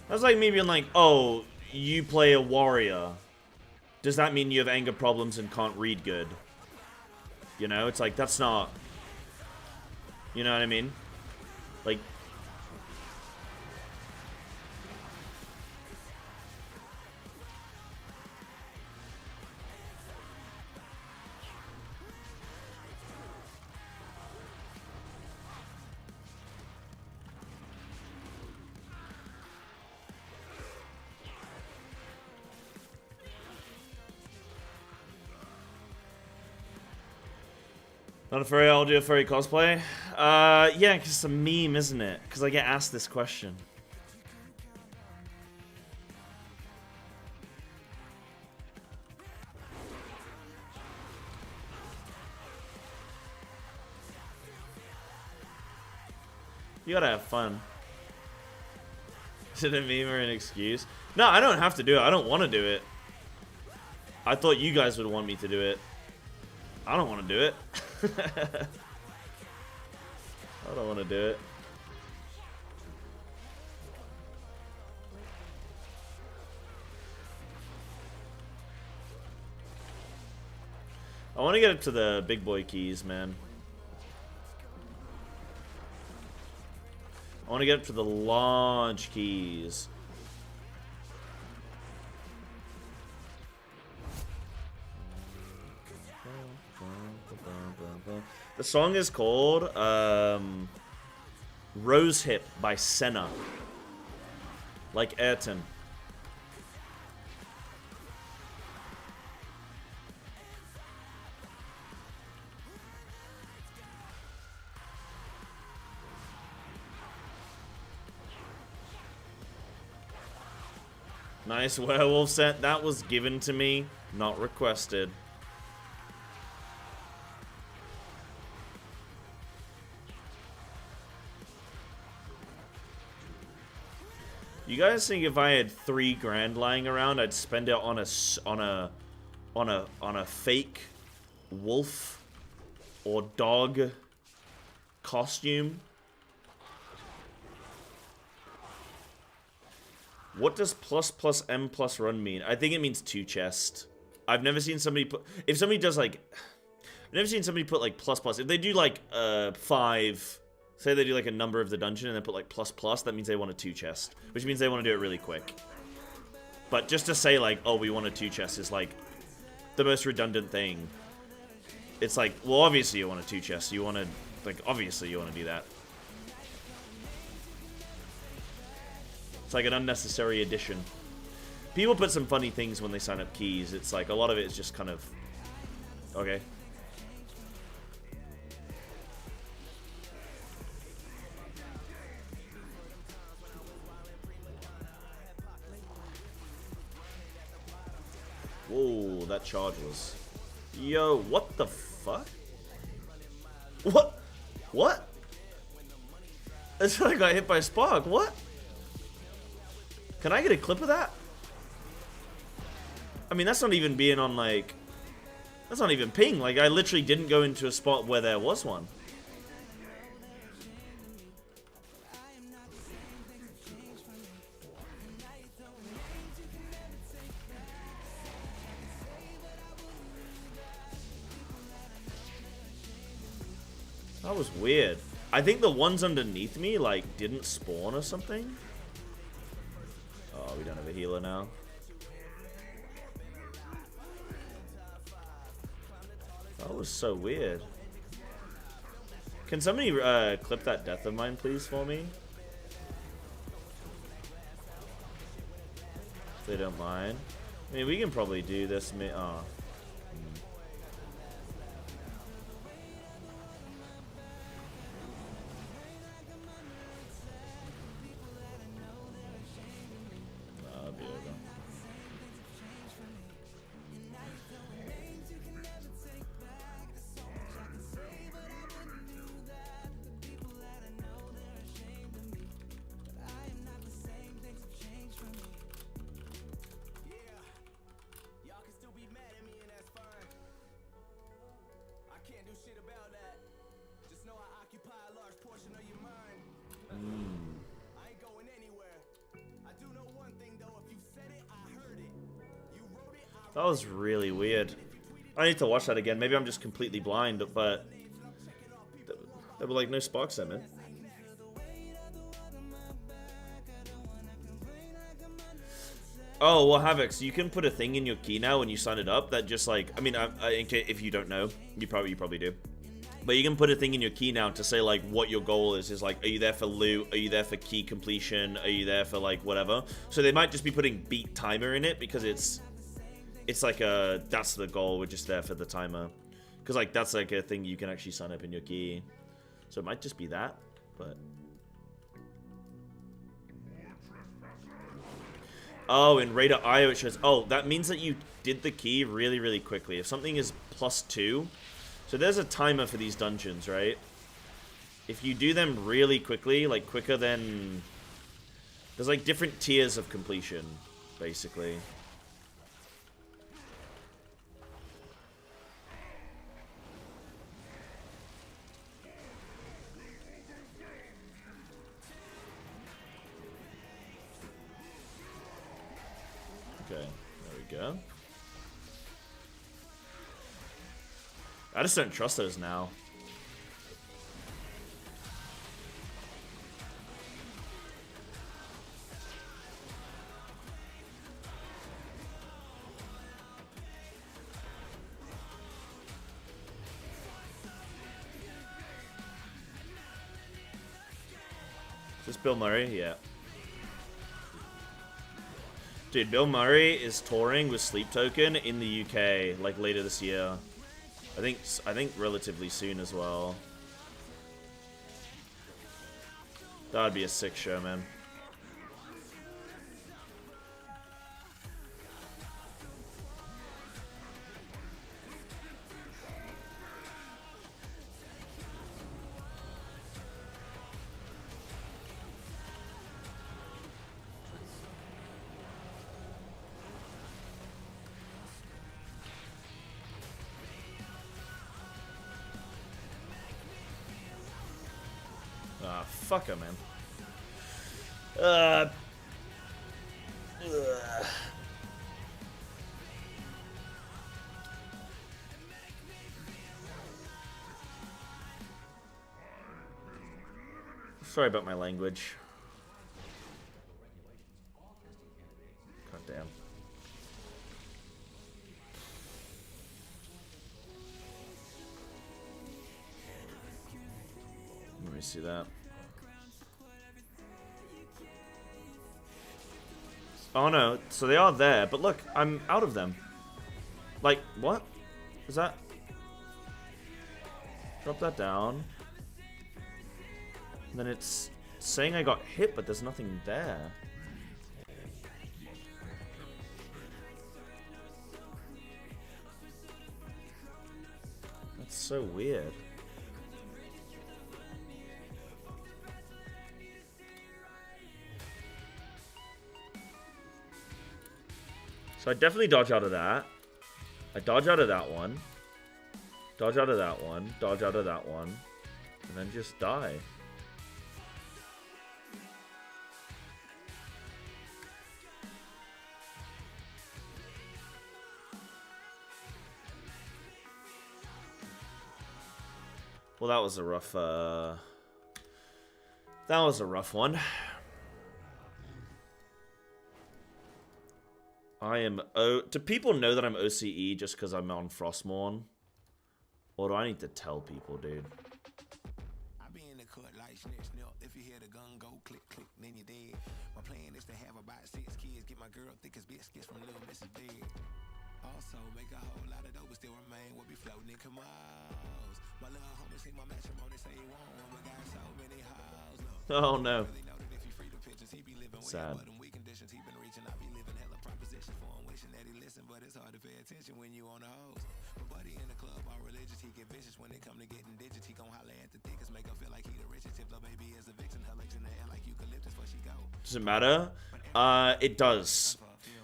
That's like me being like, oh, you play a warrior. Does that mean you have anger problems and can't read good? You know, it's like, that's not... You know what I mean? Like... Not a furry, I'll do a furry cosplay. Yeah, because it's a meme, isn't it? Because I get asked this question. You gotta have fun. Is it a meme or an excuse? No, I don't have to do it. I don't want to do it. I thought you guys would want me to do it. I don't want to do it. I don't want to do it. I want to get up to the big boy keys, man. I want to get up to the launch keys. The song is called Rose Hip by Senna. Like Ayrton. Nice werewolf set. That was given to me, not requested. You guys think if I had $3 grand lying around, I'd spend it on a fake wolf or dog costume? What does +++ M+ run mean? I think it means 2 chest. I've never seen somebody put... If somebody does like... I've never seen somebody put like ++. If they do like 5... Say they do like a number of the dungeon and then put like ++, that means they want a 2 chest. Which means they want to do it really quick. But just to say like, oh, we want a 2 chest is like the most redundant thing. It's like, well, obviously you want a 2 chest. You want to, like, obviously you want to do that. It's like an unnecessary addition. People put some funny things when they sign up keys. It's like, a lot of it is just kind of, okay. Whoa, that charge was... Yo, what the fuck? What? What? That's when I got hit by a spark. What? Can I get a clip of that? I mean, that's not even being on, like... That's not even ping. Like, I literally didn't go into a spot where there was one. That was weird. I think the ones underneath me, like, didn't spawn or something. Oh, we don't have a healer now. That was so weird. Can somebody clip that death of mine, please, for me? If they don't mind. I mean, we can probably do this. Oh. That'll be over. That was really weird. I need to watch that again. Maybe I'm just completely blind, but there were like no sparks there, man. Oh, well, Havoc, so you can put a thing in your key now when you sign it up that just like, I mean, if you don't know, you probably do. But you can put a thing in your key now to say like what your goal is like, are you there for loot? Are you there for key completion? Are you there for like whatever? So they might just be putting beat timer in it because it's like that's the goal. We're just there for the timer. Because like that's like a thing you can actually sign up in your key. So it might just be that, but. Oh, in Radar IO it shows, oh, that means that you did the key really, really quickly. If something is +2, so there's a timer for these dungeons, right? If you do them really quickly, like quicker than... There's like different tiers of completion, basically. Okay, there we go. I just don't trust those now. Is this Bill Murray? Yeah. Dude, Bill Murray is touring with Sleep Token in the UK, like later this year. I think relatively soon as well. That'd be a sick show, man. Ah, fuck her, man. Sorry about my language. God damn. Let me see that. Oh no, so they are there, but look, I'm out of them. Like, what? Is that? Drop that down. And then it's saying I got hit, but there's nothing there. That's so weird. So I definitely dodge out of that. I dodge out of that one. Dodge out of that one. Dodge out of that one. And then just die. Well, that was a rough, that was a rough one. I am do people know that I'm OCE just because I'm on Frostmourne? Or do I need to tell people, dude? I be in the cut like snip snip. If you hear the gun go click click, then you're dead. My plan is to have about 6 kids, get my girl thick as biscuits from little Mrs. Big. Also make a whole lot of dope, but still remain what be floating in Camos. My little homie see my matrimony, say he won't, but got so many hoes. Oh no. Sad. But it's hard to pay attention when you on the hose. But buddy in the club all religious, he get vicious when they come to getting digits. He gon' holler at the thickest, make her feel like he the richest. Tip the baby is a vixen, her legs in the air like eucalyptus before she go. Does it matter? It does.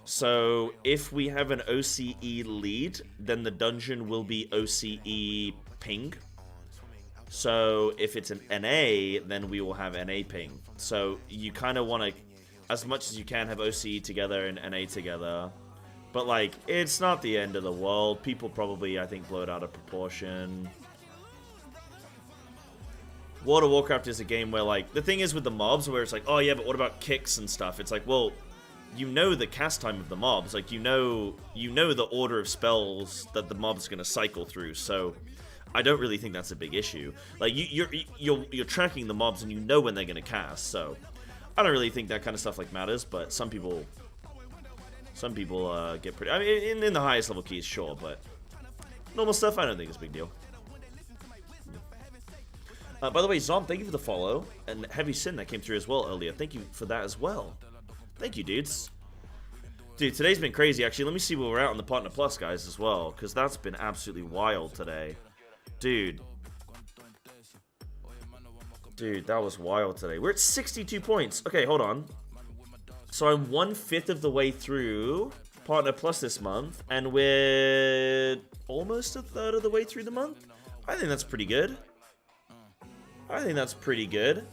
So if we have an OCE lead, then the dungeon will be OCE ping. So if it's an NA, then we will have NA ping. So you kind of want to, as much as you can, have OCE together and NA together. But, like, it's not the end of the world. People probably, I think, blow it out of proportion. World of Warcraft is a game where, like, the thing is with the mobs, where it's like, oh, yeah, but what about kicks and stuff? It's like, well, you know the cast time of the mobs. Like, you know the order of spells that the mob's going to cycle through. So, I don't really think that's a big issue. Like, you're tracking the mobs and you know when they're going to cast. So, I don't really think that kind of stuff, like, matters. But some people get pretty... I mean, in the highest level keys, sure, but... normal stuff, I don't think is a big deal. By the way, Zom, thank you for the follow. And Heavy Sin, that came through as well earlier. Thank you for that as well. Thank you, dudes. Dude, today's been crazy, actually. Let me see where we're at on the Partner Plus, guys, as well. Because that's been absolutely wild today. Dude. Dude, that was wild today. We're at 62 points. Okay, hold on. So I'm 1/5 of the way through Partner Plus this month, and we're almost 1/3 of the way through the month. I think that's pretty good. I think that's pretty good.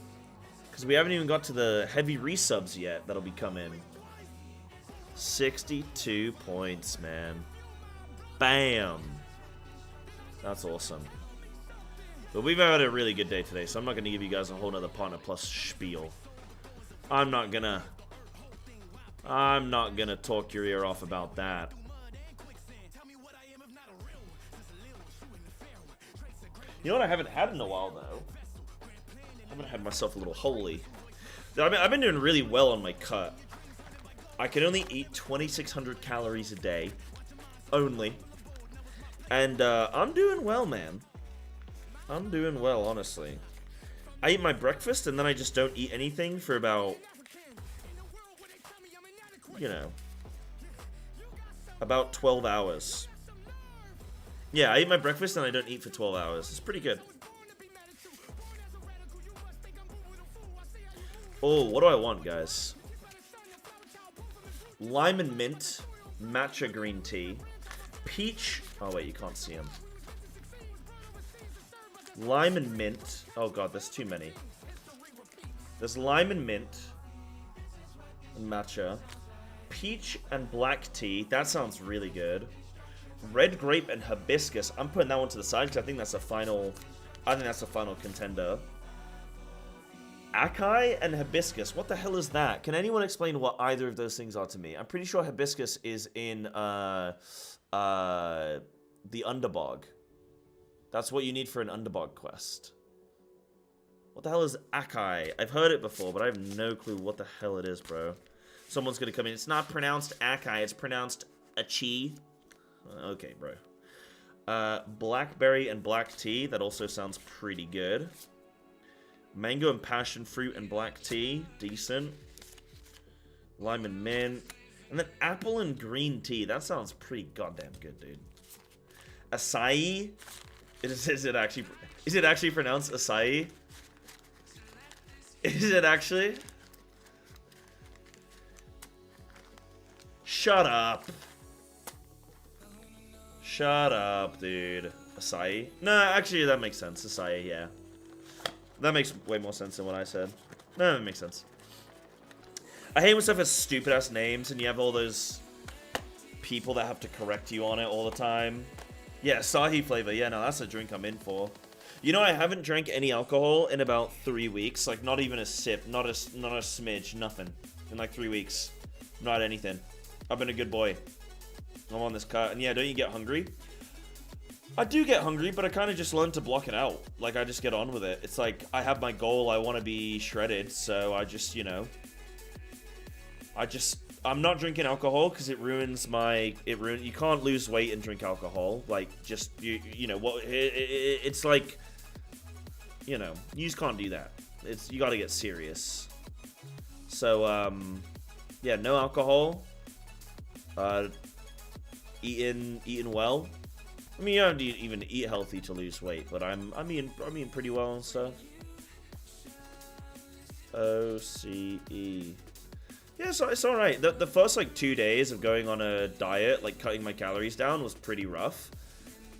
Because we haven't even got to the heavy resubs yet that'll be coming. 62 points, man. Bam. That's awesome. But we've had a really good day today, so I'm not going to give you guys a whole nother Partner Plus spiel. I'm not gonna talk your ear off about that. You know what I haven't had in a while, though? I haven't had myself a little holy. I mean, I've been doing really well on my cut. I can only eat 2,600 calories a day. Only. And, I'm doing well, man. I'm doing well, honestly. I eat my breakfast, and then I just don't eat anything for about... you know, about 12 hours. Yeah, I eat my breakfast and I don't eat for 12 hours. It's pretty good. Oh, what do I want, guys? Lime and mint, matcha green tea, peach. Oh, wait, you can't see them. Lime and mint. Oh, God, there's too many. There's lime and mint, and matcha. Peach and black tea. That sounds really good. Red grape and hibiscus. I'm putting that one to the side because I think that's a final. I think that's a final contender. Acai and hibiscus. What the hell is that? Can anyone explain what either of those things are to me? I'm pretty sure hibiscus is in the Underbog. That's what you need for an Underbog quest. What the hell is acai? I've heard it before, but I have no clue what the hell it is, bro. Someone's gonna come in. It's not pronounced acai, it's pronounced achi. Okay, bro. Blackberry and black tea. That also sounds pretty good. Mango and passion fruit and black tea. Decent. Lime and mint. And then apple and green tea. That sounds pretty goddamn good, dude. Acai. Is it actually pronounced acai? Is it actually? Shut up. Shut up, dude. Acai? Nah, actually, that makes sense. Acai, yeah. That makes way more sense than what I said. No, that makes sense. I hate when stuff has stupid-ass names and you have all those people that have to correct you on it all the time. Yeah, Sahi flavor. Yeah, no, that's a drink I'm in for. You know, I haven't drank any alcohol in about 3 weeks. Like, not even a sip, not a smidge, nothing. In like 3 weeks. Not anything. I've been a good boy. I'm on this cut. And yeah, don't you get hungry? I do get hungry, but I kind of just learned to block it out. Like, I just get on with it. It's like, I have my goal, I want to be shredded, so I just, you know... I'm not drinking alcohol because it ruins my... You can't lose weight and drink alcohol. Like, just, you know, what? It's like... You know, you just can't do that. You gotta get serious. So, yeah, no alcohol. Eating well. I mean, you don't even eat healthy to lose weight, but I'm eating pretty well and stuff. OCE. Yeah, so it's alright. The first, like, 2 days of going on a diet, like, cutting my calories down was pretty rough.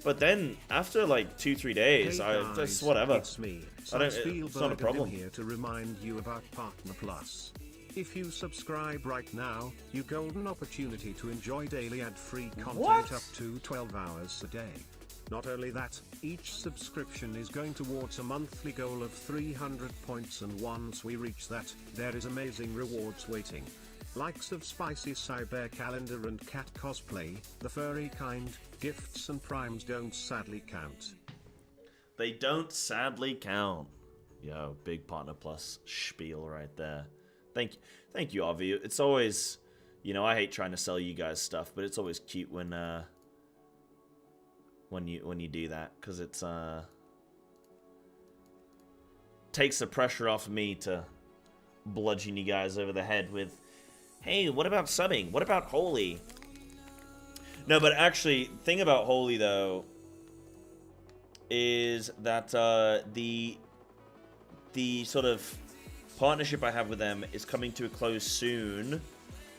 But then, after, like, 2-3 days, just whatever. It's me, it's not a problem. here to remind you about Partner Plus. If you subscribe right now, you golden opportunity to enjoy daily ad-free content up to 12 hours a day. Not only that, each subscription is going towards a monthly goal of 300 points, and once we reach that, there is amazing rewards waiting. Likes of spicy Cyber calendar and cat cosplay, the furry kind, gifts and primes don't sadly count. They don't sadly count. Yo, big Partner Plus spiel right there. Thank you, Avi. It's always, you know, I hate trying to sell you guys stuff, but it's always cute when you do that, because it's takes the pressure off me to bludgeon you guys over the head with, hey, what about subbing? What about Holy? No, but actually, thing about Holy though is that the sort of partnership I have with them is coming to a close soon.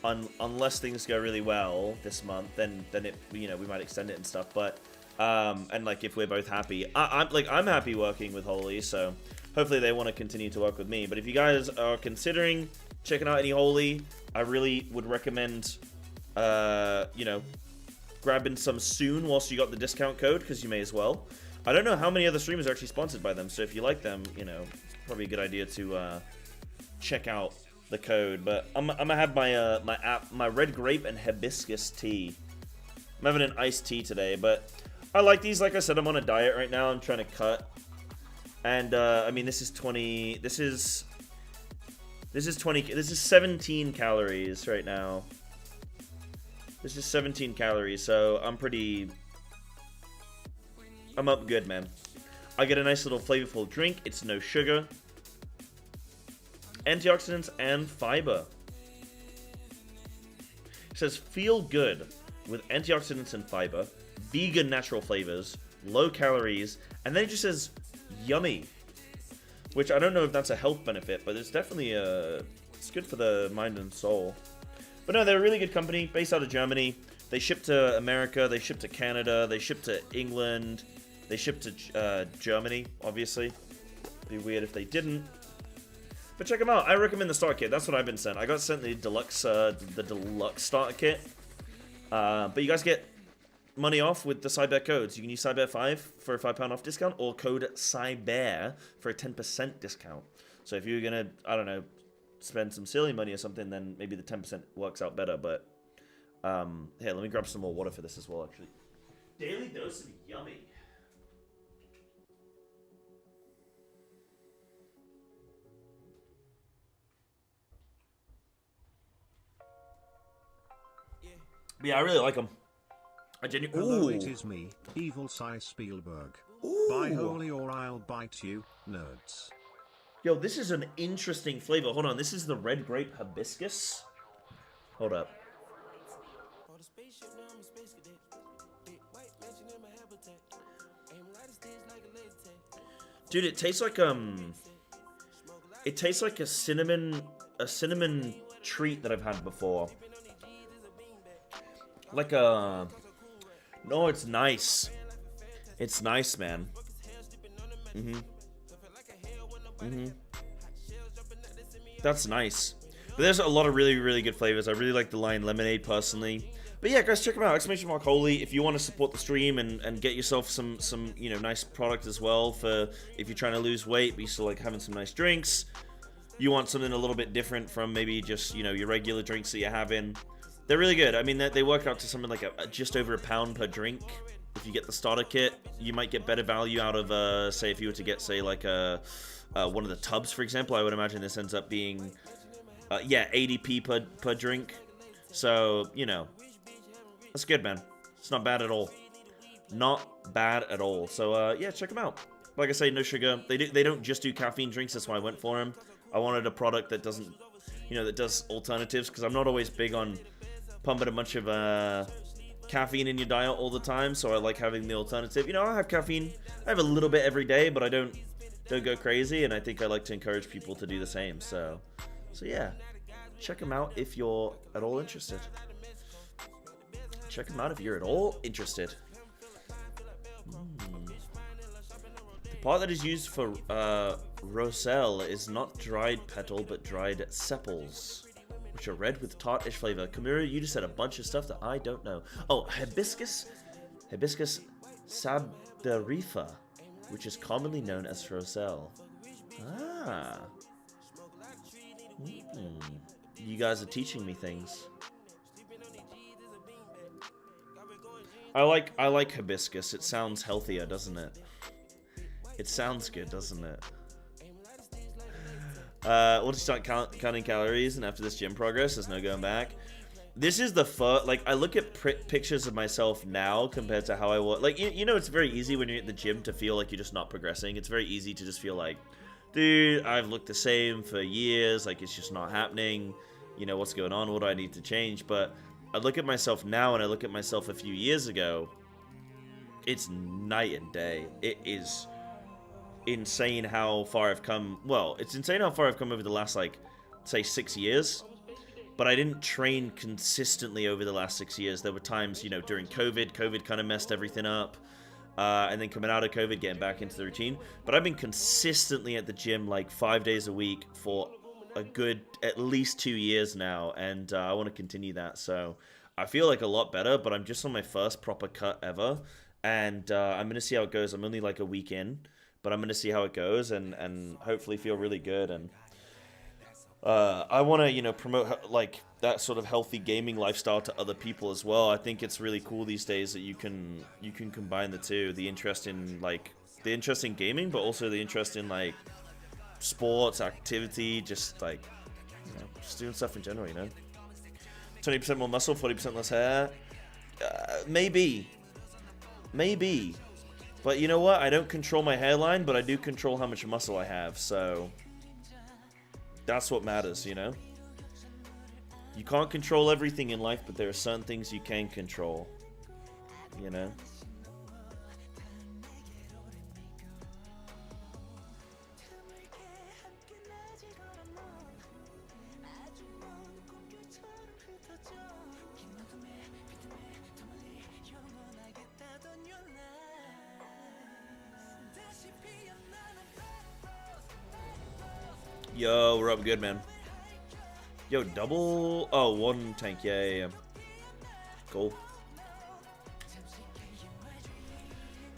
Unless things go really well this month, then it, you know, we might extend it and stuff. But and like if we're both happy, I'm happy working with Holy, so hopefully they want to continue to work with me. But if you guys are considering checking out any Holy, I really would recommend you know, grabbing some soon whilst you got the discount code, because you may as well. I don't know how many other streamers are actually sponsored by them, so if you like them, you know, it's probably a good idea to check out the code. But I'm gonna have my red grape and hibiscus tea. I'm having an iced tea today, but I like these. Like I said, I'm on a diet right now. I'm trying to cut, and I mean, this is 17 calories right now. This is 17 calories, so I'm up good, man. I get a nice little flavorful drink. It's no sugar, antioxidants, and fiber. It says feel good with antioxidants and fiber, vegan natural flavors, low calories, and then it just says yummy, which I don't know if that's a health benefit, but it's definitely it's good for the mind and soul. But no, they're a really good company based out of Germany. They ship to America, they ship to Canada, they ship to England, they ship to Germany, obviously. It'd be weird if they didn't. But check them out. I recommend the starter kit. That's what I've been sent. I got sent the deluxe starter kit. But you guys get money off with the Psybear codes. You can use Psybear5 for a £5 off discount, or code Psybear for a 10% discount. So if you're gonna, I don't know, spend some silly money or something, then maybe the 10% works out better. But here, let me grab some more water for this as well, actually. Daily dose of yummy. But yeah, I really like them. Hello, it is me, Evil Cy Spielberg. Buy Holy or I'll bite you, nerds. Yo, this is an interesting flavor. Hold on, this is the red grape hibiscus. Hold up. Dude, it tastes like a cinnamon treat that I've had before. Like a... No, it's nice. It's nice, man. That's nice. But there's a lot of really, really good flavors. I really like the lime lemonade, personally. But yeah, guys, check them out. Exclamation mark Holy. If you want to support the stream and get yourself some nice product as well for if you're trying to lose weight, but you still like having some nice drinks. You want something a little bit different from maybe just, your regular drinks that you're having. They're really good. I mean, they work out to something like just over £1 per drink. If you get the starter kit, you might get better value out of, say, if you were to get, say, like one of the tubs, for example. I would imagine this ends up being, 80p per drink. So, that's good, man. It's not bad at all. Not bad at all. So, yeah, check them out. Like I say, no sugar. They don't just do caffeine drinks. That's why I went for them. I wanted a product that doesn't, that does alternatives, because I'm not always big on pumping a bunch of caffeine in your diet all the time, so I like having the alternative. I have caffeine. I have a little bit every day, but I don't go crazy, and I think I like to encourage people to do the same. So yeah, check them out if you're at all interested. Check them out if you're at all interested. The part that is used for roselle is not dried petal, but dried sepals, which are red with tartish flavor. Kamura, you just said a bunch of stuff that I don't know. Oh, hibiscus sabdarifa, which is commonly known as roselle. Ah. You guys are teaching me things. I like hibiscus. It sounds healthier, doesn't it? It sounds good, doesn't it? Once you start counting calories, and after this gym progress, there's no going back. This is the first, I look at pictures of myself now compared to how I was. It's very easy when you're at the gym to feel like you're just not progressing. It's very easy to just feel like, dude, I've looked the same for years. It's just not happening. What's going on? What do I need to change? But I look at myself now and I look at myself a few years ago. It's night and day. It is insane how far I've come. Well, it's insane how far I've come over the last, say 6 years. But I didn't train consistently over the last 6 years. There were times, during COVID kind of messed everything up. And then coming out of COVID, getting back into the routine. But I've been consistently at the gym 5 days a week for a good at least 2 years now. And I want to continue that. So I feel a lot better, but I'm just on my first proper cut ever. And I'm going to see how it goes. I'm only a week in. But I'm going to see how it goes and hopefully feel really good. And I want to, promote that sort of healthy gaming lifestyle to other people as well. I think it's really cool these days that you can combine the two, the interest in gaming, but also the interest in sports, activity, just just doing stuff in general, 20% more muscle, 40% less hair. Maybe. But you know what? I don't control my hairline, but I do control how much muscle I have, so that's what matters, You can't control everything in life, but there are certain things you can control, Yo, we're up good, man. Yo, double... Oh, one tank. Yeah. Cool.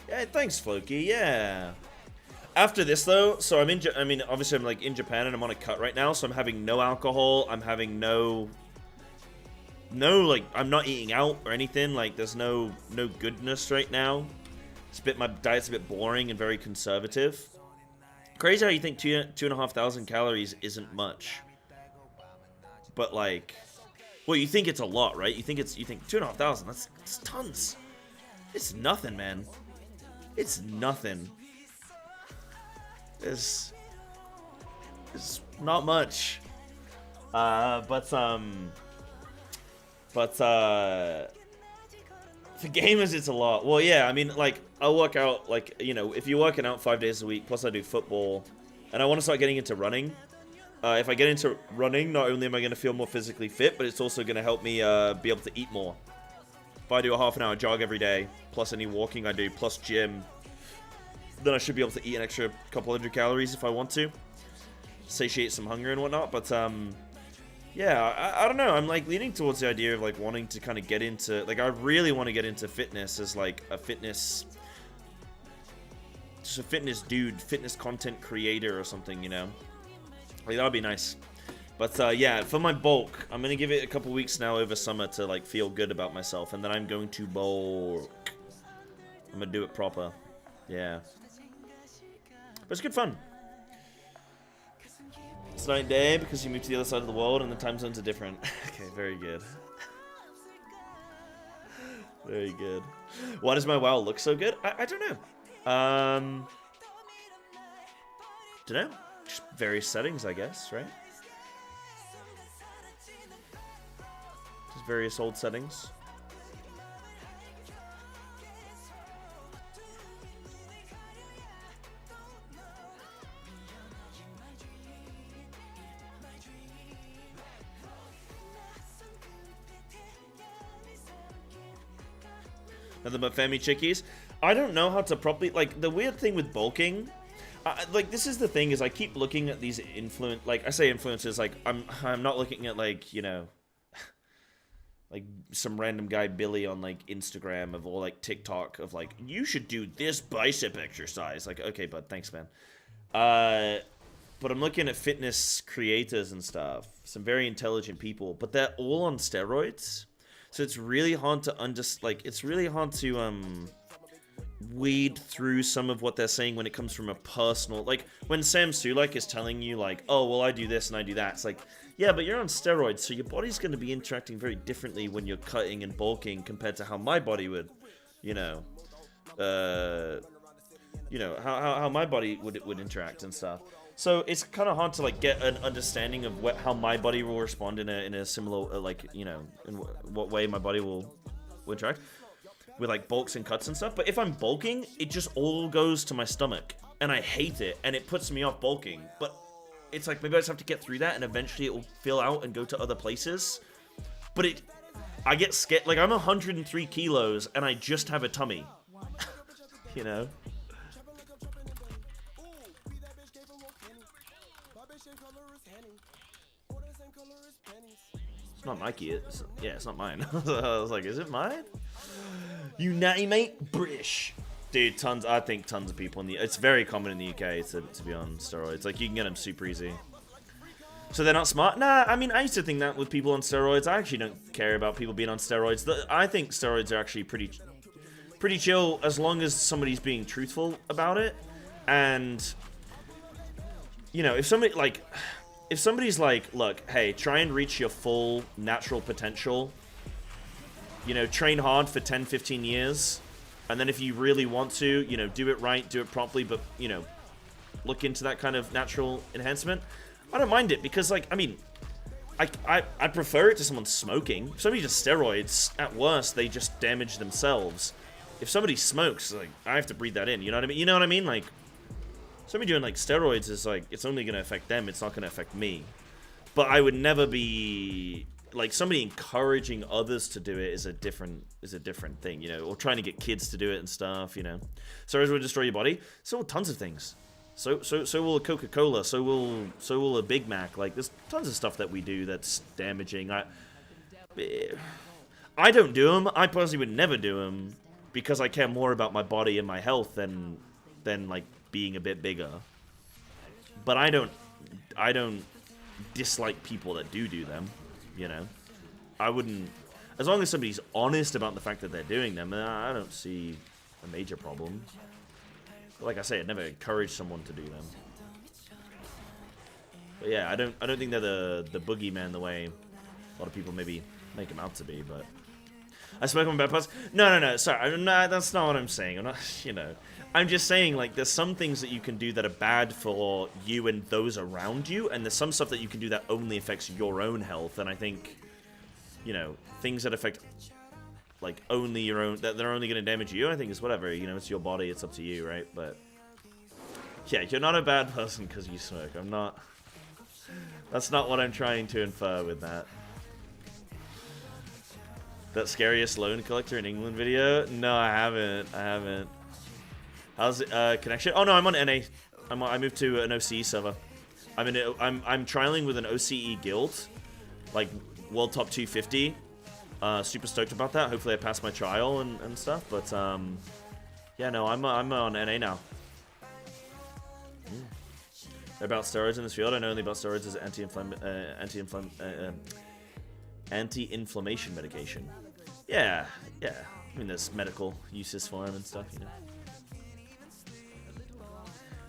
Yeah, thanks, Floki. Yeah. After this, though, so obviously I'm, in Japan, and I'm on a cut right now, so I'm having no alcohol. I'm having no, I'm not eating out or anything. There's no goodness right now. My diet's a bit boring and very conservative. Crazy how you think 2,500 calories isn't much, but well, you think it's a lot, right? You think 2,500. That's tons. It's nothing, man. It's nothing. It's not much. But for gamers, it's a lot. Well, yeah, I'll work out, if you're working out 5 days a week, plus I do football, and I want to start getting into running. If I get into running, not only am I going to feel more physically fit, but it's also going to help me be able to eat more. If I do a half an hour jog every day, plus any walking I do, plus gym, then I should be able to eat an extra couple hundred calories if I want to. Satiate some hunger and whatnot, but Yeah, I don't know. I'm like leaning towards the idea of like wanting to kind of get into, like, I really want to get into fitness as like a fitness, just a fitness dude, fitness content creator or something, you know? Like, that would be nice. But yeah, for my bulk, I'm going to give it a couple weeks now over summer to like feel good about myself, and then I'm going to bulk. I'm going to do it proper. Yeah. But it's good fun. It's night and day because you moved to the other side of the world and the time zones are different. Okay, very good. Very good. Why does my WoW look so good? I don't know. Don't know. Just various settings, I guess, right? Just various old settings. Nothing but family chickies. I don't know how to properly, like, the weird thing with bulking, like, this is the thing, is I keep looking at these like, I say influencers, like, I'm not looking at, like, you know, like, some random guy Billy on, like, Instagram of, or, like, TikTok of, like, you should do this bicep exercise. Like, okay, bud, thanks, man. But I'm looking at fitness creators and stuff, some very intelligent people, but they're all on steroids. So it's really hard to it's really hard to weed through some of what they're saying when it comes from a personal, like when Sam Sulek is telling you like, oh well, I do this and I do that. It's like, yeah, but you're on steroids, so your body's going to be interacting very differently when you're cutting and bulking compared to how my body would, how my body would interact and stuff. So it's kind of hard to like get an understanding of how my body will respond in a similar in what way my body will interact with like bulks and cuts and stuff. But if I'm bulking, it just all goes to my stomach, and I hate it, and it puts me off bulking. But it's like maybe I just have to get through that, and eventually it will fill out and go to other places. But I get scared. Like I'm 103 kilos, and I just have a tummy. You know. It's not Mikey. It's not mine. I was like, is it mine? You natty mate, British. Dude, I think tons of people it's very common in the UK to be on steroids. Like, you can get them super easy. So they're not smart? Nah, I mean, I used to think that with people on steroids. I actually don't care about people being on steroids. I think steroids are actually pretty chill as long as somebody's being truthful about it. And, you know, if somebody's like, look, hey, try and reach your full natural potential, you know, train hard for 10, 15 years, and then if you really want to, you know, do it right, do it properly, but, you know, look into that kind of natural enhancement, I don't mind it, because, like, I mean, I prefer it to someone smoking. If somebody does steroids, at worst, they just damage themselves. If somebody smokes, like, I have to breathe that in, you know what I mean? You know what I mean? Like, somebody doing, like, steroids is, like, it's only going to affect them. It's not going to affect me. But I would never be... Like, somebody encouraging others to do it is a different thing, you know? Or trying to get kids to do it and stuff, you know? Steroids will destroy your body. So will tons of things. So will a Coca-Cola. So will a Big Mac. Like, there's tons of stuff that we do that's damaging. I don't do them. I personally would never do them because I care more about my body and my health than like, being a bit bigger. But I don't dislike people that do them, you know. I wouldn't, as long as somebody's honest about the fact that they're doing them, I don't see a major problem. But like I say, I'd never encourage someone to do them. But yeah, I don't think they're the boogeyman the way a lot of people maybe make them out to be. But I smoke on bad parts. No. Sorry, that's not what I'm saying. I'm not, you know. I'm just saying, like, there's some things that you can do that are bad for you and those around you, and there's some stuff that you can do that only affects your own health, and I think, you know, things that affect, like, only your own, that they're only going to damage you, I think is whatever, you know, it's your body, it's up to you, right? But, yeah, you're not a bad person because you smoke. I'm not, that's not what I'm trying to infer with that. That scariest loan collector in England video? No, I haven't. How's it, connection? Oh no, I'm on NA. I moved to an OCE server. I'm trialing with an OCE guild, like world top 250. Super stoked about that. Hopefully I pass my trial and stuff. But yeah, no, I'm on NA now. About steroids in this field, I know only about steroids as anti-inflammation medication. Yeah. I mean, there's medical uses for them and stuff, you know.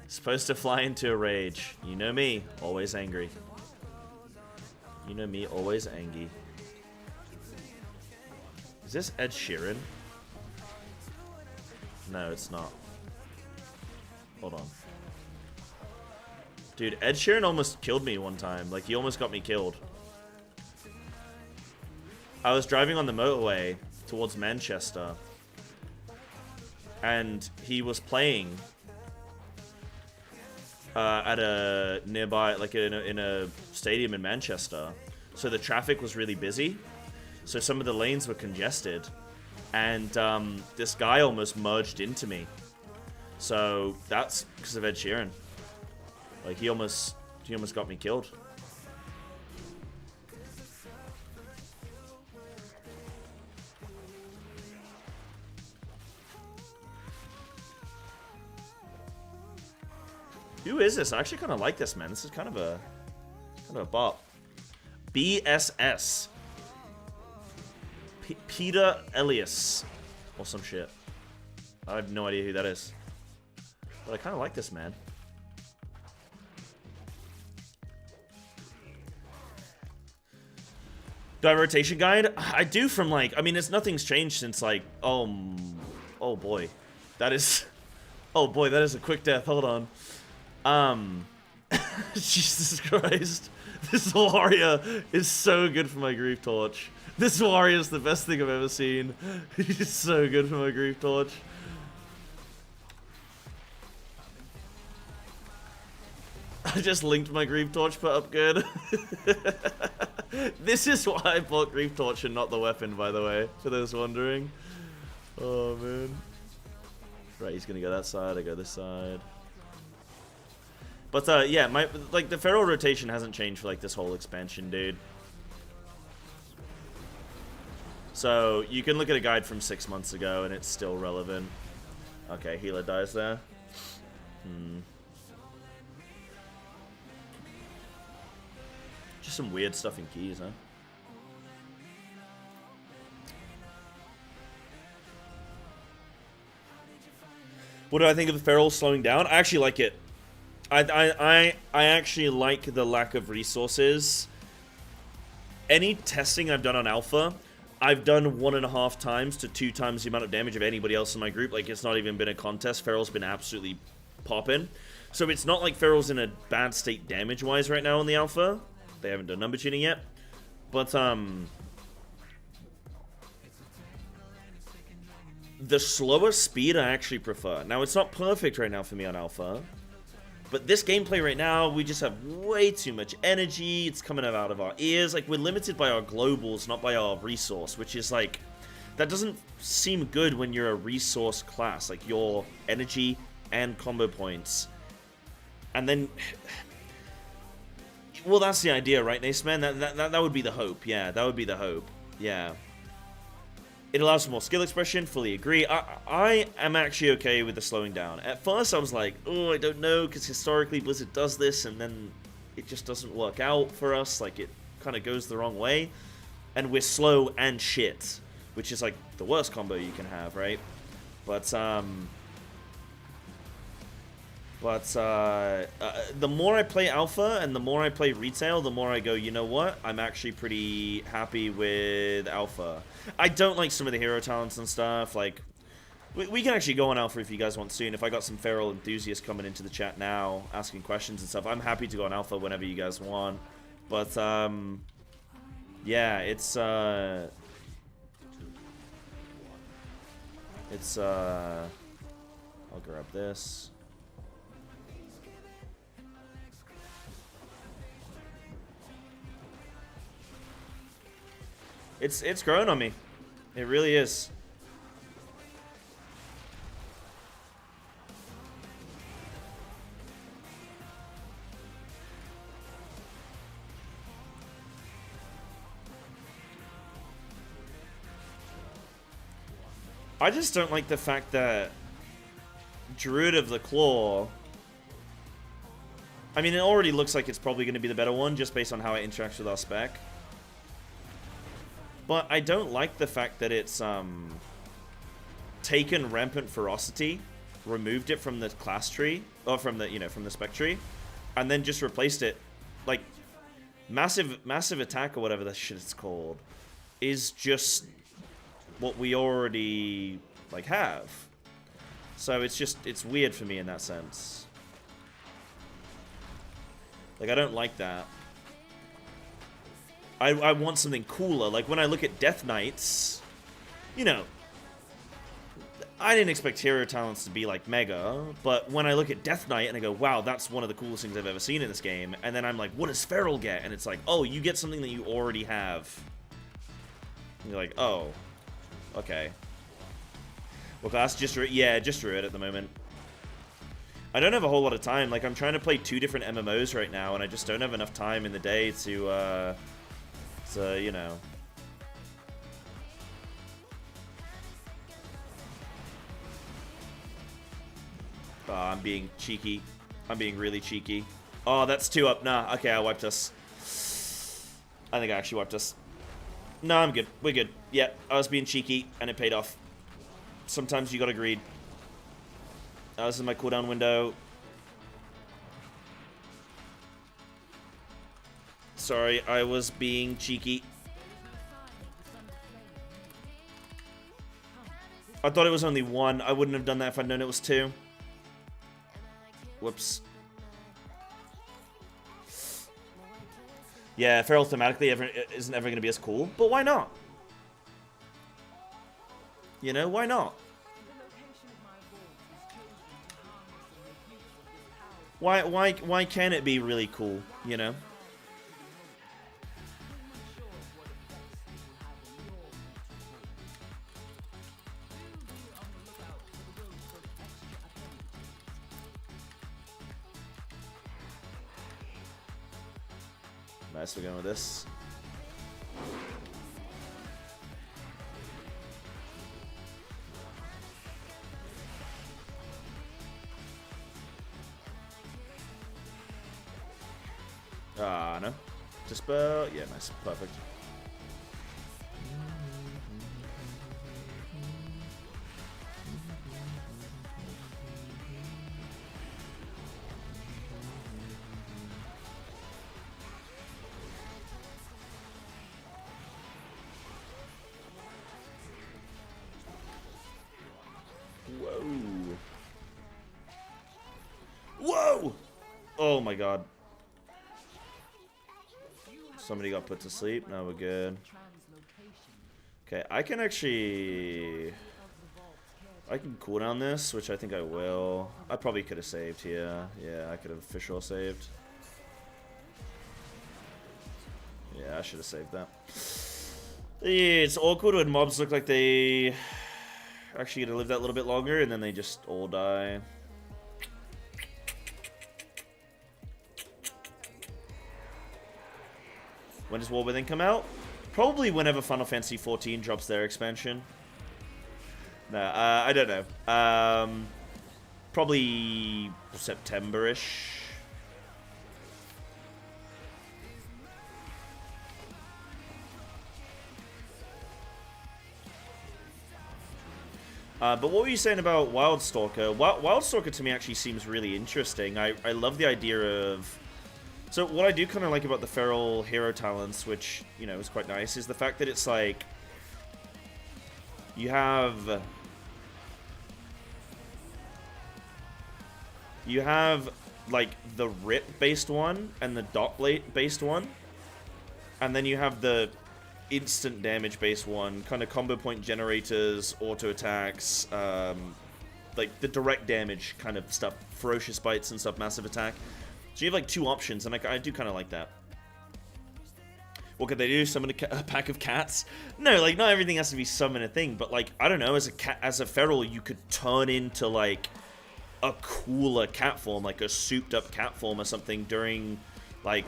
Supposed to fly into a rage. You know me, always angry. You know me, always angry. Is this Ed Sheeran? No, it's not. Hold on. Dude, Ed Sheeran almost killed me one time. Like, he almost got me killed. I was driving on the motorway towards Manchester, and he was playing at a nearby, like in a stadium in Manchester. So the traffic was really busy. So some of the lanes were congested, and this guy almost merged into me. So that's because of Ed Sheeran. Like, he almost got me killed. Who is this? I actually kind of like this, man. This is kind of a bop. BSS. Peter Elias. Or some shit. I have no idea who that is. But I kind of like this, man. Do I have a rotation guide? I do from, like, I mean, nothing's changed since, like, oh boy. That is, oh boy, that is a quick death. Hold on. Jesus Christ. This warrior is so good for my grief torch. This warrior is the best thing I've ever seen. He's so good for my grief torch. I just linked my grief torch put up good. This is why I bought grief torch and not the weapon, by the way, for those wondering. Oh man. Right, he's gonna go that side, I go this side. But yeah, the feral rotation hasn't changed for like this whole expansion, dude. So you can look at a guide from 6 months ago and it's still relevant. Okay, healer dies there. Just some weird stuff in keys, huh? What do I think of the feral slowing down? I actually like it. I actually like the lack of resources. Any testing I've done on alpha, I've done 1.5 times to 2 times the amount of damage of anybody else in my group. Like, it's not even been a contest. Feral's been absolutely popping. So it's not like Feral's in a bad state damage-wise right now in the alpha. They haven't done number tuning yet. But, the slower speed I actually prefer. Now, it's not perfect right now for me on alpha. But this gameplay right now, we just have way too much energy. It's coming out of our ears. Like, we're limited by our globals, not by our resource, which is like, that doesn't seem good when you're a resource class. Like, your energy and combo points. And then, well, that's the idea, right, Nace Man? That would be the hope. Yeah, that would be the hope. Yeah. It allows for more skill expression, fully agree. I am actually okay with the slowing down. At first I was like, oh, I don't know, because historically Blizzard does this, and then it just doesn't work out for us. Like, it kind of goes the wrong way. And we're slow and shit, which is like the worst combo you can have, right? But, the more I play alpha and the more I play retail, the more I go, you know what? I'm actually pretty happy with alpha. I don't like some of the hero talents and stuff. Like, we can actually go on alpha if you guys want soon. If I got some feral enthusiasts coming into the chat now, asking questions and stuff, I'm happy to go on alpha whenever you guys want. But, yeah, I'll grab this. It's growing on me. It really is. I just don't like the fact that Druid of the Claw... I mean, it already looks like it's probably going to be the better one, just based on how it interacts with our spec. But I don't like the fact that it's, taken Rampant Ferocity, removed it from the class tree, or from the, from the spec tree, and then just replaced it. Like, massive attack, or whatever the shit it's called, is just what we already, like, have. So it's weird for me in that sense. Like, I don't like that. I want something cooler. Like, when I look at Death Knights, I didn't expect hero talents to be, like, mega, but when I look at Death Knight and I go, wow, that's one of the coolest things I've ever seen in this game, and then I'm like, what does Feral get? And it's like, oh, you get something that you already have. And you're like, oh, okay. What class? Just Druid at the moment. I don't have a whole lot of time. Like, I'm trying to play 2 different MMOs right now, and I just don't have enough time in the day to Oh, I'm being cheeky. I'm being really cheeky. Oh, that's 2 up. Nah, okay, I wiped us. I think I actually wiped us. No, I'm good. We're good. Yeah, I was being cheeky, and it paid off. Sometimes you gotta greed. This is my cooldown window. Sorry, I was being cheeky. I thought it was only 1. I wouldn't have done that if I'd known it was 2. Whoops. Yeah, Feral thematically isn't ever going to be as cool, but why not? Why not? Why can't it be really cool, Nice, we're going with this. No. Dispel. Yeah, nice. Perfect. Whoa! Oh my god. Somebody got put to sleep. Now we're good. Okay, I can cool down this, which I think I will. I probably could have saved here. Yeah, I could have for sure saved. Yeah, I should have saved that. Yeah, it's awkward when mobs look like they actually get to live that little bit longer, and then they just all die. When does War Within come out? Probably whenever Final Fantasy XIV drops their expansion. No, I don't know. Probably September-ish. But what were you saying about Wildstalker? Wildstalker to me actually seems really interesting. I love the idea of... So what I do kind of like about the Feral hero talents, which, is quite nice, is the fact that it's like... You have, like, the Rip-based one and the Dot-based one. And then you have the instant damage-based one, kind of combo point generators, auto-attacks, like, the direct damage kind of stuff, ferocious bites and stuff, massive attack. So you have, like, 2 options, and I do kind of like that. What could they do? Summon a pack of cats? No, like, not everything has to be summon a thing, but, like, I don't know, as a feral, you could turn into, like, a cooler cat form, like a souped-up cat form or something during, like,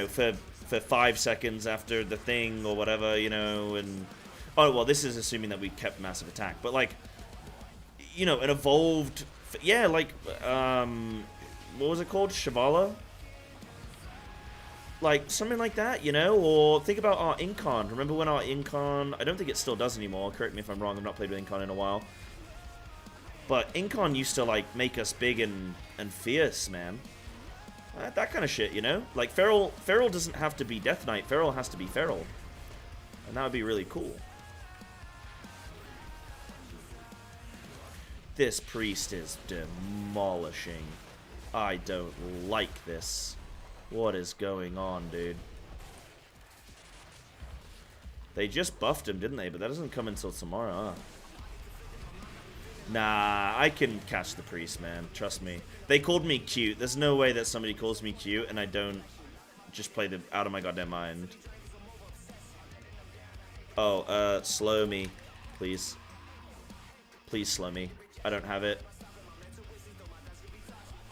for 5 seconds after the thing or whatever, and Oh, well, this is assuming that we kept massive attack. But, like, you know, an evolved... Yeah, like, what was it called? Shivala? Like, something like that, you know? Or think about our Incon. Remember when our Incon... I don't think it still does anymore. Correct me if I'm wrong. I've not played with Incon in a while. But Incon used to, like, make us big and fierce, man. That kind of shit, you know? Like, Feral doesn't have to be Death Knight. Feral has to be Feral. And that would be really cool. This priest is demolishing. I don't like this. What is going on, dude? They just buffed him, didn't they? But that doesn't come until tomorrow, huh? Nah, I can catch the priest, man. Trust me. They called me cute. There's no way that somebody calls me cute and I don't just play the out of my goddamn mind. Oh, slow me, please. Please slow me. I don't have it.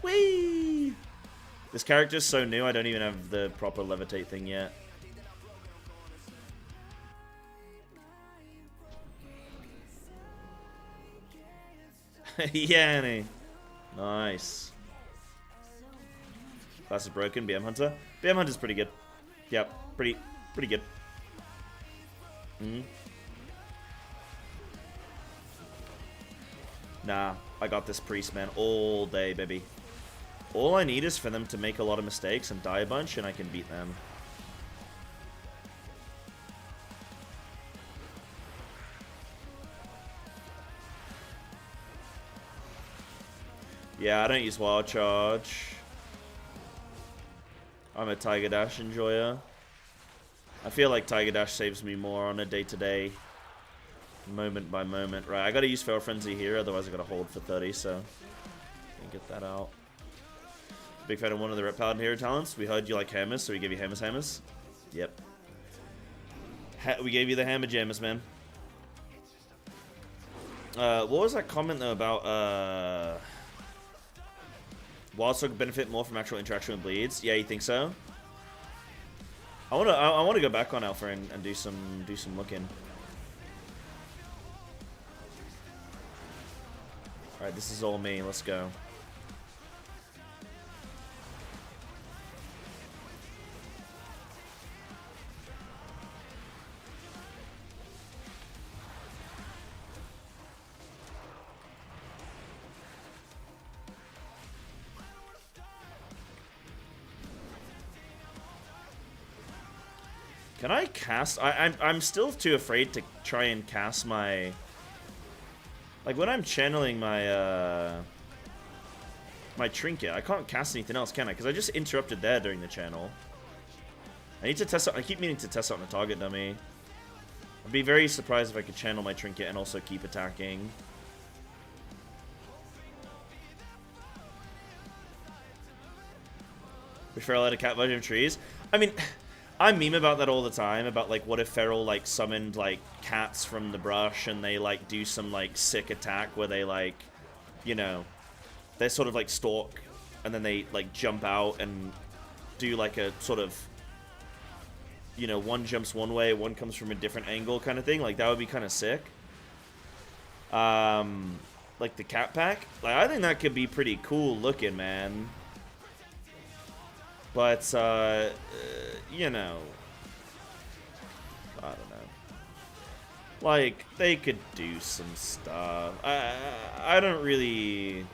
Whee! This character's so new, I don't even have the proper levitate thing yet. Yanny. Nice. Class is broken. BM Hunter. BM Hunter's pretty good. Yep. Pretty good. Nah. I got this priest, man. All day, baby. All I need is for them to make a lot of mistakes and die a bunch, and I can beat them. Yeah, I don't use Wild Charge. I'm a Tiger Dash enjoyer. I feel like Tiger Dash saves me more on a day-to-day, moment by moment. Right, I gotta use Feral Frenzy here, otherwise I gotta hold for 30, so... get that out. Big fan of one of the Rep Paladin hero talents. We heard you like hammers, so we give you hammers. Yep. We gave you the hammer jammers, man. What was that comment though about Wildstorm benefit more from actual interaction with bleeds? Yeah, you think so? I wanna go back on Alpha and do some looking. Alright, this is all me, let's go. Can I cast? I'm still too afraid to try and cast my... Like, when I'm channeling my, my trinket, I can't cast anything else, can I? Because I just interrupted there during the channel. I need to test out... I keep meaning to test out on a target dummy. I'd be very surprised if I could channel my trinket and also keep attacking. Wish Feral had a cat version of trees. I mean... I meme about that all the time, about, like, what if Feral, like, summoned, like, cats from the brush and they, like, do some, like, sick attack where they, like, you know, they sort of, like, stalk and then they, like, jump out and do, like, a sort of, you know, one jumps one way, one comes from a different angle kind of thing. Like, that would be kind of sick. Like, the cat pack. Like, I think that could be pretty cool looking, man. But, you know, I don't know. Like, they could do some stuff. I don't really...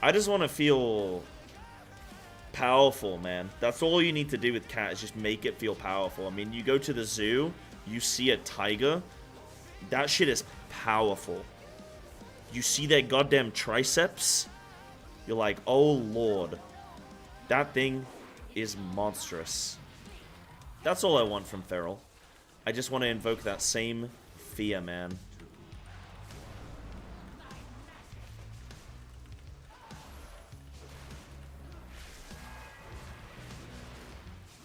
I just want to feel powerful, man. That's all you need to do with cat, is just make it feel powerful. I mean, you go to the zoo, you see a tiger, that shit is powerful. You see their goddamn triceps, you're like, oh lord, that thing is monstrous. That's all I want from Feral. I just want to invoke that same fear, man.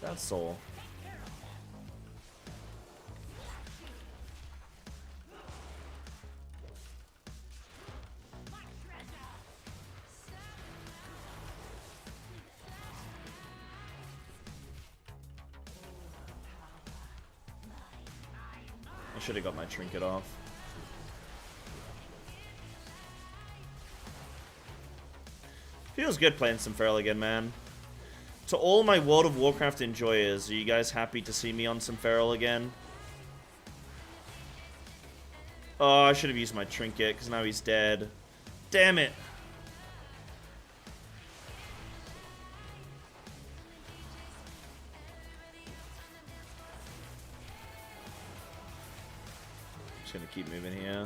That's all. I should have got my trinket off. Feels good playing some Feral again, man. To all my World of Warcraft enjoyers, are you guys happy to see me on some Feral again? Oh, I should have used my trinket, because now he's dead. Damn it! Just gonna keep moving here.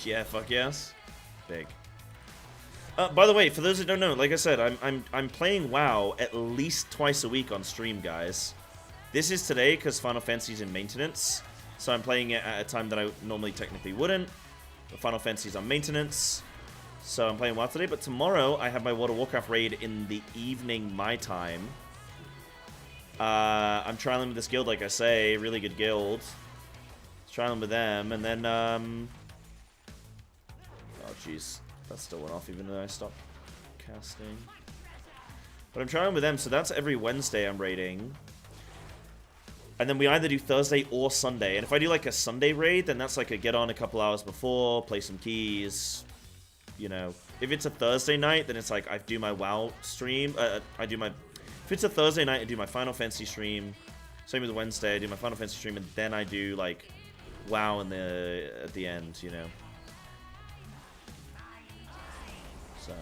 Yeah, fuck yes. Big. By the way, for those that don't know, like I said, I'm playing WoW at least twice a week on stream, guys. This is today because Final Fantasy's in maintenance, so I'm playing it at a time that I normally technically wouldn't. But Final Fantasy's on maintenance, so I'm playing WoW today. But tomorrow I have my World of Warcraft raid in the evening, my time. I'm trialing with this guild, like I say, really good guild. Trialing with them, and then oh jeez. That still went off even though I stopped casting. But I'm trying with them, so that's every Wednesday I'm raiding. And then we either do Thursday or Sunday. And if I do like a Sunday raid, then that's like a get on a couple hours before, play some keys. You know, if it's a Thursday night, then it's like I do my WoW stream. If it's a Thursday night, I do my Final Fantasy stream. Same with Wednesday, I do my Final Fantasy stream, and then I do like WoW at the end, you know. So.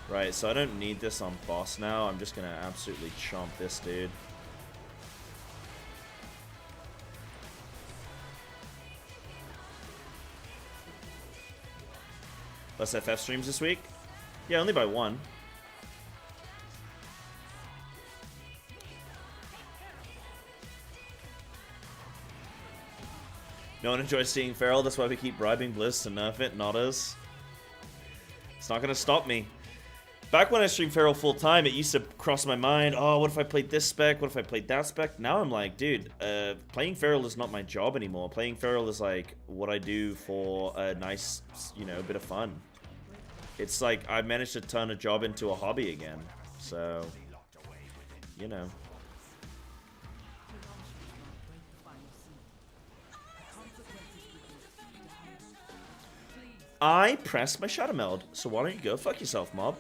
Right, so I don't need this on boss now. I'm just gonna absolutely chomp this dude. Less FF streams this week? Yeah, only by one. No one enjoys seeing Feral, that's why we keep bribing Blizz to nerf it, not us. It's not gonna stop me. Back when I streamed Feral full time, it used to cross my mind, oh, what if I played this spec? What if I played that spec? Now I'm like, dude, playing Feral is not my job anymore. Playing Feral is like what I do for a nice, you know, bit of fun. It's like I managed to turn a job into a hobby again. So, you know. I pressed my shadow meld, so why don't you go fuck yourself, mob?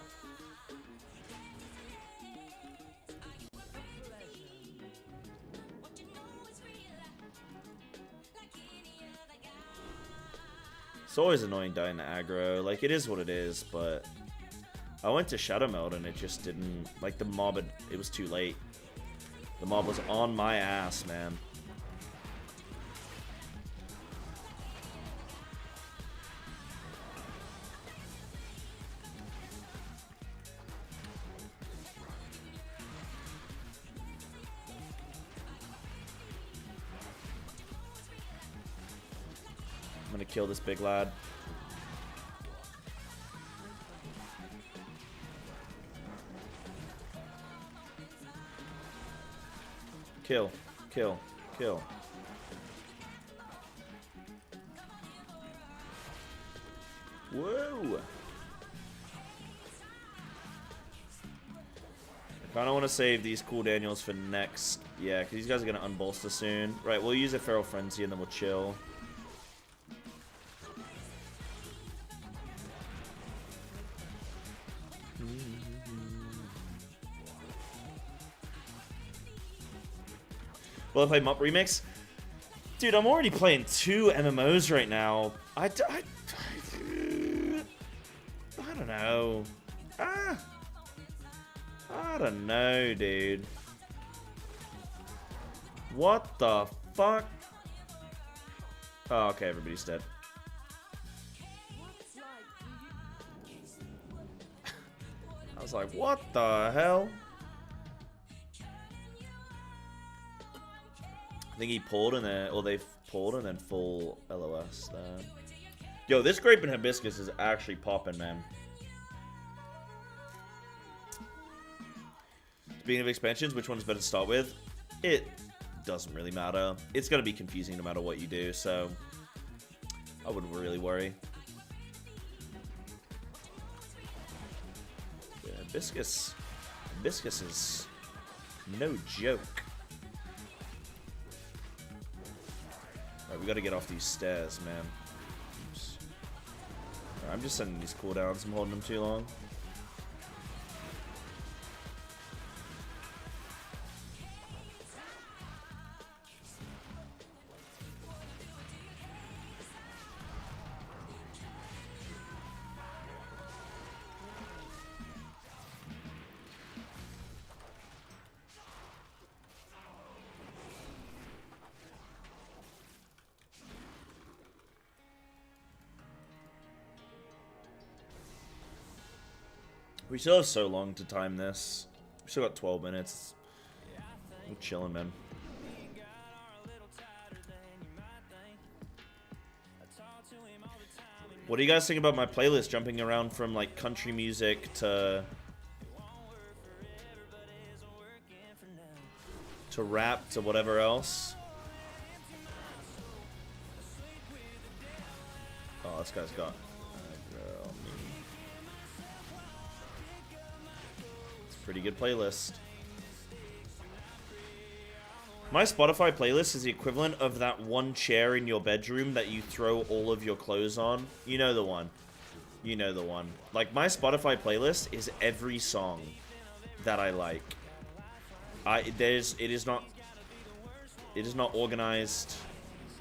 It's always annoying dying to aggro. Like, it is what it is, but I went to shadow meld and it just didn't... Like, the mob had... It was too late. The mob was on my ass, man. I'm gonna kill this big lad. Kill, kill, kill. Whoa! I kinda wanna save these cool Daniels for next. Yeah, because these guys are gonna unbolster soon. Right, we'll use a Feral Frenzy and then we'll chill. Will I play Mup Remix? Dude, I'm already playing 2 MMOs right now. I don't know. I don't know, dude. What the fuck? Oh, okay, everybody's dead. I was like, what the hell? I think he pulled and then, or they've pulled and then full LOS there. Yo, this grape and hibiscus is actually popping, man. Speaking of expansions, which one's better to start with? doesn't really matter. It's going to be confusing no matter what you do, so I wouldn't really worry. Yeah, Biscus is no joke. Alright, we gotta get off these stairs, man. Oops. Right, I'm just sending these cooldowns. I'm holding them too long. We still have so long to time this. We still got 12 minutes. We're chilling, man. What do you guys think about my playlist jumping around from like country music to rap to whatever else? Oh, this guy's got pretty good playlist. My Spotify playlist is the equivalent of that one chair in your bedroom that you throw all of your clothes on. You know the one. You know the one. Like, my Spotify playlist is every song that I like. It is not organized.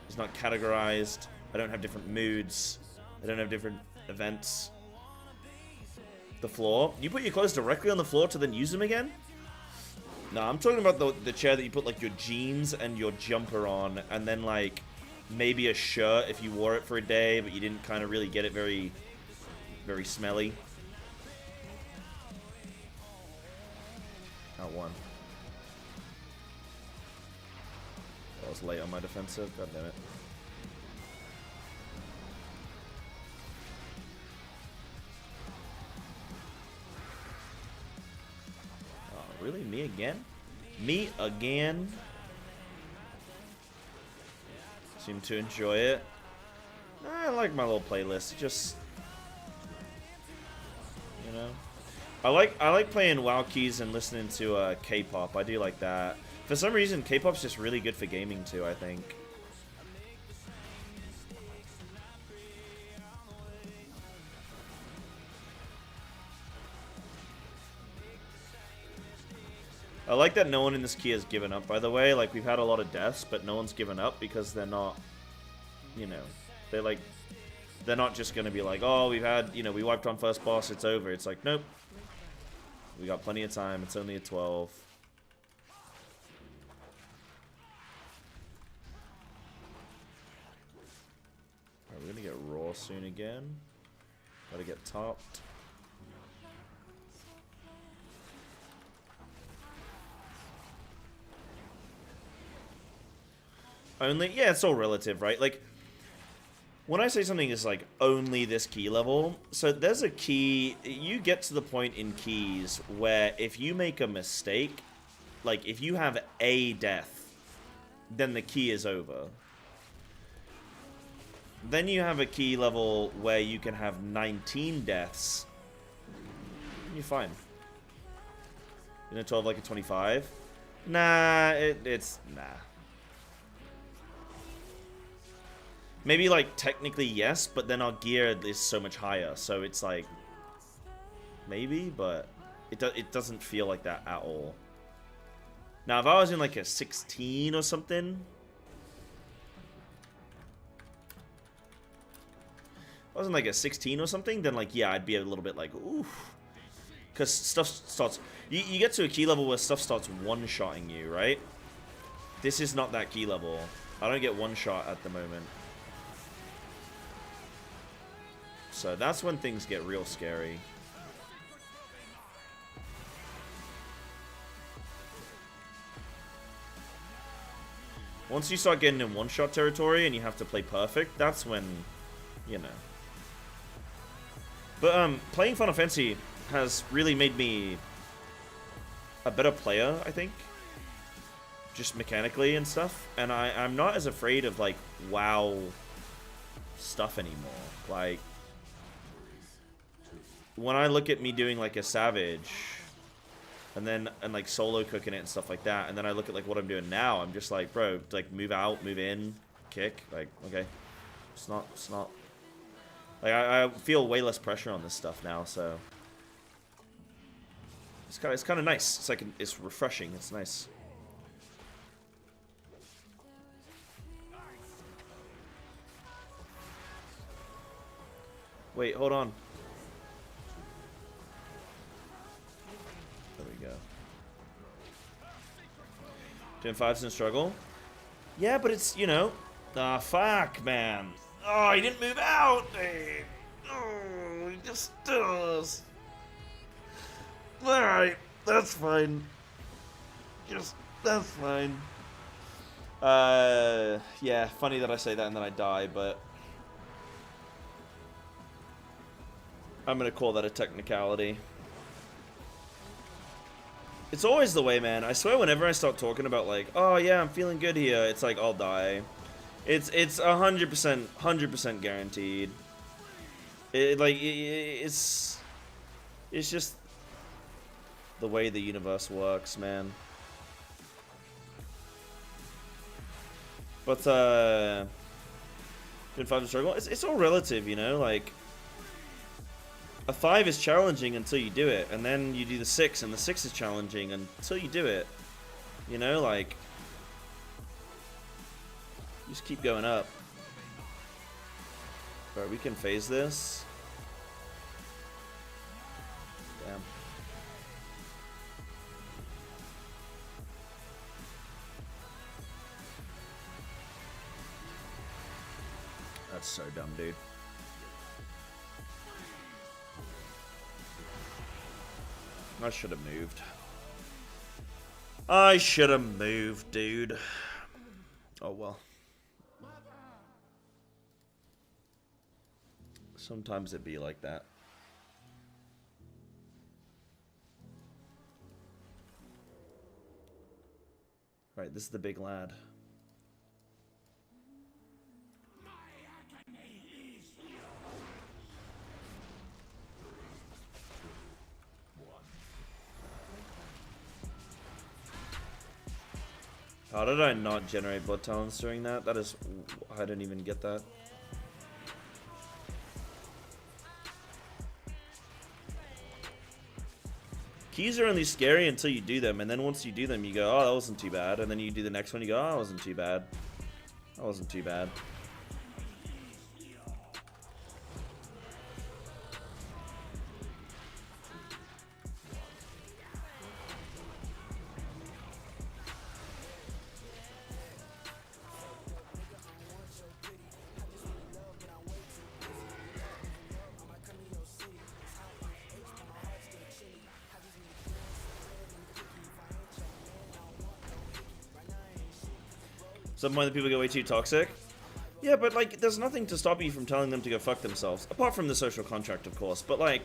It's not categorized. I don't have different moods. I don't have different events. The floor. You put your clothes directly on the floor to then use them again? No, I'm talking about the chair that you put like your jeans and your jumper on, and then like maybe a shirt if you wore it for a day, but you didn't kind of really get it very, very smelly. Not one. I was late on my defensive. God damn it. Really? Me again? Me again? Seem to enjoy it. I like my little playlist. Just, you know, I like playing WoW keys and listening to K-pop. I do like that. For some reason, K-pop's just really good for gaming too, I think. I like that no one in this key has given up, by the way. Like, we've had a lot of deaths, but no one's given up because they're not, you know, they're not just going to be like, oh, we've had, you know, we wiped on first boss, it's over. It's like, nope. We got plenty of time. It's only a 12. Alright, we're going to get raw soon again. Gotta get topped. Only, yeah, it's all relative, right? Like, when I say something is like only this key level, so there's a key, you get to the point in keys where if you make a mistake, like if you have a death, then the key is over. Then you have a key level where you can have 19 deaths, and you're fine. In a 12 like a 25? Nah, it's nah. Maybe, like, technically yes, but then our gear is so much higher, so it's like, maybe, but it doesn't feel like that at all. Now, if I was in, like, a 16 or something, then, like, yeah, I'd be a little bit like, oof. Because stuff starts, you get to a key level where stuff starts one-shotting you, right? This is not that key level. I don't get one-shot at the moment. So that's when things get real scary. Once you start getting in one-shot territory and you have to play perfect, that's when, you know. But playing Final Fantasy has really made me a better player, I think. just mechanically and stuff, and I'm not as afraid of like WoW stuff anymore. Like when I look at me doing like a Savage and like solo cooking it and stuff like that, and then I look at like what I'm doing now, I'm just like, bro, like move out, move in, kick, like okay, it's not like I feel way less pressure on this stuff now, so it's kind of nice. It's like it's refreshing. It's nice. Wait, hold on. There we go. Doing fives in struggle. Yeah, but it's, you know. Ah, fuck, man. Oh, he didn't move out. Oh, he just does. Alright, that's fine. That's fine. Yeah, funny that I say that and then I die, but I'm gonna call that a technicality. It's always the way, man. I swear whenever I start talking about like, oh yeah, I'm feeling good here, it's like, I'll die. It's 100% guaranteed. It's just the way the universe works, man. But, doing 5 struggle, it's all relative, you know, like, a 5 is challenging until you do it, and then you do the 6, and the 6 is challenging until you do it. You know, like, just keep going up. Alright, we can phase this. Damn. That's so dumb, dude. I should have moved. I should have moved, dude. Oh well. Sometimes it be like that. Alright, this is the big lad. How did I not generate blood talents during that? That is... I didn't even get that. Keys are only scary until you do them, and then once you do them, you go, oh, that wasn't too bad. And then you do the next one, you go, oh, that wasn't too bad. That wasn't too bad. Some point the people get way too toxic. Yeah, but like, there's nothing to stop you from telling them to go fuck themselves. Apart from the social contract, of course. But like,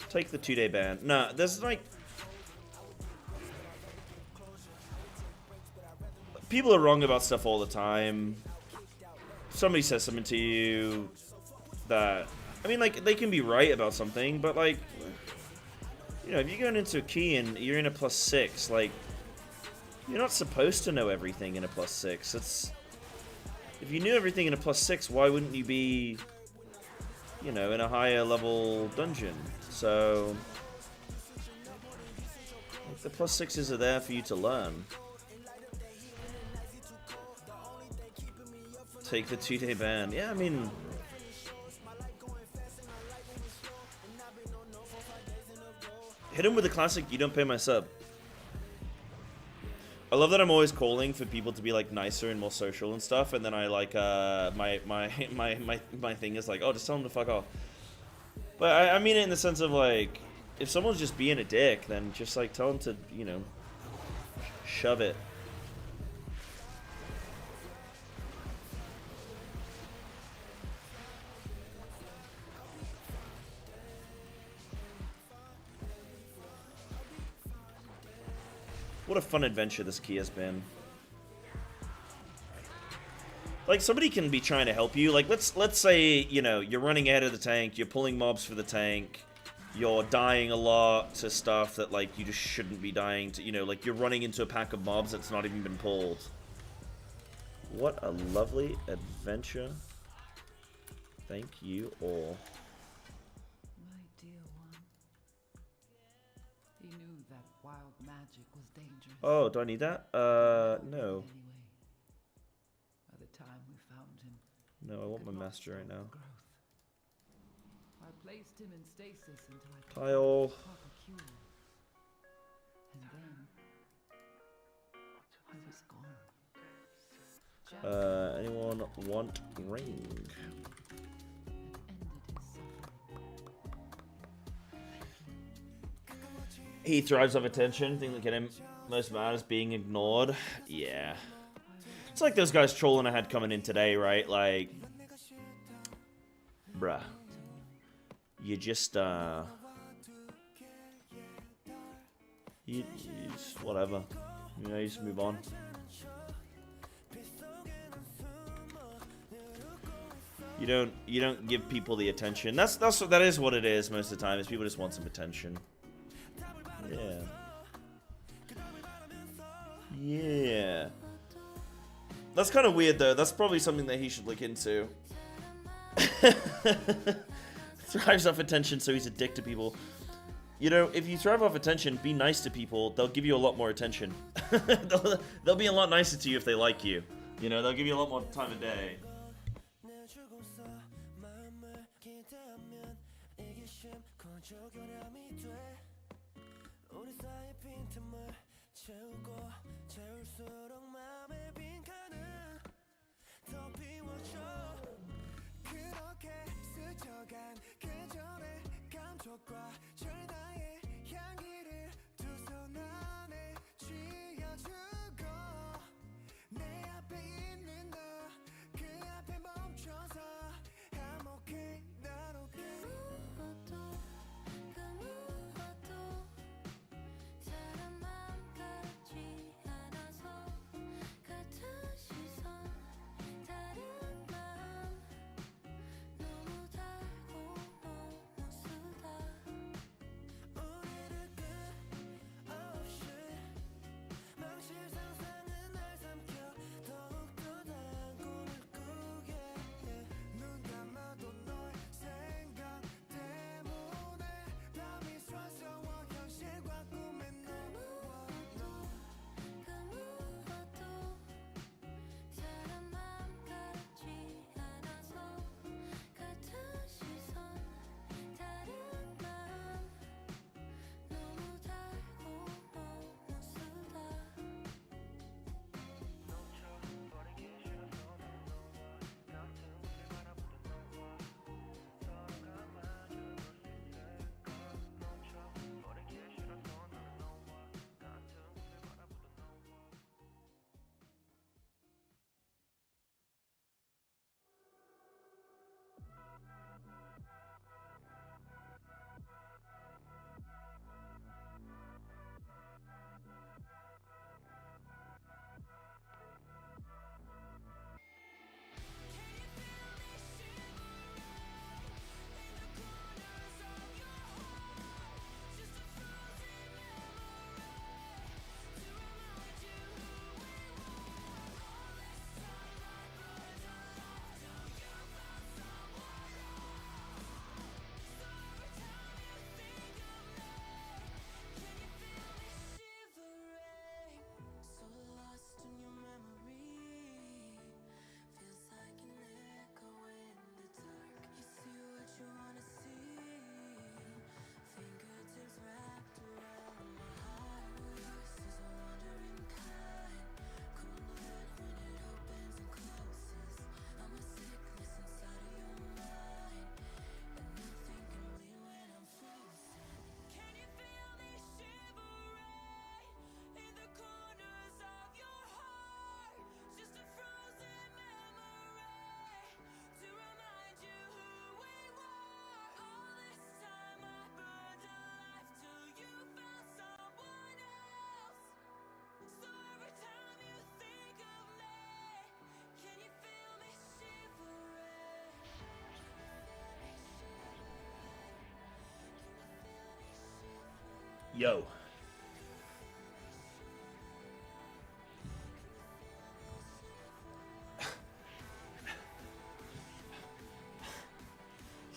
take the 2-day ban. Nah, there's like... People are wrong about stuff all the time. Somebody says something to you that... I mean, like, they can be right about something, but like... You know, if you're going into a key and you're in a +6, like... You're not supposed to know everything in a +6. It's... If you knew everything in a +6, why wouldn't you be... You know, in a higher level dungeon? So... Like, the +6s are there for you to learn. Take the 2-day ban. Yeah, I mean... Hit him with a classic, you don't pay my sub. I love that I'm always calling for people to be like nicer and more social and stuff, and then I like my thing is like, oh, just tell them to fuck off. But I mean it in the sense of like, if someone's just being a dick, then just like tell them to, you know, shove it. What a fun adventure this key has been. Like, somebody can be trying to help you. Like, let's say, you know, you're running ahead of the tank, you're pulling mobs for the tank, you're dying a lot to stuff that, like, you just shouldn't be dying to. You know, like, you're running into a pack of mobs that's not even been pulled. What a lovely adventure. Thank you all. My dear one. He knew that wild magic was dangerous. Oh, do I need that? No. Anyway, by the time we found him, No, I want my master right now. I placed him in stasis until I could Kyle. proper cure. And then I was gone. Anyone want ring? He thrives off attention. Thing that get him most mad is being ignored. Yeah. It's like those guys trolling I had coming in today, right? Like, bruh. You just, you just, whatever. You know, you just move on. You don't give people the attention. That is what it is most of the time. Is people just want some attention. Yeah. Yeah. That's kind of weird though. That's probably something that he should look into. Thrives off attention, so he's a dick to people. You know, if you thrive off attention, be nice to people. They'll give you a lot more attention. They'll be a lot nicer to you if they like you. You know, they'll give you a lot more time of day. Yo.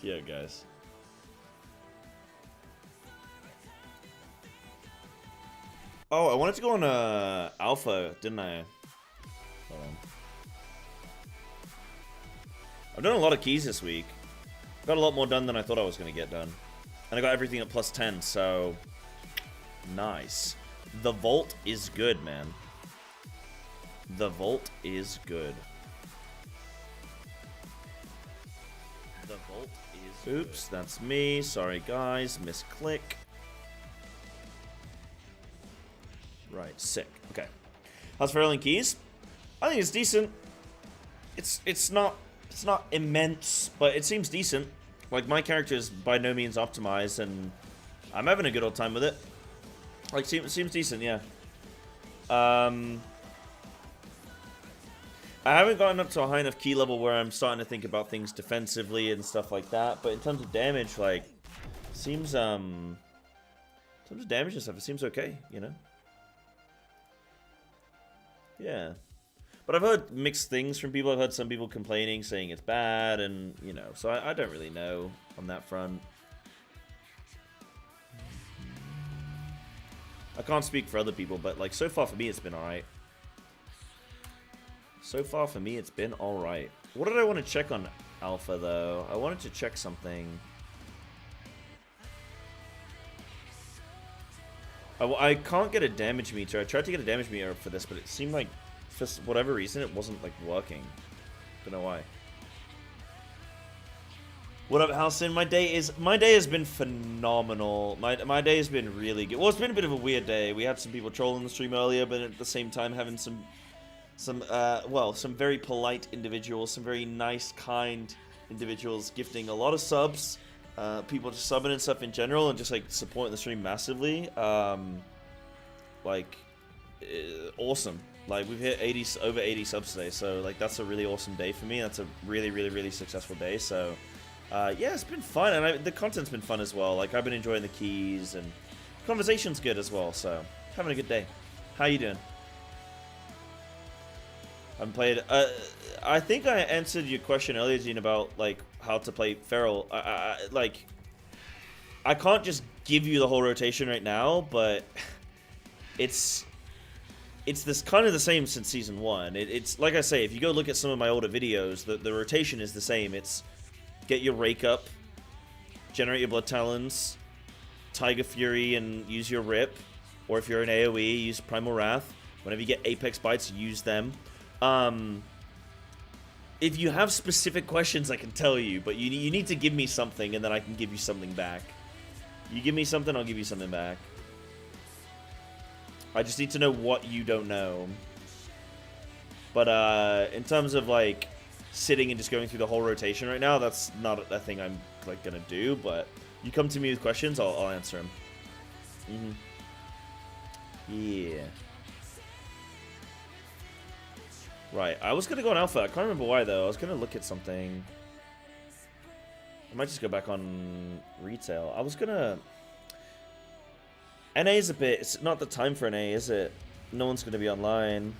Yeah, guys. Oh, I wanted to go on Alpha, didn't I? Hold on. I've done a lot of keys this week. Got a lot more done than I thought I was going to get done. And I got everything at plus 10, so... Nice. The Vault is good, man. The Vault is good. The Vault is Oops, good. That's me. Sorry, guys. Misclick. Right, sick. Okay. How's Fairlane Keys? I think it's decent. It's not immense, but it seems decent. Like, my character is by no means optimized, and I'm having a good old time with it. Like, seems decent, yeah. I haven't gotten up to a high enough key level where I'm starting to think about things defensively and stuff like that, but in terms of damage, like, seems, in terms of damage and stuff, it seems okay, you know? Yeah. But I've heard mixed things from people. I've heard some people complaining, saying it's bad, and, you know, so I don't really know on that front. I can't speak for other people, but, like, so far for me, it's been alright. So far for me, it's been alright. What did I want to check on Alpha, though? I wanted to check something. I can't get a damage meter. I tried to get a damage meter for this, but it seemed like, for whatever reason, it wasn't, like, working. Don't know why. What up, Halcyon? My day has been phenomenal. My day has been really good. Well, it's been a bit of a weird day. We had some people trolling the stream earlier, but at the same time having some very polite individuals, some very nice, kind individuals gifting a lot of subs. People just subbing and stuff in general, and just like supporting the stream massively. Awesome. Like, we've hit over 80 subs today, so like that's a really awesome day for me. That's a really, really, really successful day. So yeah, it's been fun, and the content's been fun as well. Like, I've been enjoying the keys, and conversation's good as well. So having a good day. How you doing? I haven't played. I think I answered your question earlier, Gene, about like how to play Feral. I can't just give you the whole rotation right now, but it's this kind of the same since season 1. It's like I say, if you go look at some of my older videos, the rotation is the same. It's get your Rake up, generate your Blood Talons, Tiger Fury, and use your Rip. Or if you're an AoE, use Primal Wrath. Whenever you get Apex Bites, use them. If you have specific questions, I can tell you, but you need to give me something, and then I can give you something back. You give me something, I'll give you something back. I just need to know what you don't know. But in terms of like sitting and just going through the whole rotation right now, that's not a thing I'm like gonna do. But you come to me with questions, I'll answer them. Yeah. Right, I was gonna go on Alpha. I can't remember why though. I was gonna look at something. I might just go back on retail. I was gonna. NA is a bit. It's not the time for NA, is it? No one's gonna be online.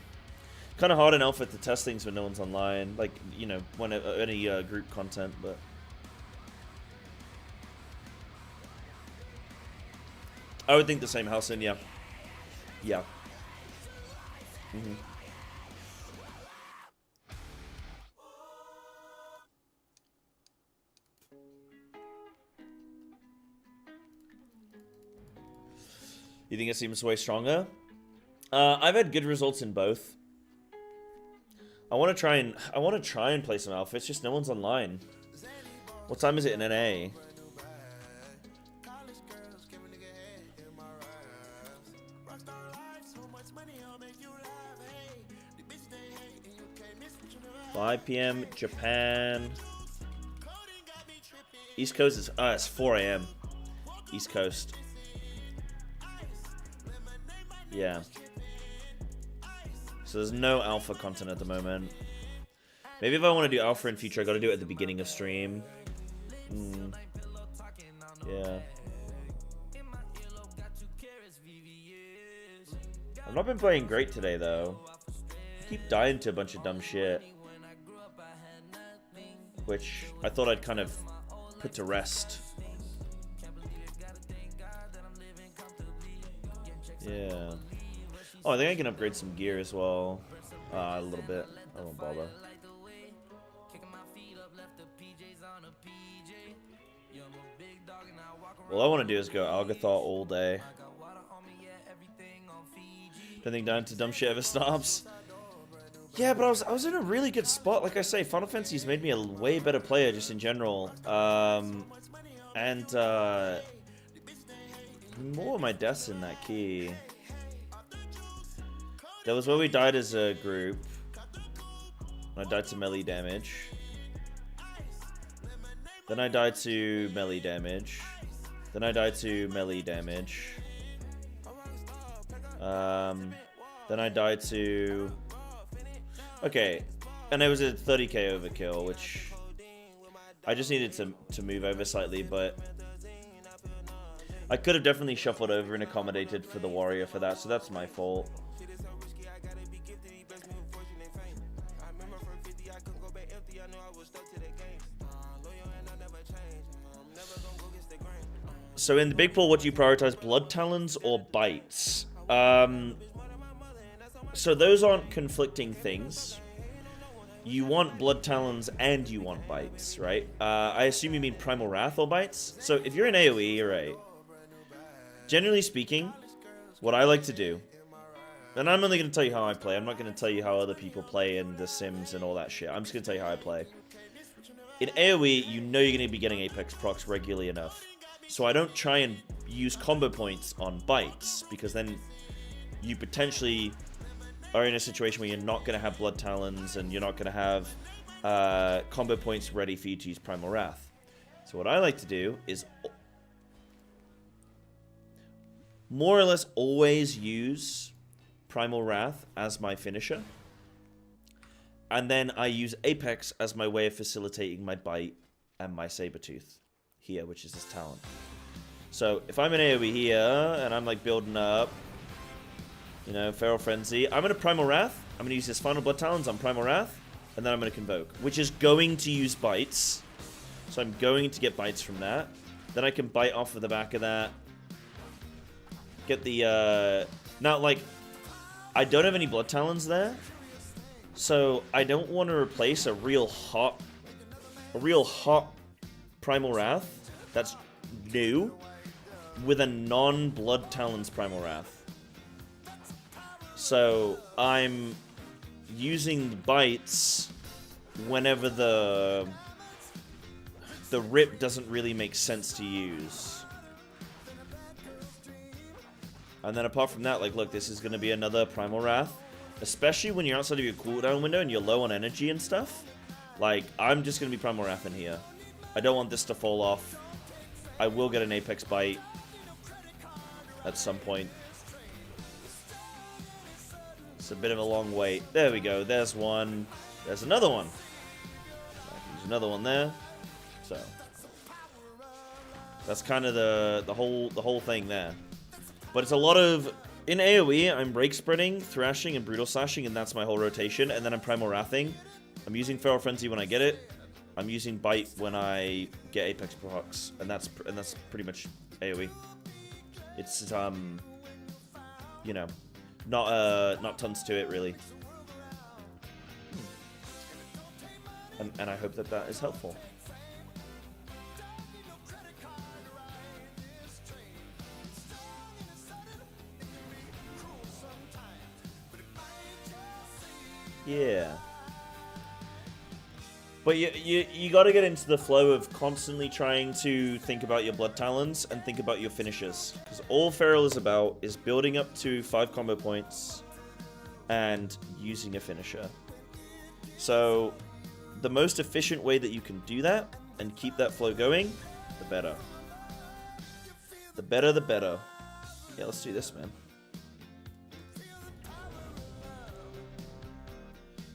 Kind of hard in Alpha to test things when no one's online. Like, you know, when any group content, but. I would think the same house in, yeah. Yeah. You think it seems way stronger? I've had good results in both. I want to try and play some Alpha. It's just no one's online. What time is it in NA? $5 p.m. Japan. East Coast is it's 4 a.m. East Coast. Yeah. So there's no Alpha content at the moment. Maybe if I want to do Alpha in future, I gotta do it at the beginning of stream. Yeah. I've not been playing great today, though. I keep dying to a bunch of dumb shit. Which I thought I'd kind of put to rest. Yeah. Oh, I think I can upgrade some gear as well. A little bit. I won't bother. All I want to do is go Algathar all day. Don't think dying to dumb shit ever stops. Yeah, but I was in a really good spot. Like I say, Final Fantasy's made me a way better player just in general. More of my deaths in that key. That was where we died as a group. I died to melee damage. Then I died to melee damage. Then I died to melee damage. Then I died to... Okay, and it was a 30k overkill, which I just needed to move over slightly, but I could have definitely shuffled over and accommodated for the warrior for that, so that's my fault. So in the big pool, what do you prioritize, blood talons or bites? So those aren't conflicting things. You want blood talons and you want bites, right? I assume you mean primal wrath or bites. So if you're in AoE, you're right. Generally speaking, what I like to do, and I'm only going to tell you how I play. I'm not going to tell you how other people play in The Sims and all that shit. I'm just going to tell you how I play. In AoE, you know you're going to be getting Apex procs regularly enough. So I don't try and use combo points on bites, because then you potentially are in a situation where you're not going to have blood talons and you're not going to have combo points ready for you to use primal wrath. So what I like to do is more or less always use primal wrath as my finisher, and then I use Apex as my way of facilitating my bite and my Sabertooth here, which is this talent. So if I'm in AoE here and I'm like building up, you know, Feral Frenzy, I'm going to Primal Wrath. I'm going to use his final Blood Talons on Primal Wrath, and then I'm going to Convoke, which is going to use bites. So I'm going to get bites from that. Then I can bite off of the back of that. Get the, now, like, I don't have any Blood Talons there, so I don't want to replace a real hot Primal Wrath that's new with a non-Blood Talons Primal Wrath. So I'm using the bites whenever the rip doesn't really make sense to use. And then apart from that, like, look, this is going to be another Primal Wrath, especially when you're outside of your cooldown window and you're low on energy and stuff. Like, I'm just going to be Primal Wrath in here. I don't want this to fall off. I will get an Apex bite at some point. It's a bit of a long wait. There we go. There's one. There's another one. I can use another one there. So that's kind of the whole thing there. But it's a lot of, in AoE, I'm break spreading, thrashing, and brutal slashing, and that's my whole rotation. And then I'm primal wrathing. I'm using Feral Frenzy when I get it. I'm using bite when I get Apex procs, and that's pretty much AoE. It's you know, not tons to it really. And I hope that that is helpful. Yeah. But you got to get into the flow of constantly trying to think about your blood talons and think about your finishers. Because all Feral is about is building up to 5 combo points and using a finisher. So the most efficient way that you can do that and keep that flow going, the better. The better, the better. Yeah, let's do this, man.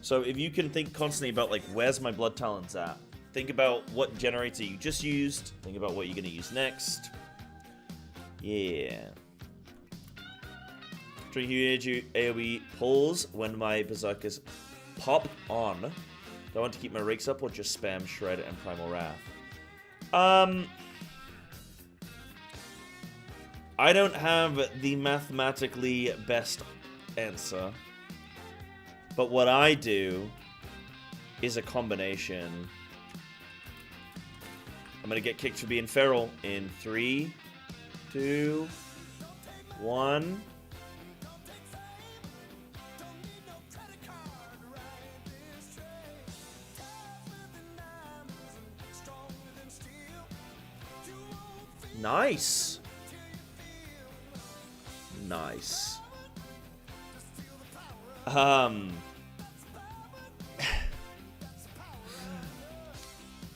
So if you can think constantly about, like, where's my blood talons at? Think about what generator you just used. Think about what you're going to use next. Yeah. During huge AoE pulls when my berserkers pop on. Do I want to keep my rakes up or just spam Shred and Primal Wrath? I don't have the mathematically best answer. But what I do is a combination. I'm gonna get kicked for being feral in 3, 2, 1. Nice. Nice.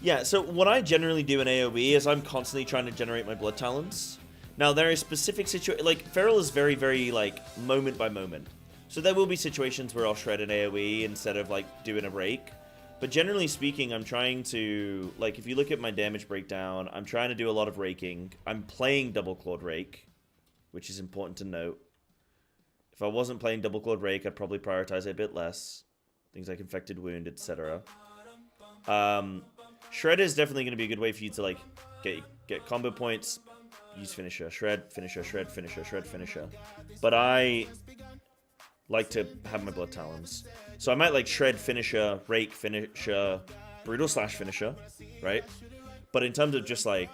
Yeah, so what I generally do in AoE is I'm constantly trying to generate my blood talents. Now, there are specific situations, like, Feral is very, very, like, moment by moment. So there will be situations where I'll shred an AoE instead of, like, doing a rake. But generally speaking, I'm trying to, like, if you look at my damage breakdown, I'm trying to do a lot of raking. I'm playing Double Clawed Rake, which is important to note. If I wasn't playing Double Clawed Rake, I'd probably prioritize it a bit less. Things like Infected Wound, etc. Shred is definitely going to be a good way for you to, like, get combo points, use finisher, shred, finisher, shred, finisher, shred, finisher. But I like to have my blood talons. So I might, like, shred, finisher, rake, finisher, brutal slash finisher, right? But in terms of just, like,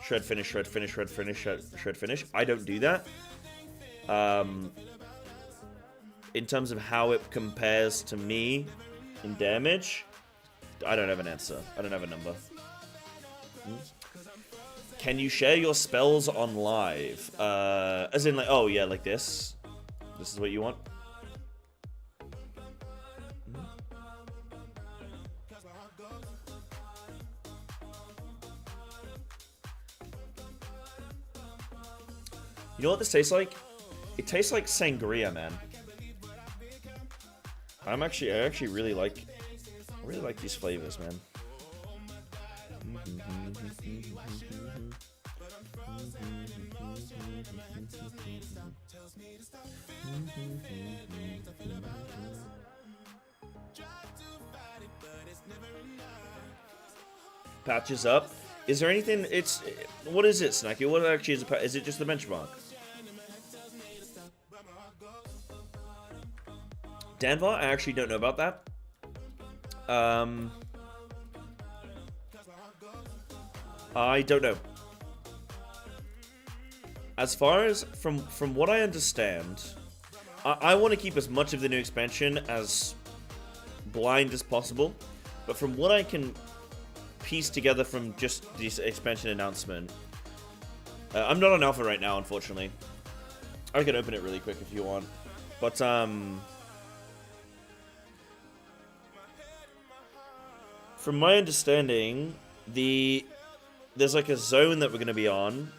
shred, finish, shred, finish, shred, finish, shred, finish, I don't do that. In terms of how it compares to me in damage, I don't have an answer. I don't have a number. Can you share your spells on live? As in, like, oh yeah, like this. This is what you want? You know what this tastes like? It tastes like sangria, man. I actually really like these flavors, man. Patches up. Is there anything? What is it, Snacky? What actually is it? Is it just the benchmark? Danvar, I actually don't know about that. I don't know. As far as from what I understand, I want to keep as much of the new expansion as blind as possible. But from what I can piece together from just this expansion announcement, I'm not on alpha right now, unfortunately. I can open it really quick if you want, but from my understanding, there's like a zone that we're going to be on,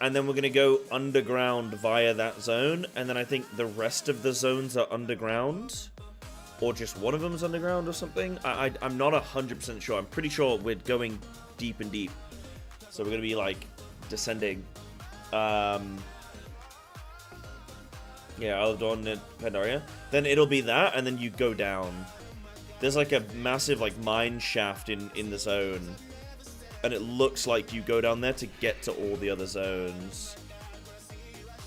and then we're going to go underground via that zone, and then I think the rest of the zones are underground, or just one of them is underground or something. I'm not 100% sure. I'm pretty sure we're going deep and deep, so we're going to be like descending. Yeah, I'll dawn in Pandaria. Then it'll be that, and then you go down. There's like a massive like mine shaft in the zone, and it looks like you go down there to get to all the other zones.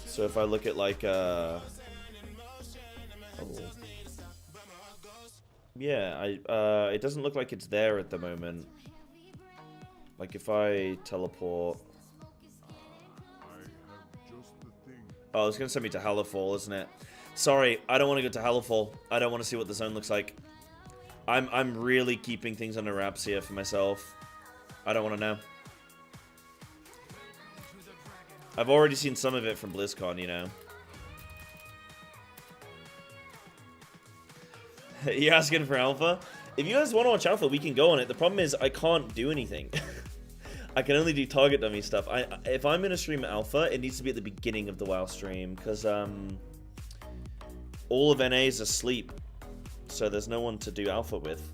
So if I look at like yeah, it doesn't look like it's there at the moment. Like if I teleport, oh, it's gonna send me to Hallerfall, isn't it? Sorry, I don't want to go to Hallerfall. I don't want to see what the zone looks like. I'm really keeping things under wraps here for myself. I don't want to know. I've already seen some of it from BlizzCon, you know. You asking for alpha? If you guys want to watch alpha, we can go on it. The problem is I can't do anything. I can only do target dummy stuff. If I'm gonna stream alpha, it needs to be at the beginning of the WoW stream, because all of NA is asleep. So there's no one to do alpha with.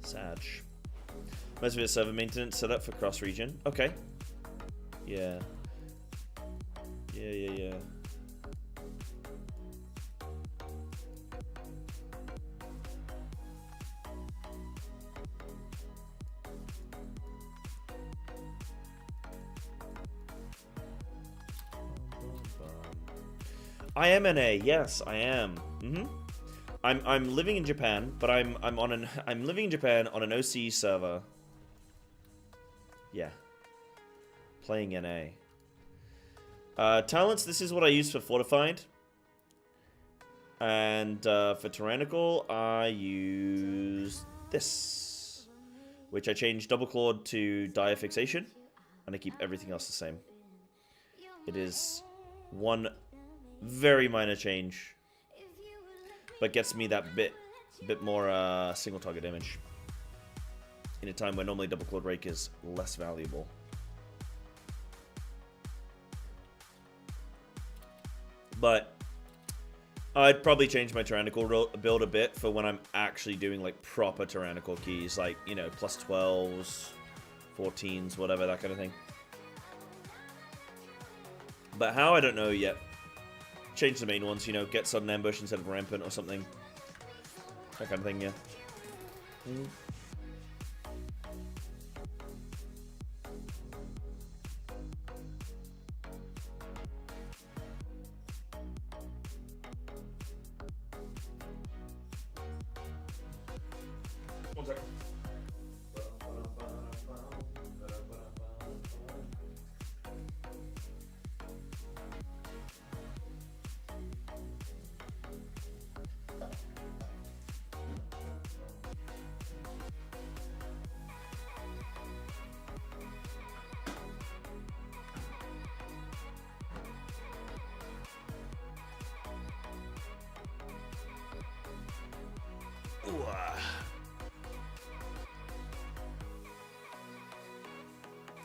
Sag. Most of it is server maintenance set up for cross region. Okay. Yeah. Yeah. I am NA. Yes, I am. I'm living in Japan, but I'm living in Japan on an OC server. Yeah. Playing NA. Talents, this is what I use for Fortified. And for Tyrannical, I use this. Which I changed Double Clawed to Dire Fixation. And I keep everything else the same. It is one very minor change. But gets me that bit more single target damage. In a time where normally Double Clawed Rake is less valuable. But I'd probably change my Tyrannical build a bit for when I'm actually doing like proper Tyrannical keys, like, you know, plus 12s, 14s, whatever, that kind of thing. But how, I don't know yet. Change the main ones, you know, get sudden ambush instead of rampant or something. That kind of thing, yeah. One second.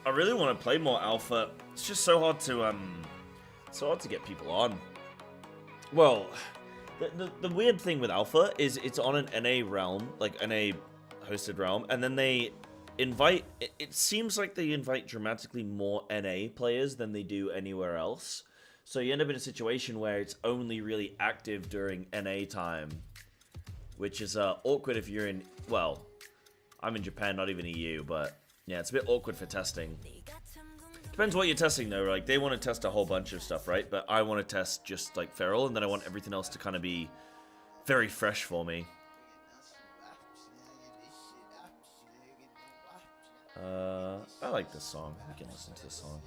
I really want to play more Alpha. It's just so hard to get people on. Well, the weird thing with Alpha is it's on an NA realm, like NA hosted realm, and then they invite. It seems like they invite dramatically more NA players than they do anywhere else. So you end up in a situation where it's only really active during NA time, which is awkward if you're in. Well, I'm in Japan, not even EU, but. Yeah, it's a bit awkward for testing. Depends what you're testing, though. Like, they want to test a whole bunch of stuff, right? But I want to test just, like, Feral, and then I want everything else to kind of be very fresh for me. I like this song. We can listen to this song.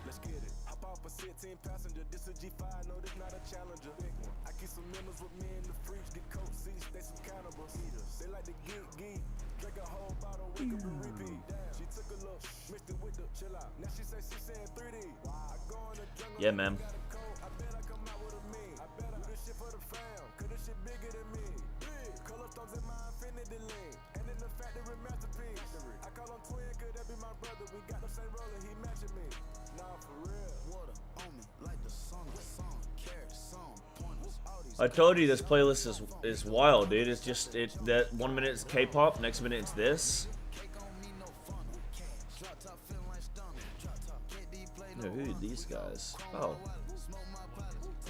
Let's get it. Hop off a 16 passenger. This a G5, no, this not a challenger. Big one. I keep some members with me in the fridge. Get coat seats, they some cannibals. They like to geek. Drink a whole bottle, wake up and repeat. She took a look, mixed it with the chill out. Now she say she saying 3D. I go in the jungle. Yeah, man. I bet I come out with a mean. I bet I do this shit for the fam. Cause this shit bigger than me. Big. Color stones in my infinity lane. And in the factory masterpiece. I call him twin, could that be my brother? We got the same roller, he matching me. Nah, for real. Water on me, like the song, carrot, song, pointers. I told you this playlist is wild, dude. It's just that 1 minute it's K-pop, next minute it's this. No, who are these guys? Oh,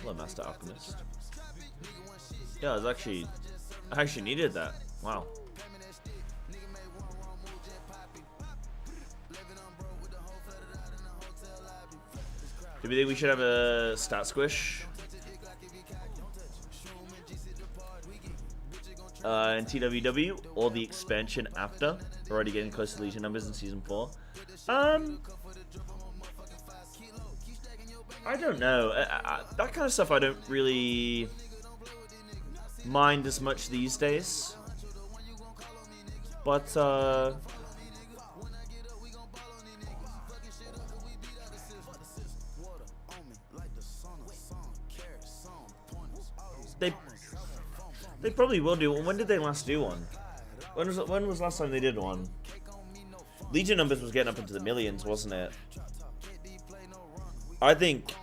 hello, Master Alchemist. Yeah, I actually needed that. Wow. Do we think we should have a stat squish? In TWW or the expansion after? We're already getting close to Legion numbers in Season 4. I don't know. That kind of stuff I don't really mind as much these days. But, They probably will do one. When did they last do one? When was last time they did one? Legion numbers was getting up into the millions, wasn't it? I think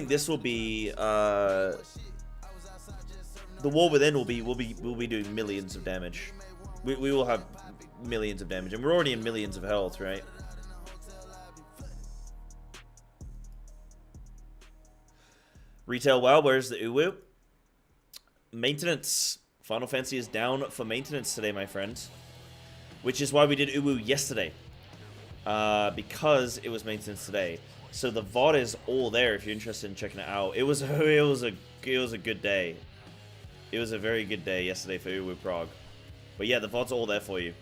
this will be the War Within will be doing millions of damage. We will have millions of damage, and we're already in millions of health, right? Retail WoW, where's the uwu? Maintenance. Final Fantasy is down for maintenance today, my friends. Which is why we did uwu yesterday. Because it was maintenance today. So the VOD is all there if you're interested in checking it out. It was a good day. It was a very good day yesterday for uwu Prague. But yeah, the VOD's all there for you.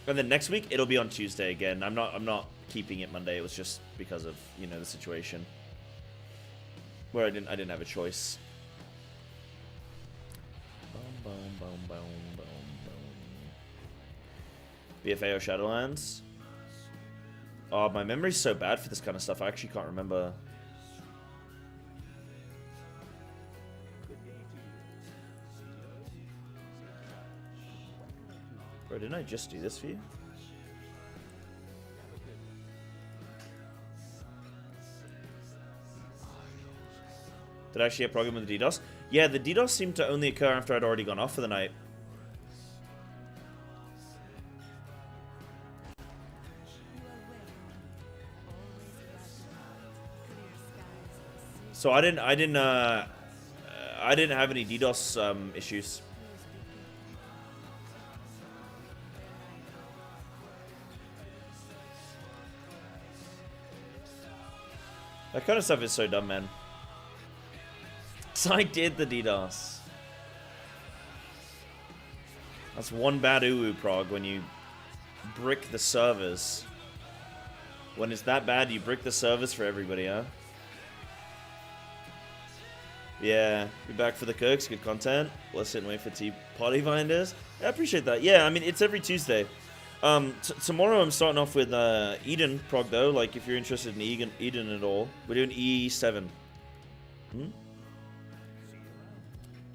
And then next week it'll be on Tuesday again. I'm not keeping it Monday. It was just because of, you know, the situation where I didn't have a choice. BFAO Shadowlands. Oh, my memory's so bad for this kind of stuff. I actually can't remember. Bro, didn't I just do this for you? Did I actually have a problem with the DDoS? Yeah, the DDoS seemed to only occur after I'd already gone off for the night. So I didn't have any DDoS issues. That kind of stuff is so dumb, man. So I did the DDoS. That's one bad uwu Prague when you brick the servers. When it's that bad, you brick the servers for everybody, huh? Yeah, be back for the Kirks, good content. Let's sit and wait for Party Finders. I appreciate that. Yeah, I mean, it's every Tuesday. Tomorrow I'm starting off with Eden Prog though, like if you're interested in Eden at all. We're doing E7.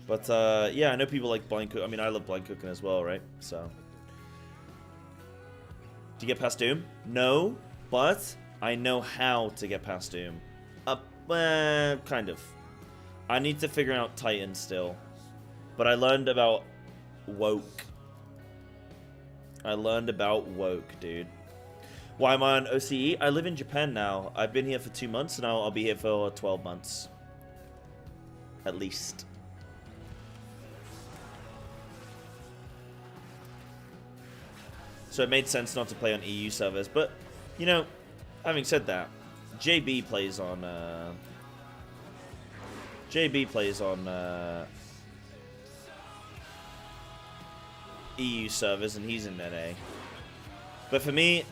But yeah, I know people like blind cook. I mean, I love blind cooking as well, right? So, do you get past Doom? No, but I know how to get past Doom. Kind of. I need to figure out Titan still. But I learned about woke. Dude. Why am I on OCE? I live in Japan now. I've been here for 2 months, and I'll be here for 12 months. At least. So it made sense not to play on EU servers. But, you know, having said that, JB plays on EU servers, and he's in NA. But for me,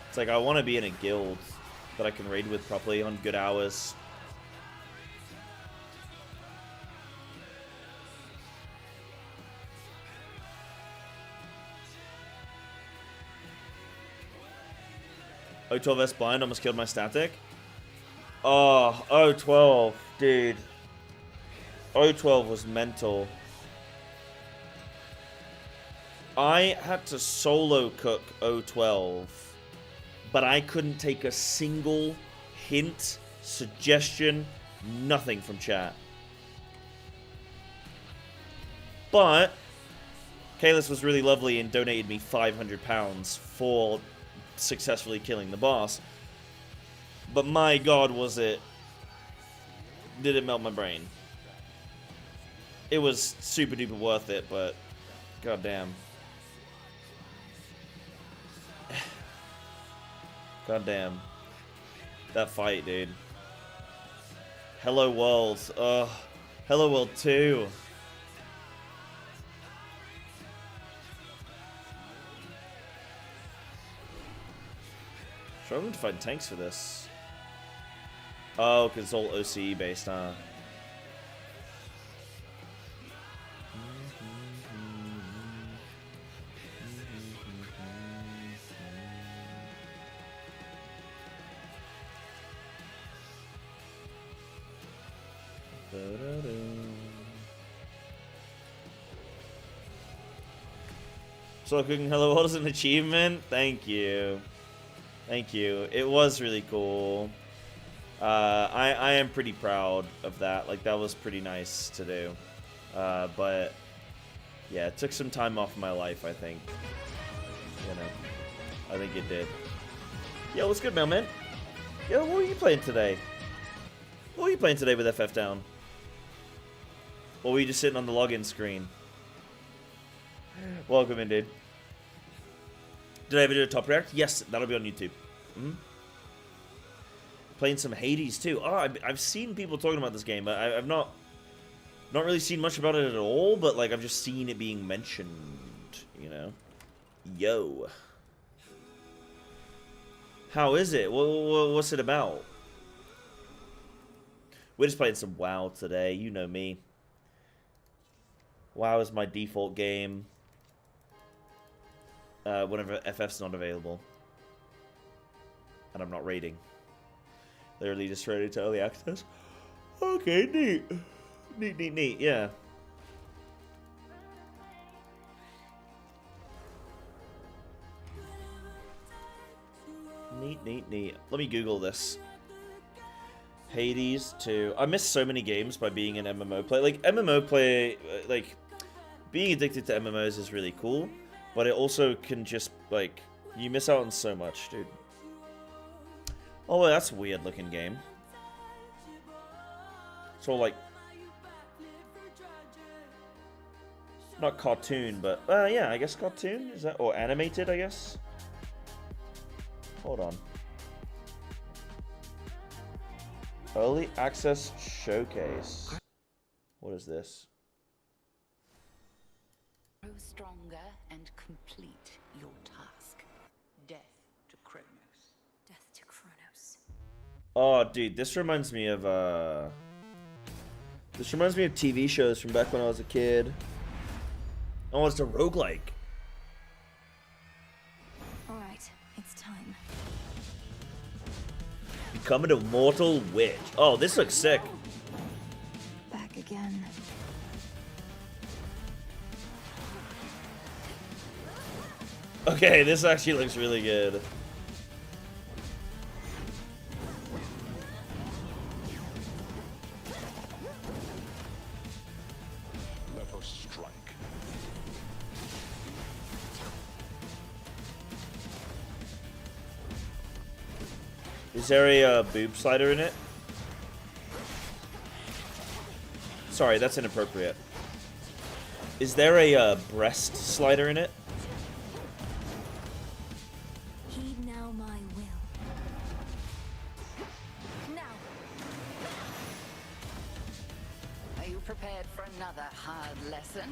it's like I want to be in a guild that I can raid with properly on good hours. O12S blind almost killed my static. Oh, O12, dude. O12 was mental. I had to solo cook O12, but I couldn't take a single hint, suggestion, nothing from chat. But Kalis was really lovely and donated me £500 for successfully killing the boss. But my god, did it melt my brain. It was super duper worth it, but god damn. God damn. That fight, dude. Hello World. Hello World 2. Struggling to find tanks for this. Oh, because it's all OCE based, huh? So cooking Hello World is an achievement? Thank you. Thank you. It was really cool. I am pretty proud of that. Like, that was pretty nice to do. But, yeah, it took some time off my life, I think. You know, I think it did. Yo, what's good, mailman? Yo, what are you playing today? What are you playing today with FF down? Or were you just sitting on the login screen? Welcome in, dude. Did I ever do a top react? Yes, that'll be on YouTube. Playing some Hades too. Oh, I've seen people talking about this game, but I've not really seen much about it at all. But like, I've just seen it being mentioned. You know. Yo. How is it? What's it about? We're just playing some WoW today. You know me. WoW is my default game. Whenever FF's not available. And I'm not raiding. Literally just ready to early access. Okay, neat. Neat, yeah. Neat. Let me Google this. Hades 2. I miss so many games by being an MMO player. Like, MMO play, like, being addicted to MMOs is really cool. But it also can just, like, you miss out on so much, dude. Oh, well, that's a weird looking game. It's all like, not cartoon, but, yeah, I guess cartoon? Is that, or animated, I guess? Hold on. Early access showcase. What is this? Grow stronger and complete your task. Death to Kronos. Death to Kronos. Oh, dude, this reminds me of TV shows from back when I was a kid. Oh, it's a roguelike. Alright, it's time. Become an immortal witch. Oh, this looks sick. Back again. Okay, this actually looks really good. Let us strike. Is there a boob slider in it? Sorry, that's inappropriate. Is there a breast slider in it? Heed now my will. Now. Are you prepared for another hard lesson?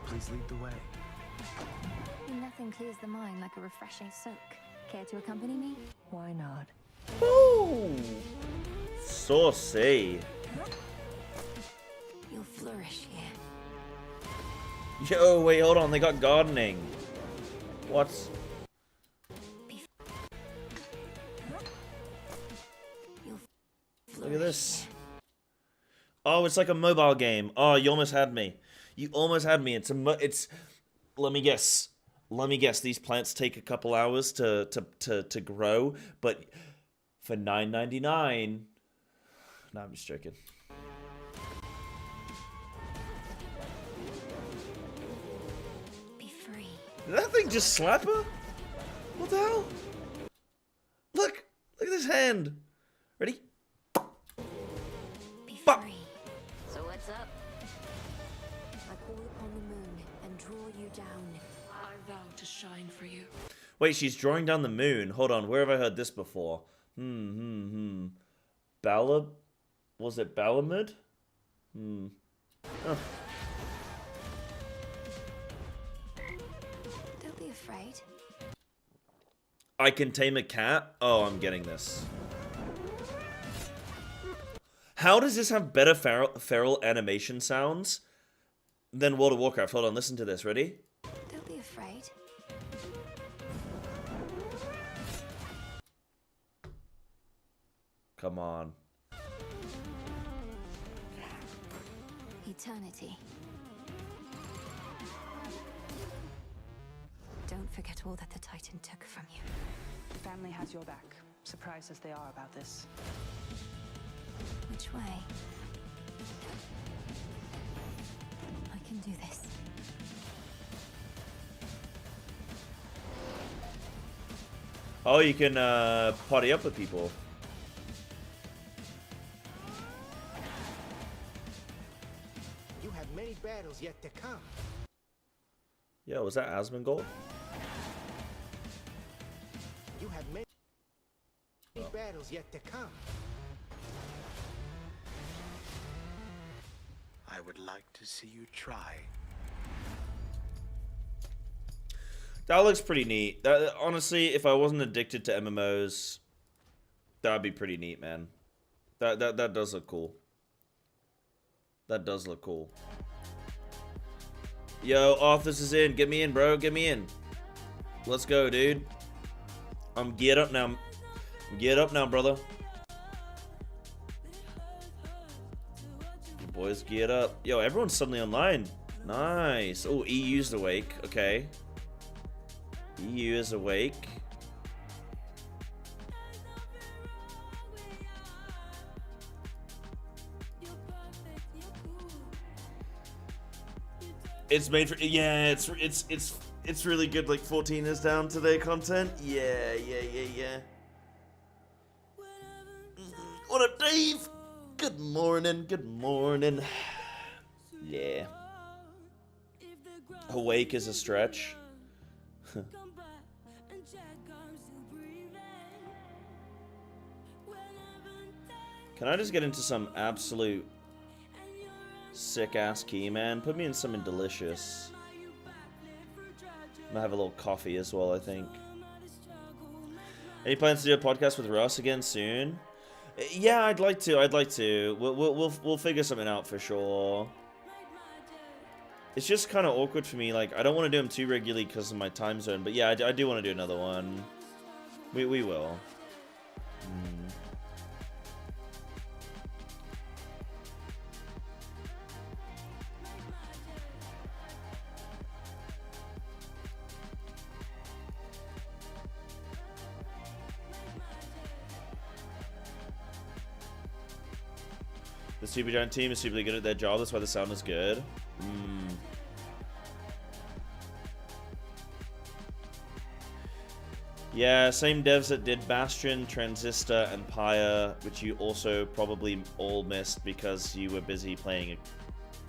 Please lead the way. Nothing clears the mind like a refreshing soak. Care to accompany me? Why not? Ooh, saucy. You'll flourish here. Yo, wait, hold on. They got gardening. What? Look at this. Oh, it's like a mobile game. Oh, you almost had me. You almost had me. It's. Let me guess. These plants take a couple hours to grow, but for $9.99. Nah, I'm just joking. Be free. Did that thing just slap her? What the hell? Look at this hand. Ready? Be free. So what's up? I call upon the moon and draw you down. I vow to shine for you. Wait, she's drawing down the moon. Hold on, where have I heard this before? Was it Balamud? Oh. Don't be afraid. I can tame a cat? Oh, I'm getting this. How does this have better feral animation sounds than World of Warcraft? Hold on, listen to this. Ready? Don't be afraid. Come on. Eternity. Don't forget all that the Titan took from you. The family has your back, surprised as they are about this. Which way? I can do this. Oh, you can party up with people. You have many battles yet to come. Yo, was that Asmongold? You have many battles yet to come. I would like to see you try. That looks pretty neat. That, honestly, if I wasn't addicted to MMOs, that'd be pretty neat, man. That does look cool. That does look cool. Yo, Arthur's is in. Get me in, bro. Get me in. Let's go, dude. I'm geared up now. I'm geared up now, brother. You boys geared up. Yo, everyone's suddenly online. Nice. Oh, EU's awake. Okay. EU is awake. It's made for, yeah, it's really good. Like 14 is down today content. Yeah. What up, Dave? Good morning. Good morning. Yeah. Awake is a stretch. Can I just get into some absolute sick-ass key, man? Put me in something delicious. I'm gonna have a little coffee as well, I think. Any plans to do a podcast with Russ again soon? Yeah, I'd like to. We'll figure something out for sure. It's just kind of awkward for me. Like, I don't want to do them too regularly because of my time zone. But yeah, I do want to do another one. We will. The Super Giant team is super good at their job. That's why the sound is good. Yeah, same devs that did Bastion, Transistor, and Pyre, which you also probably all missed because you were busy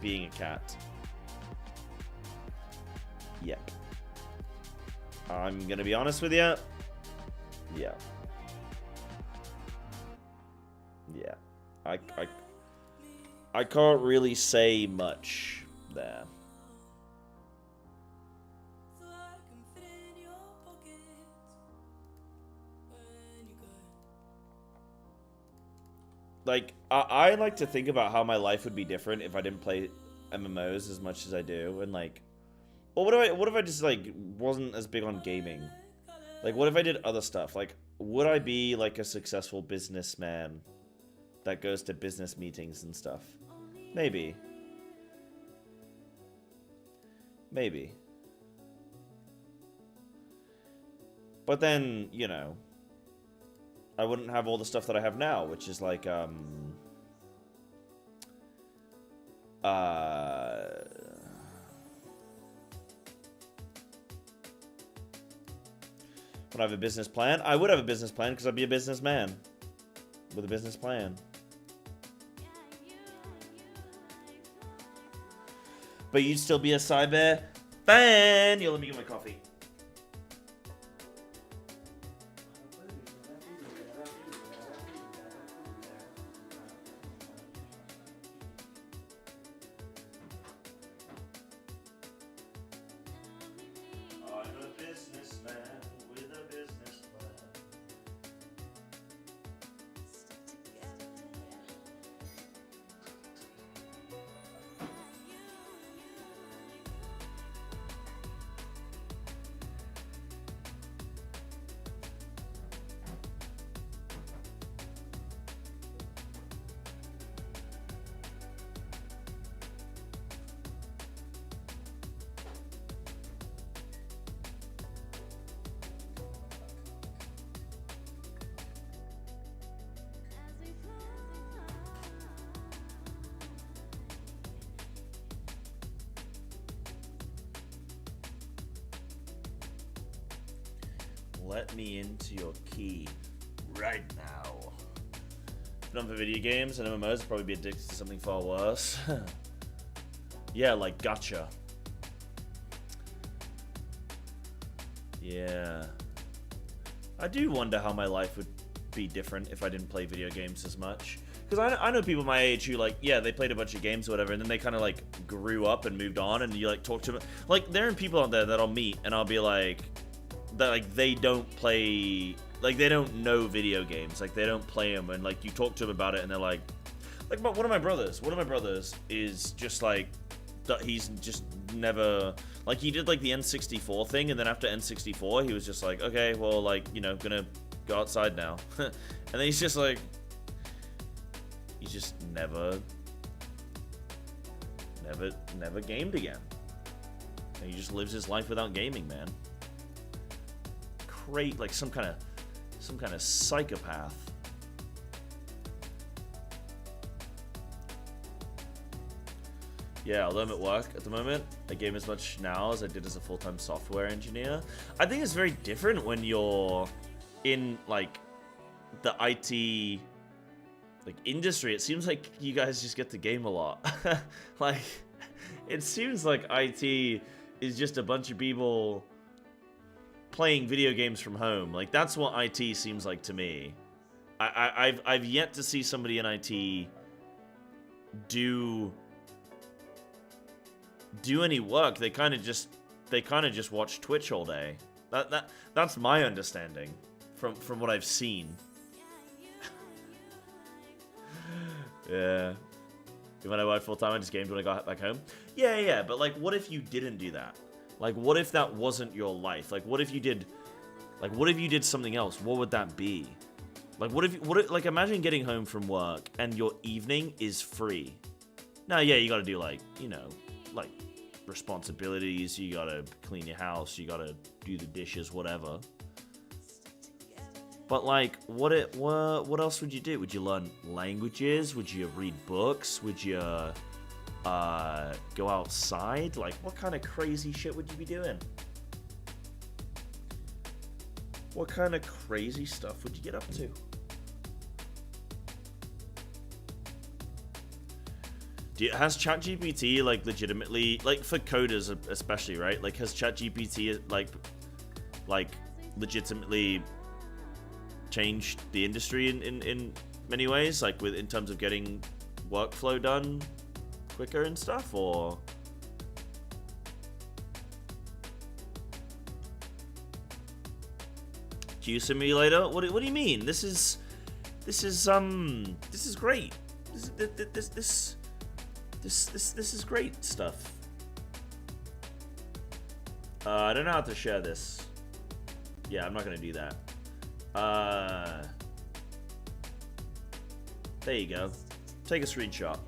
being a cat. Yep. I'm gonna be honest with you. Yeah. Yeah. I can't really say much there. Like, I like to think about how my life would be different if I didn't play MMOs as much as I do, and like, well, what if I just like wasn't as big on gaming? Like, what if I did other stuff? Like, would I be like a successful businessman that goes to business meetings and stuff? Maybe. Maybe. But then, you know, I wouldn't have all the stuff that I have now, which is like, when I have a business plan, I would have a business plan because I'd be a businessman with a business plan. But you'd still be a Psybear fan. Yo, let me get my coffee. I'm a businessman with a business plan. Let me into your key right now. If not for video games and MMOs, I'd probably be addicted to something far worse. Yeah, like gacha. Yeah. I do wonder how my life would be different if I didn't play video games as much. Because I know people my age who, like, yeah, they played a bunch of games or whatever, and then they kind of, like, grew up and moved on, and you, like, talk to them. Like, there are people out there that I'll meet, and I'll be like, that, like, they don't play, like, they don't know video games. Like, they don't play them, and, like, you talk to them about it, and they're like, one of my brothers is just, like, he's just never, like, he did, like, the N64 thing, and then after N64, he was just like, okay, well, like, you know, gonna go outside now. And then he's just like, he just never gamed again. And he just lives his life without gaming, man. Like some kind of psychopath. Yeah, although I'm at work at the moment, I game as much now as I did as a full-time software engineer. I think it's very different when you're in, like, the IT, like, industry. It seems like you guys just get to game a lot. Like, it seems like IT is just a bunch of people playing video games from home. Like, that's what IT seems like to me. I've yet to see somebody in IT do any work. They kind of just watch Twitch all day. That's my understanding from what I've seen. Yeah. When I worked full time, I just gamed when I got back home. Yeah, but like, what if you didn't do that? Like, what if that wasn't your life? Like, what if you did something else? What would that be? Like, what if like, imagine getting home from work and your evening is free. Now, yeah, you gotta do, like, you know, like, responsibilities. You gotta clean your house. You gotta do the dishes, whatever. But, like, what else would you do? Would you learn languages? Would you read books? Would you go outside? Like, what kind of crazy shit would you be doing? What kind of crazy stuff would you get up to? Has ChatGPT, like, legitimately, like, for coders especially, right? Like, has ChatGPT, like legitimately changed the industry in many ways, like, in terms of getting workflow done quicker and stuff, or? Q Simulator? What do you mean? This is great. This is great stuff. I don't know how to share this. Yeah, I'm not gonna do that. There you go. Take a screenshot.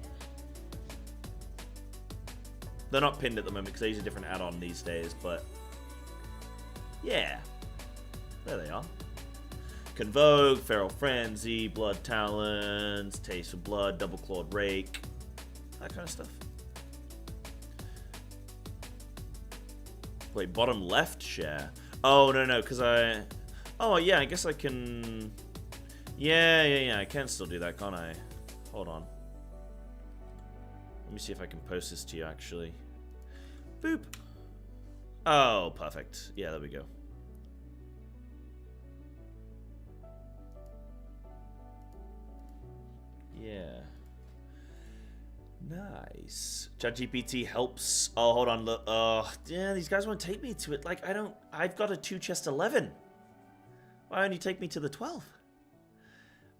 They're not pinned at the moment because they use a different add-on these days, but yeah. There they are. Convoke, Feral Frenzy, Blood Talons, Taste of Blood, Double Clawed Rake. That kind of stuff. Wait, bottom left share? Oh, no, because I... Oh, yeah, I guess I can... Yeah, I can still do that, can't I? Hold on. Let me see if I can post this to you, actually. Boop. Oh, perfect. Yeah, there we go. Yeah. Nice. ChatGPT helps. Oh, hold on. Look. Yeah, these guys won't take me to it. Like, I've got a 2 chest 11. Why don't you take me to the 12?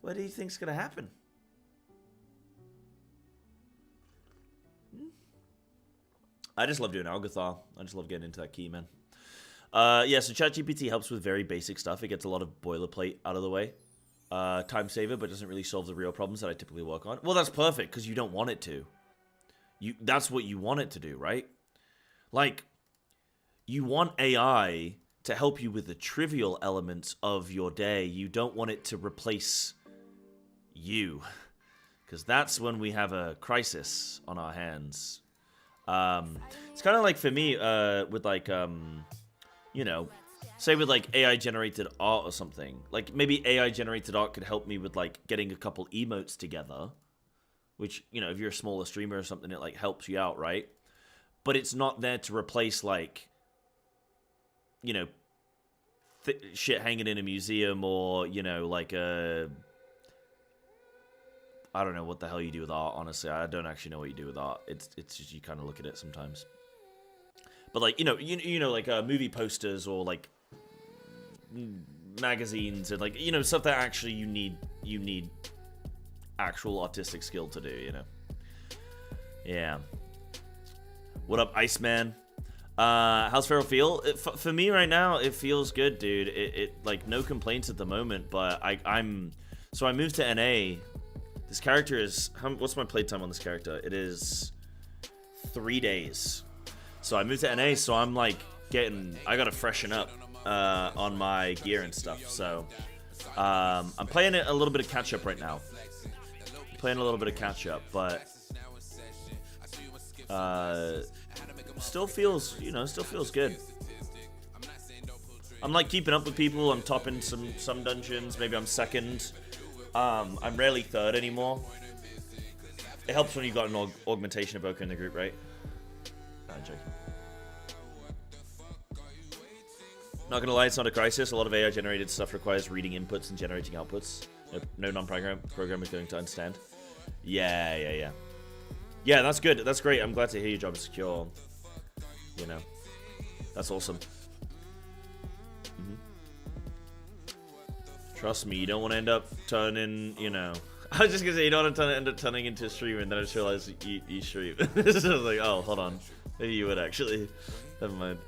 What do you think's gonna happen? I just love doing Algothar. I just love getting into that key, man. Yeah, so ChatGPT helps with very basic stuff. It gets a lot of boilerplate out of the way. Time saver, but doesn't really solve the real problems that I typically work on. Well, that's perfect, because you don't want it to. That's what you want it to do, right? Like, you want AI to help you with the trivial elements of your day. You don't want it to replace you, because that's when we have a crisis on our hands. It's kind of like, for me, with, like, you know, say with like AI generated art or something, like maybe AI generated art could help me with like getting a couple emotes together, which, you know, if you're a smaller streamer or something, it like helps you out, right? But it's not there to replace like, you know, shit hanging in a museum or, you know, like a, I don't know what the hell you do with art, honestly. I don't actually know what you do with art. It's just you kind of look at it sometimes. But like, you know, like movie posters or like magazines and like, you know, stuff that actually you need actual artistic skill to do, you know. Yeah. What up, Iceman? How's Feral feel? For me right now, it feels good, dude. It like no complaints at the moment, but I'm so I moved to NA. This character is what's my playtime on this character? It is 3 days. So I moved to NA, so I'm like I gotta freshen up on my gear and stuff. So I'm playing a little bit of catch up right now. Playing a little bit of catch up, but still feels good. I'm like keeping up with people. I'm topping some dungeons. Maybe I'm second. I'm rarely third anymore. It helps when you've got an augmentation evoker in the group, right? No, I'm joking. Not gonna lie, it's not a crisis. A lot of AI generated stuff requires reading inputs and generating outputs. No non-program is going to understand. Yeah, that's good. That's great. I'm glad to hear your job is secure. You know, that's awesome. Trust me, you don't want to end up turning, you know. I was just gonna say you don't want to end up turning into a streamer, and then I just realized you stream. So I was like, oh, hold on, maybe you would actually. Never mind.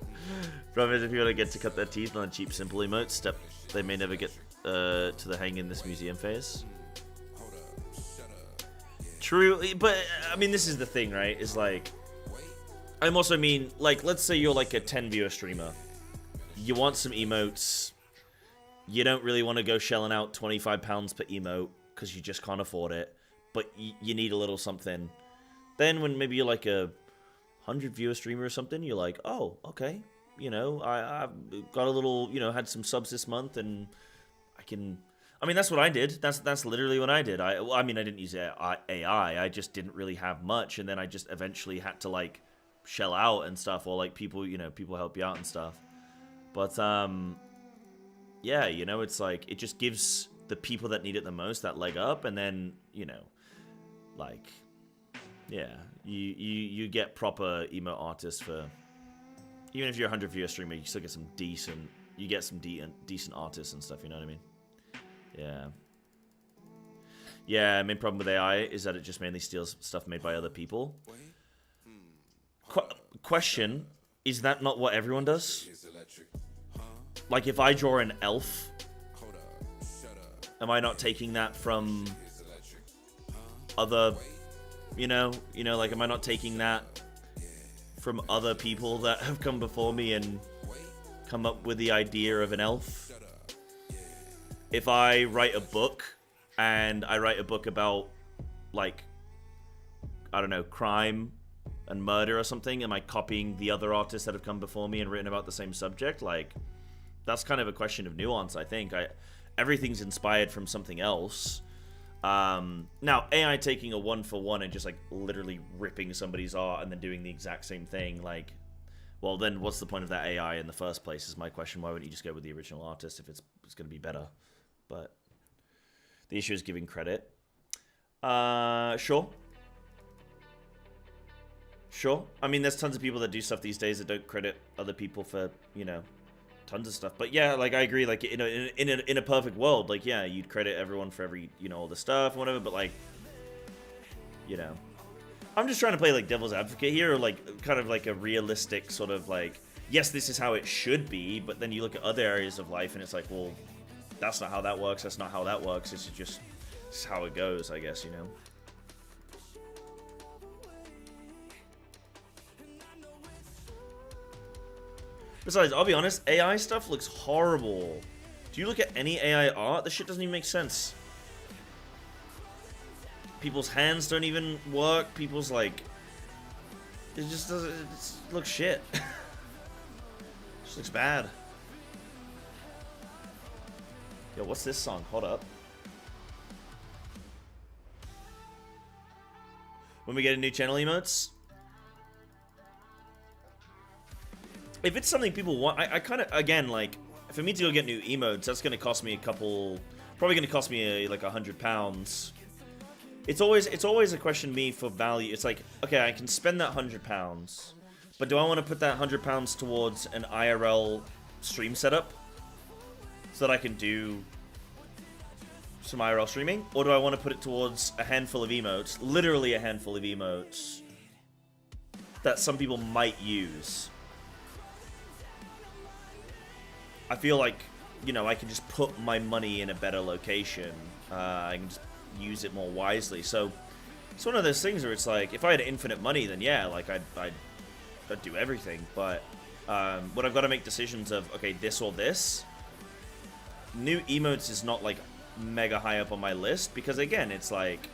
Problem is, if you want to get to cut their teeth on a cheap, simple emote, they may never get to the hang in this museum phase. True, but I mean, this is the thing, right? Is like, I'm also mean, like, let's say you're like a 10 viewer streamer. You want some emotes. You don't really want to go shelling out £25 per emote because you just can't afford it. But you need a little something. Then when maybe you're like a 100 viewer streamer or something, you're like, oh, okay. You know, I've got a little, you know, had some subs this month and I mean, that's what I did. That's literally what I did. I mean, I didn't use AI. I just didn't really have much. And then I just eventually had to like shell out and stuff, or like people, you know, people help you out and stuff. But, yeah, you know, it's like, it just gives the people that need it the most that leg up, and then, you know, like, yeah, you get proper emo artists for, even if you're a 100 viewer streamer, you still get some decent artists and stuff, you know what I mean? Yeah. Yeah, main problem with AI is that it just mainly steals stuff made by other people. Question, is that not what everyone does? Like, if I draw an elf, am I not taking that from other, you know, like, am I not taking that from other people that have come before me and come up with the idea of an elf? If I write a book, and I write a book about, like, I don't know, crime and murder or something, am I copying the other artists that have come before me and written about the same subject? Like, that's kind of a question of nuance, I think. Everything's inspired from something else. Now, AI taking a one-for-one and just, like, literally ripping somebody's art and then doing the exact same thing, like, well, then what's the point of that AI in the first place is my question. Why wouldn't you just go with the original artist if it's going to be better? But the issue is giving credit. Sure. I mean, there's tons of people that do stuff these days that don't credit other people for, you know, tons of stuff. But yeah, like, I agree, like, you know, in a perfect world, like, yeah, you'd credit everyone for every, you know, all the stuff and whatever, but, like, you know, I'm just trying to play, like, devil's advocate here, or, like, kind of like a realistic sort of, like, yes, this is how it should be, but then you look at other areas of life and it's like, well, that's not how that works, that's not how that works, this is how it goes, I guess, you know. Besides, I'll be honest, AI stuff looks horrible. Do you look at any AI art? This shit doesn't even make sense. People's hands don't even work. People's, like, it just doesn't, it looks shit. It just looks bad. Yo, what's this song? Hold up. When we get a new channel emotes. If it's something people want, I kind of, again, like, for me to go get new emotes, that's going to cost me a couple, probably going to cost me like £100. It's always a question to me for value. It's like, okay, I can spend that £100, but do I want to put that £100 towards an IRL stream setup so that I can do some IRL streaming? Or do I want to put it towards a handful of emotes, literally a handful of emotes, that some people might use? I feel like, you know, I can just put my money in a better location. I can just use it more wisely. So it's one of those things where it's like, if I had infinite money, then yeah, like I'd do everything. But when I've got to make decisions of, okay, this or this, new emotes is not like mega high up on my list, because again, it's like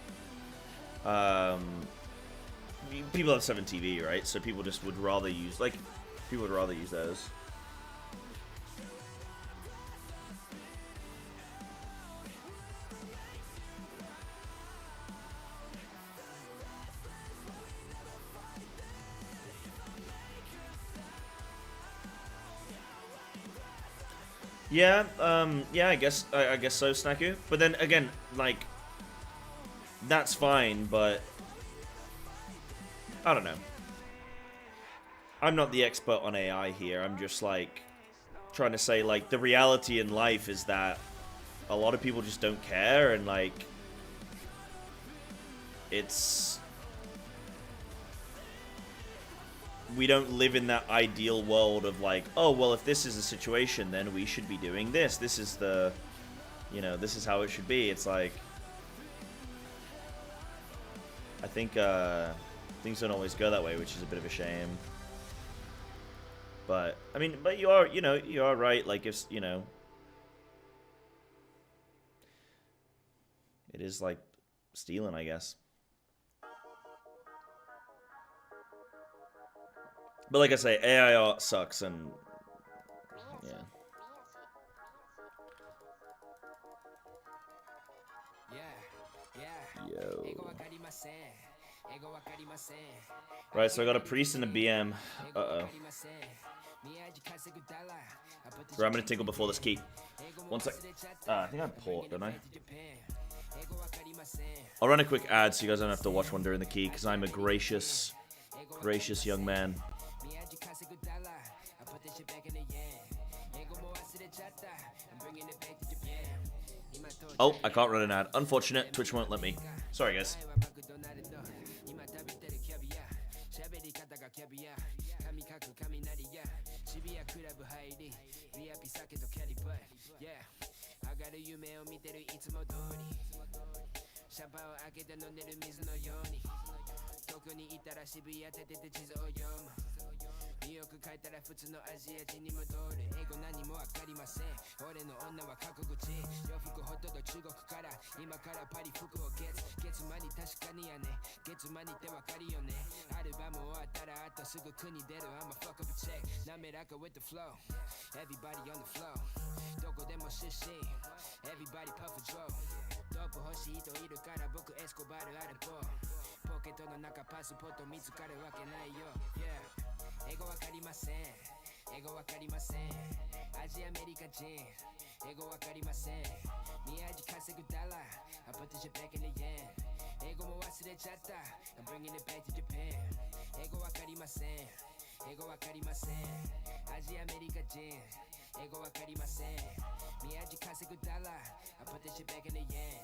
people have 7TV, right? So people just would rather use, like, people would rather use those. Yeah, yeah, I guess so, Snaku. But then again, like, that's fine, but I don't know. I'm not the expert on AI here. I'm just like trying to say, like, the reality in life is that a lot of people just don't care, and like we don't live in that ideal world of like, oh, well, if this is a situation, then we should be doing this. This is the, you know, this is how it should be. It's like, I think things don't always go that way, which is a bit of a shame. But, I mean, but you are, you know, you are right. Like, if, you know, it is like stealing, I guess. But like I say, AI art sucks, and yeah. Yo. Right, so I got a priest and a BM. Uh-oh. Right, I'm gonna tinkle before this key. One sec. I think I port, don't I? I'll run a quick ad so you guys don't have to watch one during the key, because I'm a gracious young man. Oh, I can't run an ad. Unfortunate. Twitch won't let me. Sorry, guys. Everybody on the floor. Everybody puff a draw. I put this shit back in the yen. I'm bringing it back to Japan. I put this shit back in the yen.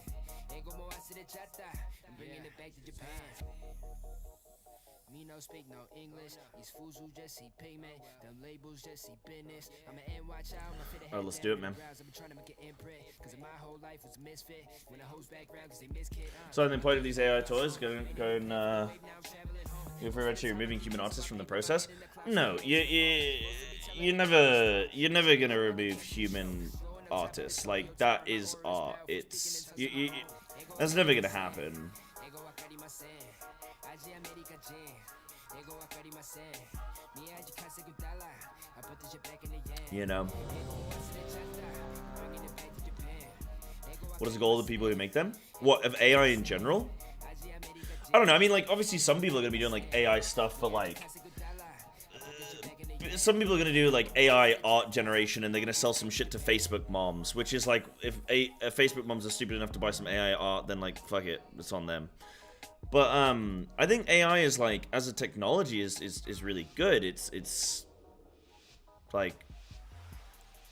I'm bringing it back to Japan. Me no speak no English. These fools who just see payment. Them labels just see business. I'm an NY child. Alright, let's do it, man. So the point of these AI toys, go and if we're actually removing human artists from the process. No, you're never gonna remove human artists. Like, that is art. It's that's never gonna happen. You know. What is the goal of the people who make them? What, of AI in general? I don't know. I mean, like, obviously some people are going to be doing, like, AI stuff, but, like, some people are going to do, like, AI art generation, and they're going to sell some shit to Facebook moms, which is, like, if Facebook moms are stupid enough to buy some AI art, then, like, fuck it. It's on them. But, I think AI is, like, as a technology is really good. It's, like,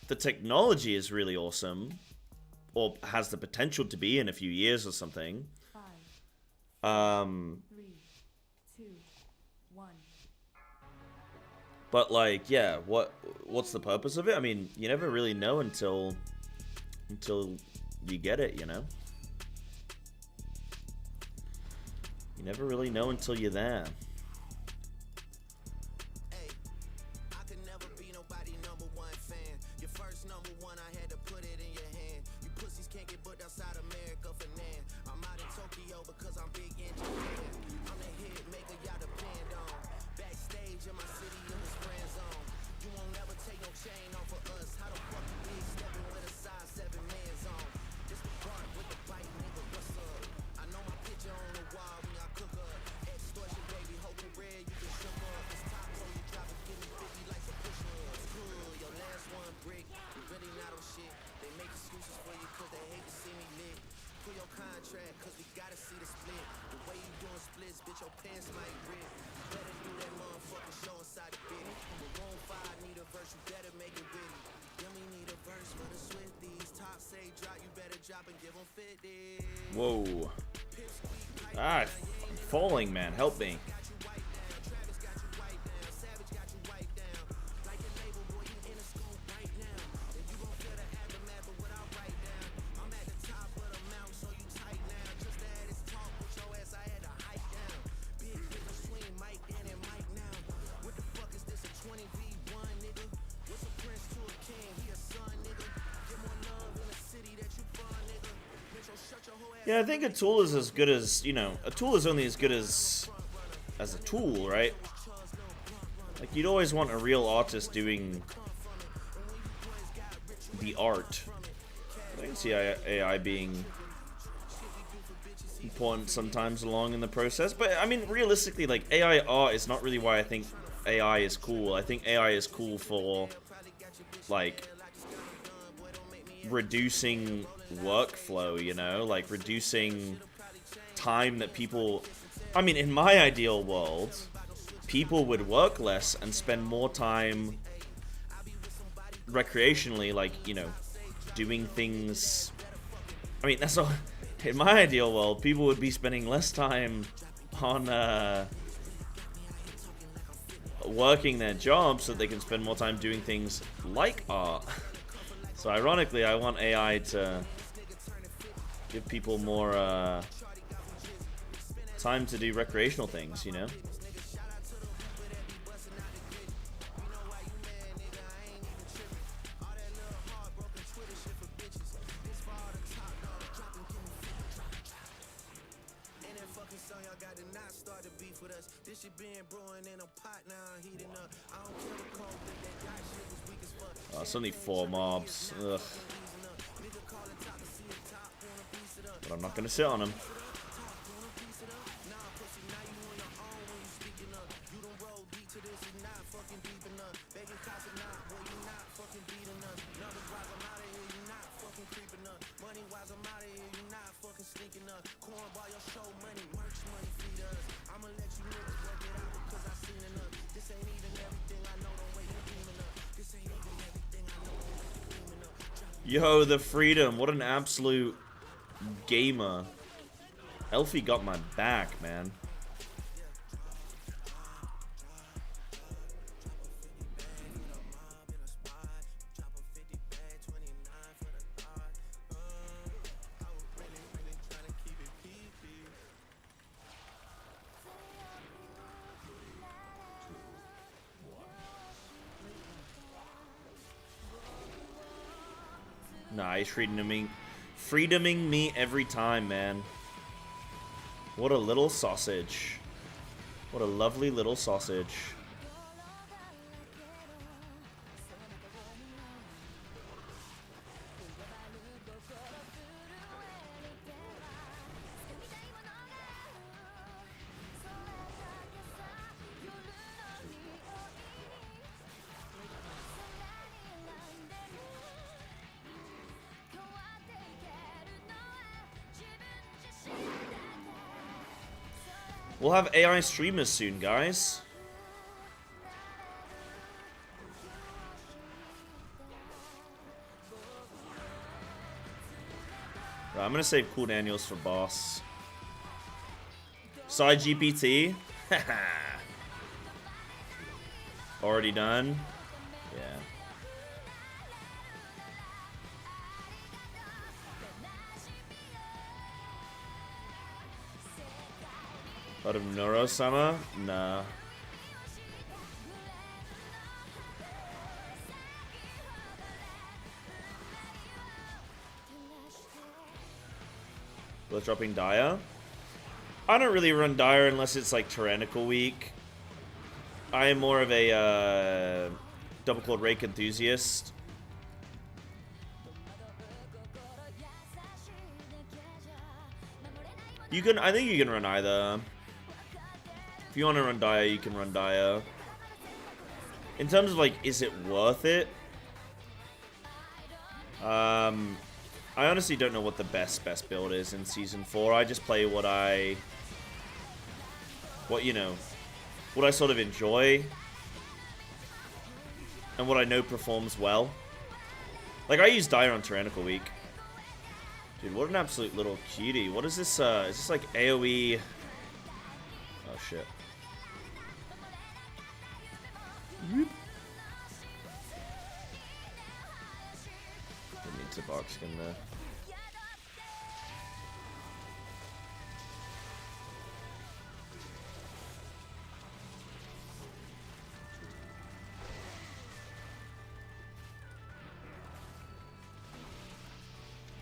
the technology is really awesome, or has the potential to be in a few years or something. 5, 3, 2, 1. But like, yeah, what's the purpose of it? I mean, you never really know until you get it, you know? You never really know until you're there. Whoa. Ah, I'm falling, man. Help me. Yeah, I think a tool is as good as, you know, a tool is only as good as a tool, right? Like, you'd always want a real artist doing the art. I can see AI being important sometimes along in the process, but I mean, realistically, like, AI art is not really why I think AI is cool. I think AI is cool for, like, reducing workflow, you know, like reducing time that people, I mean, in my ideal world, people would work less and spend more time recreationally, like, you know, doing things. I mean, that's all. In my ideal world, people would be spending less time on working their jobs so they can spend more time doing things like art. So ironically, I want AI to give people more time to do recreational things, you know? Oh, it's only 4 mobs. Ugh. But I'm not gonna sit on them. Yo, the freedom. What an absolute gamer. Elfie got my back, man. Nah, he's freedoming me every time, man. What a little sausage. What a lovely little sausage. We'll have AI streamers soon, guys. Right, I'm gonna save Cool Daniels for boss. Side GPT. Already done. Yeah. Out of Noro-sama? Nah. Blood dropping Dire? I don't really run Dire unless it's like Tyrannical week. I am more of a double clawed rake enthusiast. You can, I think you can run either. If you want to run Dire, you can run Dire. In terms of like, is it worth it? I honestly don't know what the best build is in Season 4. I just play what I sort of enjoy. And what I know performs well. Like, I use Dire on Tyrannical Week. Dude, what an absolute little cutie. What is this, is this like AoE? Oh, shit. Whoop. Didn't need to box skin there.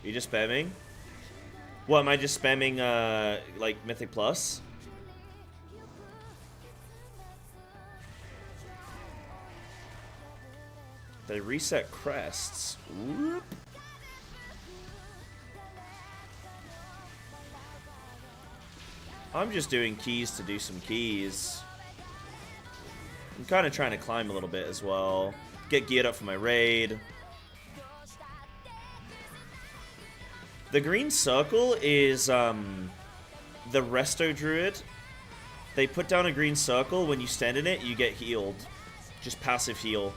You just spamming? What, am I just spamming, like, Mythic Plus? They reset crests. Whoop. I'm just doing keys to do some keys. I'm kind of trying to climb a little bit as well. Get geared up for my raid. The green circle is the Resto Druid. They put down a green circle. When you stand in it, you get healed. Just passive heal.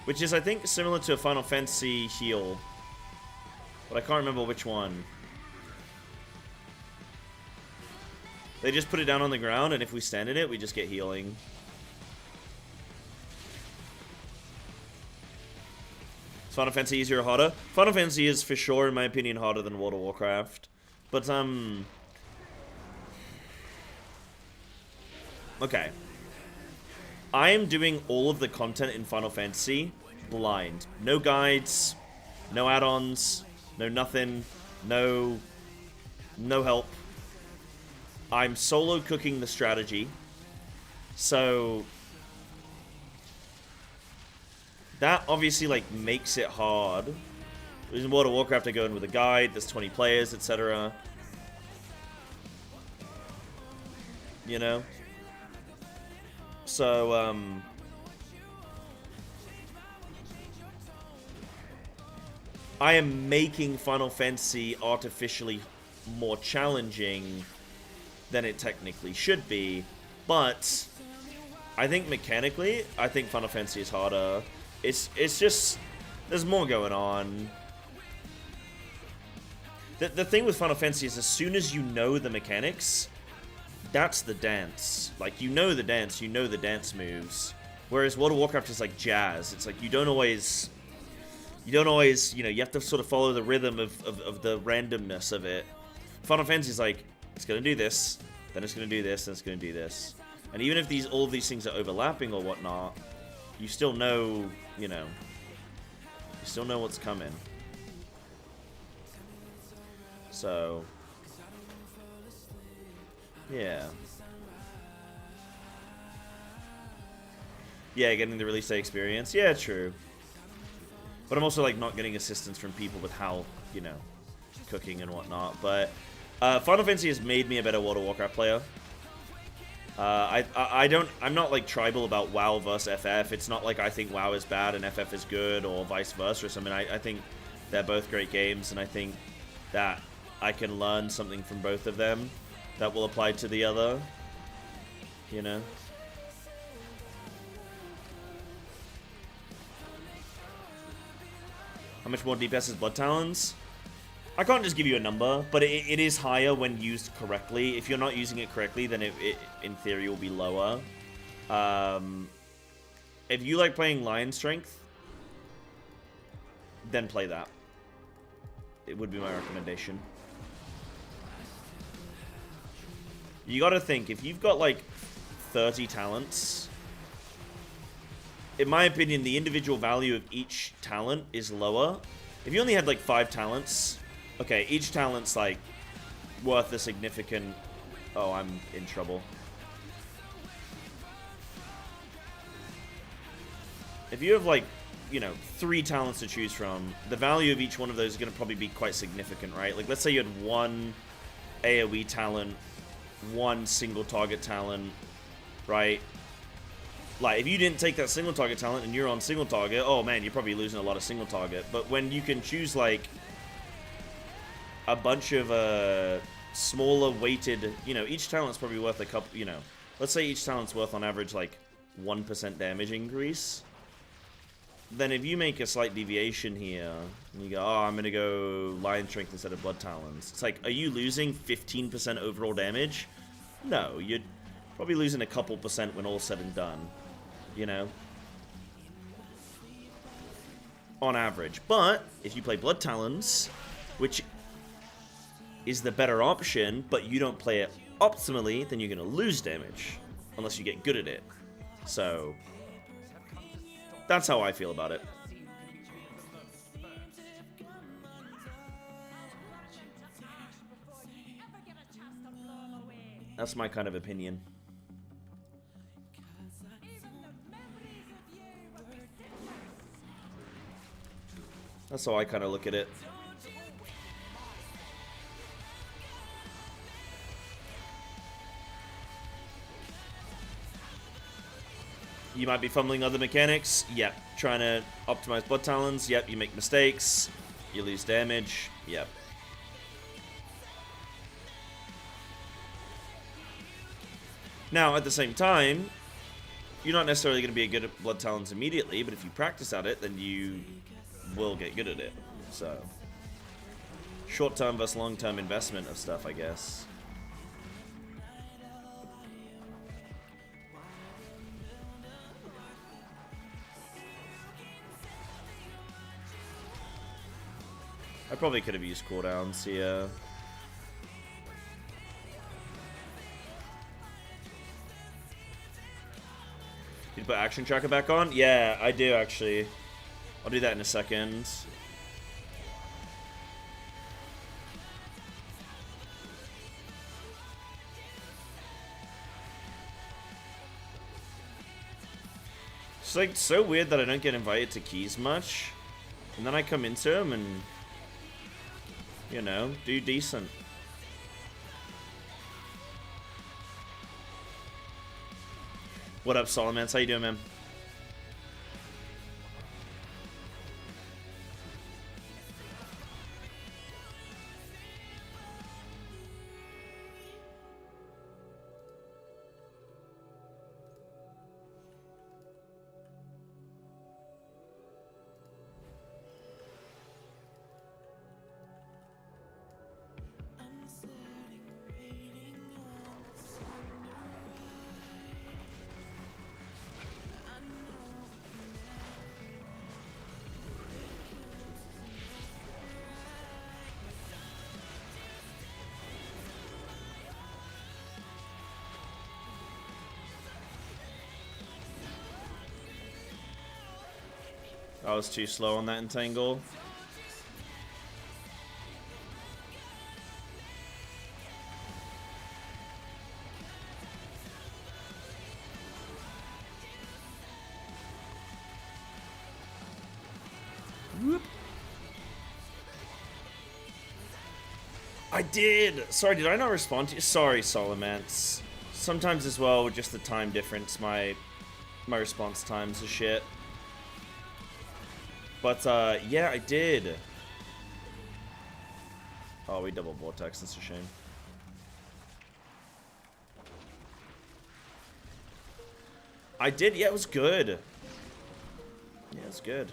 Which is, I think, similar to a Final Fantasy heal. But I can't remember which one. They just put it down on the ground, and if we stand in it, we just get healing. Is Final Fantasy easier or harder? Final Fantasy is, for sure, in my opinion, harder than World of Warcraft. But, okay. I am doing all of the content in Final Fantasy blind. No guides, no add-ons, no nothing, no help. I'm solo cooking the strategy. So that obviously like makes it hard. In World of Warcraft I go in with a guide, there's 20 players, etc. You know? So, I am making Final Fantasy artificially more challenging than it technically should be, but I think mechanically, I think Final Fantasy is harder. It's just, there's more going on. The thing with Final Fantasy is as soon as you know the mechanics, that's the dance. Like, you know the dance, you know the dance moves. Whereas World of Warcraft is like jazz. It's like you don't always, you know, you have to sort of follow the rhythm of the randomness of it. Final Fantasy is like, it's gonna do this, then it's gonna do this, then it's gonna do this. And even if all of these things are overlapping or whatnot, you still know, you know, you still know what's coming. So, yeah. Yeah, getting the release day experience. Yeah, true. But I'm also, like, not getting assistance from people with how, you know, cooking and whatnot. But Final Fantasy has made me a better World of Warcraft player. I'm not like tribal about WoW versus FF. It's not like I think WoW is bad and FF is good or vice versa or something. I think they're both great games, and I think that I can learn something from both of them that will apply to the other, you know? How much more DPS is Blood Talons? I can't just give you a number, but it is higher when used correctly. If you're not using it correctly, then it in theory will be lower. If you like playing Lion Strength, then play that. It would be my recommendation. You gotta think, if you've got like 30 talents, in my opinion, the individual value of each talent is lower. If you only had like 5 talents, okay, each talent's like worth a significant... Oh, I'm in trouble. If you have like, you know, 3 talents to choose from, the value of each one of those is going to probably be quite significant, right? Like, let's say you had 1 AoE talent, 1 single target talent, right? Like, if you didn't take that single target talent and you're on single target, oh man, you're probably losing a lot of single target. But when you can choose, like, a bunch of smaller weighted, you know, each talent's probably worth a couple, you know, let's say each talent's worth on average, like, 1% damage increase. Then if you make a slight deviation here, and you go, oh, I'm going to go Lion Strength instead of Blood Talons. It's like, are you losing 15% overall damage? No, you're probably losing a couple percent when all's said and done, you know? On average. But, if you play Blood Talons, which is the better option, but you don't play it optimally, then you're going to lose damage, unless you get good at it. So... that's how I feel about it. That's my kind of opinion. That's how I kind of look at it. You might be fumbling other mechanics. Yep. Trying to optimize Blood Talons. Yep. You make mistakes. You lose damage. Yep. Now, at the same time, you're not necessarily going to be good at Blood Talons immediately, but if you practice at it, then you will get good at it. So, short-term versus long-term investment of stuff, I guess. I probably could have used cooldowns here. Did you put action tracker back on? Yeah, I do actually. I'll do that in a second. It's like so weird that I don't get invited to keys much. And then I come into them and, you know, do decent. What up, Solomon? How you doing, man? I was too slow on that entangle. Whoop. I did! Sorry, did I not respond to you? Sorry, Solomance. sometimes as well with just the time difference, my response times are shit. But yeah, I did. Oh, we double vortex. That's a shame. I did. Yeah, it was good. Yeah, it's good.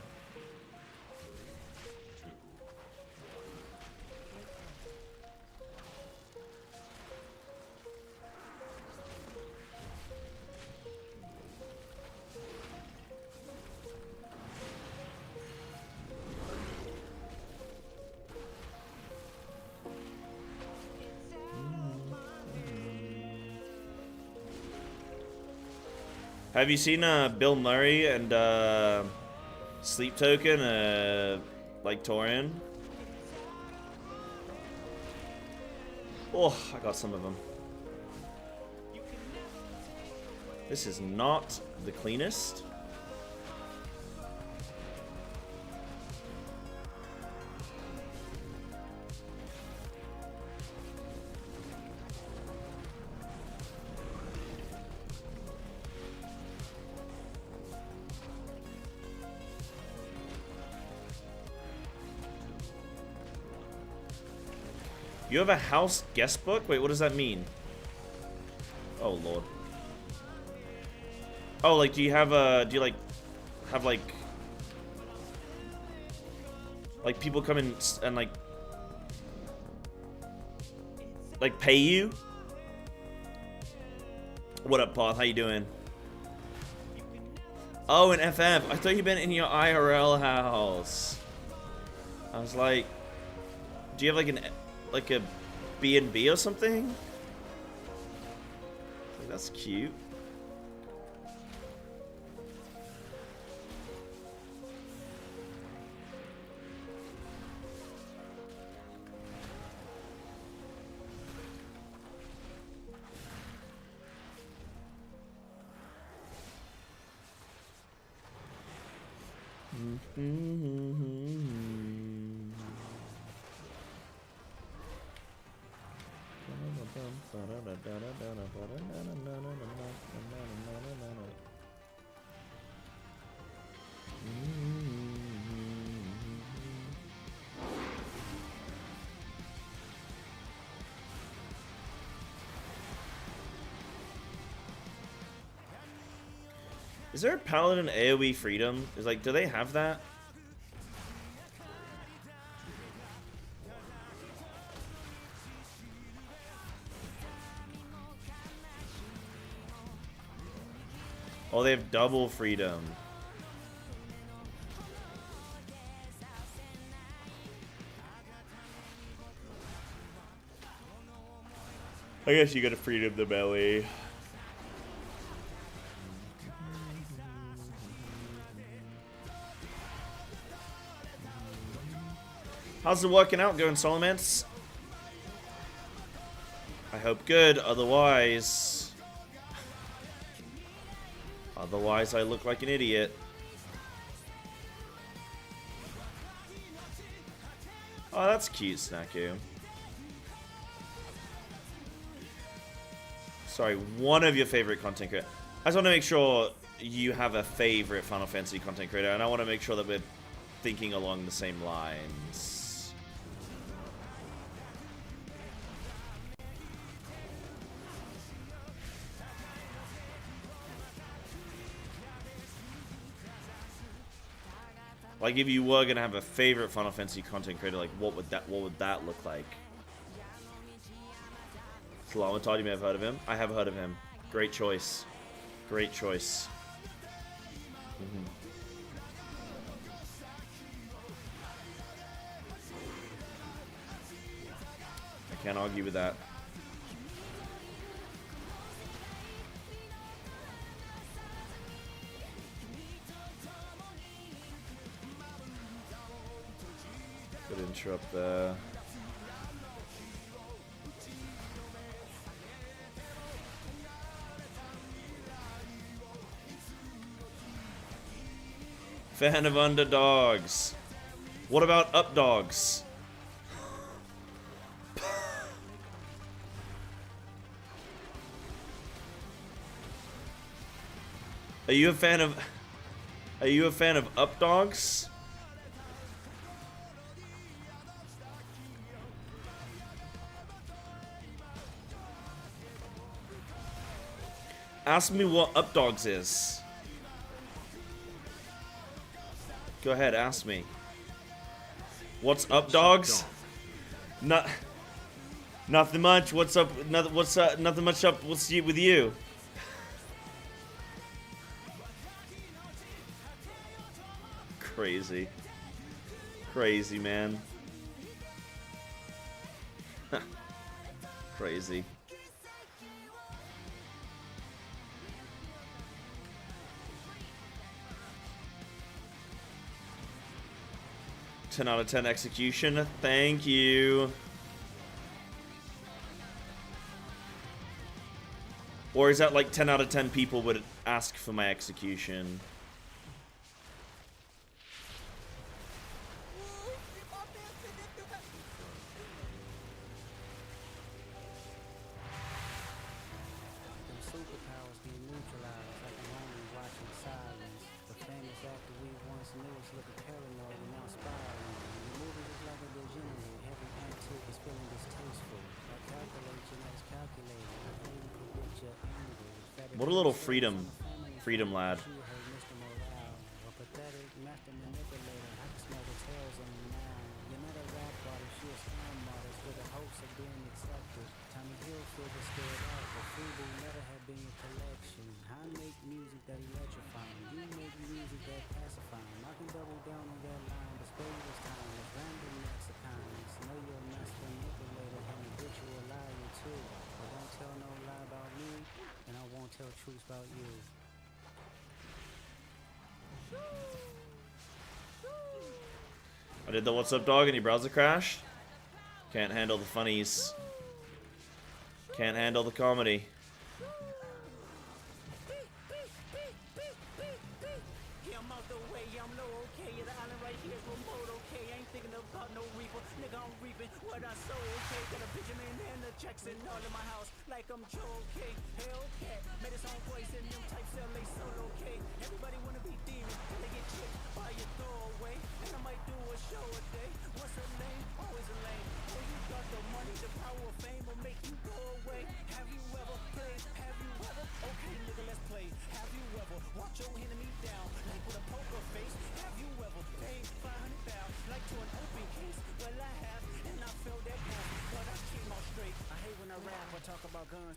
Have you seen Bill Murray and Sleep Token, like Torian? Oh, I got some of them. This is not the cleanest. You have a house guest book? Wait, what does that mean? Oh, Lord. Oh, like, do you have a... Do you, like... Have, like... Like, people come in and, like... Like, pay you? What up, Path? How you doing? Oh, an FF. I thought you'd been in your IRL house. I was like... Do you have, like a B&B or something? Like, that's cute. Is there a Paladin AoE freedom? Is like, do they have that? Oh, they have double freedom. I guess you gotta freedom the belly. How's it working out going, Solomance? I hope good, otherwise I look like an idiot. Oh, that's cute, Snaku. Sorry, one of your favorite content creators. I just want to make sure you have a favorite Final Fantasy content creator, and I want to make sure that we're thinking along the same lines. Like, if you were gonna have a favorite Final Fantasy content creator, like, what would that look like? Salamatad, you may have heard of him. I have heard of him. Great choice. Great choice. I can't argue with that. Good interrupt there. Fan of underdogs. What about up dogs? Are you a fan of Up Dogs? Ask me what Up Dogs is. Go ahead, ask me. What's up, dogs? Nothing much. What's up? Nothing much up. What's with you? Crazy. Crazy, man. Crazy. Ten out of 10 execution. Thank you. Or is that like 10 out of 10 people would ask for my execution? What a little freedom lad. Truth about you. I did the what's up dog and your browser crashed. Can't handle the funnies. Can't handle the comedy.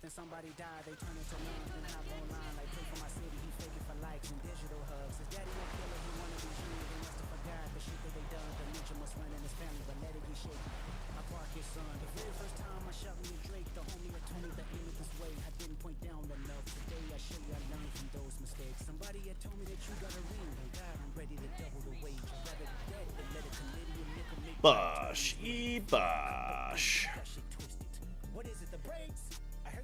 Then somebody died, they turn into nuns, then hop online like pray for my city, he fake it for likes and digital hugs. His daddy a killer, he wanna be huge, they must have forgot the shit that they done. The ninja must run in his family, but let it get shaky. I park his son, the very first time I shot me a Drake, the homie had told me that aim it this way. I didn't point down enough, today I show you I learned from those mistakes. Somebody had told me that you got a ring, and God, I'm ready to double the wage. I'd rather be dead than let a Canadian nigga make Bosh, bosh. What is it, the brakes?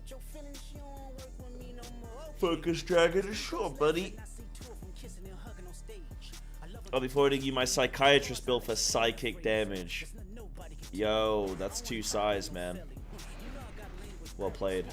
Your feelings, you don't work with me no more. Focus dragon is short, buddy. I'll be forwarding you my psychiatrist bill for psychic damage. Yo, that's 2 size, man. Well played.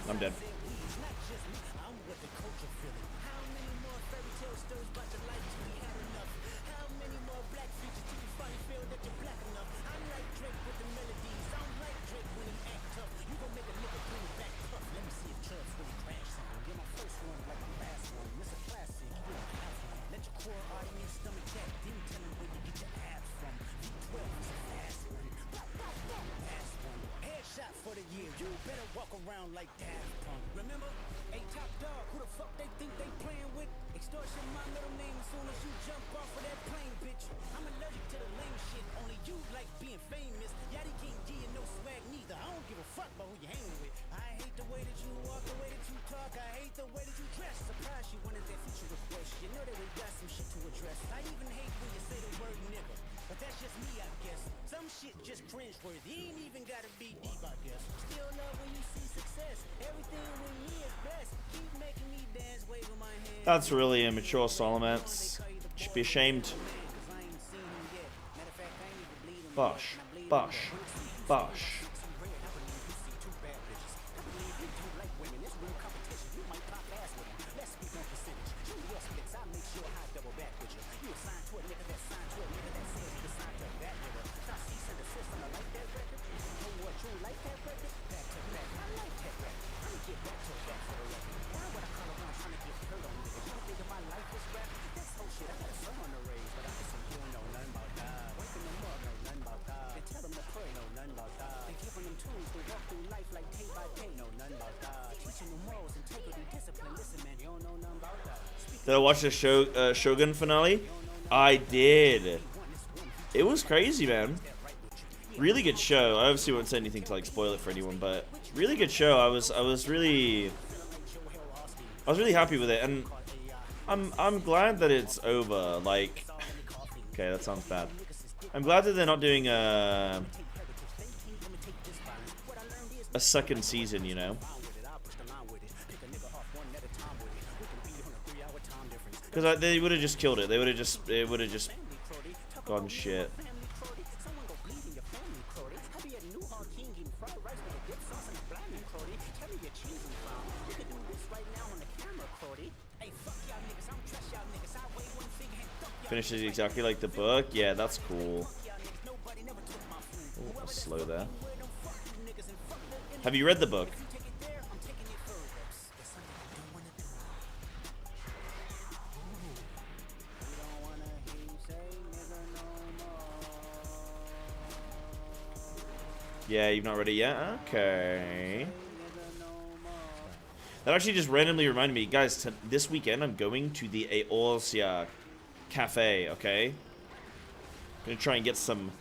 I'm dead. Like Daft Punk. Remember? A top dog, who the fuck they think distortion, my middle name as soon as you jump off of that plane, bitch. I'm allergic to the lame shit. Only you like being famous. Yachty can't give you no swag neither. I don't give a fuck about who you hanging with. I hate the way that you walk, the way that you talk. I hate the way that you dress. Surprised you wanted that feature request. You know that we got some shit to address. I even hate when you say the word nigga. But that's just me, I guess. Some shit just cringe-worthy. Ain't even gotta be deep, I guess. Still love when you see success. Everything with me is best. Keep making me dance, waving my hand. That's really immature, Solomons. Should be ashamed. Bosh. Bosh. Bosh. Did I watch the Shogun finale? I did. It was crazy, man. Really good show. I obviously won't say anything to like spoil it for anyone, but really good show. I was really happy with it, and I'm glad that it's over. Like, okay, that sounds bad. I'm glad that they're not doing a second season, you know. Because they would have just killed it. It would have just gone shit. Finishes exactly like the book. Yeah, that's cool. Oh, slow there. Have you read the book? Yeah, you've not read it yet? Okay. That actually just randomly reminded me, guys, this weekend I'm going to the Eorzea Cafe, okay? I'm gonna try and get some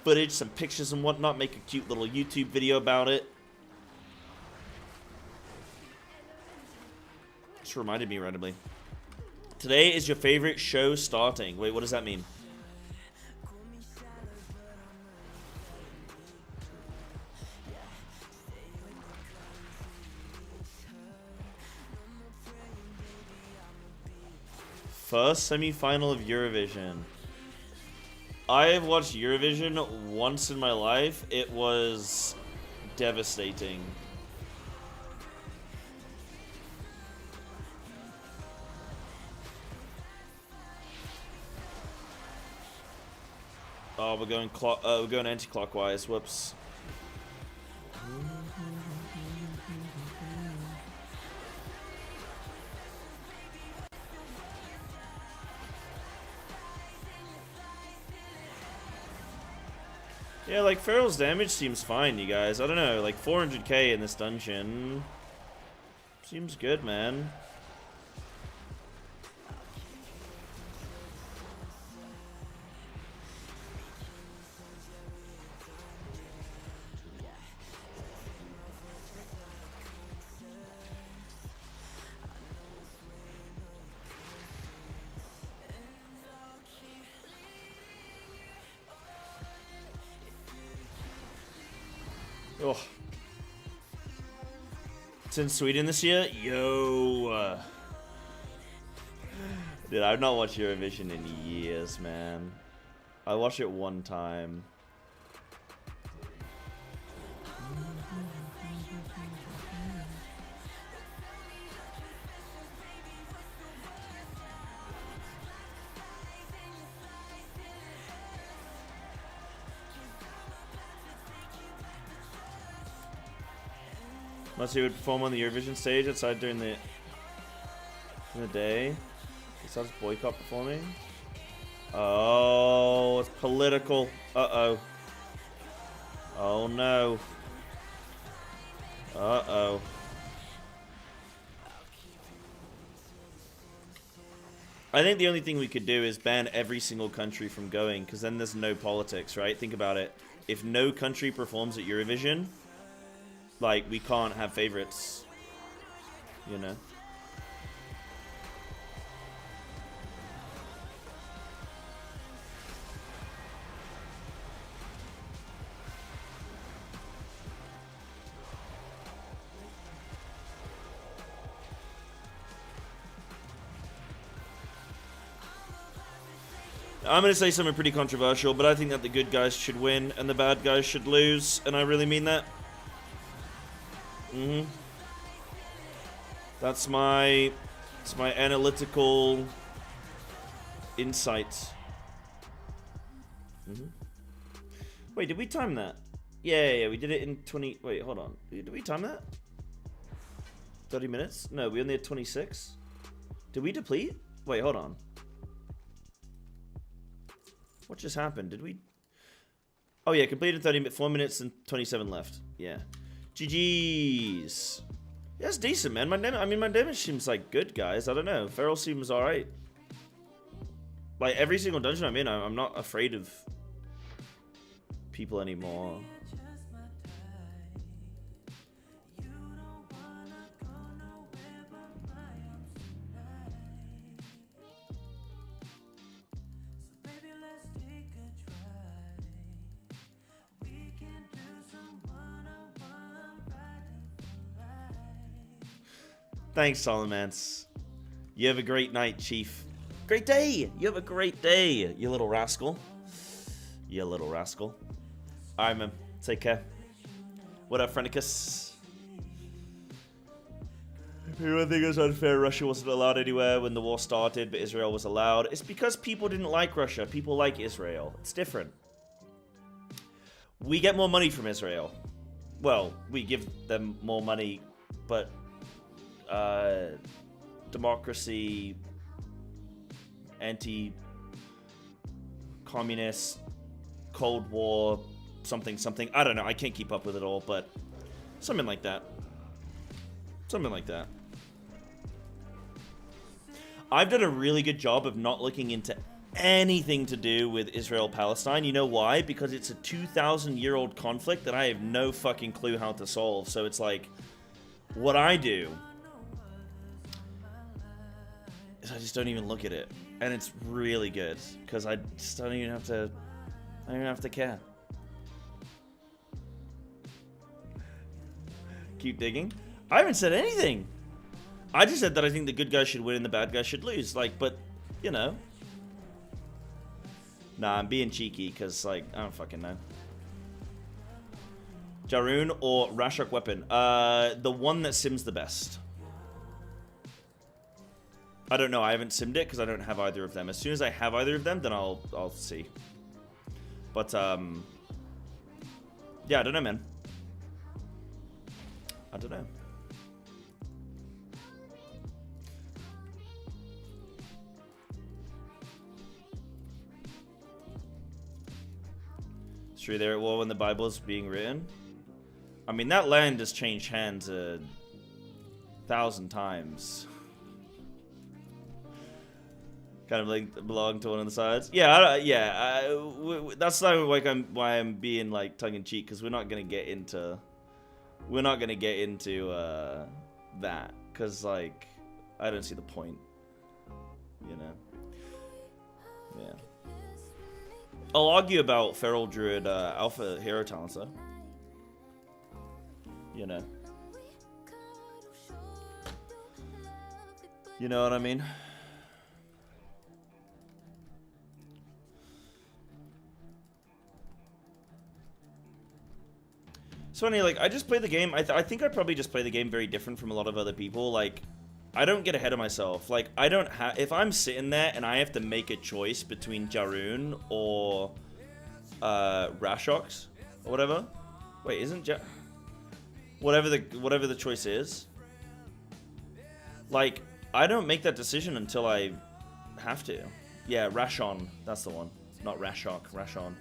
footage, some pictures and whatnot, make a cute little YouTube video about it. Just reminded me randomly. Today is your favorite show starting. Wait, what does that mean? First semi-final of Eurovision. I have watched Eurovision once in my life. It was devastating. Oh, we're going anti-clockwise. Whoops. Yeah, like, Feral's damage seems fine, you guys. I don't know, like, 400k in this dungeon seems good, man. Oh. It's in Sweden this year? Yo. Dude, I've not watched Eurovision in years, man. I watched it one time. Unless he would perform on the Eurovision stage outside during the day. Besides boycott performing. Oh, it's political. Uh-oh. Oh no. Uh-oh. I think the only thing we could do is ban every single country from going, because then there's no politics, right? Think about it. If no country performs at Eurovision, like, we can't have favorites, you know? I'm going to say something pretty controversial, but I think that the good guys should win and the bad guys should lose, and I really mean that. That's my analytical insight. Wait, did we time that? Yeah, we did it in 20... Wait, hold on. Did we time that? 30 minutes? No, we only had 26. Did we deplete? Wait, hold on. What just happened? Did we... Oh yeah, completed 4 minutes and 27 left. Yeah. GG's. Yeah, it's decent, man. My damage seems like good, guys. I don't know. Feral seems alright. Like, every single dungeon I'm in, I'm not afraid of people anymore. Thanks, Solomance. You have a great night, Chief. Great day! You have a great day, you little rascal. You little rascal. Alright, man. Take care. What up, Frenicus? People think it's unfair Russia wasn't allowed anywhere when the war started, but Israel was allowed. It's because people didn't like Russia. People like Israel. It's different. We get more money from Israel. Well, we give them more money, but... democracy, anti-communist, Cold War, something. I don't know. I can't keep up with it all, but something like that. Something like that. I've done a really good job of not looking into anything to do with Israel-Palestine. You know why? Because it's a 2,000-year-old conflict that I have no fucking clue how to solve. So it's like, what I do... I just don't even look at it, and it's really good because I just don't even have to care. Keep digging. I haven't said anything. I just said that I think the good guys should win and the bad guys should lose. Like, but you know, nah, I'm being cheeky because like I don't fucking know. Jaroon or Rashok weapon? The one that sims the best. I don't know. I haven't simmed it because I don't have either of them. As soon as I have either of them, then I'll see. But yeah, I don't know, man. I don't know. It's true they're at war when the Bible's being written. I mean, that land has changed hands 1,000 times. Kind of like belong to one of the sides. Yeah, that's like why I'm being like tongue in cheek, because we're not gonna get into that, because like I don't see the point, you know. Yeah, I'll argue about Feral Druid Alpha Hero talents though. You know. You know what I mean? It's funny, like, I just play the game, I think I probably just play the game very different from a lot of other people. Like, I don't get ahead of myself. Like, I don't have, if I'm sitting there and I have to make a choice between Jaroon or Rashox or whatever. Wait, isn't whatever the choice is. Like, I don't make that decision until I have to. Yeah, Rashon, that's the one. Not Rashok, Rashon.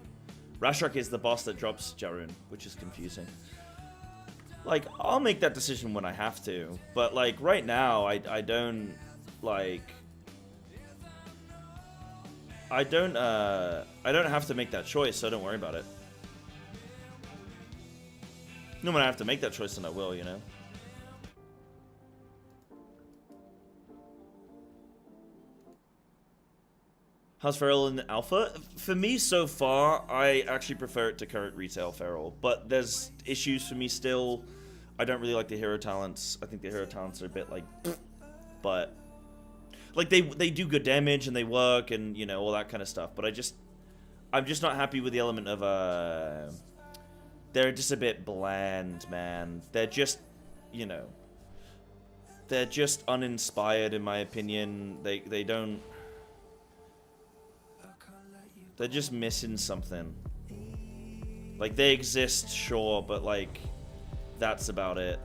Rashok is the boss that drops Jaroon, which is confusing. Like, I'll make that decision when I have to, but like right now, I don't like. I don't have to make that choice, so don't worry about it. No, when I have to make that choice, then I will, you know. How's Feral in the alpha? For me, so far, I actually prefer it to current retail Feral. But there's issues for me still. I don't really like the hero talents. I think the hero talents are a bit like... But... Like, they do good damage and they work and, you know, all that kind of stuff. But I'm just not happy with the element of, They're just a bit bland, man. They're just, you know... They're just uninspired, in my opinion. They don't... They're just missing something. Like, they exist, sure, but, like, that's about it.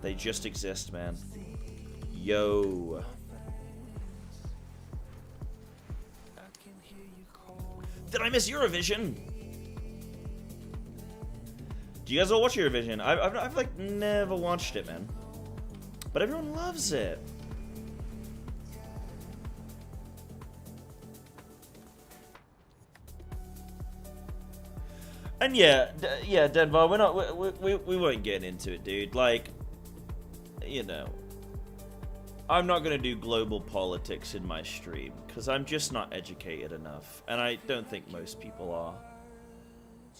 They just exist, man. Yo. Did I miss Eurovision? Do you guys all watch Eurovision? I've like, never watched it, man. But everyone loves it. And yeah, Denver, we're not, we won't get into it, dude. Like, you know, I'm not gonna do global politics in my stream because I'm just not educated enough, and I don't think most people are.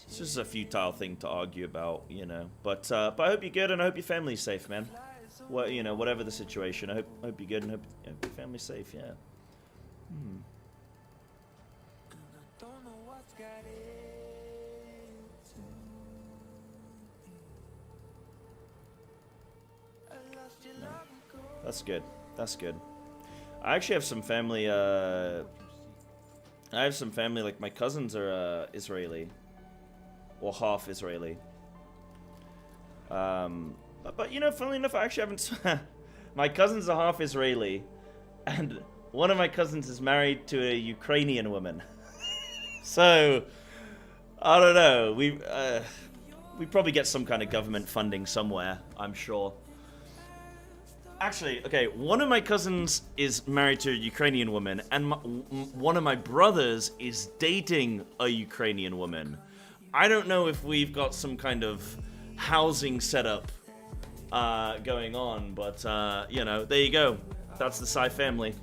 It's just a futile thing to argue about, you know. But I hope you're good and I hope your family's safe, man. Well, you know, whatever the situation, I hope you're good and hope your family's safe. Yeah. That's good. That's good. I actually have some family, like, my cousins are, Israeli. Or half Israeli. But, you know, funnily enough, I actually haven't... My cousins are half Israeli. And one of my cousins is married to a Ukrainian woman. So, I don't know. We probably get some kind of government funding somewhere, I'm sure. Actually, okay, one of my cousins is married to a Ukrainian woman, and one of my brothers is dating a Ukrainian woman. I don't know if we've got some kind of housing setup going on, but, you know, there you go. That's the Psy family.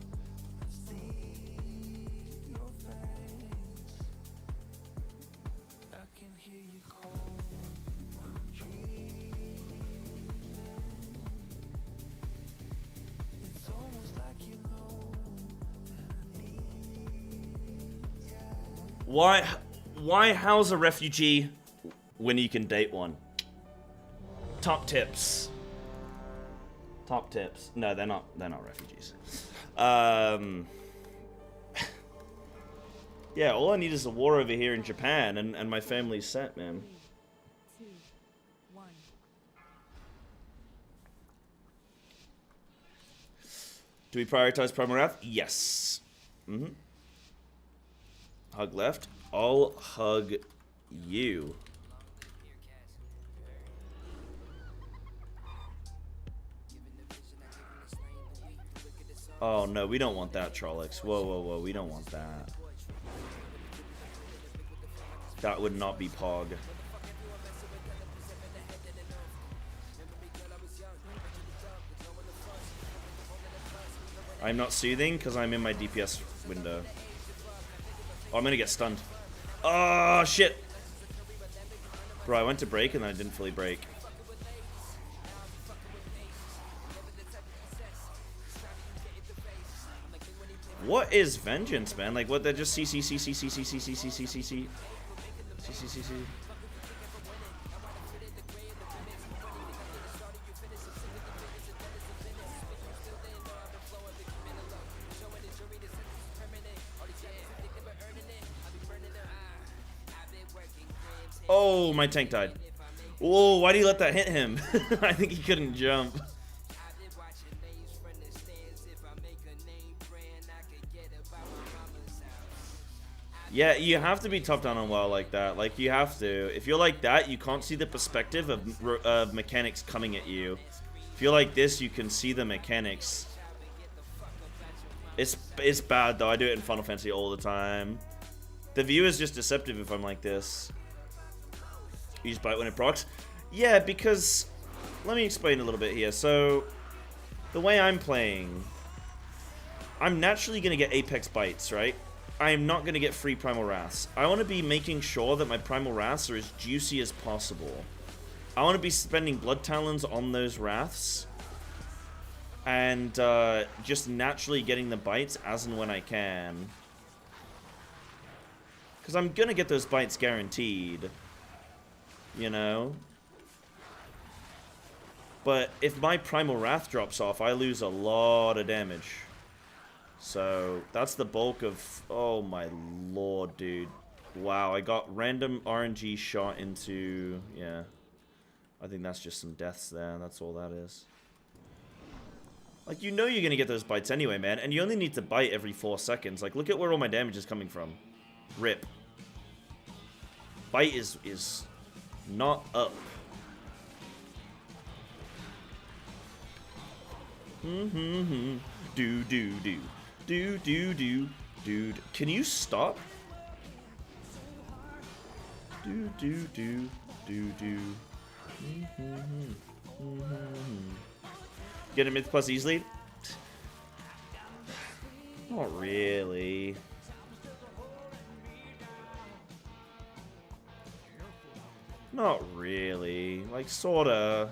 Why house a refugee when you can date one? Top tips. Top tips. No, they're not refugees. Yeah, all I need is a war over here in Japan and my family's set, man. 3, 2, 1. Do we prioritize Primal Wrath? Yes. Hug left. I'll hug you. Oh no, we don't want that, Trollocs. Whoa, whoa, whoa, we don't want that. That would not be Pog. I'm not soothing because I'm in my DPS window. Oh, I'm gonna get stunned. Oh, shit. Bro, I went to break and then I didn't fully break. What is vengeance, man? Like, what? They're just C. Oh, my tank died. Whoa, why did he let that hit him? I think he couldn't jump. Yeah, you have to be top down on WoW like that. Like, you have to. If you're like that, you can't see the perspective of mechanics coming at you. If you're like this, you can see the mechanics. It's bad though. I do it in Final Fantasy all the time. The view is just deceptive if I'm like this. You just bite when it procs. Yeah, because let me explain a little bit here. So the way I'm playing, I'm naturally gonna get Apex bites, right? I am not gonna get free Primal Wraths. I want to be making sure that my Primal Wraths are as juicy as possible. I want to be spending Blood Talons on those Wraths. And just naturally getting the bites as and when I can. Because I'm going to get those bites guaranteed. You know? But if my Primal Wrath drops off, I lose a lot of damage. So that's the bulk of... Oh my lord, dude. Wow, I got random RNG shot into... Yeah. I think that's just some deaths there. That's all that is. Like, you know you're gonna get those bites anyway, man. And you only need to bite every 4 seconds. Like, look at where all my damage is coming from. Rip. Bite is not up. Do do do do do do dude. Can you stop? Do do do do do. Get a Myth Plus easily? Not really. Not really. Like, sorta.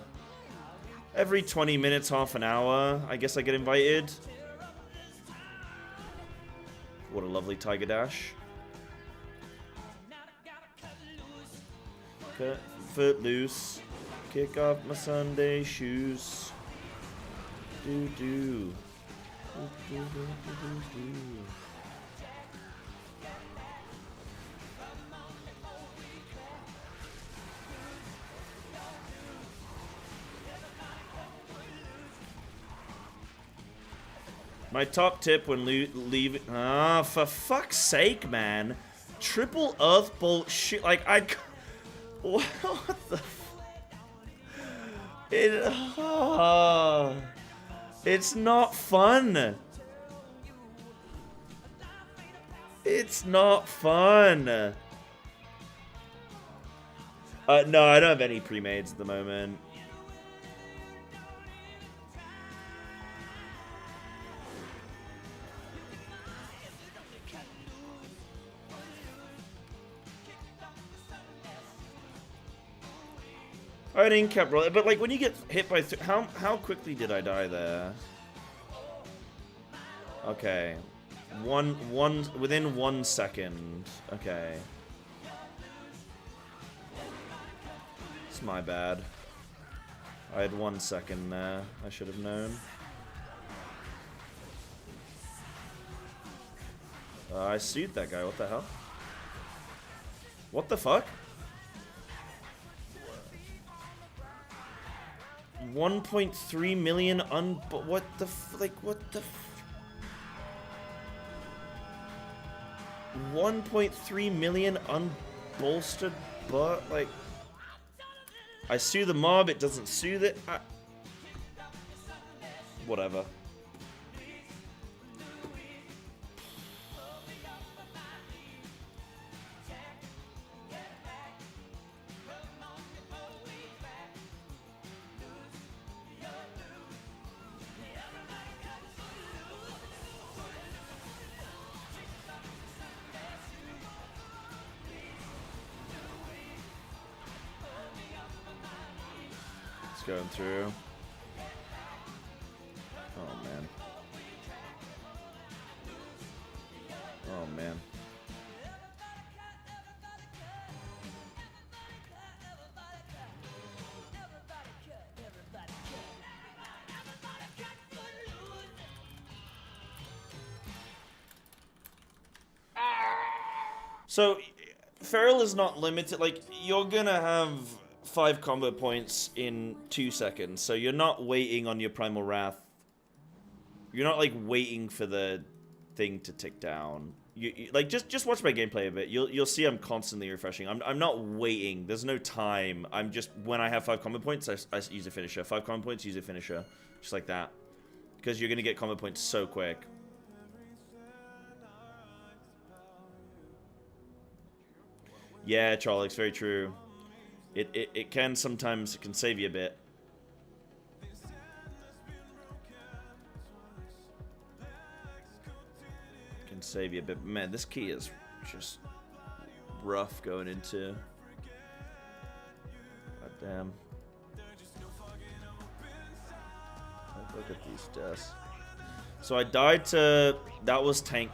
Every 20 minutes, half an hour, I guess I get invited. What a lovely Tiger Dash. Cut foot loose. Kick off my Sunday shoes. Do do. My top tip when leaving... Ah, for fuck's sake, man. Triple Earth Bolt shit. Like, I... What the... It's not fun. It's not fun. No, I don't have any pre-mades at the moment. I didn't keep rolling, but like when you get hit by how quickly did I die there? Okay, within 1 second. Okay, it's my bad. I had 1 second there. I should have known. I sued that guy. What the hell? What the fuck? 1.3 million what the what the 1.3 million unbolstered but like I sue the mob, it doesn't sue the whatever. Going through. Oh man. Oh man. So Feral is not limited, like you're gonna have 5 combo points in 2 seconds, so you're not waiting on your Primal Wrath. You're not like waiting for the thing to tick down. You like just watch my gameplay a bit. You'll see I'm constantly refreshing. I'm not waiting. There's no time. I'm just when I have 5 combo points, I use a finisher. 5 combo points, use a finisher, just like that, because you're gonna get combo points so quick. Yeah, Charlie, it's very true. It can sometimes, it can save you a bit. Can save you a bit. Man, this key is just rough going into. God damn. Look at these deaths. So I died to... That was tank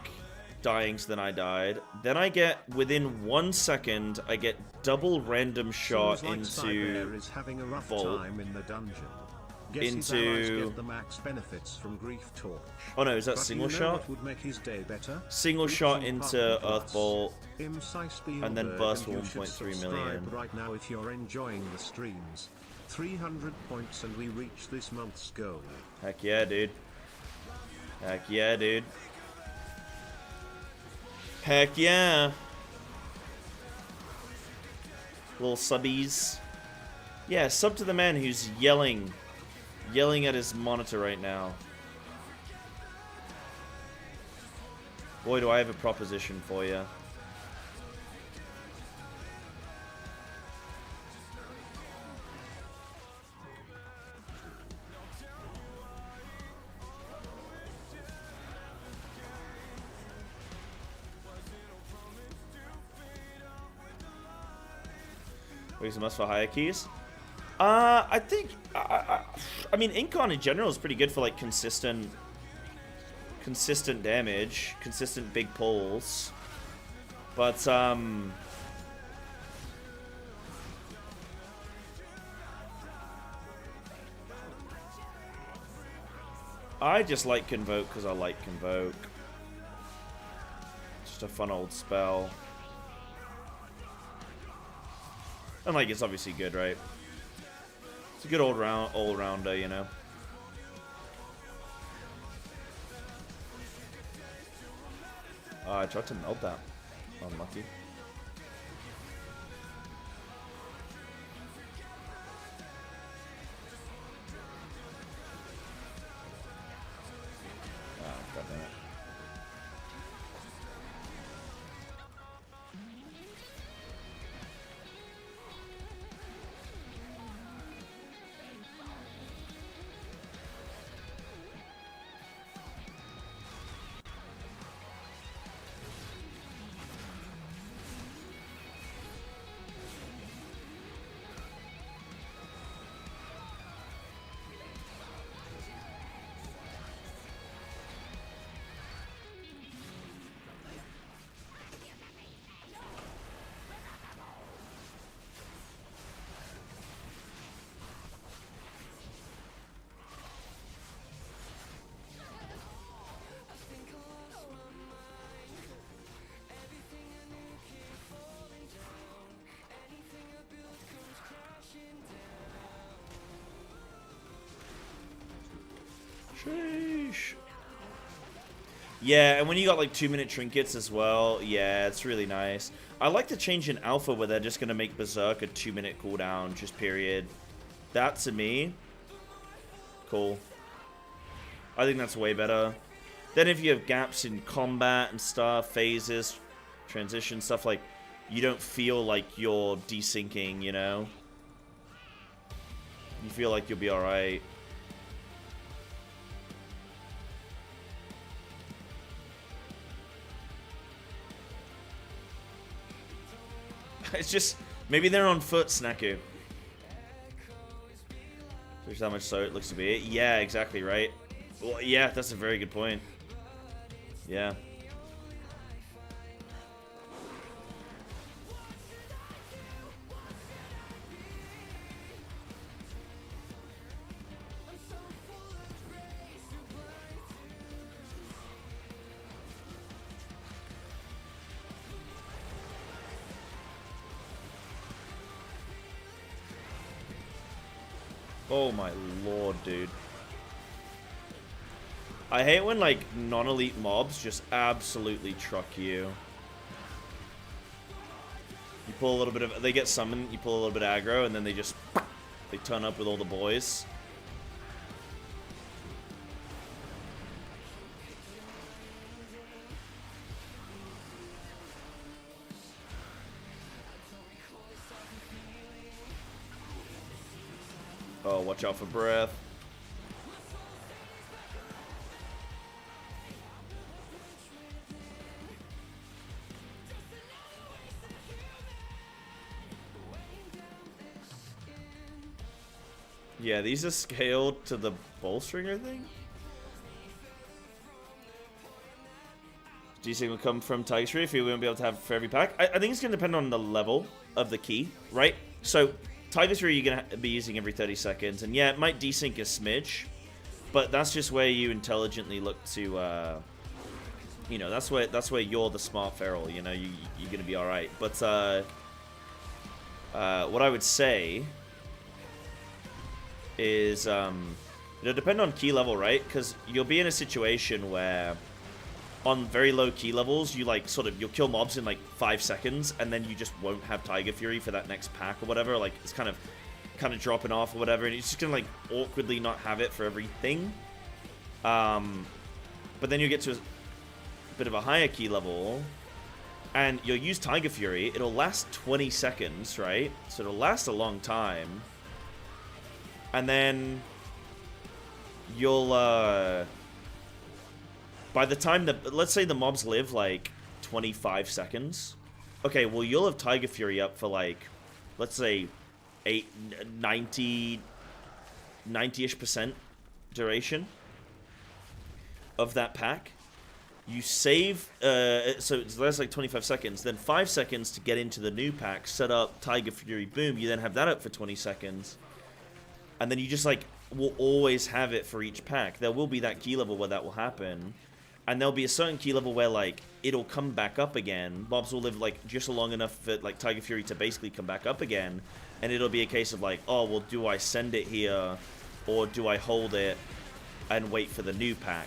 dying, so then I died. Then I get, within 1 second, I get double random shot Seems like into Psybear is having a rough Bolt. time in the dungeon. Guess his allies get the max benefits from Grief Torch. Oh no, is that But single you know shot? what would make his day better? Single shot into Earthbolt, and then burst for and you should 1.3 million. subscribe right now if you're enjoying the streams. 300 points and we reach this month's goal. Heck yeah, dude. Heck yeah, dude. Heck yeah. Little subbies. Yeah, sub to the man who's yelling at his monitor right now. Boy, do I have a proposition for you. Where's a must for higher keys? I think I mean Incon in general is pretty good for like consistent damage, consistent big pulls. But I just like Convoke because I like Convoke. Just a fun old spell. And like it's obviously good, right? It's a good all-rounder, you know. I tried to melt that. Unlucky. Oh, goddammit. Sheesh. Yeah, and when you got like 2-minute trinkets as well, yeah, it's really nice. I like the change in alpha where they're just gonna make Berserk a 2-minute cooldown, just period. That to me, cool. I think that's way better. Then if you have gaps in combat and stuff, phases, transition stuff, like you don't feel like you're desyncing, you know? You feel like you'll be alright. It's just, maybe they're on foot, Snaku. There's how much so it looks to be. Yeah, exactly, right? Well, yeah, that's a very good point. Yeah. Oh my lord, dude. I hate when, like, non-elite mobs just absolutely truck you. You pull a little bit of... They get summoned, you pull a little bit of aggro, and then they just... They turn up with all the boys. Oh, watch out for breath. Yeah, these are scaled to the bowstringer thing. Do you think will come from Tiger Tree if we won't be able to have for every pack? I think it's going to depend on the level of the key, right? So, Tiger 3 you're going to be using every 30 seconds. And yeah, it might desync a smidge. But that's just where you intelligently look to, you know, that's where you're the smart feral, you know, you're going to be alright. But, what I would say is, it'll depend on key level, right? Because you'll be in a situation where on very low key levels, you like you'll kill mobs in like 5 seconds, and then you just won't have Tiger Fury for that next pack or whatever. Like it's kind of dropping off or whatever, and it's just gonna like awkwardly not have it for everything. But then you get to a bit of a higher key level, and you'll use Tiger Fury. It'll last 20 seconds, right? So it'll last a long time, and then you'll by the time that, let's say the mobs live like 25 seconds. Okay, well, you'll have Tiger Fury up for like, let's say 90-ish% duration of that pack. You save, so that's like 25 seconds, then 5 seconds to get into the new pack, set up Tiger Fury, boom, you then have that up for 20 seconds. And then you just like, will always have it for each pack. There will be that key level where that will happen. And there'll be a certain key level where, like, it'll come back up again. Mobs will live, like, just long enough for, like, Tiger Fury to basically come back up again. And it'll be a case of, like, oh, well, do I send it here? Or do I hold it and wait for the new pack?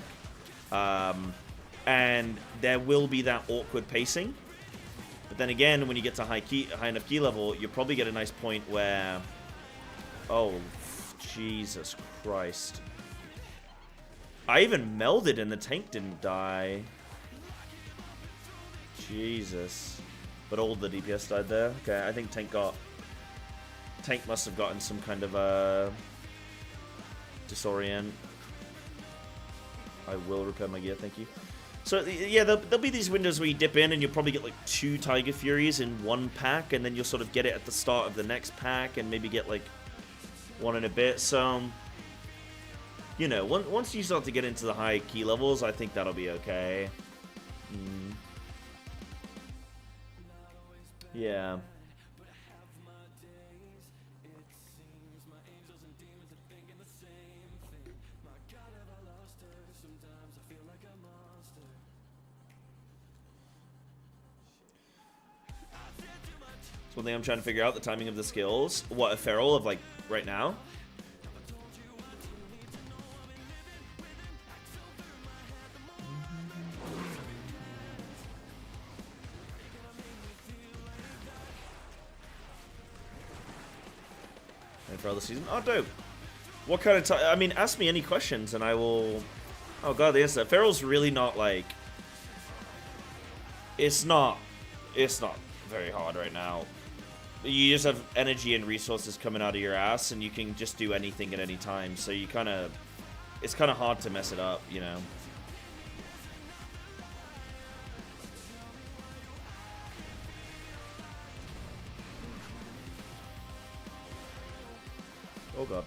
And there will be that awkward pacing. But then again, when you get to high enough key level, you'll probably get a nice point where... Oh, Jesus Christ. I even melded and the tank didn't die. Jesus. But all the DPS died there. Okay, I think tank must have gotten some kind of disorient. I will repair my gear, thank you. So yeah, there'll be these windows where you dip in and you'll probably get like 2 Tiger Furies in one pack, and then you'll sort of get it at the start of the next pack and maybe get like 1 in a bit. So you know, once you start to get into the high key levels, I think that'll be okay. Yeah. It's one thing I'm trying to figure out, the timing of the skills. What, a feral of like right now? For other season. Oh, dope. What kind of time? I mean, ask me any questions and I will... Oh god, the answer. Feral's really not like... It's not very hard right now. You just have energy and resources coming out of your ass and you can just do anything at any time. So you kind of... It's kind of hard to mess it up, you know? Oh god.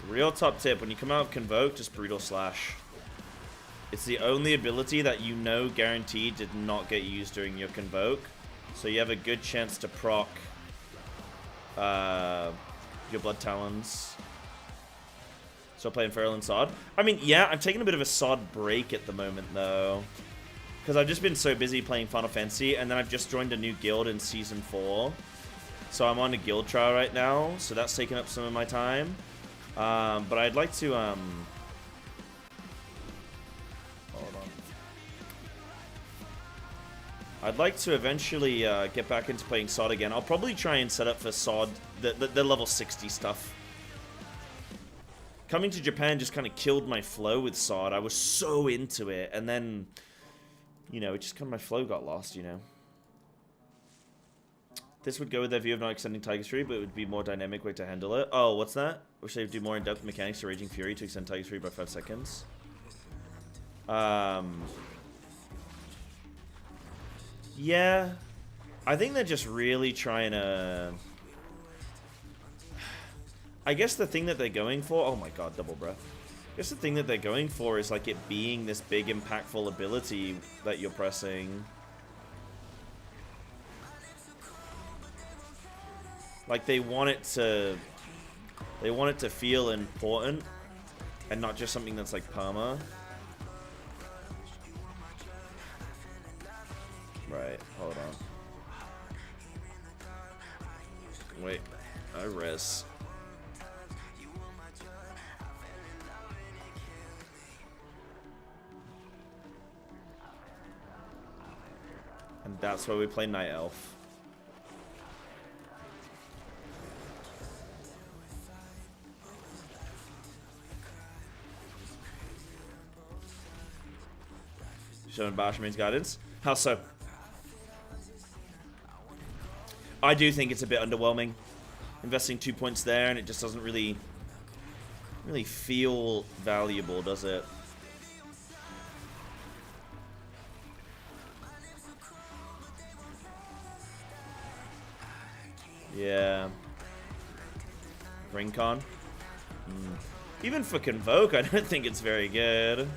Real top tip, when you come out of Convoke, just Brutal Slash. It's the only ability that you know guaranteed did not get used during your Convoke. So you have a good chance to proc your Blood Talons. So playing Feral and Sod. I mean, yeah, I'm taking a bit of a Sod break at the moment, though. Because I've just been so busy playing Final Fantasy, and then I've just joined a new guild in Season 4. So I'm on a guild trial right now, so that's taking up some of my time. But I'd like to, hold on. I'd like to eventually get back into playing SOD again. I'll probably try and set up for SOD, the level 60 stuff. Coming to Japan just kind of killed my flow with SOD. I was so into it, and then, you know, it just kind of my flow got lost, you know. This would go with their view of not extending Tiger's Fury, but it would be a more dynamic way to handle it. Oh, what's that? Wish they would do more in-depth mechanics to Raging Fury to extend Tiger's Fury by 5 seconds. Yeah. I think they're just really trying to... I guess the thing that they're going for... Oh my god, double breath. I guess the thing that they're going for is like it being this big impactful ability that you're pressing. Like they want it to feel important and not just something that's like perma. Right, hold on. Wait, I res. And that's why we play Night Elf. Showing Bashamein's guidance. How so? I do think it's a bit underwhelming. Investing 2 points there and it just doesn't really feel valuable, does it? Yeah. Ringcon. Even for Convoke, I don't think it's very good.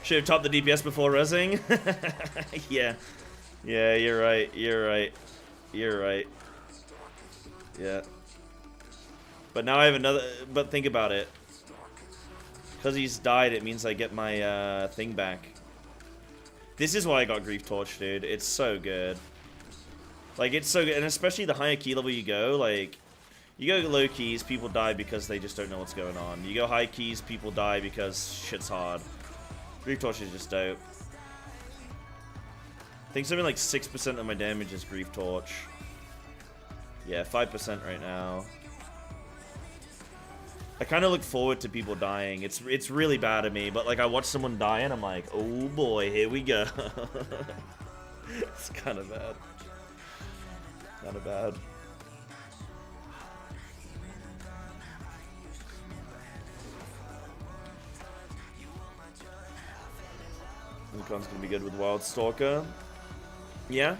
Should have topped the DPS before resing. Yeah. Yeah, you're right. You're right. You're right. Yeah. But now I have another... But think about it. Because he's died, it means I get my thing back. This is why I got Grief Torch, dude. It's so good. Like, it's so good. And especially the higher key level you go, like... You go low keys, people die because they just don't know what's going on. You go high keys, people die because shit's hard. Grief Torch is just dope. I think something like 6% of my damage is Grief Torch. Yeah, 5% right now. I kind of look forward to people dying. It's really bad of me, but like I watch someone die and I'm like, oh boy, here we go. It's kind of bad. Kind of bad. Lucon's gonna be good with Wildstalker. Yeah.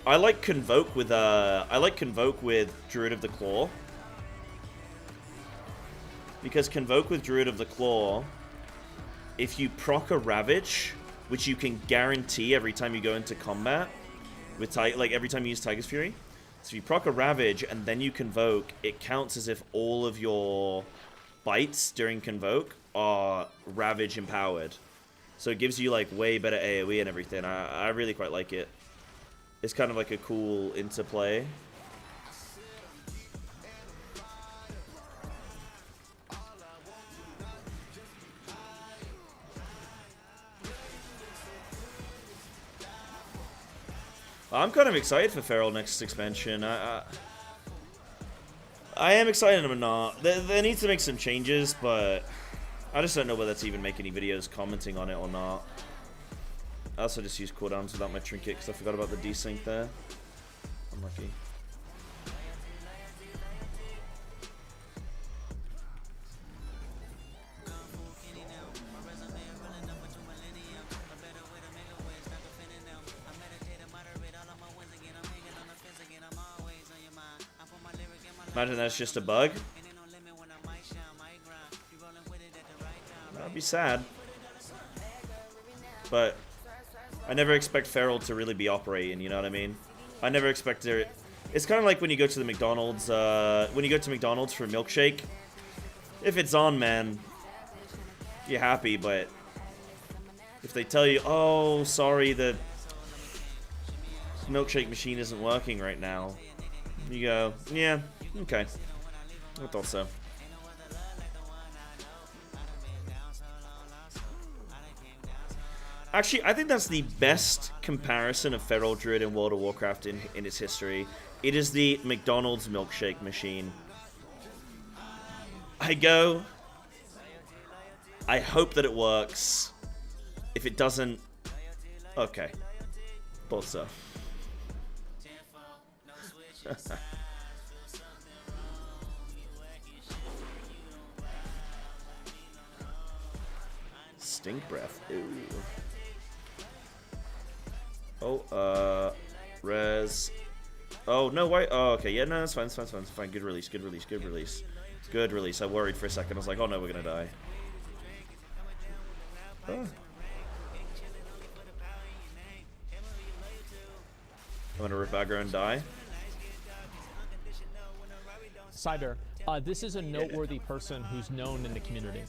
I like Convoke with Druid of the Claw. Because Convoke with Druid of the Claw, if you proc a Ravage, which you can guarantee every time you go into combat with like every time you use Tiger's Fury. So if you proc a Ravage and then you Convoke, it counts as if all of your bites during Convoke are Ravage empowered. So it gives you like way better AoE and everything. I really quite like it. It's kind of like a cool interplay. I'm kind of excited for Feral next expansion. I am excited or not. They need to make some changes, but I just don't know whether to even make any videos commenting on it or not. I also just use cooldowns without my trinket because I forgot about the desync there. Unlucky. Imagine that's just a bug. That'd be sad. But I never expect Feral to really be operating, you know what I mean? I never expect it. It's kind of like when you go to the McDonald's, for a milkshake. If it's on, man, you're happy, but if they tell you, oh, sorry, the milkshake machine isn't working right now, You go, yeah, okay. I thought so. Actually, I think that's the best comparison of Feral Druid in World of Warcraft in its history. It is the McDonald's milkshake machine. I go, I hope that it works. If it doesn't, okay. Thought so. Stink breath. Ew. Oh, res. Oh, no, why? Oh, okay. Yeah, no, that's fine, that's fine. Good release, good release, good release. Good release. I worried for a second. I was like, oh no, we're gonna die. Oh. I'm gonna rip aggro and die. Cyber, this is a noteworthy person who's known in the community.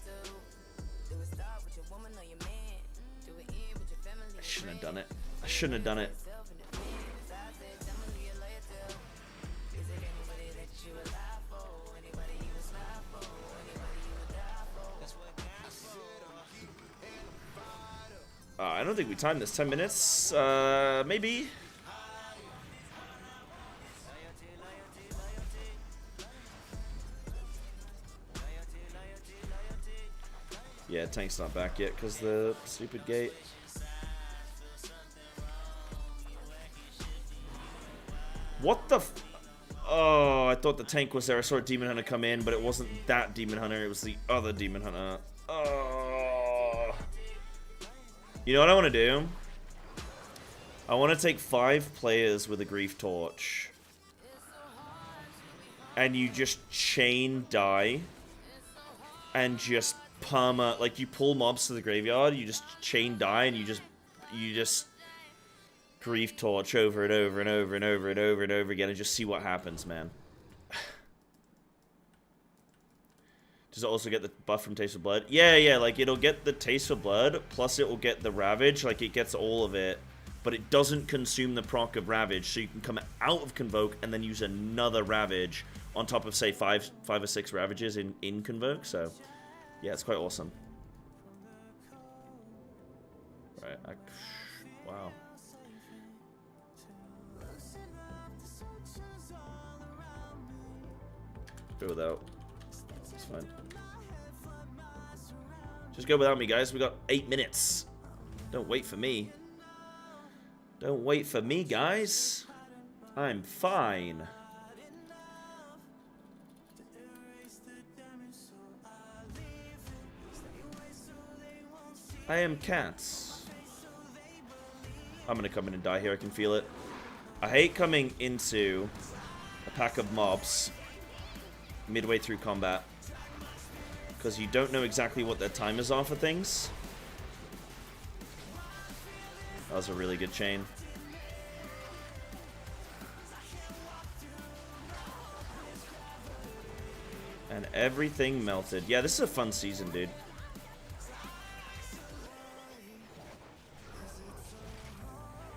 I shouldn't have done it. I shouldn't have done it. I don't think we timed this. 10 minutes? Maybe? Yeah, tank's not back yet because the stupid gate. What the f— oh, I thought the tank was there. I saw a Demon Hunter come in, but it wasn't that Demon Hunter. It was the other Demon Hunter. Oh. You know what I want to do? I want to take 5 players with a Grief Torch. And you just chain die. And just perma, like you pull mobs to the graveyard, you just chain die, and you just Grief Torch over and over and over and over and over and over again, and just see what happens, man. Does it also get the buff from Taste of Blood? Yeah, like it'll get the Taste of Blood, plus it will get the Ravage, like it gets all of it, but it doesn't consume the proc of Ravage, so you can come out of Convoke and then use another Ravage on top of, say, 5 or 6 Ravages in Convoke, so yeah, it's quite awesome. Right, wow. Go without. It's fine. Just go without me, guys. We got 8 minutes. Don't wait for me. Don't wait for me, guys. I'm fine. I am cats. I'm gonna come in and die here. I can feel it. I hate coming into a pack of mobs midway through combat, because you don't know exactly what their timers are for things. That was a really good chain. And everything melted. Yeah, this is a fun season, dude.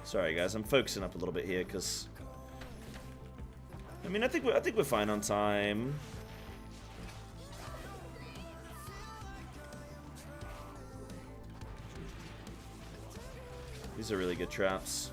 Sorry, guys. I'm focusing up a little bit here, because I mean, I think we're fine on time. These are really good traps.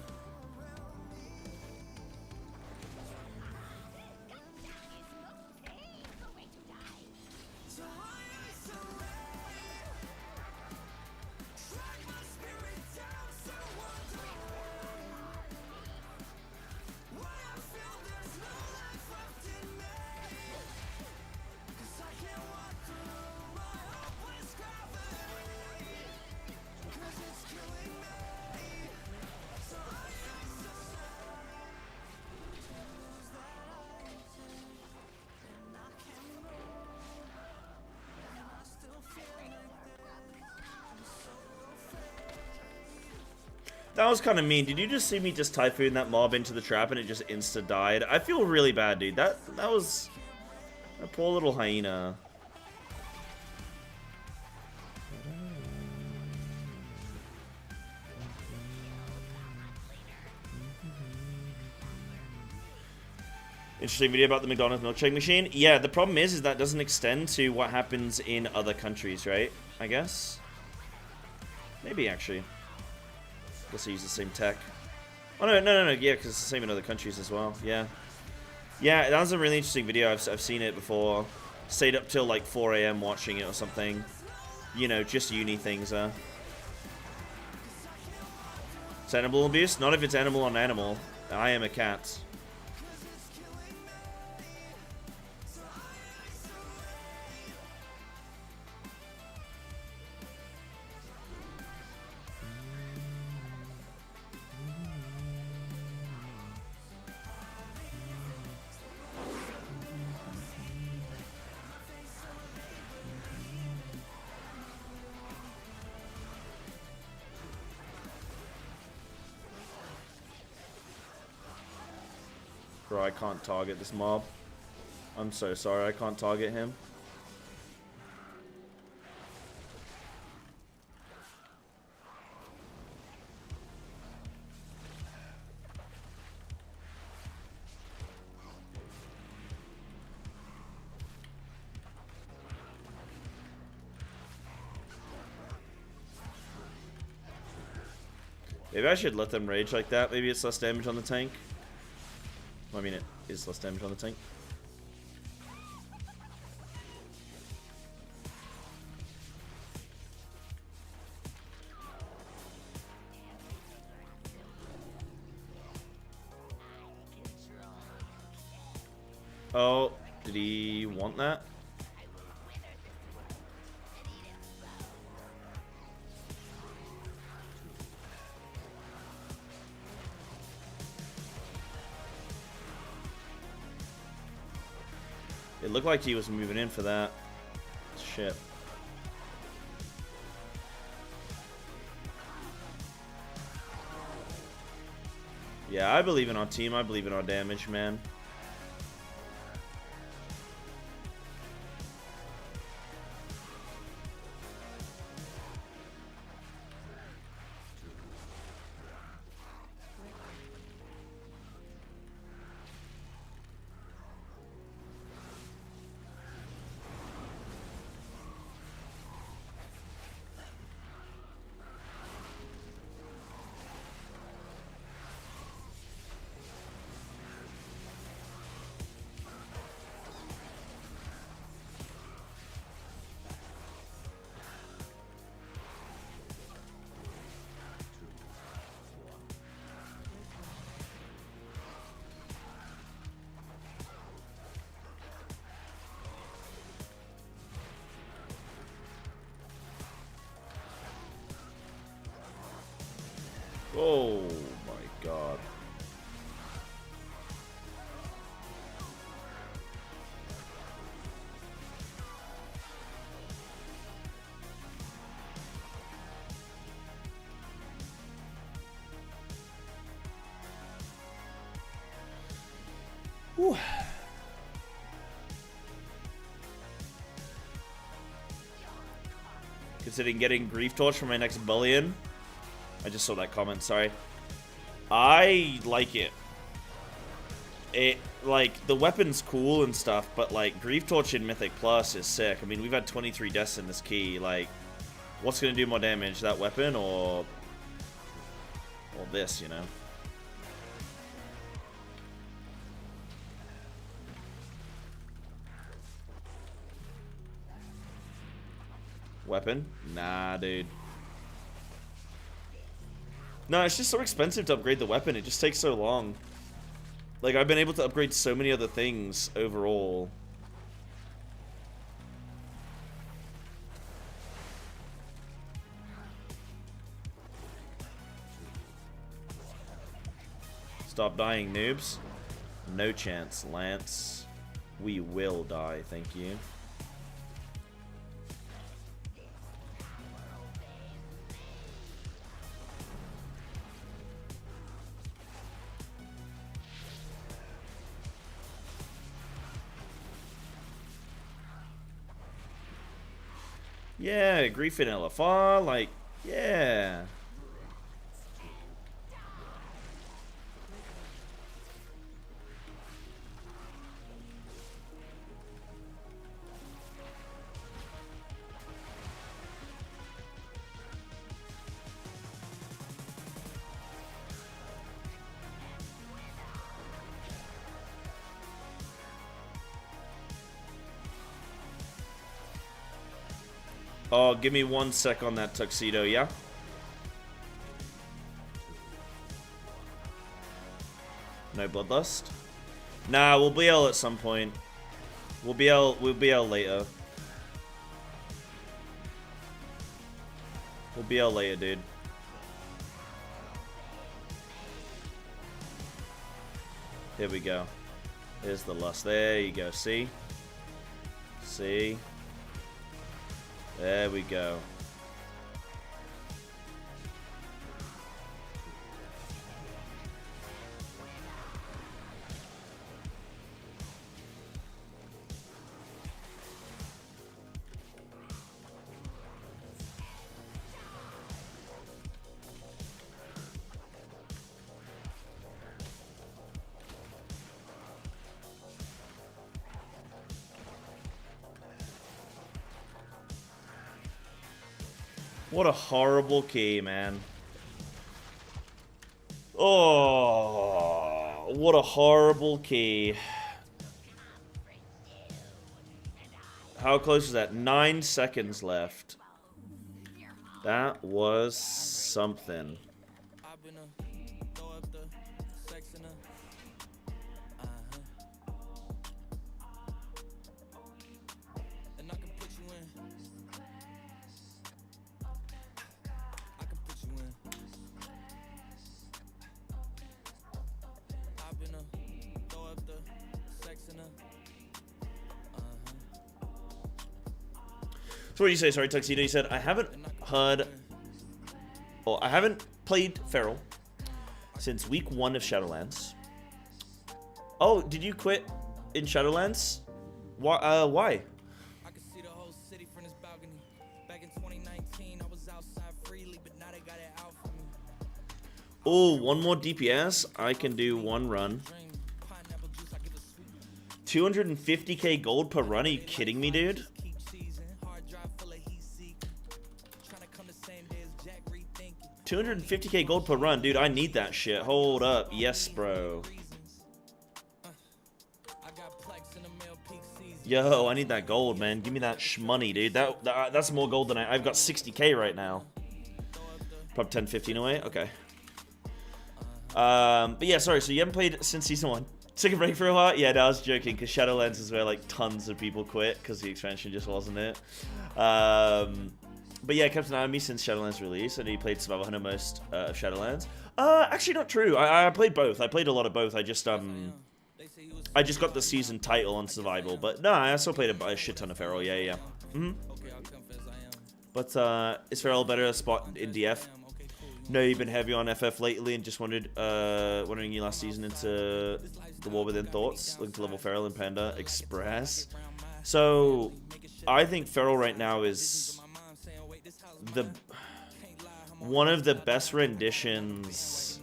That was kind of mean. Did you just see me just typhoon that mob into the trap and it just insta died? I feel really bad, dude. That was a poor little hyena. Interesting video about the McDonald's milkshake machine. Yeah, the problem is that doesn't extend to what happens in other countries, right? I guess. Maybe, actually. Guess I use the same tech. Oh, no. Yeah, because it's the same in other countries as well. Yeah. Yeah, that was a really interesting video. I've seen it before. Stayed up till like 4 AM watching it or something. You know, just uni things, It's animal abuse? Not if it's animal on animal. I am a cat. Bro, I can't target this mob. I'm so sorry, I can't target him. Maybe I should let them rage like that. Maybe it's less damage on the tank. I mean, it is less damage on the tank. Oh, did he want that? It looked like he was moving in for that. Shit. Yeah, I believe in our team. I believe in our damage, man. Oh my god. Whew. Considering getting Grief Torch for my next bullion. I just saw that comment, sorry. I like it. It, like, the weapon's cool and stuff, but, like, Grief Torch in Mythic Plus is sick. I mean, we've had 23 deaths in this key. Like, what's gonna do more damage, that weapon or this, you know? Weapon? Nah, dude. No, it's just so expensive to upgrade the weapon. It just takes so long. Like, I've been able to upgrade so many other things overall. Stop dying, noobs. No chance, Lance. We will die, thank you. Yeah, Grief in LFR, like, yeah. Oh, give me 1 sec on that tuxedo, yeah? No bloodlust? Nah, we'll BL at some point. We'll BL later. We'll BL later, dude. Here we go. Here's the lust. There you go. See? See? There we go. What a horrible key, man. Oh, what a horrible key. How close is that? 9 seconds left. That was something. So what do you say? Sorry, Tuxedo. You said, I haven't heard... Well, I haven't played Feral since week 1 of Shadowlands. Oh, did you quit in Shadowlands? Why? Why? Oh, 1 more DPS. I can do 1 run. 250k gold per run? Are you kidding me, dude? 250k gold per run, dude. I need that shit. Hold up. Yes, bro. Yo, I need that gold, man. Give me that shmoney, dude. That's more gold than I've got 60k right now. Probably 10, 15 away. Okay. But yeah, sorry. So you haven't played since season 1. Took a break for a while? Yeah, no, I was joking, because Shadowlands is where like tons of people quit because the expansion just wasn't it. But yeah, kept an eye on me since Shadowlands release, and he played Survival Hunter most of Shadowlands. Actually not true. I played both. I played a lot of both. I just got the season title on Survival, but no, I also played a shit ton of Feral. Yeah. But is Feral better spot in DF? No, you've been heavy on FF lately, and just wondering your last season into the War Within thoughts. Looking to level Feral in Panda Express. So I think Feral right now is one of the best renditions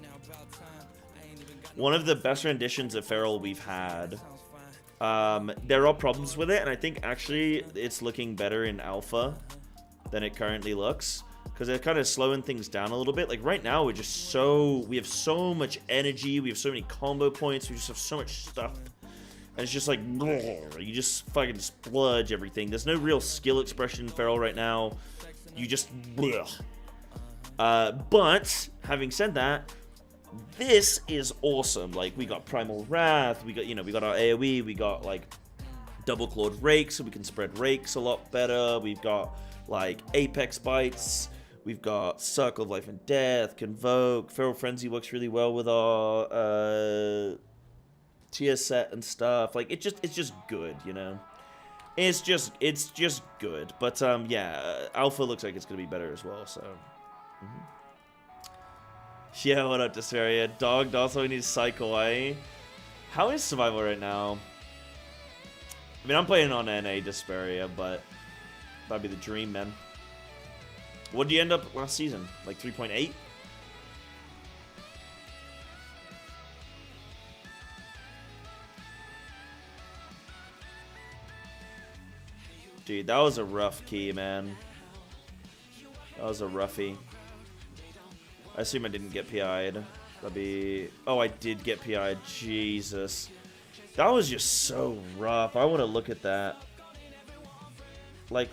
of Feral we've had. There are problems with it, and I think actually it's looking better in alpha than it currently looks, because they're kind of slowing things down a little bit. Like right now, we have so much energy, we have so many combo points, we just have so much stuff, and it's just like you just fucking splurge everything. There's no real skill expression in Feral right now. You just but having said that, this is awesome. Like, we got Primal Wrath, we got our AoE, we got like double clawed rakes, so we can spread rakes a lot better. We've got like Apex Bites, we've got Circle of Life and Death, Convoke, Feral Frenzy works really well with our tier set and stuff. Like, it's just good, you know. It's just good. But yeah, alpha looks like it's gonna be better as well. So yeah, what up, Desperia? Dog also needs Psycho Eye. How is Survival right now? I mean, I'm playing on NA Desperia, but that'd be the dream, man. What did you end up last season? Like 3.8? Dude, that was a rough key, man. That was a roughie. I assume I didn't get PI'd. That'd be... Oh, I did get PI'd. Jesus. That was just so rough. I want to look at that. Like...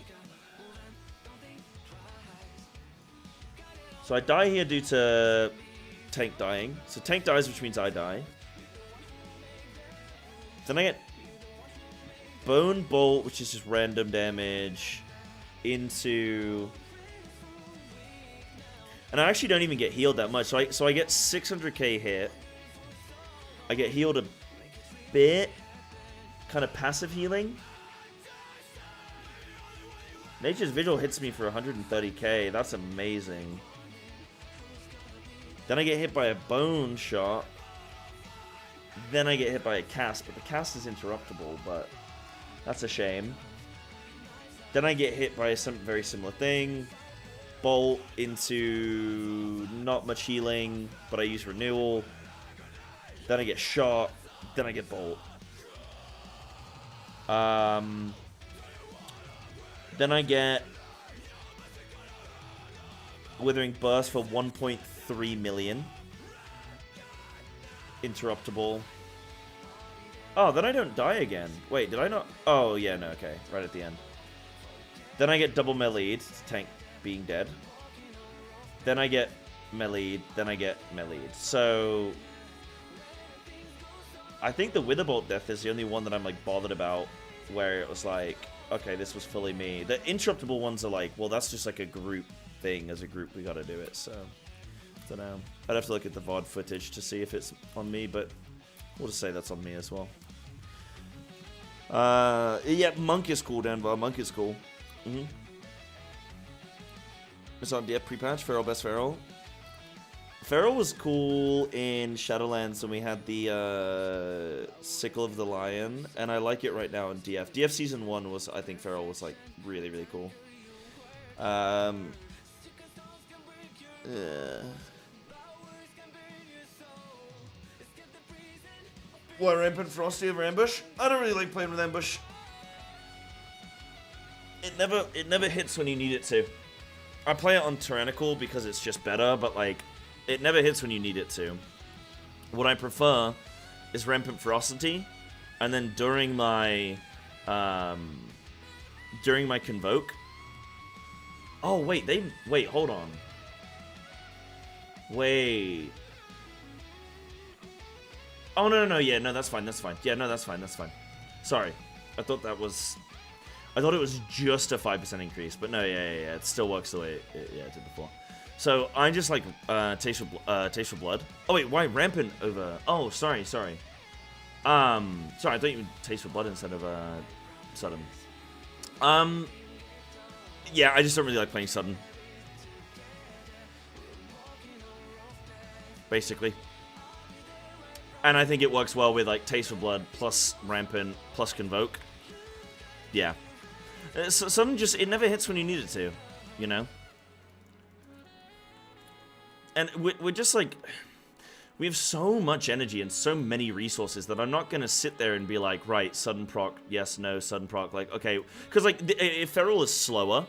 So I die here due to tank dying. So tank dies, which means I die. Then I get Bone Bolt, which is just random damage, into... And I actually don't even get healed that much. So I get 600k hit. I get healed a bit. Kind of passive healing. Nature's Vigil hits me for 130k. That's amazing. Then I get hit by a Bone Shot. Then I get hit by a Cast. But the Cast is interruptible, but that's a shame. Then I get hit by a very similar thing. Bolt into not much healing, but I use Renewal. Then I get Shot. Then I get Bolt. Then I get Withering Burst for 1.3 million. Interruptible. Oh, then I don't die again. Wait, did I not? Oh, yeah, no, okay. Right at the end. Then I get double melee, tank being dead. Then I get melee, then I get melee. So I think the Witherbolt death is the only one that I'm like bothered about, where it was like, okay, this was fully me. The interruptible ones are like, well, that's just like a group thing. As a group, we gotta do it. So I don't know. I'd have to look at the VOD footage to see if it's on me, but we'll just say that's on me as well. Yeah, Monk is cool, Denver. Monk is cool. It's on DF pre-patch. Feral, best Feral. Feral was cool in Shadowlands when we had the Sickle of the Lion, and I like it right now in DF. DF Season 1 was, I think Feral was like really, really cool. What, Rampant Frosty over Ambush? I don't really like playing with Ambush. It never hits when you need it to. I play it on Tyrannical because it's just better, but like, it never hits when you need it to. What I prefer is Rampant Ferocity, and then during my Convoke. Oh wait, hold on. Wait. Oh no, yeah, no, that's fine. Yeah, no, that's fine. Sorry, I thought it was just a 5% increase, but no, yeah, it still works the way it did before. So I just like Taste for Blood. Oh wait, why Rampant over? Oh, sorry. Sorry, I thought you meant Taste for Blood instead of Sudden. Yeah, I just don't really like playing Sudden. Basically. And I think it works well with like Taste for Blood plus Rampant plus Convoke. Yeah. Sudden just, it never hits when you need it to, you know? And we're just like, we have so much energy and so many resources that I'm not going to sit there and be like, right, sudden proc, yes, no, sudden proc, like, okay. Because like, if Feral is slower,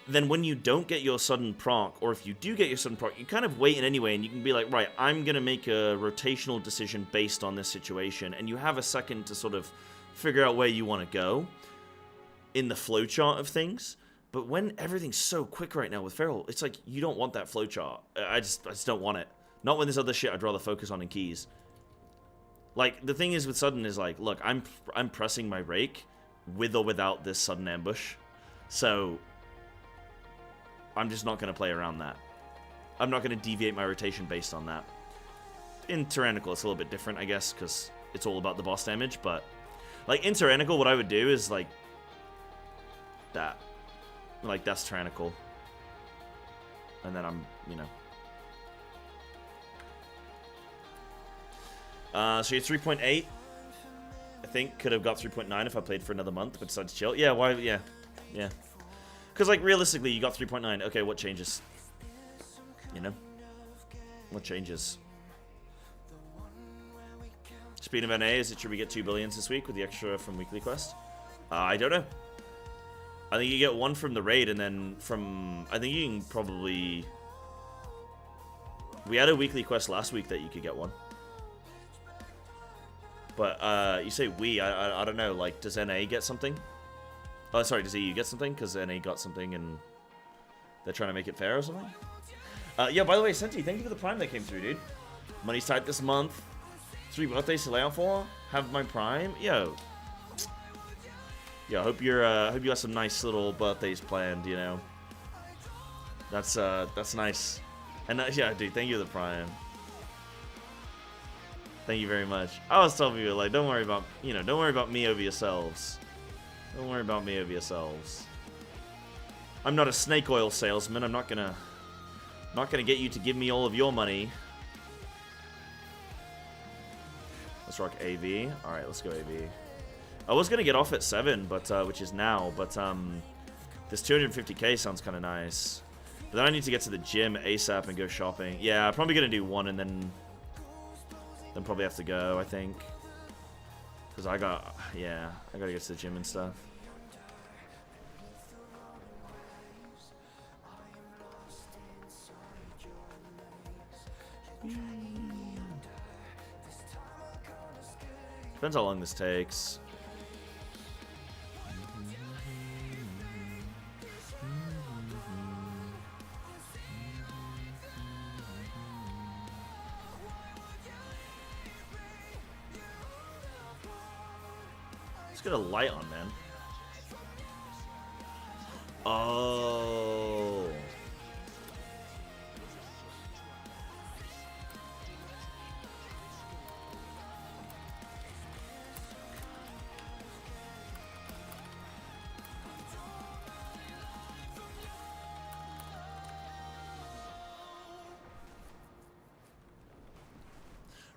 then when you don't get your sudden proc, or if you do get your sudden proc, you kind of wait in anyway, and you can be like, right, I'm going to make a rotational decision based on this situation, and you have a second to sort of figure out where you want to go in the flowchart of things. But when everything's so quick right now with Feral, it's like, you don't want that flowchart. I just don't want it. Not when there's other shit I'd rather focus on in keys. Like, the thing is with Sudden is like, look, I'm pressing my Rake with or without this Sudden Ambush. So I'm just not going to play around that. I'm not going to deviate my rotation based on that. In Tyrannical, it's a little bit different, I guess, because it's all about the boss damage. But, like, in Tyrannical, what I would do is, like, that. Like, that's Tyrannical. And then I'm, you know. So you're 3.8. I think could have got 3.9 if I played for another month, but decided to chill. Yeah, why? Yeah. Because, like, realistically, you got 3.9. Okay, what changes? You know? What changes? Speed of NA, is it should we get 2 billions this week with the extra from Weekly Quest? I don't know. I think you get one from the raid, and then from... I think you can probably... We had a Weekly Quest last week that you could get one. But, you say we, I don't know, like, does NA get something? Oh, sorry, does EU get something? Because NA got something and they're trying to make it fair or something? Yeah, by the way, Senti, thank you for the Prime that came through, dude. Money's tight this month. 3 birthdays to lay out for. Have my Prime. Yo. Yeah, hope you got some nice little birthdays planned, you know. That's nice. And yeah, dude, thank you for the Prime. Thank you very much. I was telling you, like, don't worry about me over yourselves. Don't worry about me over yourselves. I'm not a snake oil salesman. I'm not gonna get you to give me all of your money. Let's rock AV. All right, let's go AV. I was gonna get off at 7, but which is now, but this 250k sounds kind of nice. But then I need to get to the gym ASAP and go shopping. Yeah, I'm probably gonna do one and then probably have to go, I think. Cause I gotta get to the gym and stuff. Depends how long this takes. Let's get a light on, man. Oh.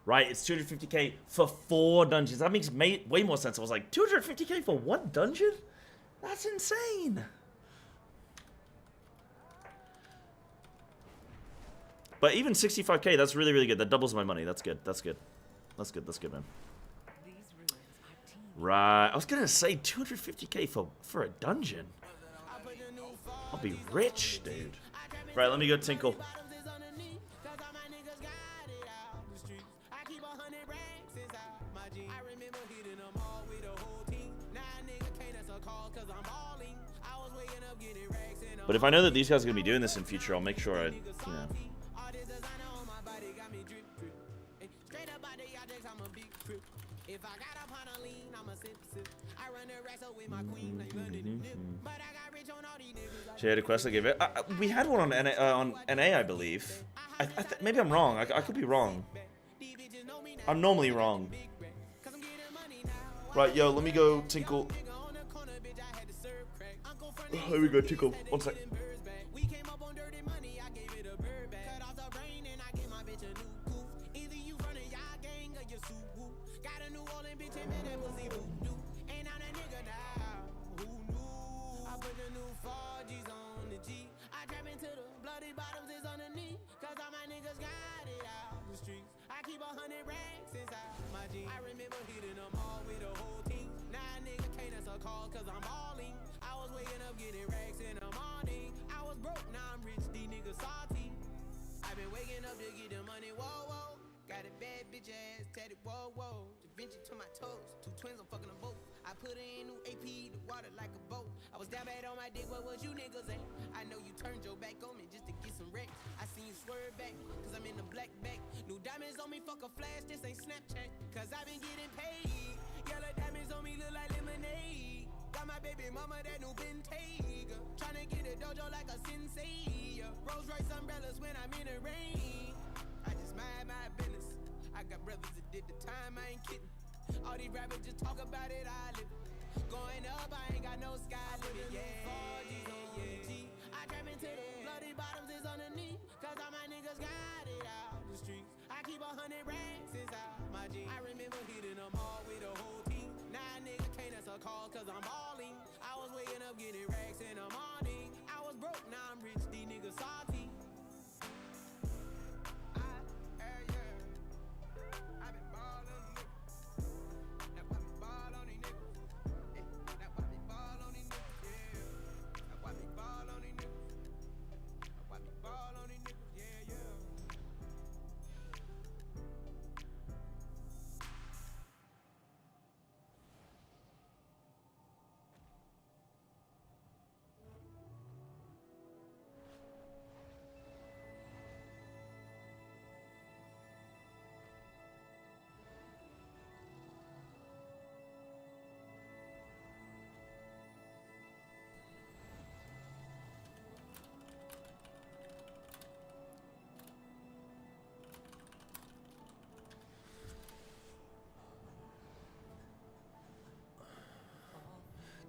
Right, it's 250k for 4 dungeons. That makes way more sense. I was like, 250k for 1 dungeon? That's insane. But even 65k, that's really, really good. That doubles my money. That's good. That's good. That's good. That's good, man. Right. I was going to say 250k for a dungeon. I'll be rich, dude. Right, let me go tinkle. But if I know that these guys are going to be doing this in future, I'll make sure I, you know. She had a quest I gave it. We had one on NA, I believe. Maybe I'm wrong. I could be wrong. I'm normally wrong. Right, yo, let me go tinkle. Here we go, tinkle. 1 sec. To my toes, 2 twins, I'm fucking them both. I put her in new AP, the water like a boat. I was down bad on my dick, what was you niggas at? I know you turned your back on me just to get some wreck. I seen you swerve back, cause I'm in the black back. New diamonds on me, fuck a flash, this ain't Snapchat. Cause I been getting paid. Yellow diamonds on me look like lemonade. Got my baby mama that new Bentayga. Tryna get a dojo like a sensei. Rolls Royce umbrellas when I'm in the rain. I just mind my business. I got brothers that did the time, I ain't kidding. All these rappers just talk about it, I live it. Going up, I ain't got no sky limit, yeah. 4G's on G. I trap into the bloody bottoms is underneath. Cause all my niggas got it out the streets. I keep 100 racks inside my jeans. I remember hitting them all with the whole team. Now nigga can't answer calls cause I'm balling. I was waking up getting racks in the morning. I was broke, now I'm rich, these niggas salty.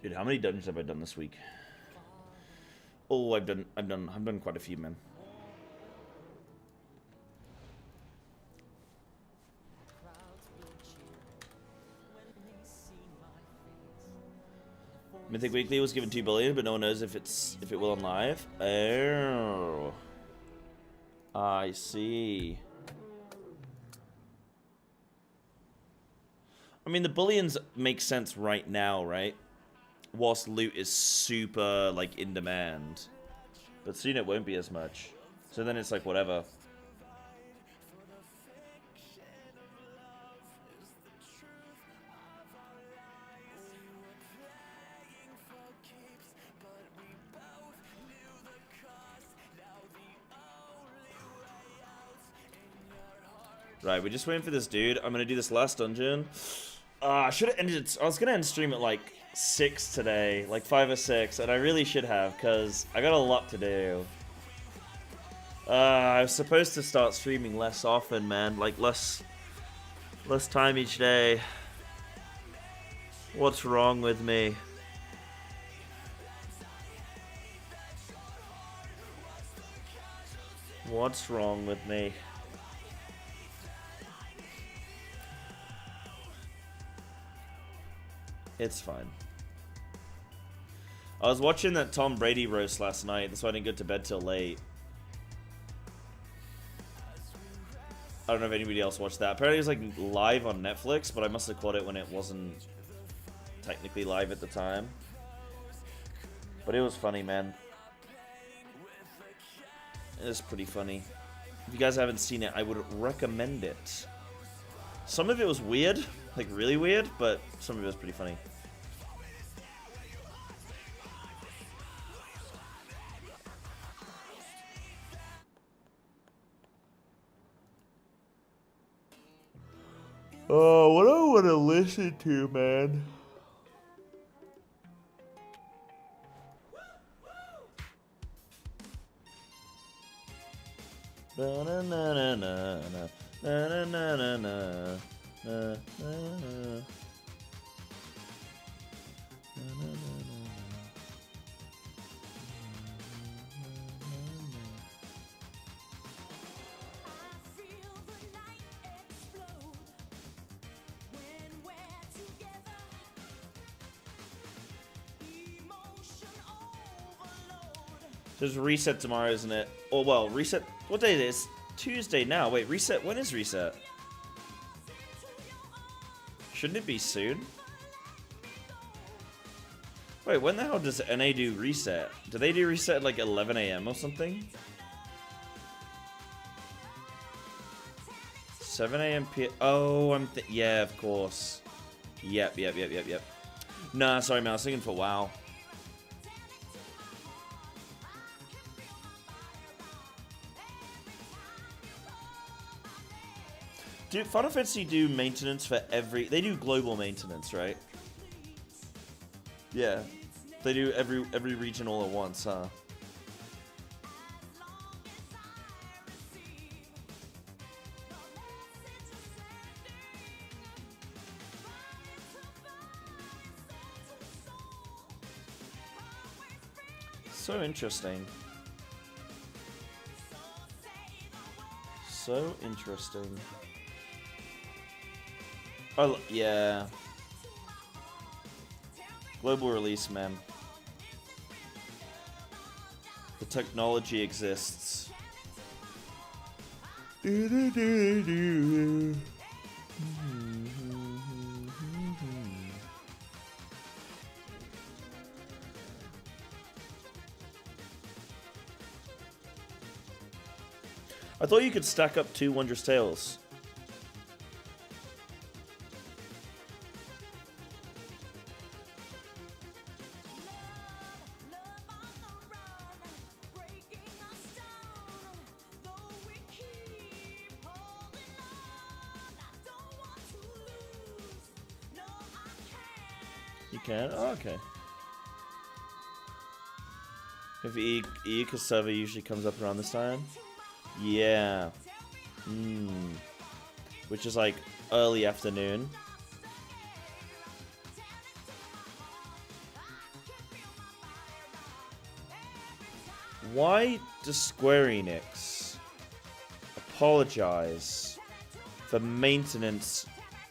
Dude, how many dungeons have I done this week? Oh, I've done quite a few, man. Mythic Weekly was given 2 billion, but no one knows if it will on live. Oh, I see. I mean, the bullions make sense right now, right? Whilst loot is super, like, in demand. But soon it won't be as much. So then it's like, whatever. Right, we're just waiting for this dude. I'm gonna do this last dungeon. I should have ended. I was gonna end stream at like 6 today, like 5 or 6, and I really should have, because I got a lot to do. I was supposed to start streaming less often, man. Like less time each day. What's wrong with me? What's wrong with me? It's fine. I was watching that Tom Brady roast last night, that's why I didn't get to bed till late. I don't know if anybody else watched that. Apparently it was like live on Netflix, but I must have caught it when it wasn't technically live at the time. But it was funny, man. It was pretty funny. If you guys haven't seen it, I would recommend it. Some of it was weird, like really weird, but some of it was pretty funny. Oh, what do I want to listen to, man? Na na na na na na na na na na na. There's reset tomorrow, isn't it? Oh, well, reset. What day is it? It's Tuesday now. Wait, reset. When is reset? Shouldn't it be soon? Wait, when the hell does NA do reset? Do they do reset at like 11 AM or something? 7 AM Oh, yeah, of course. Yep. Nah, sorry, man. I was thinking for WoW. Do Final Fantasy do maintenance for every... They do global maintenance, right? Yeah. They do every region all at once, huh? So interesting. So interesting. Oh, yeah. Global release, man. The technology exists. I thought you could stack up 2 Wondrous Tales. You can? Oh, okay. If Iuka's server usually comes up around this time? Yeah. Which is like early afternoon. Why does Square Enix apologize for maintenance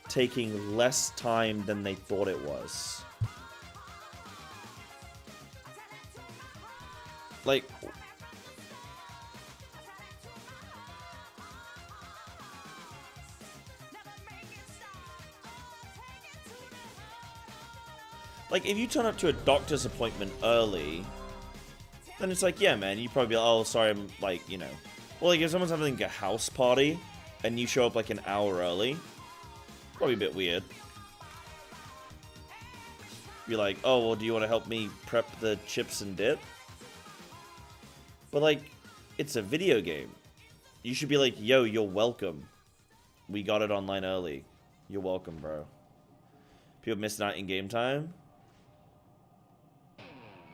taking less time than they thought it was? Like, if you turn up to a doctor's appointment early, then it's like, yeah, man, you probably be like, oh, sorry, I'm like, you know. Well, like, if someone's having a house party and you show up like an hour early, probably a bit weird. Be like, oh, well, do you want to help me prep the chips and dip? But, like, it's a video game. You should be like, yo, you're welcome. We got it online early. You're welcome, bro. People missing out in game time.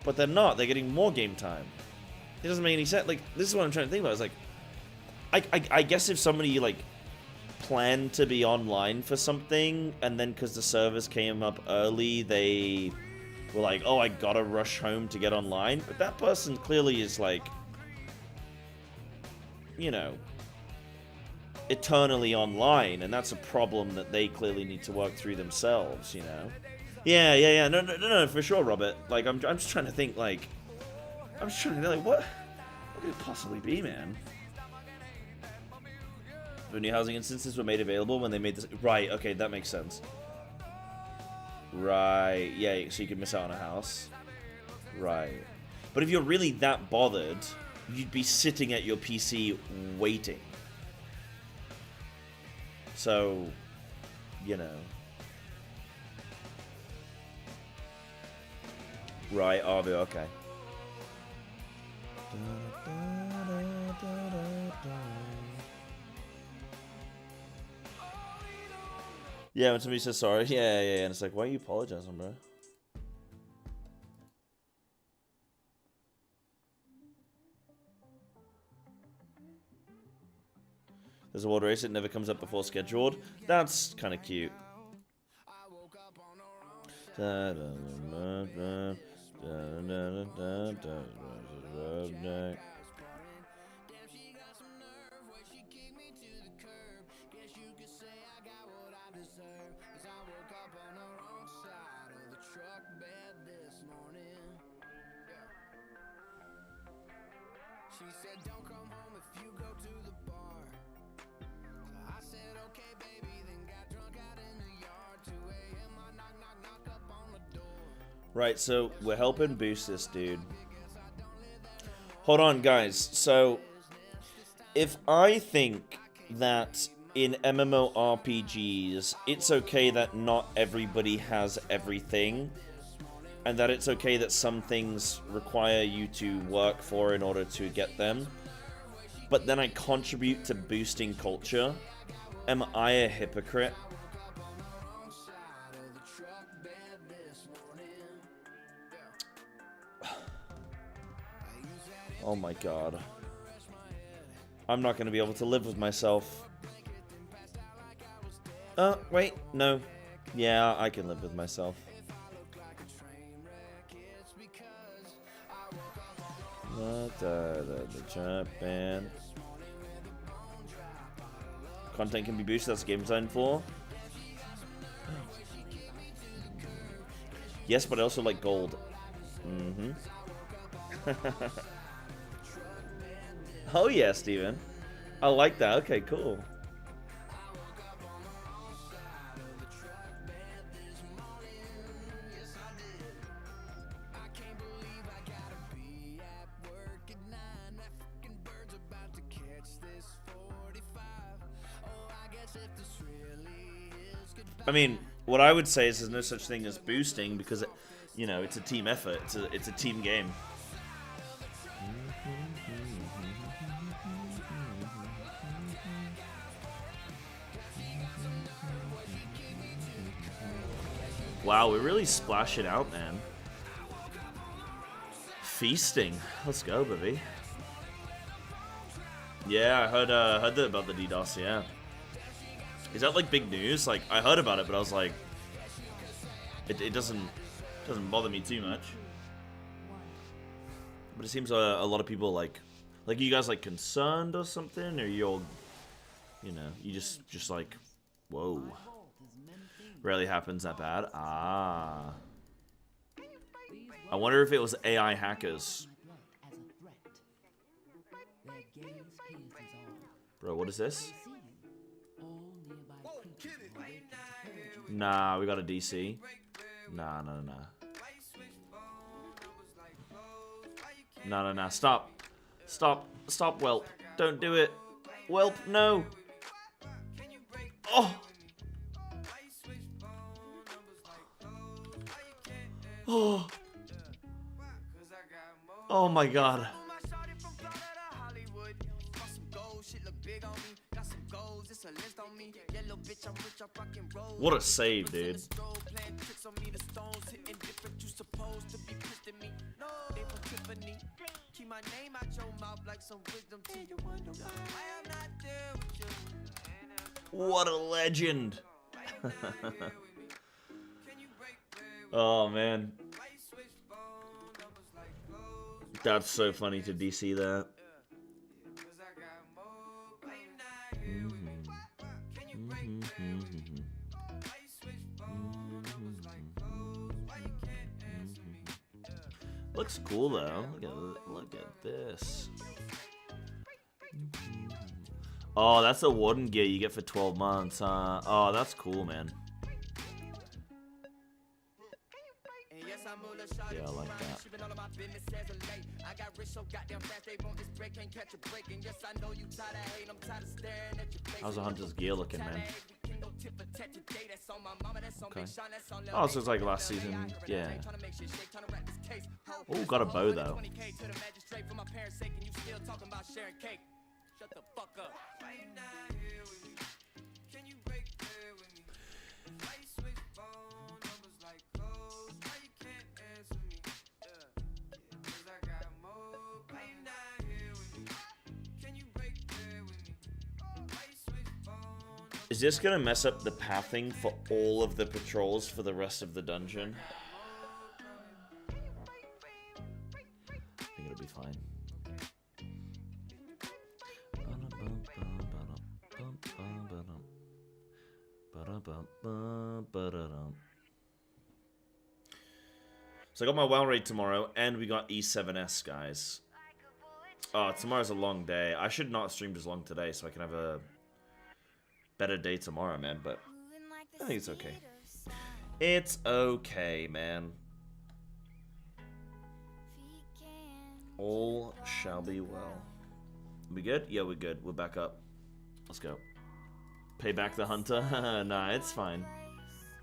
But they're not. They're getting more game time. It doesn't make any sense. Like, this is what I'm trying to think about. It's like, I guess if somebody, like, planned to be online for something, and then because the servers came up early, they were like, oh, I gotta rush home to get online. But that person clearly is, like, you know, eternally online, and that's a problem that they clearly need to work through themselves, you know? Yeah. No, for sure, Robert. Like, I'm just trying to think, like, what could it possibly be, man? The new housing instances were made available when they made this. Right, okay, that makes sense. Right, yeah, so you could miss out on a house. Right. But if you're really that bothered, you'd be sitting at your PC waiting. So, you know. Right, Arvu, okay. Yeah, when somebody says sorry, yeah, and it's like, why are you apologizing, bro? There's a water race that never comes up before scheduled. That's kind of cute. She said, don't come home if you go to the bar. So I said, okay, baby, then got drunk out in the yard. 2 a.m. I knock up on the door. Right, so we're helping boost this dude. Hold on, guys. So, if I think that in MMORPGs, it's okay that not everybody has everything, and that it's okay that some things require you to work for in order to get them, but then I contribute to boosting culture, am I a hypocrite? Oh my god. I'm not going to be able to live with myself. Wait, no. Yeah, I can live with myself. The chat band. Content can be boosted, that's game designed for. Yes, but I also like gold. Oh yeah, Steven. I like that. Okay, cool. I mean, what I would say is there's no such thing as boosting because, you know, it's a team effort. It's a team game. Wow, we're really splashing out, man. Feasting. Let's go, baby. Yeah, I heard that about the DDoS, yeah. Is that like big news? Like, I heard about it, but I was like, it doesn't bother me too much. But it seems a lot of people like you guys like concerned or something, or you're, you know, you just like, whoa. Rarely happens that bad. Ah. I wonder if it was AI hackers. Bro, what is this? Nah, we got a DC. Nah. Nah. Stop, Whelp. Don't do it. Whelp, no. Oh. Oh. Oh my god. What a save, dude. What a legend. Oh man. That's so funny to DC that. Looks cool though. Look at this. Oh, that's the Warden gear you get for 12 months. Oh, that's cool, man. Yeah, I like that. How's the Hunter's gear looking, man? Okay. Oh, so it's like last season. Yeah. Oh, got a bow though. Shut the fuck up. Is this gonna mess up the pathing for all of the patrols for the rest of the dungeon? I think it'll be fine. So I got my WoW raid tomorrow, and we got E7S, guys. Oh, tomorrow's a long day. I should not have streamed as long today, so I can have a better day tomorrow, man, but I think it's okay. It's okay, man. All shall be well. We good? Yeah, we're good. We're back up. Let's go. Pay back the Hunter? Nah, it's fine.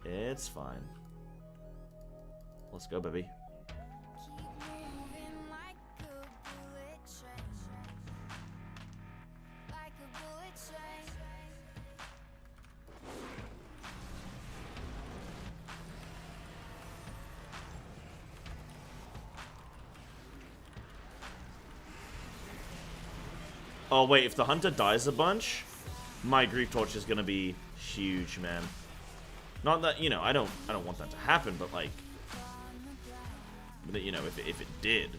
It's fine. Let's go, baby. Oh wait, if the Hunter dies a bunch, my Grief Torch is gonna be huge, man. Not that, you know, I don't want that to happen, but like, you know, if it did.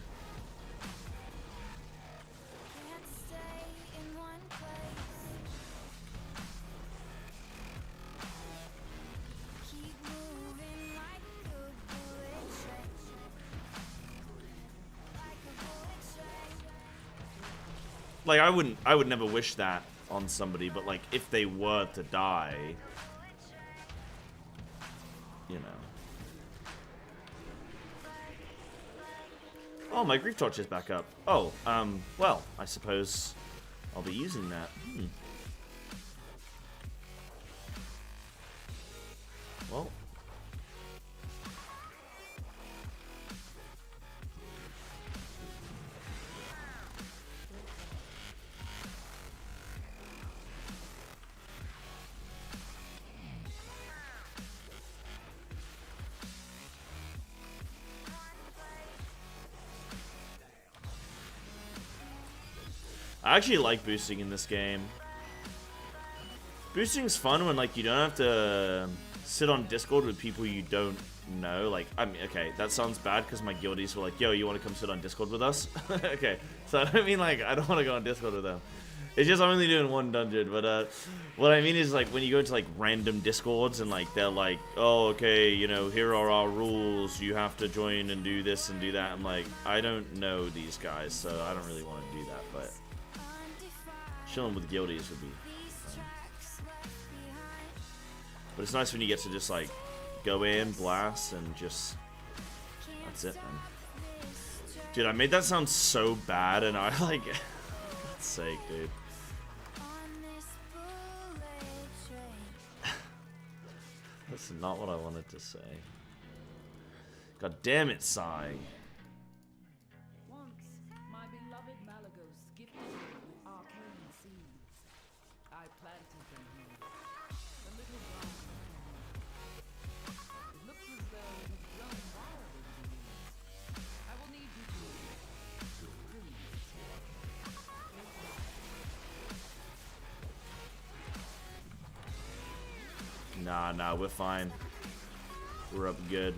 Like, I would never wish that on somebody, but like, if they were to die, you know. Oh, my Grief Torch is back up. Oh, well, I suppose I'll be using that. Well. I actually like boosting in this game. Boosting's fun when like you don't have to sit on Discord with people you don't know. Like, I mean, okay, that sounds bad because my guildies were like, yo, you want to come sit on Discord with us? Okay, so I don't mean like I don't want to go on Discord with them. It's just I'm only doing one dungeon, but what I mean is like when you go into like random Discords and like they're like, oh, okay, you know, here are our rules, you have to join and do this and do that. I'm like, I don't know these guys, so I don't really want to do that, but chilling with guildies would be fun. But it's nice when you get to just like go in, blast, and just that's it, man. Dude, I made that sound so bad, and I like, for God's sake, dude. That's not what I wanted to say. God damn it, Psy. Once, my beloved Malagos gifted me with arcane seeds. I planted them here. The little brown plant. It looks as though it has grown wild over the years. I will need you to prune it. Nah, we're fine. We're up good.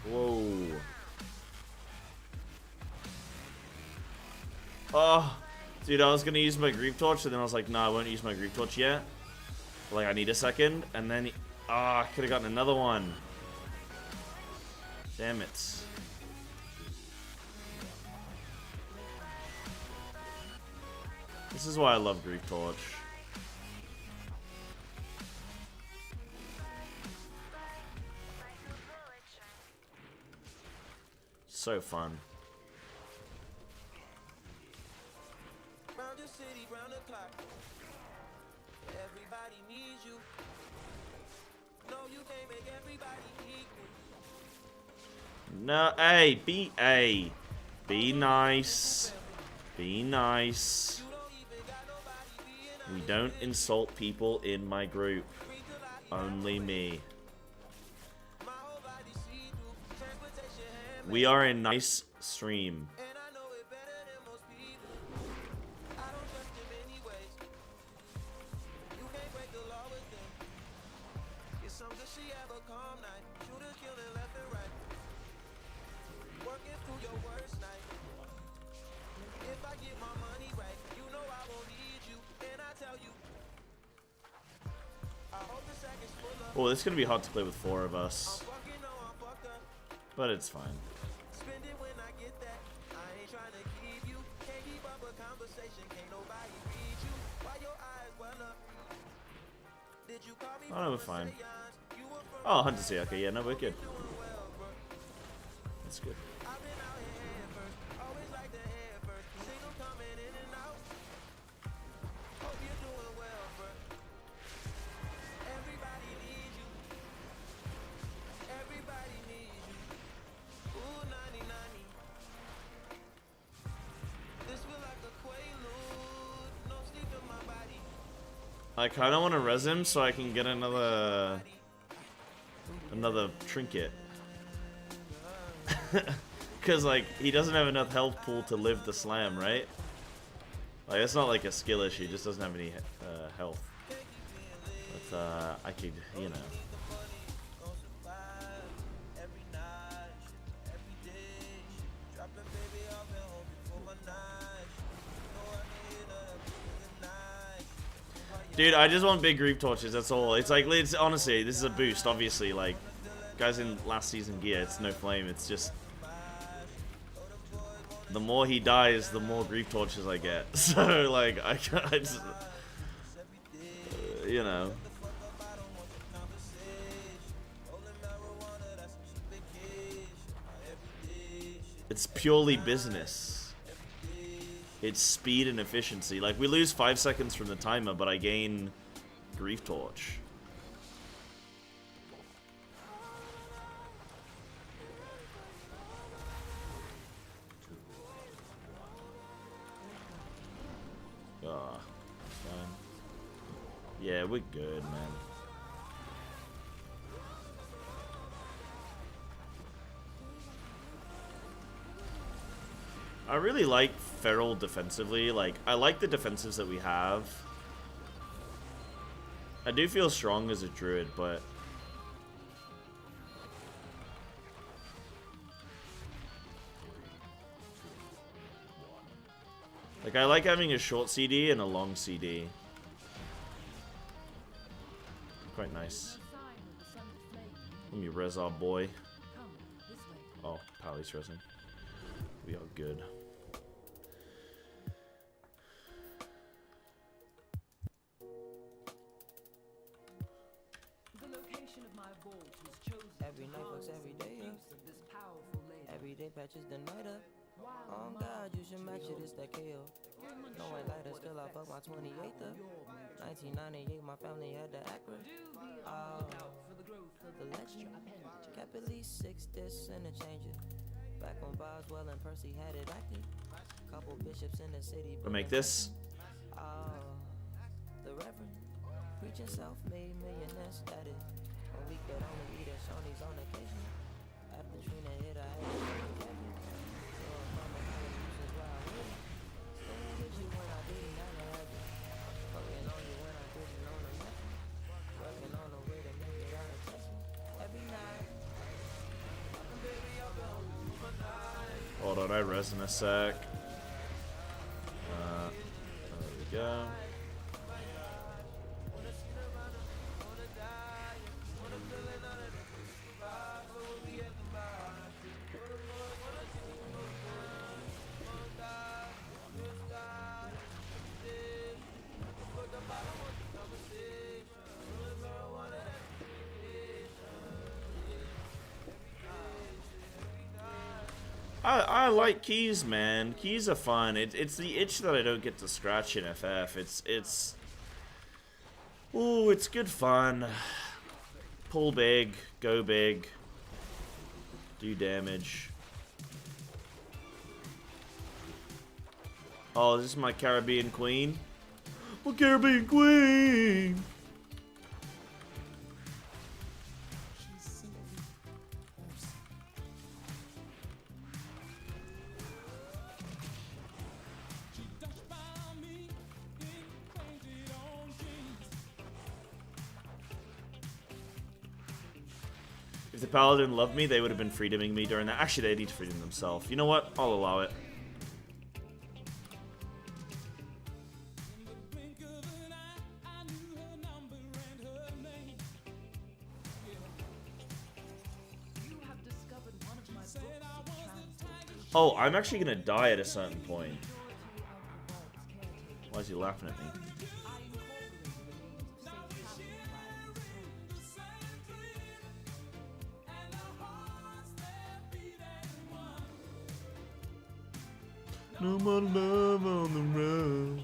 Whoa. Oh, dude, I was gonna use my grief torch, and then I was like, nah, I won't use my grief torch yet. Like, I need a second, and then, I could have gotten another one. Damn it. This is why I love grief torch. So fun. Round the city, round the clock. Everybody needs you. No, you can't make everybody equal. No, hey, be nice. Be nice. We don't insult people in my group. Only me. We are a nice stream. Oh, this is gonna be hard to play with 4 of us. But it's fine. Oh no, we're fine. Oh, Hunter C. Okay, yeah, no, we're good. That's good. I kind of want to res him so I can get another trinket. Because, like, he doesn't have enough health pool to live the slam, right? Like, it's not like a skill issue, he just doesn't have any health. But, I could, you know. Dude, I just want big grief torches, that's all. It's like, it's honestly, this is a boost, obviously. Like, guys in last season gear, it's no flame, it's just... The more he dies, the more grief torches I get. So, like, I just... you know. It's purely business. It's speed and efficiency. Like, we lose 5 seconds from the timer, but I gain grief torch. Ah, fine. Yeah, we're good, man. I really like Feral defensively. Like, I like the defensives that we have. I do feel strong as a druid, but like I like having a short CD and a long CD. Quite nice. Let me res our boy. Oh, Pally's resing. We are good. The location of my vault was chosen. Every night fucks every day up. This powerful lady. Every day patches the night up. Oh God, you should match it, it's that KO. No white lighter, still I fuck my 28th up. 1998, my family had the Acura. The legend. Kept at least 6 discs and a changer. Back on Boswell and Percy had it active. Couple bishops in the city. We'll make this. The Reverend. Preaching self-made millionaire status. When we could only eat at Shoney's on occasion. After Trina hit, I had to take a cabin. So if mama had a uses where I live. Staying with you when I didn't have a habit. Fucking on you when I didn't own a nothing. Working on a way to make it out of Texas. Every night. Hold on, I res in a sec. There we go. I like keys, man. Keys are fun. It's the itch that I don't get to scratch in FF. Ooh, it's good fun. Pull big, go big, do damage. Oh, this is my Caribbean queen. My Caribbean queen. If the paladin loved me, they would have been freedoming me during that. Actually, they need to freedom themselves. You know what? I'll allow it. Oh, I'm actually gonna die at a certain point. Why is he laughing at me? No more love on the road.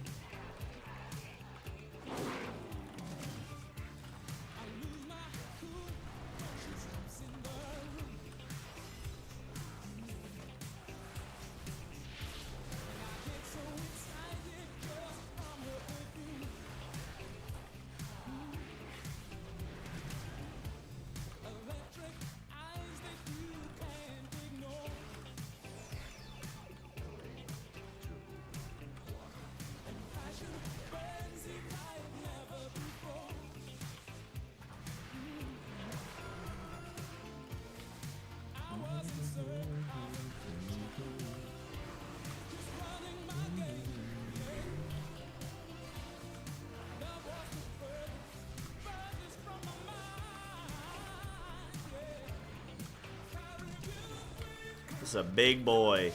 This is a big boy.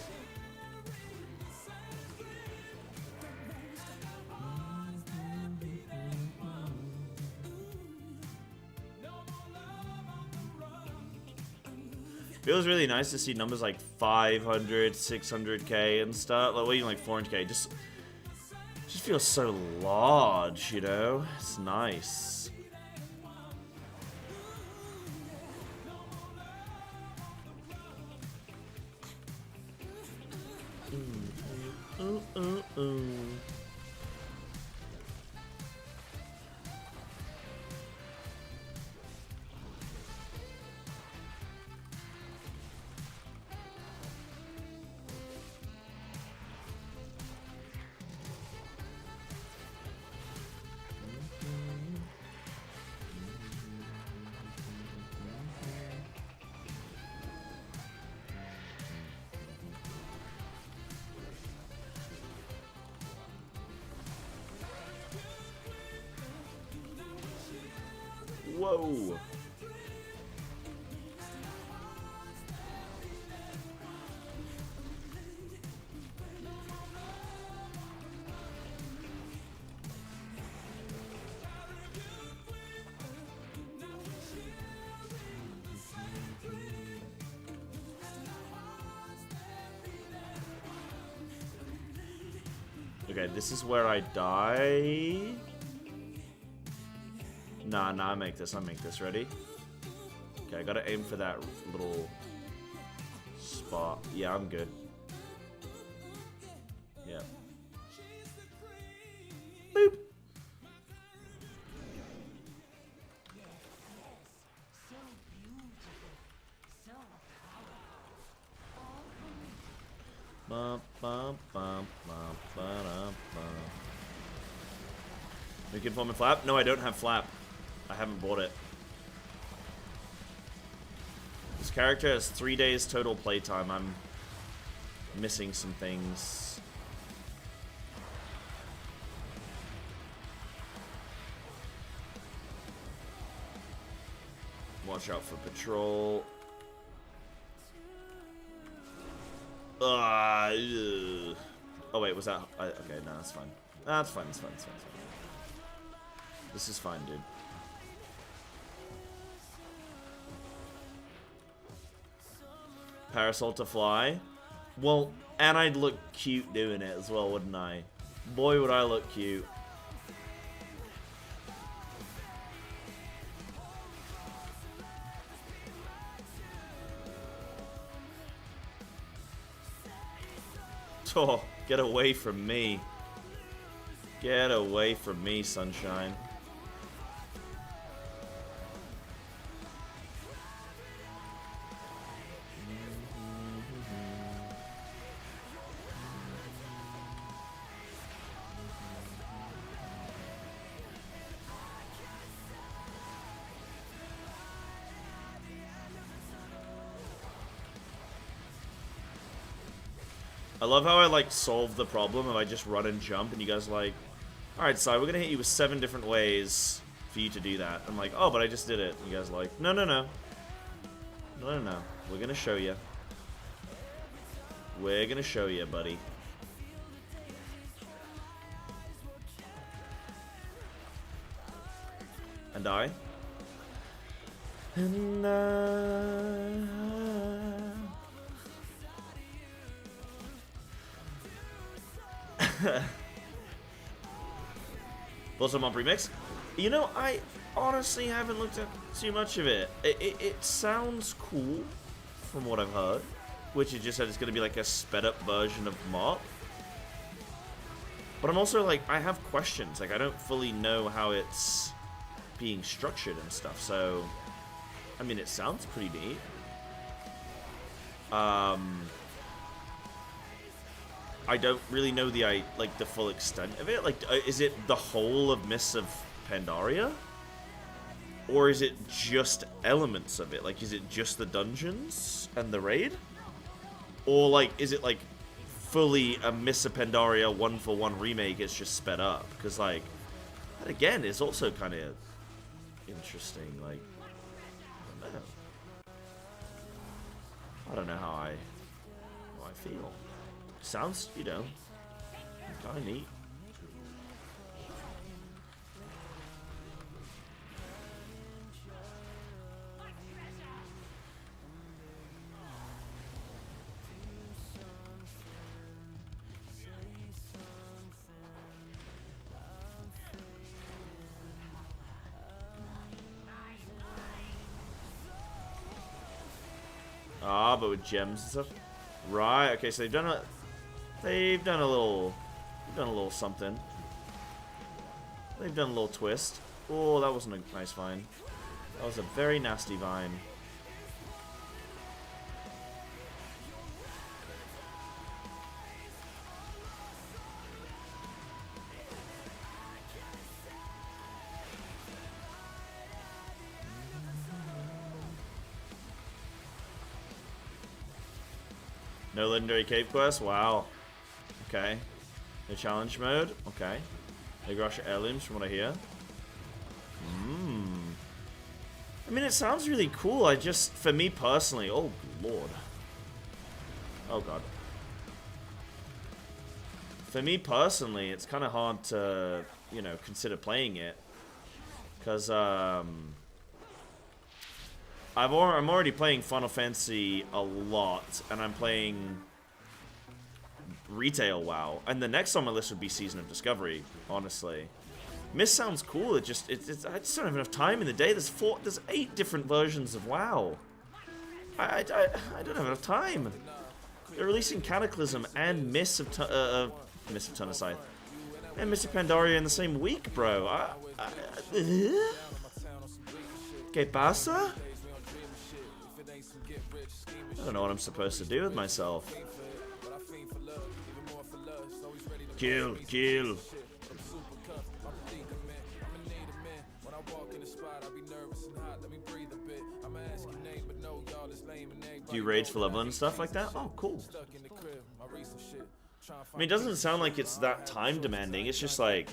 Feels really nice to see numbers like 500, 600k and stuff, like even like 400k. Just feels so large, you know? It's nice. Whoa. Okay, this is where I die. Nah, I make this. Ready? Okay, I gotta aim for that little spot. Yeah, I'm good. Yeah. Boop. Bum, bum, bum, bum, ba-dum, bum. You can form a flap? No, I don't have flap. I haven't bought it. This character has 3 days total playtime. I'm missing some things. Watch out for patrol. Oh wait, was that? Okay, no, that's fine. That's fine. That's fine. This is fine, dude. Parasol to fly. Well, and I'd look cute doing it as well, wouldn't I? Boy, would I look cute. Oh, get away from me. Get away from me, sunshine. I love how I, like, solve the problem if I just run and jump, and you guys are like, alright, Si, we're gonna hit you with 7 different ways for you to do that. I'm like, oh, but I just did it. And you guys are like, no. We're gonna show you. We're gonna show you, buddy. And I? And Bottom up remix. You know, I honestly haven't looked at too much of it. It sounds cool from what I've heard, which it just said it's going to be like a sped up version of Mop. But I'm also like, I have questions. Like, I don't fully know how it's being structured and stuff. So, I mean, it sounds pretty neat. I don't really know the full extent of it. Like, is it the whole of Mists of Pandaria? Or is it just elements of it? Like, is it just the dungeons and the raid? Or, like, is it, like, fully a Mists of Pandaria 1-for-1 remake? It's just sped up? Because, like, that again is also kind of interesting. Like, I don't know how I feel. Sounds, you know, kind of neat. Ah, but with gems and stuff. Right. Okay, so they've done a little something. They've done a little twist. Oh, that wasn't a nice vine. That was a very nasty vine. No legendary cave quest? Wow. Okay. No challenge mode? Okay. No Grasha heirlooms from what I hear. I mean, it sounds really cool. I just, for me personally, oh lord. Oh god. For me personally, it's kind of hard to, you know, consider playing it. Because, I'm already playing Final Fantasy a lot, and I'm playing retail WoW. And the next on my list would be Season of Discovery, honestly. Mist sounds cool, I just don't have enough time in the day. There's 8 different versions of WoW. I don't have enough time. They're releasing Cataclysm and Mist of Tunnaside and Mist of Pandaria in the same week, bro. ¿Qué pasa? I don't know what I'm supposed to do with myself. Kill, kill. Do you rage for leveling and stuff like that? Oh, cool. I mean, it doesn't sound like it's that time demanding. It's just like...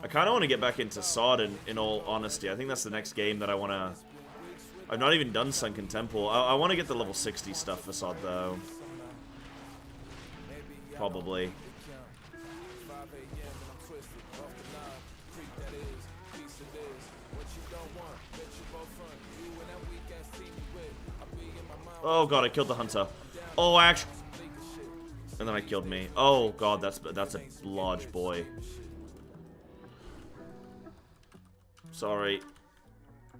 I kind of want to get back into SOD in all honesty. I think that's the next game that I want to... I've not even done Sunken Temple. I want to get the level 60 stuff for SOD though. Probably. Oh god, I killed the hunter. Oh, actually... And then I killed me. Oh god, that's a large boy. Sorry.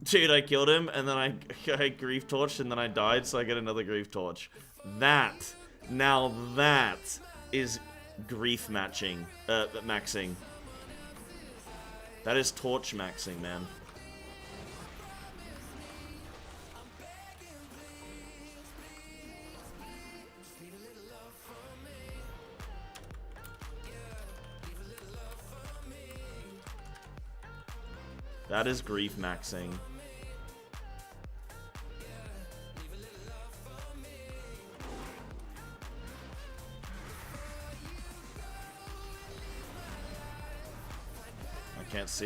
Dude, I killed him, and then I grief torched, and then I died, so I get another grief torch. Now that is grief maxing. That is torch maxing, man. That is grief maxing.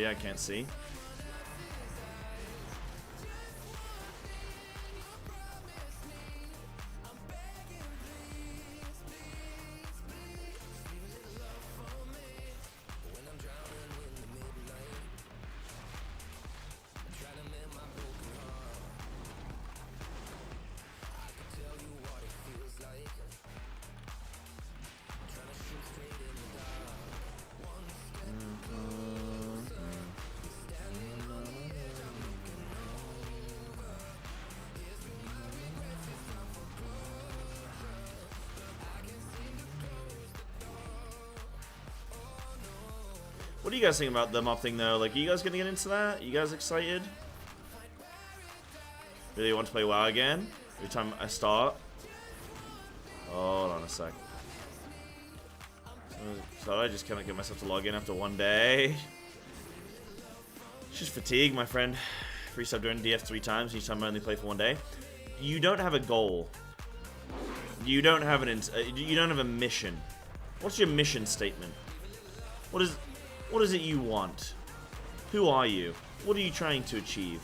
I can't see. What do you guys think about the mob thing, though? Like, are you guys gonna get into that? You guys excited? Really want to play WoW again? Every time I start? Hold on a sec. So I just cannot get myself to log in after one day. It's just fatigue, my friend. Free sub during DF 3 times, each time I only play for one day. You don't have a goal. You don't have you don't have a mission. What's your mission statement? What is it you want? Who are you? What are you trying to achieve?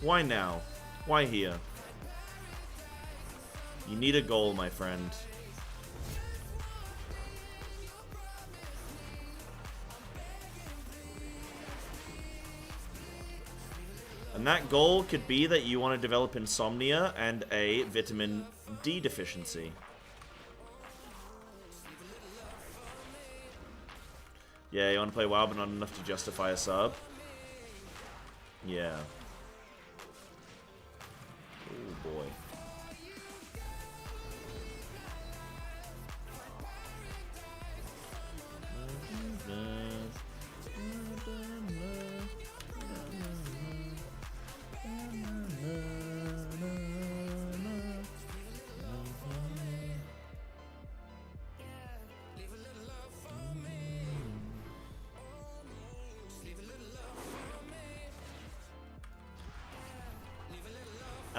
Why now? Why here? You need a goal, my friend. And that goal could be that you want to develop insomnia and a vitamin D deficiency. Yeah, you want to play WoW, but not enough to justify a sub? Yeah. Oh boy.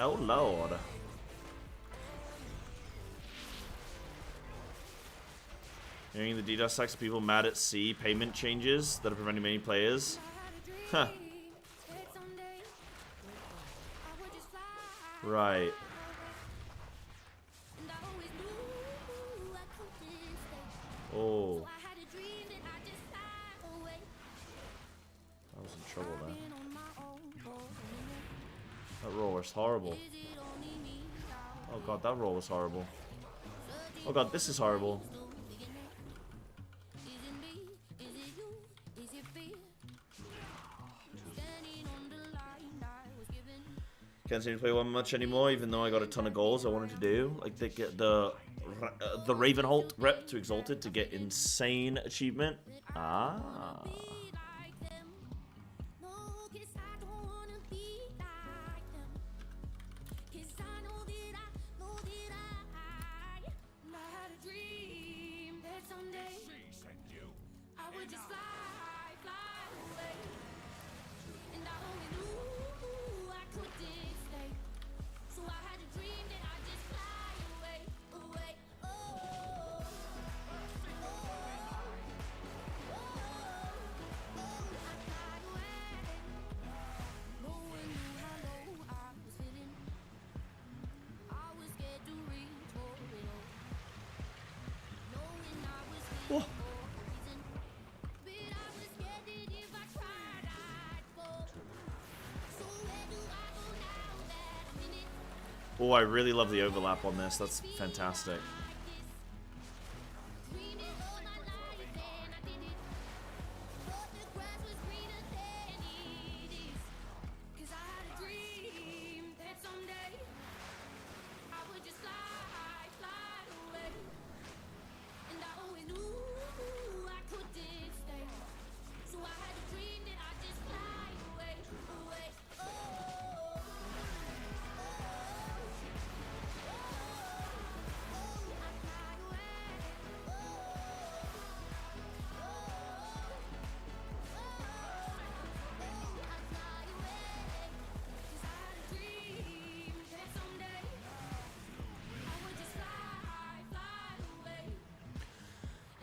Oh lord. Hearing the DDoS attacks of people mad at C payment changes that are preventing many players. Huh. Right. Oh. I was in trouble there. That roll was horrible. Oh god, that roll was horrible. Oh god, this is horrible. Can't seem to play one much anymore, even though I got a ton of goals I wanted to do. Like they get the Ravenholt rep to Exalted to get insane achievement. Ah. Oh. Oh, I really love the overlap on this. That's fantastic.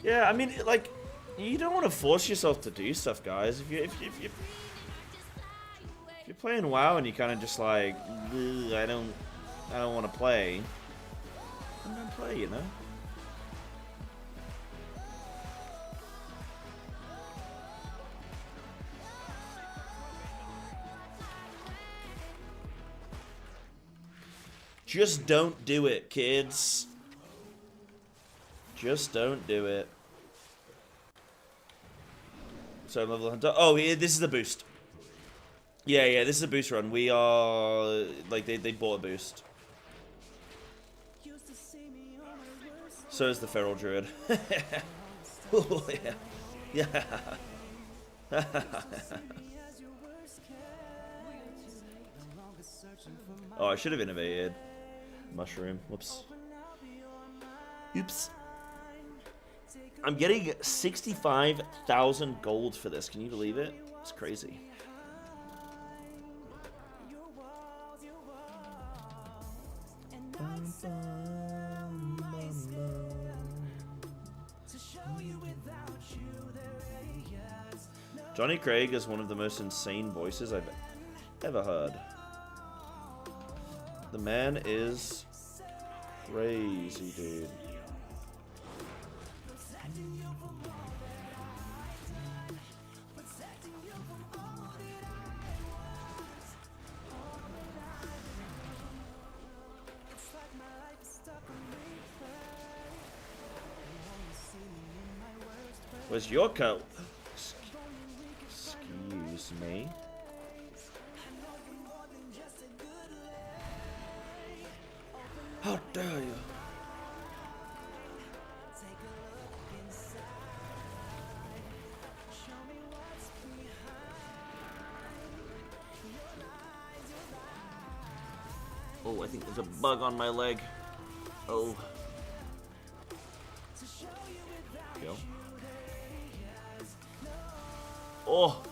Yeah, I mean, like, you don't want to force yourself to do stuff, guys. If you're playing WoW and you kind of just like, I don't want to play, then don't play, you know. Just don't do it, kids. Just don't do it. So level hunter. Oh, yeah, this is the boost. Yeah, this is a boost run. We are like they bought a boost. So is the feral druid. Oh yeah, yeah. Oh, I should have innovated. Mushroom. Whoops. Oops. I'm getting 65,000 gold for this. Can you believe it? It's crazy. Johnny Craig is one of the most insane voices I've ever heard. The man is crazy, dude. Where's your coat? Excuse me. How dare you? Oh, I think there's a bug on my leg. Oh. Go. Oh!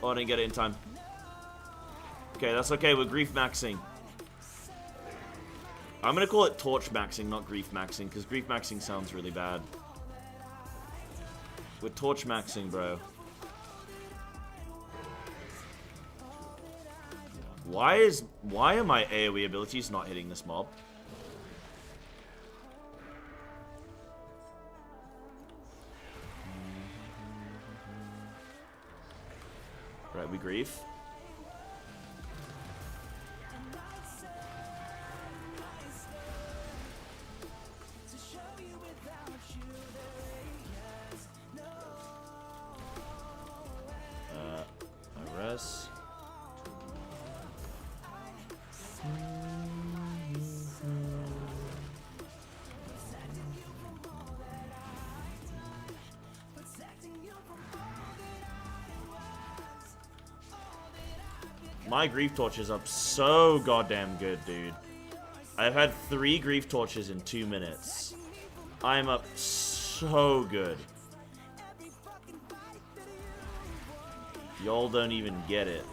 Oh, I didn't get it in time. Okay, that's okay. We're grief maxing. I'm gonna call it torch maxing, not grief maxing, because grief maxing sounds really bad. We're torch maxing, bro. Why are my AoE abilities not hitting this mob? Right, we grief. Rest. My grief torch is up so goddamn good, dude. I've had 3 grief torches in 2 minutes. I'm up so good. Y'all don't even get it.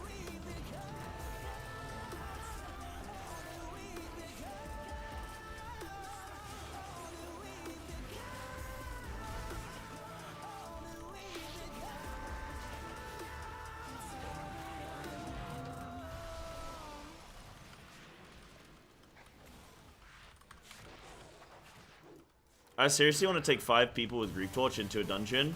I seriously want to take 5 people with Grief Torch into a dungeon.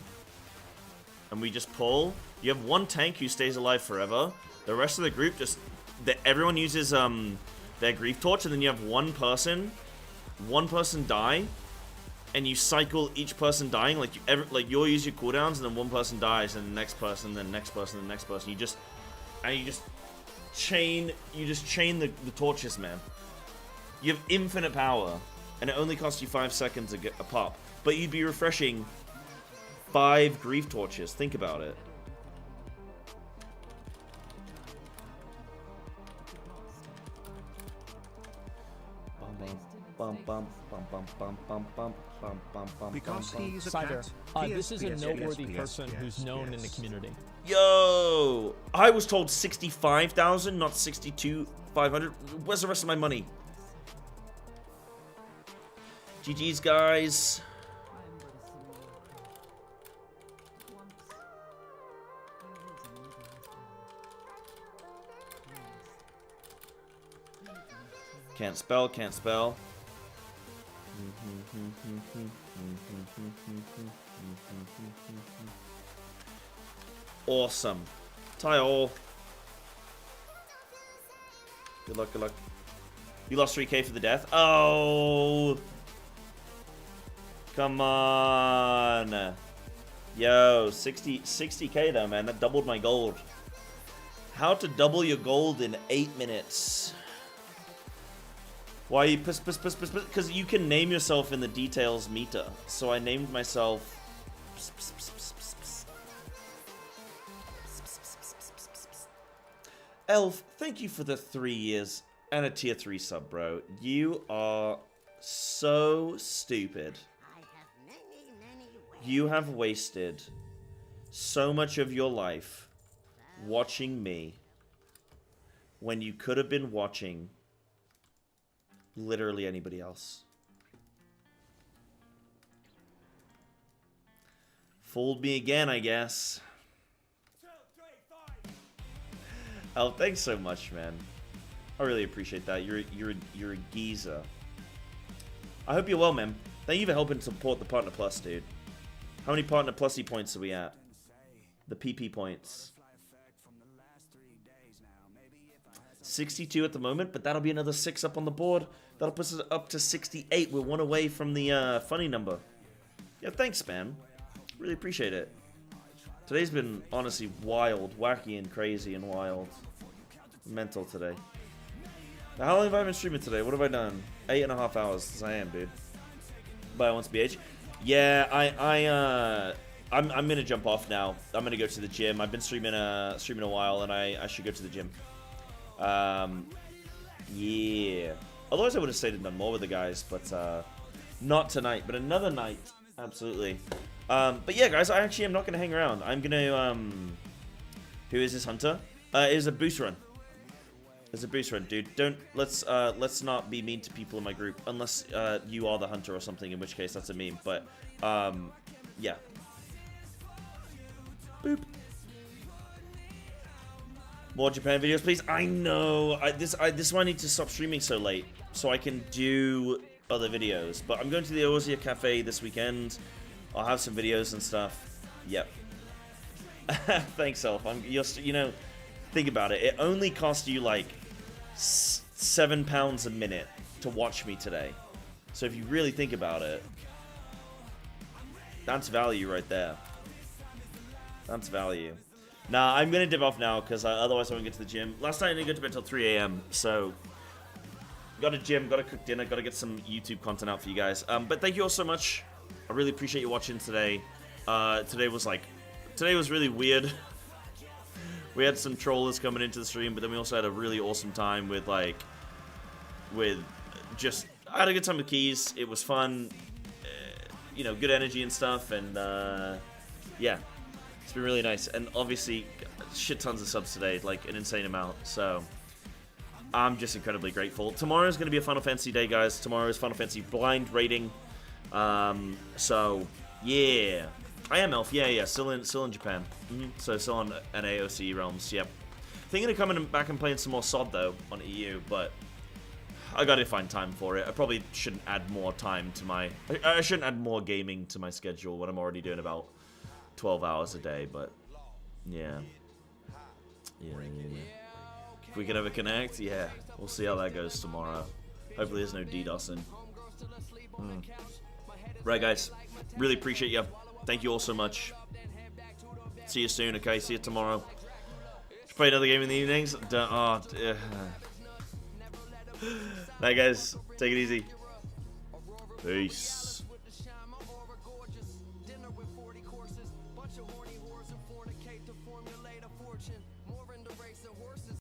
And we just pull. You have 1 tank who stays alive forever. The rest of the group just... everyone uses their Grief Torch, and then you have one person die. And you cycle each person dying. Like, you'll use your cooldowns, and then one person dies, and the next person, then the next person, and the next person. You just chain the torches, man. You have infinite power. And it only costs you 5 seconds to get a pop. But you'd be refreshing 5 grief torches. Think about it. Because he's a Cyber, cat. this is a noteworthy person who's known in the community. Yo! I was told 65,000, not 62,500. Where's the rest of my money? GG's, guys. Can't spell, can't spell. Awesome. Tie all. Good luck, good luck. You lost 3k for the death. Oh! Come on. Yo, 60k though, man. That doubled my gold. How to double your gold in 8 minutes. Why you piss? Because you can name yourself in the details meter. So I named myself... Elf, thank you for the 3 years and a tier 3 sub, bro. You are so stupid. You have wasted so much of your life watching me when you could have been watching literally anybody else. Fooled me again, I guess. Oh, thanks so much, man. I really appreciate that. You're a geezer. I hope you're well, man. Thank you for helping support the Partner Plus, dude. How many Partner Plusy points are we at? The PP points. 62 at the moment, but that'll be another 6 up on the board. That'll put us up to 68. We're 1 away from the funny number. Yeah, thanks, man. Really appreciate it. Today's been honestly wild, wacky, and crazy and wild. Mental today. Now, how long have I been streaming today? What have I done? 8.5 hours. Yes, I am, dude. Buy once BH. Yeah, I'm gonna jump off now. I'm gonna go to the gym. I've been streaming a while, and I should go to the gym. Yeah. Otherwise, I would have stayed and done more with the guys, but not tonight. But another night, absolutely. But yeah, guys, I actually am not gonna hang around. I'm gonna who is this hunter? It is a boost run. There's a boost run, dude. Let's not be mean to people in my group unless you are the hunter or something, in which case that's a meme. But yeah. Boop. More Japan videos, please. I know. This is why I need to stop streaming so late, so I can do other videos. But I'm going to the Ozia Cafe this weekend. I'll have some videos and stuff. Yep. Thanks, Elf. You know, think about it. It only cost you like £7 a minute to watch me today. So if you really think about it, that's value right there. That's value. Nah, I'm gonna dip off now because otherwise I won't get to the gym. Last night I didn't get to bed till 3 a.m. So got a gym, got to cook dinner, got to get some YouTube content out for you guys. But thank you all so much. I really appreciate you watching today. Today was really weird. We had some trollers coming into the stream, but then we also had a really awesome time with I had a good time with Keys. It was fun, you know, good energy and stuff, and yeah, it's been really nice. And obviously, shit tons of subs today, like an insane amount. So I'm just incredibly grateful. Tomorrow's gonna be a Final Fantasy day, guys. Tomorrow is Final Fantasy blind rating. So yeah. I am Elf, yeah, still in Japan. So still on NAOC realms, yep. Thinking of coming back and playing some more SOD though on EU, but I gotta find time for it. I probably shouldn't add more time to my. I shouldn't add more gaming to my schedule when I'm already doing about 12 hours a day. But yeah. If we can ever connect, yeah, we'll see how that goes tomorrow. Hopefully there's no DDoSing. Right, guys, really appreciate you. Thank you all so much. See you soon, okay? See you tomorrow. Should play another game in the evenings? Alright, guys. Take it easy. Peace. Dinner with 40 courses, bunch of horny whores and fornicate to formulate a fortune.